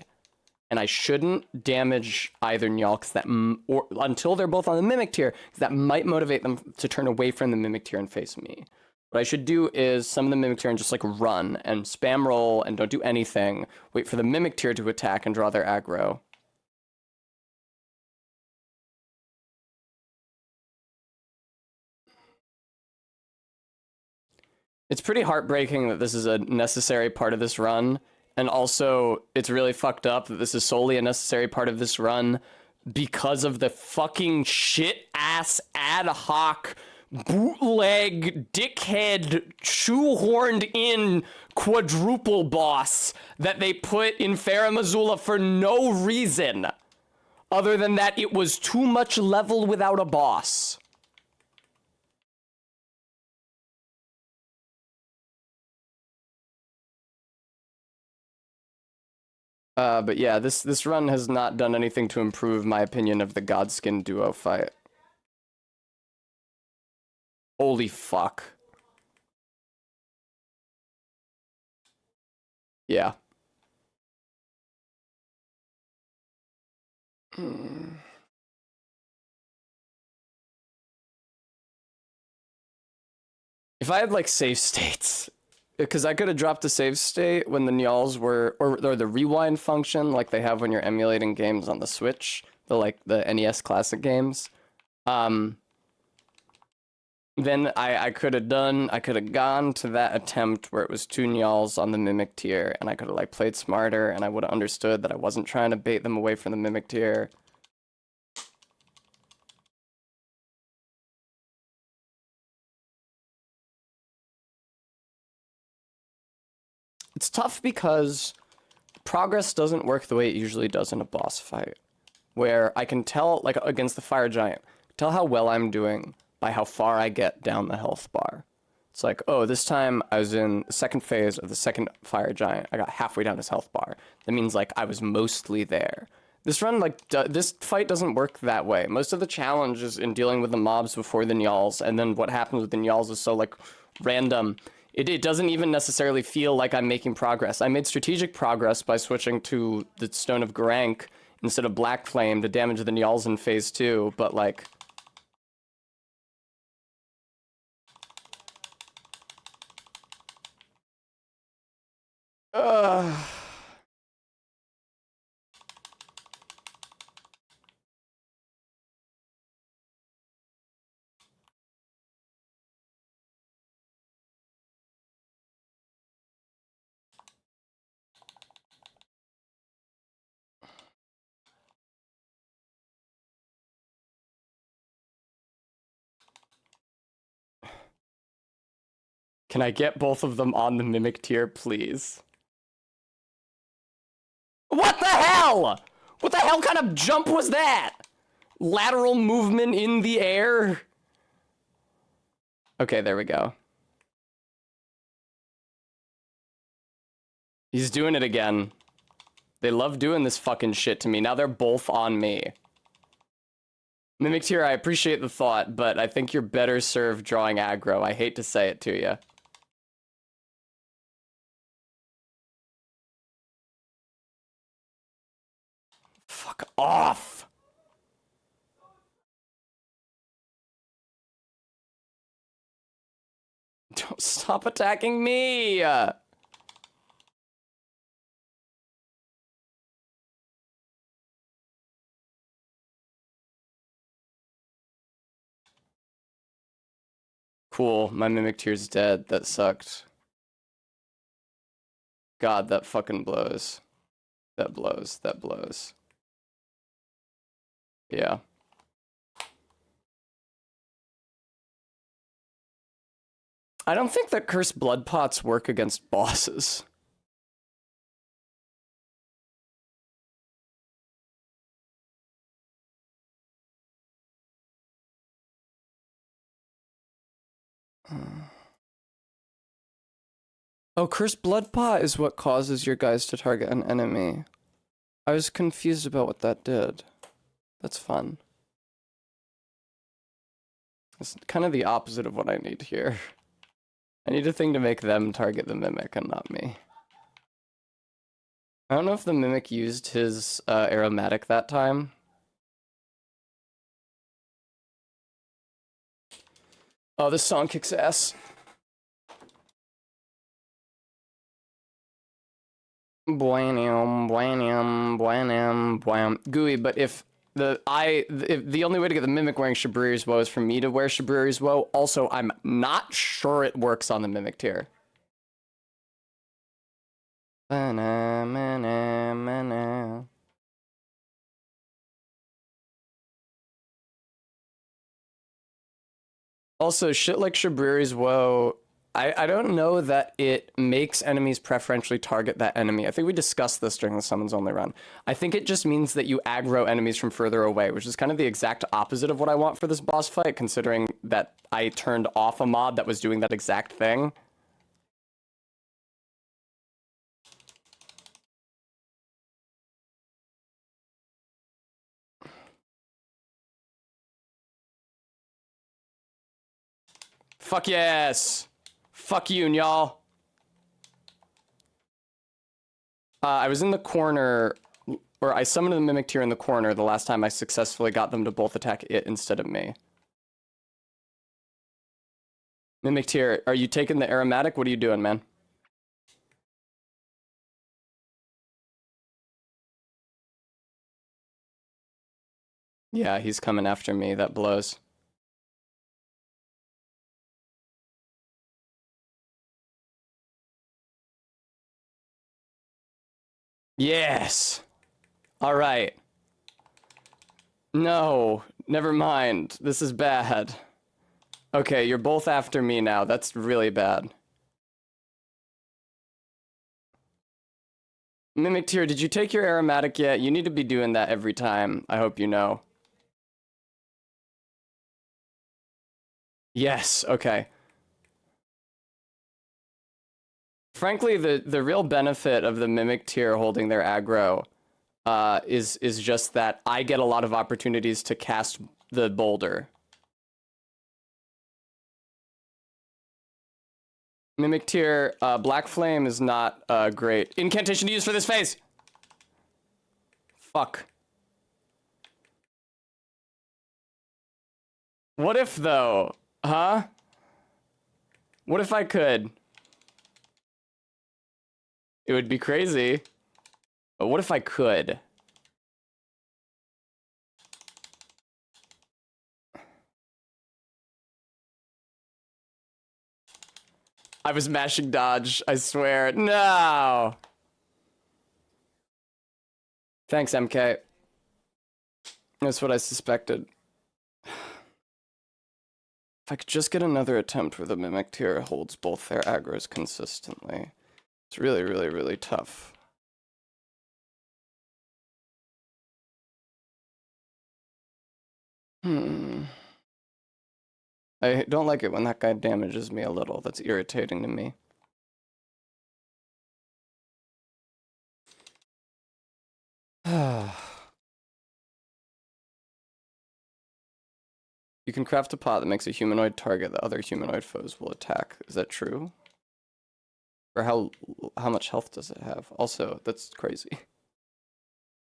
And I shouldn't damage either Nyal, because that, or until they're both on the Mimic tier, because that might motivate them to turn away from the Mimic tier and face me. What I should do is summon the Mimic tier and just, like, run, and spam roll, and don't do anything. Wait for the Mimic tier to attack and draw their aggro. It's pretty heartbreaking that this is a necessary part of this run, and also it's really fucked up that this is solely a necessary part of this run because of the fucking shit-ass ad hoc bootleg dickhead shoehorned in quadruple boss that they put in Farum Azula for no reason other than that it was too much level without a boss. But yeah, this run has not done anything to improve my opinion of the Godskin duo fight. Holy fuck. Yeah. If I had, like, save states, because I could have dropped the save state when the Nyals were, or the rewind function, like they have when you're emulating games on the Switch, the NES classic games. Then I could have gone to that attempt where it was 2 Nyals on the Mimic tier, and I could have, like, played smarter, and I would have understood that I wasn't trying to bait them away from the Mimic tier. It's tough because progress doesn't work the way it usually does in a boss fight, where I can tell, like against the Fire Giant, tell how well I'm doing by how far I get down the health bar. It's like, oh, this time I was in the second phase of the second Fire Giant. I got halfway down his health bar. That means, like, I was mostly there. This run, like, this fight doesn't work that way. Most of the challenge is in dealing with the mobs before the Nyals, and then what happens with the Nyals is so, like, random. It doesn't even necessarily feel like I'm making progress. I made strategic progress by switching to the Stone of Garank instead of Black Flame to damage the Nyals in phase 2, but, like... Can I get both of them on the Mimic tier, please? What the hell? What the hell kind of jump was that? Lateral movement in the air? Okay, there we go. He's doing it again. They love doing this fucking shit to me. Now they're both on me. Mimic Tier, I appreciate the thought, but I think you're better served drawing aggro. I hate to say it to you. Fuck off! Don't stop attacking me! Cool, my Mimic Tier's dead. That sucked. God, that fucking blows. That blows. That blows. Yeah. I don't think that cursed blood pots work against bosses. Oh, cursed blood pot is what causes your guys to target an enemy. I was confused about what that did. That's fun. It's kind of the opposite of what I need here. I need a thing to make them target the Mimic and not me. I don't know if the Mimic used his aromatic that time. Oh, this song kicks ass. Buenum, buenum, buenum, buenum. Gooey, but if the only way to get the Mimic wearing Shabriri's Woe is for me to wear Shabriri's Woe. Also, I'm not sure it works on the Mimic tier. Also, shit like Shabriri's Woe, I don't know that it makes enemies preferentially target that enemy. I think we discussed this during the Summons Only run. I think it just means that you aggro enemies from further away, which is kind of the exact opposite of what I want for this boss fight, considering that I turned off a mob that was doing that exact thing. Fuck yes! Fuck you, y'all. I was in the corner, or I summoned the Mimic Tier in the corner the last time I successfully got them to both attack it instead of me. Mimic Tier, are you taking the aromatic? What are you doing, man? Yeah, he's coming after me. That blows. Yes! Alright. No, never mind. This is bad. Okay, you're both after me now. That's really bad. Mimic Tier, did you take your aromatic yet? You need to be doing that every time. I hope you know. Yes, okay. Frankly, the real benefit of the Mimic Tier holding their aggro is just that I get a lot of opportunities to cast the boulder. Mimic Tier, Black Flame is not great. Incantation to use for this phase! Fuck. What if, though? Huh? What if I could? It would be crazy. But what if I could? I was mashing dodge, I swear. No! Thanks, MK. That's what I suspected. If I could just get another attempt where the Mimic Tier holds both their aggros consistently. It's really, really, really tough. I don't like it when that guy damages me a little. That's irritating to me. You can craft a pot that makes a humanoid target that other humanoid foes will attack. Is that true? Or how much health does it have? Also, that's crazy.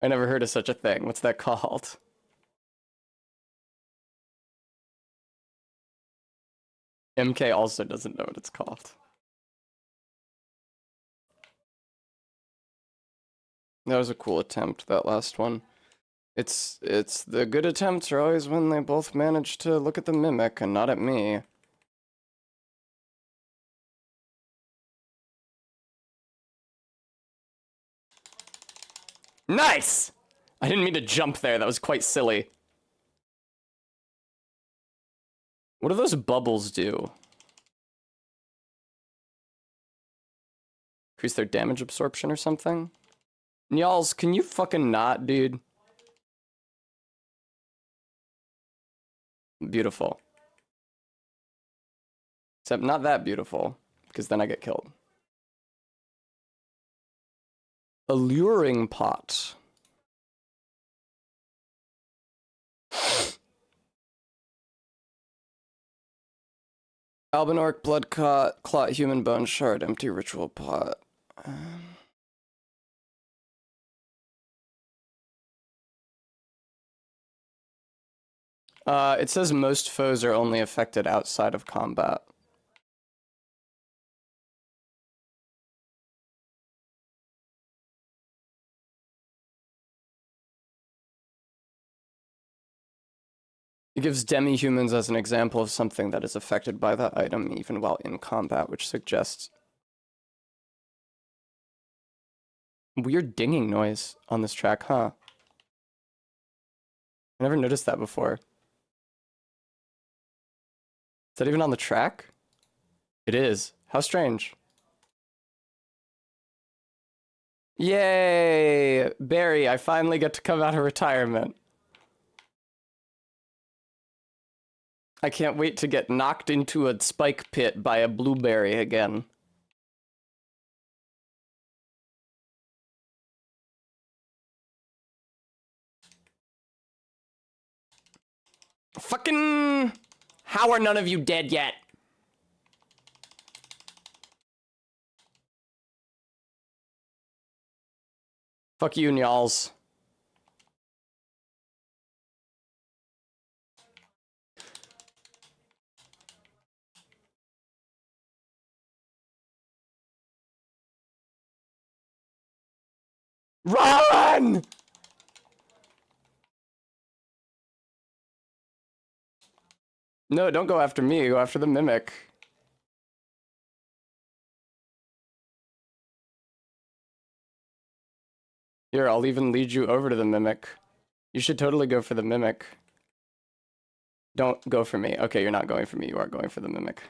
I never heard of such a thing. What's that called? MK also doesn't know what it's called. That was a cool attempt, that last one. It's the good attempts are always when they both manage to look at the mimic and not at me. Nice! I didn't mean to jump there, that was quite silly. What do those bubbles do? Increase their damage absorption or something? Nyals, can you fucking not, dude? Beautiful. Except not that beautiful, because then I get killed. Alluring pot. Albinorc, blood clot, human bone shard, empty ritual pot. It says most foes are only affected outside of combat. It gives demi-humans as an example of something that is affected by that item even while in combat, which suggests weird dinging noise on this track, huh? I never noticed that before. Is that even on the track? It is. How strange. Yay! Barry, I finally get to come out of retirement. I can't wait to get knocked into a spike pit by a blueberry again. Fucking... How are none of you dead yet? Fuck you, Nyals. Run! No, don't go after me. Go after the mimic. Here, I'll even lead you over to the mimic. You should totally go for the mimic. Don't go for me. Okay, you're not going for me. You are going for the mimic.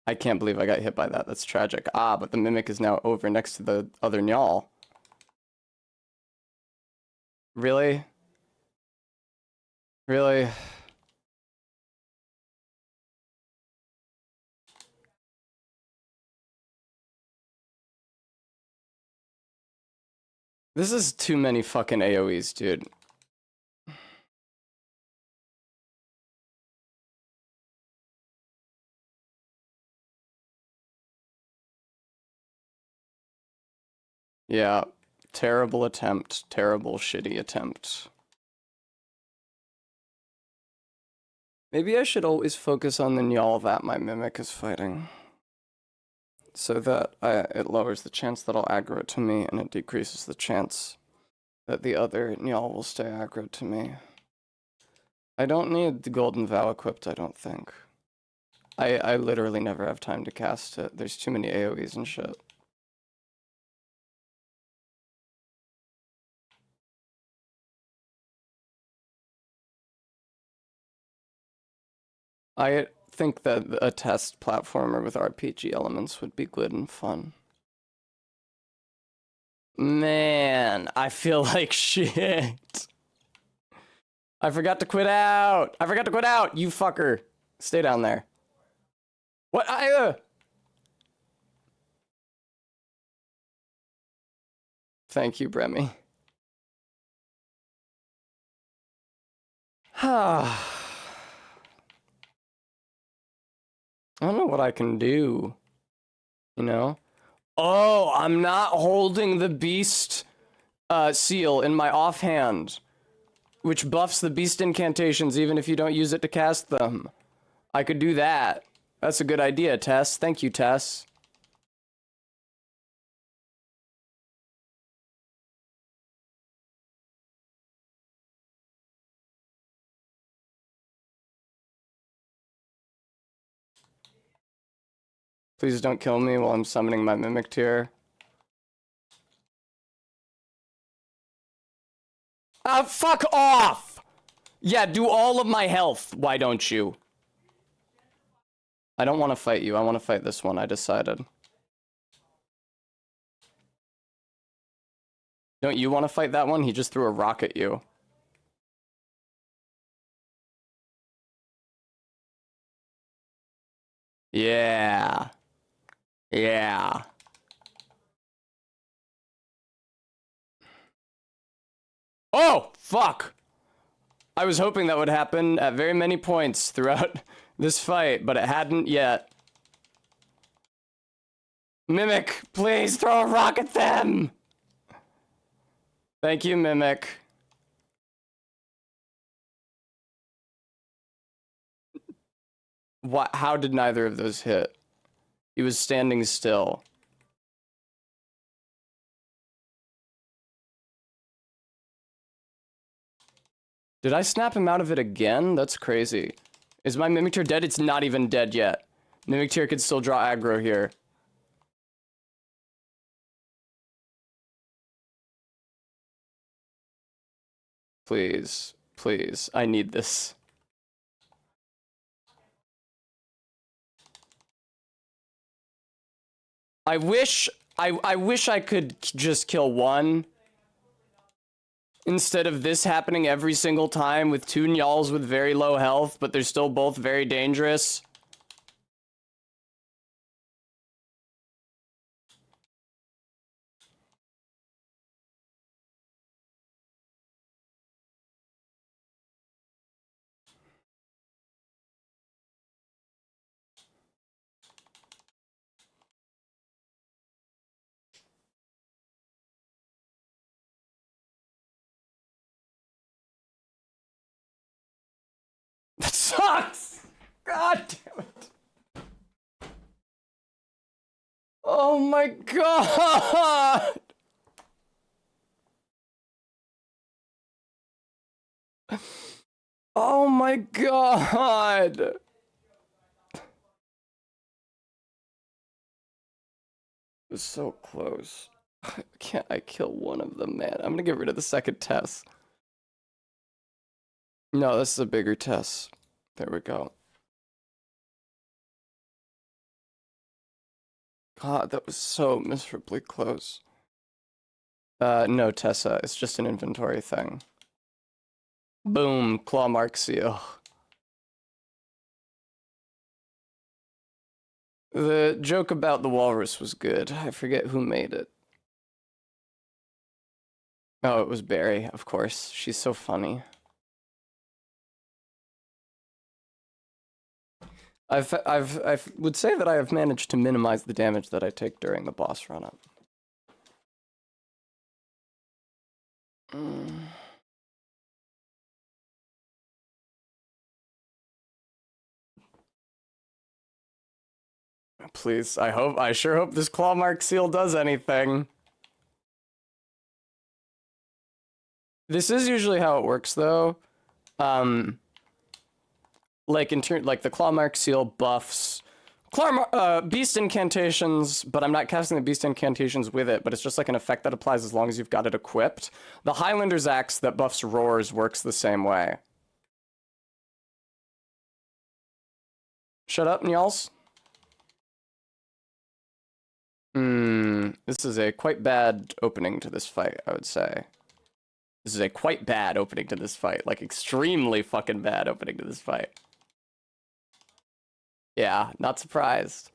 I can't believe I got hit by that. That's tragic. Ah, but the mimic is now over next to the other Nyal. Really? Really? This is too many fucking AoEs, dude. Yeah. Terrible attempt. Terrible, shitty attempt. Maybe I should always focus on the Nyal that my mimic is fighting. So that it lowers the chance that I'll aggro it to me, and it decreases the chance that the other Nyal will stay aggro to me. I don't need the Golden Vow equipped, I don't think. I literally never have time to cast it. There's too many AoEs and shit. I think that a test platformer with RPG elements would be good and fun. Man, I feel like shit. I forgot to quit out. I forgot to quit out, you fucker. Stay down there. What? Thank you, Bremy. I don't know what I can do, you know? Oh, I'm not holding the beast seal in my offhand, which buffs the beast incantations even if you don't use it to cast them. I could do that. That's a good idea, Tess. Thank you, Tess. Please don't kill me while I'm summoning my Mimic Tear. Fuck off! Yeah, do all of my health, why don't you? I don't want to fight you, I want to fight this one, I decided. Don't you want to fight that one? He just threw a rock at you. Yeah. Yeah. Oh, fuck! I was hoping that would happen at very many points throughout this fight, but it hadn't yet. Mimic, please throw a rock at them! Thank you, Mimic. What? How did neither of those hit? He was standing still. Did I snap him out of it again? That's crazy. Is my Mimic Tear dead? It's not even dead yet. Mimic Tear could still draw aggro here. Please, please, I need this. I wish I could just kill one instead of this happening every single time with two Nyals with very low health, but they're still both very dangerous. That sucks! God damn it. Oh my god! Oh my god! It was so close. Can't I kill one of them, man? I'm gonna get rid of the second test. No, this is a bigger test. There we go. God, that was so miserably close. No, Tessa, it's just an inventory thing. Boom, claw mark seal. The joke about the walrus was good. I forget who made it. Oh, it was Barry, of course. She's so funny. I would say that I have managed to minimize the damage that I take during the boss run-up. Please, I sure hope this claw mark seal does anything. This is usually how it works, though. Like the claw mark seal buffs beast incantations, but I'm not casting the beast incantations with it, but it's just like an effect that applies as long as you've got it equipped. The Highlander's Axe that buffs roars works the same way. Shut up, y'alls. This is a quite bad opening to this fight, I would say. This is a quite bad opening to this fight. Like, extremely fucking bad opening to this fight. Yeah, not surprised.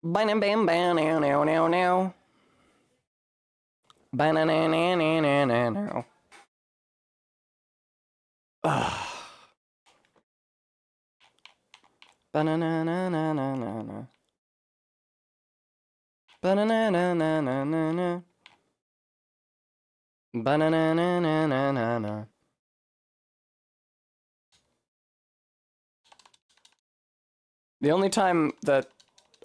Bam bam bam now now now now. Banana na na na na na. Banana na na na na na. Banana na na na na na. Banana na na na na na. The only time that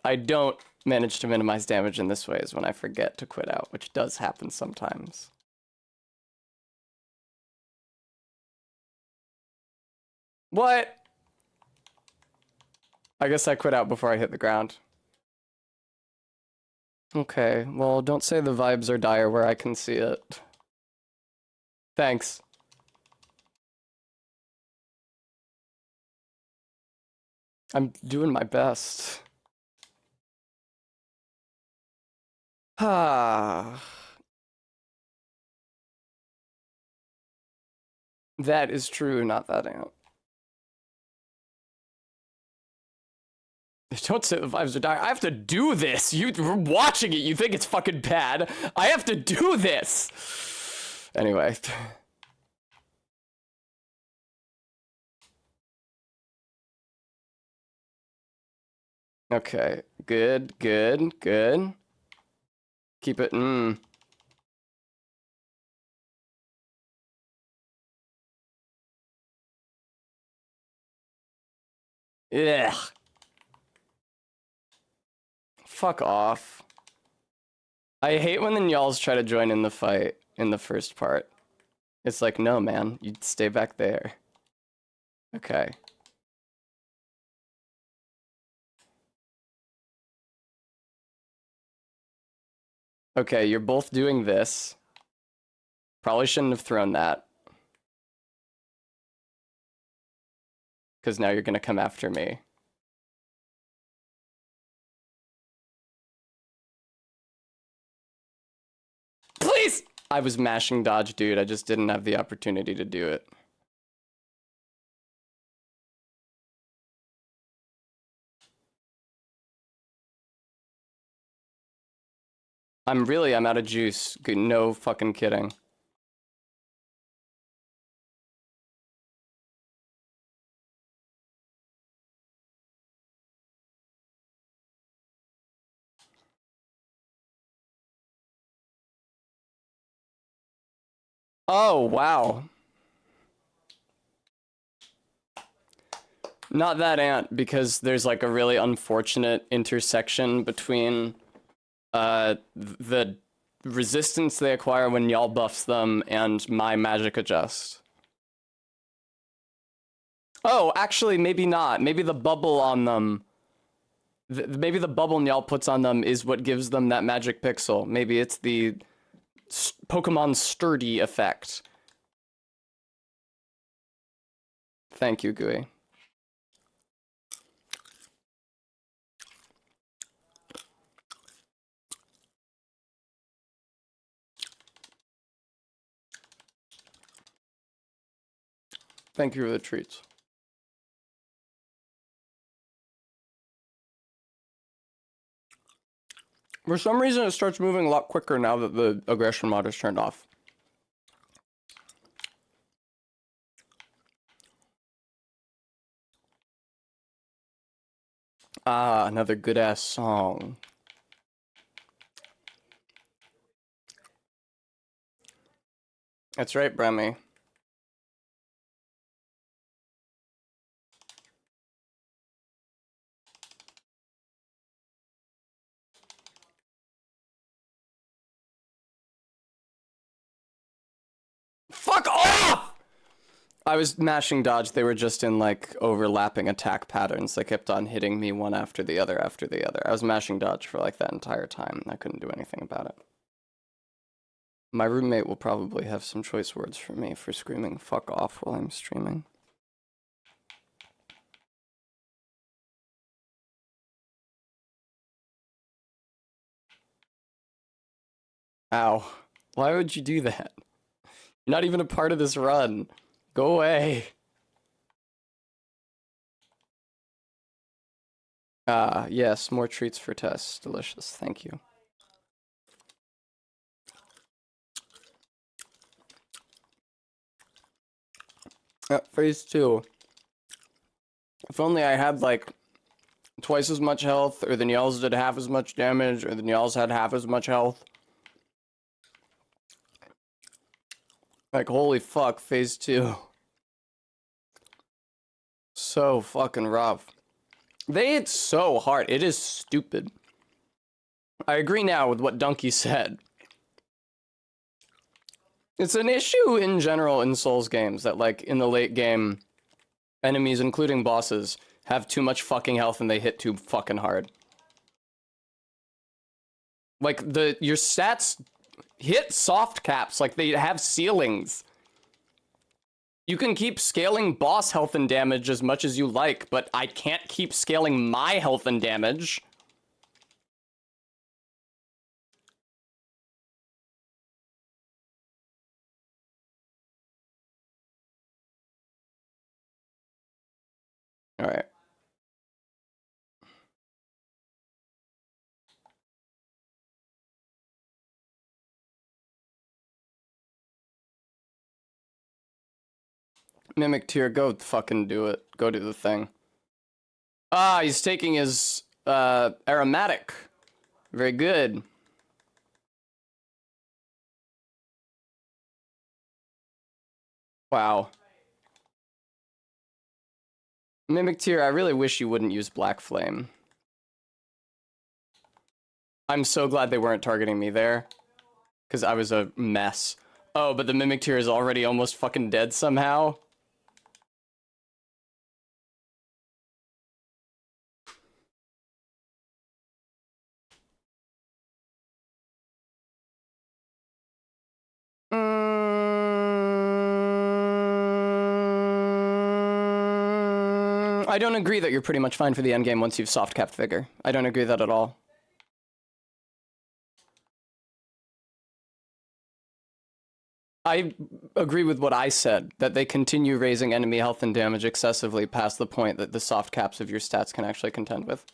I don't manage to minimize damage in this way is when I forget to quit out, which does happen sometimes. What? I guess I quit out before I hit the ground. Okay, well, don't say the vibes are dire where I can see it. Thanks. I'm doing my best. Ah. That is true, not that ant. Don't say the vibes are dire. I have to do this. You're watching it. You think it's fucking bad. I have to do this. Anyway. Okay. Good, good, good. Keep it. Ugh. Fuck off. I hate when the Nyals try to join in the fight in the first part. It's like, no, man, you'd stay back there. Okay. Okay, you're both doing this. Probably shouldn't have thrown that. Because now you're gonna come after me. Please! I was mashing dodge, dude. I just didn't have the opportunity to do it. I'm out of juice. No fucking kidding. Oh, wow. Not that ant, because there's like a really unfortunate intersection between the resistance they acquire when y'all buffs them and my magic adjust. Oh, actually, maybe not. Maybe the bubble on them... maybe the bubble Nyal puts on them is what gives them that magic pixel. Maybe it's the Pokemon sturdy effect. Thank you, Gui. Thank you for the treats. For some reason, it starts moving a lot quicker now that the aggression mod is turned off. Ah, another good-ass song. That's right, Bremy. Fuck off! I was mashing dodge. They were just in, like, overlapping attack patterns. They kept on hitting me one after the other after the other. I was mashing dodge for, like, that entire time. I couldn't do anything about it. My roommate will probably have some choice words for me for screaming fuck off while I'm streaming. Ow. Why would you do that? You're not even a part of this run. Go away. Ah, yes, more treats for Tess. Delicious. Thank you. Phase 2. If only I had, like, twice as much health, or the Niels did half as much damage, or the Niels had half as much health. Like, holy fuck, phase 2. So fucking rough. They hit so hard. It is stupid. I agree now with what Donkey said. It's an issue in general in Souls games that, like, in the late game, enemies, including bosses, have too much fucking health and they hit too fucking hard. Like, your stats hit soft caps, like they have ceilings. You can keep scaling boss health and damage as much as you like, but I can't keep scaling my health and damage. Alright. Mimic Tier, go fucking do it. Go do the thing. Ah, he's taking his, aromatic. Very good. Wow. Mimic Tier, I really wish you wouldn't use Black Flame. I'm so glad they weren't targeting me there. Because I was a mess. Oh, but the Mimic Tier is already almost fucking dead somehow. I don't agree that you're pretty much fine for the endgame once you've soft-capped Vigor. I don't agree that at all. I agree with what I said, that they continue raising enemy health and damage excessively past the point that the soft caps of your stats can actually contend with.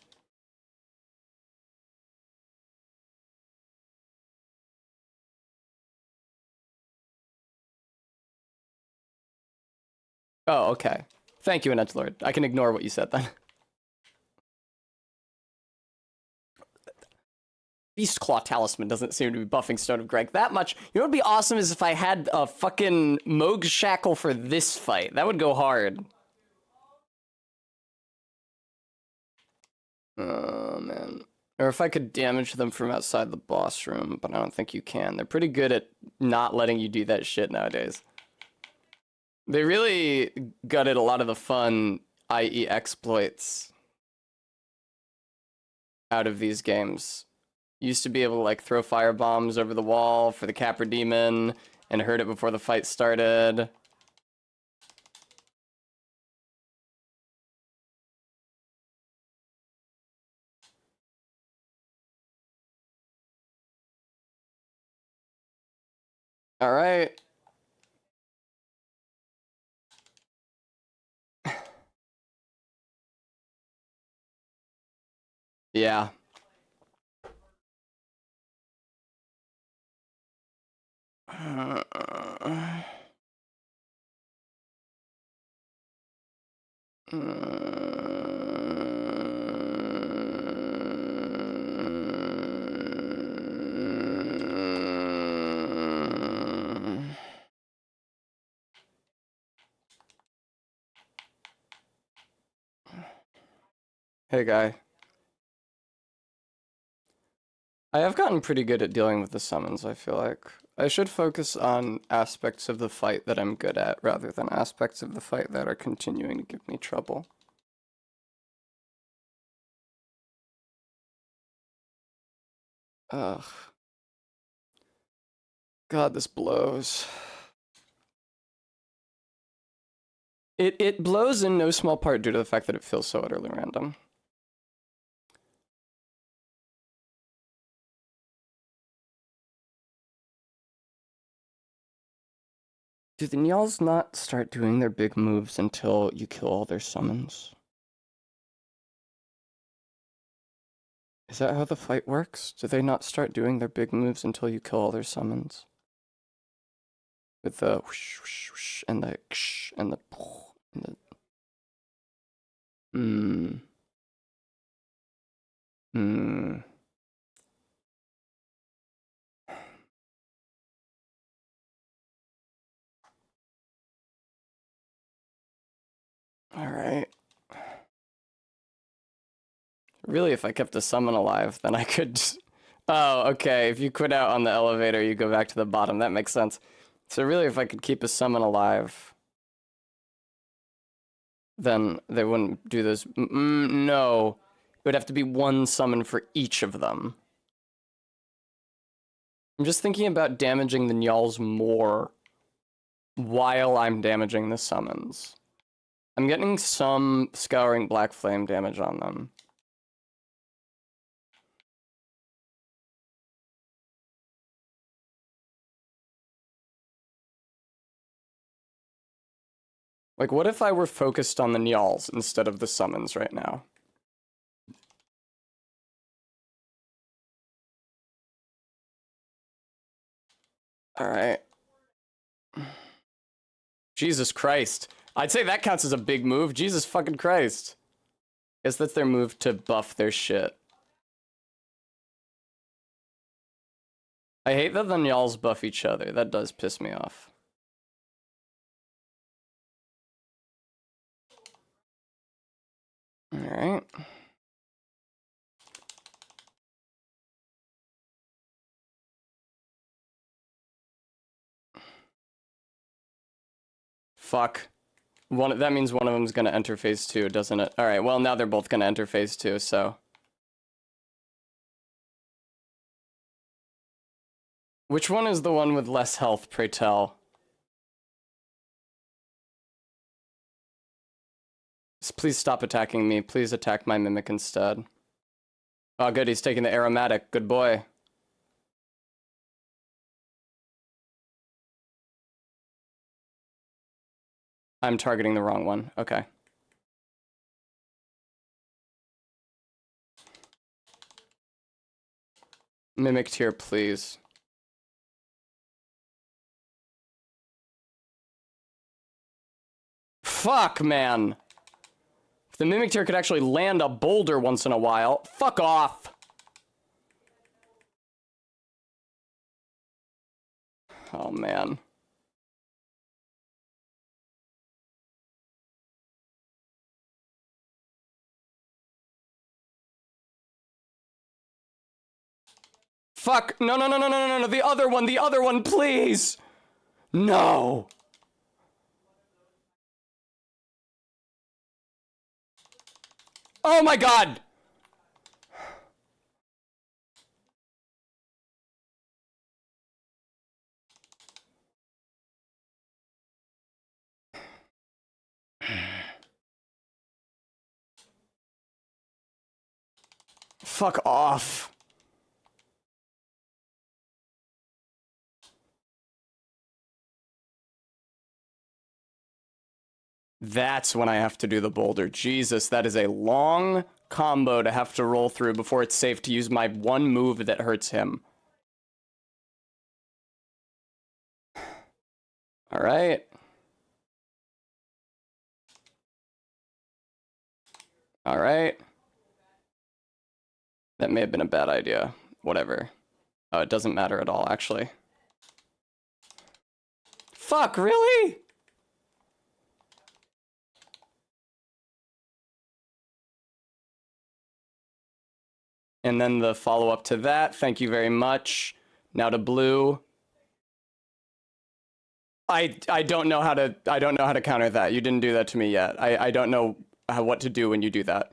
Oh, okay. Thank you, Edgelord. I can ignore what you said then. Beastclaw Talisman doesn't seem to be buffing Stone of Greg that much. You know what would be awesome is if I had a fucking Moog Shackle for this fight. That would go hard. Oh, man. Or if I could damage them from outside the boss room, but I don't think you can. They're pretty good at not letting you do that shit nowadays. They really gutted a lot of the fun IE exploits out of these games. Used to be able to, like, throw fire bombs over the wall for the Capra Demon and hurt it before the fight started. All right. Yeah. Hey, guy. I have gotten pretty good at dealing with the summons, I feel like. I should focus on aspects of the fight that I'm good at, rather than aspects of the fight that are continuing to give me trouble. Ugh. God, this blows. It blows in no small part due to the fact that it feels so utterly random. Do the Nyals not start doing their big moves until you kill all their summons? Is that how the fight works? Do they not start doing their big moves until you kill all their summons? With the whoosh, whoosh, whoosh, and the ksh, and the and the... Alright. Really, if I kept a summon alive, then I could... Oh, okay. If you quit out on the elevator, you go back to the bottom. That makes sense. So really, if I could keep a summon alive, then they wouldn't do this. No. It would have to be one summon for each of them. I'm just thinking about damaging the Nyals more while I'm damaging the summons. I'm getting some Scouring Black Flame damage on them. Like, what if I were focused on the Nyals instead of the summons right now? Alright. Jesus Christ. I'd say that counts as a big move. Jesus fucking Christ. Guess that's their move to buff their shit. I hate that the Nyals buff each other. That does piss me off. Alright. Fuck. That means one of them's gonna enter phase 2, doesn't it? Alright, well now they're both gonna enter phase 2, so... Which one is the one with less health, pray tell? Please stop attacking me. Please attack my mimic instead. Oh good, he's taking the aromatic. Good boy. I'm targeting the wrong one. Okay. Mimic tier, please. Fuck, man! If the Mimic tier could actually land a boulder once in a while, fuck off! Oh, man. Fuck! No, no, no, no, no, no, no, the other one, please! No! Oh my god! Fuck off. That's when I have to do the boulder. Jesus, that is a long combo to have to roll through before it's safe to use my one move that hurts him. Alright. Alright. That may have been a bad idea. Whatever. Oh, it doesn't matter at all, actually. Fuck, really? And then the follow-up to that, thank you very much. Now to blue. I don't know how to counter that. You didn't do that to me yet. I don't know what to do when you do that.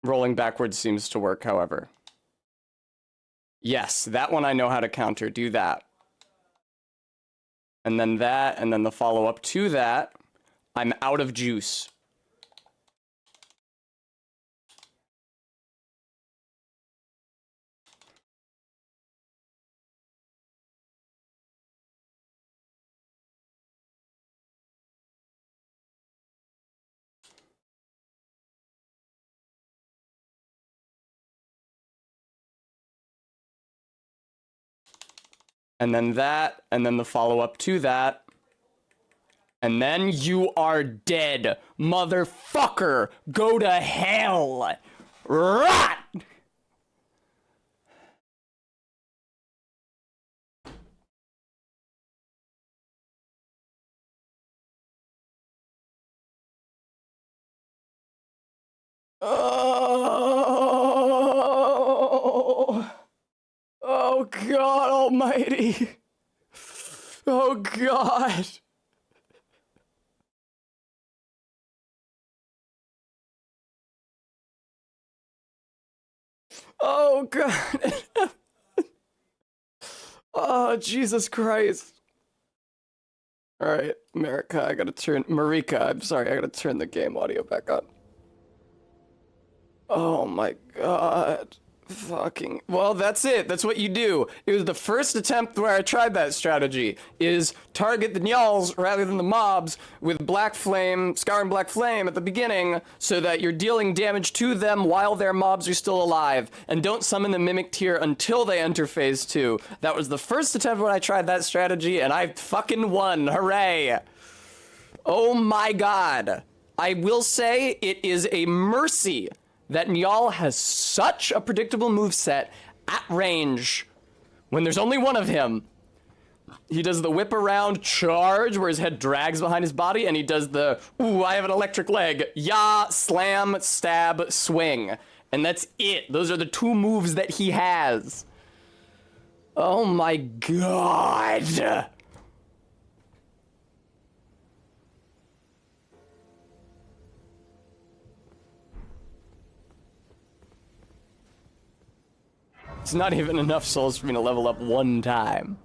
Rolling backwards seems to work, however. Yes, that one I know how to counter. Do that. And then that, and then the follow-up to that. I'm out of juice. And then that, and then the follow-up to that. And then you are dead. Motherfucker! Go to hell! Rot! Oh, oh God Almighty! Oh God! Oh God! Oh Jesus Christ! All right, Marika, Marika, I'm sorry, I gotta turn the game audio back on. Oh my God. Fucking. Well, that's it. That's what you do. It was the first attempt where I tried that strategy, is target the Nyals rather than the mobs with Black Flame, Scouring Black Flame at the beginning, so that you're dealing damage to them while their mobs are still alive, and don't summon the Mimic Tier until they enter Phase 2. That was the first attempt when I tried that strategy, and I fucking won. Hooray! Oh my God. I will say it is a mercy that Nyal has such a predictable moveset at range when there's only one of him. He does the whip around charge where his head drags behind his body, and he does the, ooh, I have an electric leg, ya, slam, stab, swing. And that's it. Those are the two moves that he has. Oh my God. It's not even enough souls for me to level up one time.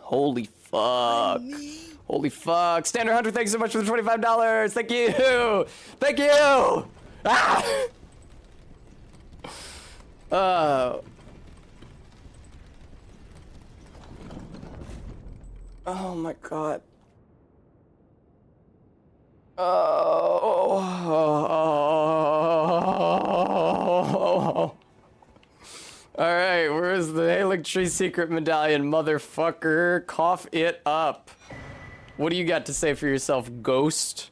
Holy fuck. Holy fuck. Standard Hunter, thank you so much for the $25. Thank you. Thank you. Ah! Oh my God. Oh. Alright, where's the Halig Tree Secret Medallion, motherfucker? Cough it up. What do you got to say for yourself, ghost?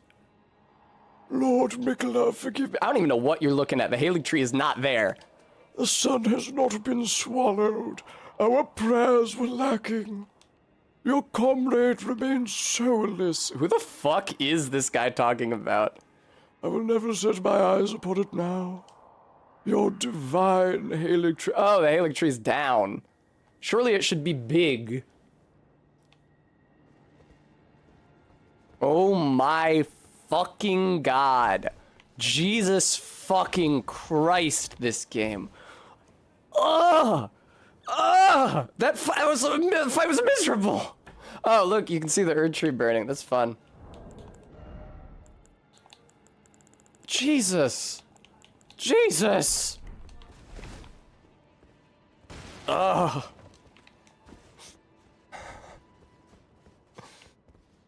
Lord Mikola, forgive me. I don't even know what you're looking at. The Halig Tree is not there. The sun has not been swallowed. Our prayers were lacking. Your comrade remains soulless. Who the fuck is this guy talking about? I will never set my eyes upon it now. Your divine Halig Tree. Oh, the Halig Tree's down. Surely it should be big. Oh my fucking God. Jesus fucking Christ, this game. Ugh! Ugh! That fight was miserable! Oh, look, you can see the Erd Tree burning. That's fun. Jesus! Jesus! Ugh!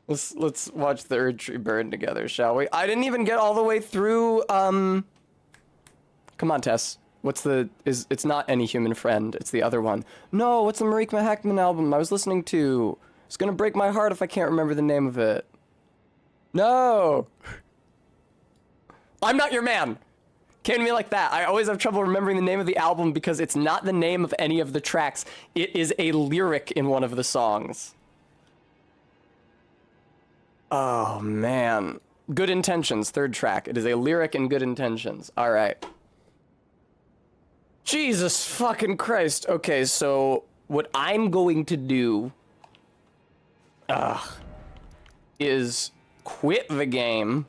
Let's watch the Erd Tree burn together, shall we? I didn't even get all the way through, Come on, Tess. It's not Any Human Friend, it's the other one. No, what's the Marika Hackman album I was listening to? It's gonna break my heart if I can't remember the name of it. No! I'm not your man! Came to me like that. I always have trouble remembering the name of the album because it's not the name of any of the tracks. It is a lyric in one of the songs. Oh, man. Good Intentions, third track. It is a lyric in Good Intentions. All right. Jesus fucking Christ. Okay, so what I'm going to do... is quit the game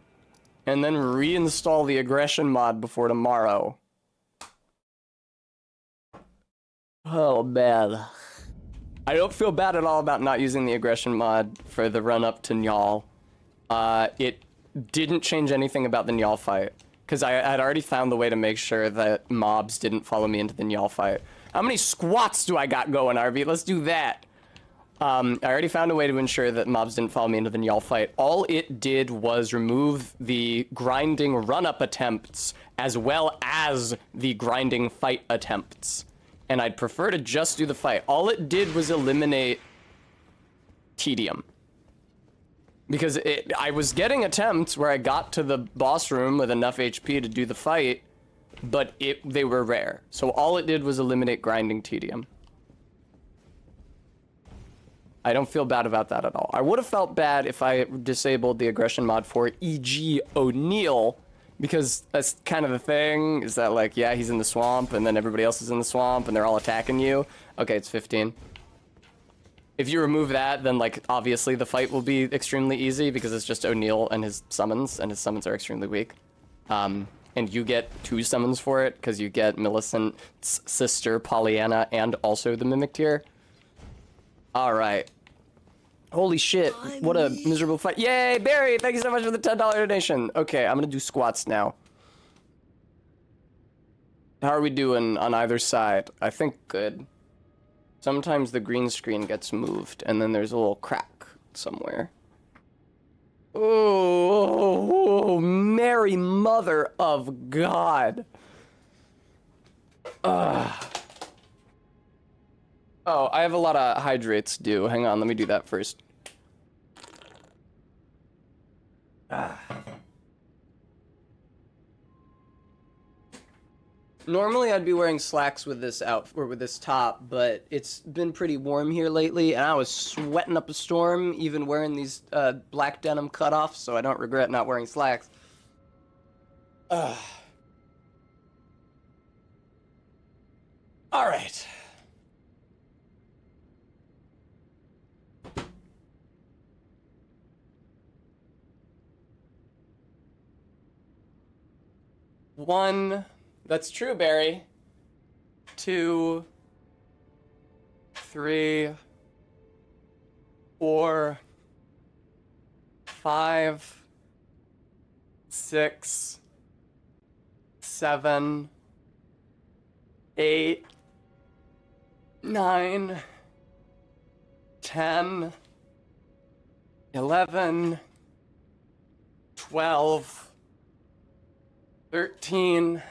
and then reinstall the aggression mod before tomorrow. Oh, man. I don't feel bad at all about not using the aggression mod for the run up to Njal. It didn't change anything about the Njal fight, because I had already found the way to make sure that mobs didn't follow me into the Njal fight. How many squats do I got going, RV? Let's do that. I already found a way to ensure that mobs didn't follow me into the Njal fight. All it did was remove the grinding run-up attempts as well as the grinding fight attempts. And I'd prefer to just do the fight. All it did was eliminate tedium. Because I was getting attempts where I got to the boss room with enough HP to do the fight, but they were rare. So all it did was eliminate grinding tedium. I don't feel bad about that at all. I would have felt bad if I disabled the aggression mod for E.G. O'Neill, because that's kind of the thing, is that like, yeah, he's in the swamp, and then everybody else is in the swamp, and they're all attacking you. Okay, it's 15. If you remove that, then like, obviously the fight will be extremely easy, because it's just O'Neill and his summons are extremely weak. And you get 2 summons for it, because you get Millicent's sister, Pollyanna, and also the Mimic Tier. Alright. Holy shit, what a miserable fight. Yay, Barry, thank you so much for the $10 donation. Okay, I'm gonna do squats now. How are we doing on either side? I think good. Sometimes the green screen gets moved, and then there's a little crack somewhere. Oh, Mary Mother of God. Ugh. Oh, I have a lot of hydrates due. Hang on, let me do that first. Normally I'd be wearing slacks with this outfit or with this top, but it's been pretty warm here lately, and I was sweating up a storm even wearing these black denim cutoffs, so I don't regret not wearing slacks. All right. One, that's true, Barry. 2, 3, 4, 5, 6, 7, 8, 9, 10, 11, 12, 13,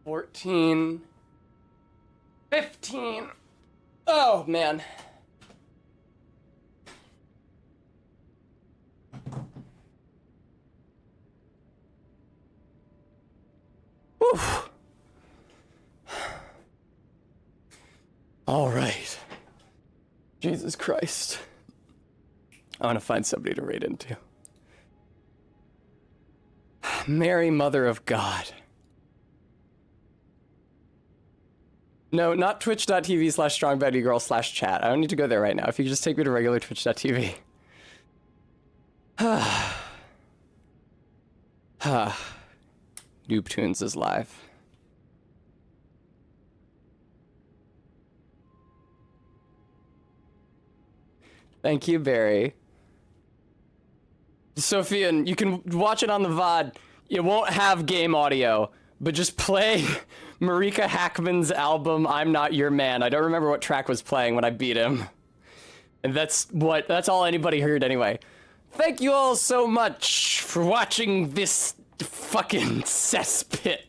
14, 15. Oh, man. Oof. All right. Jesus Christ. I want to find somebody to raid into. Mary, Mother of God. No, not twitch.tv/strongbadgirl/chat. I don't need to go there right now. If you could just take me to regular twitch.tv. Noob Tunes is live. Thank you, Barry. Sophian, you can watch it on the VOD. It won't have game audio, but just play Marika Hackman's album, I'm Not Your Man. I don't remember what track was playing when I beat him. And that's all anybody heard anyway. Thank you all so much for watching this fucking cesspit.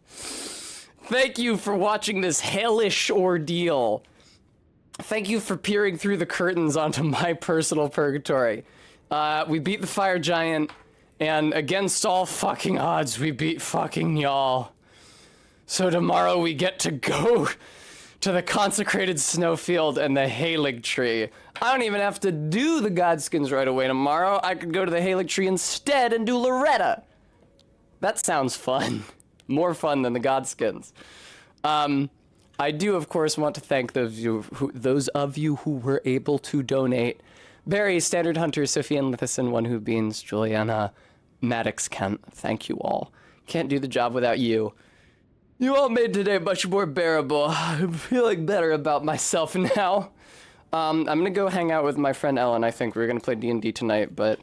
Thank you for watching this hellish ordeal. Thank you for peering through the curtains onto my personal purgatory. We beat the fire giant, and against all fucking odds, we beat fucking y'all. So tomorrow we get to go to the consecrated snowfield and the Halig tree. I don't even have to do the Godskins right away tomorrow. I could go to the Halig tree instead and do Loretta. That sounds fun. More fun than the Godskins. I do, of course, want to thank those of you who were able to donate. Barry, Standard Hunter, Sophie and Lithison, One Who Beans, Juliana, Maddox Kent, thank you all. Can't do the job without you. You all made today much more bearable. I'm feeling better about myself now. I'm gonna go hang out with my friend Ellen. I think we're gonna play D&D tonight, but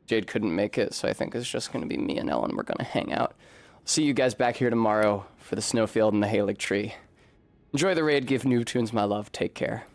Jade couldn't make it, so I think it's just gonna be me and Ellen. We're gonna hang out. See you guys back here tomorrow for the snowfield and the Halig tree. Enjoy the raid. Give New Tunes my love. Take care.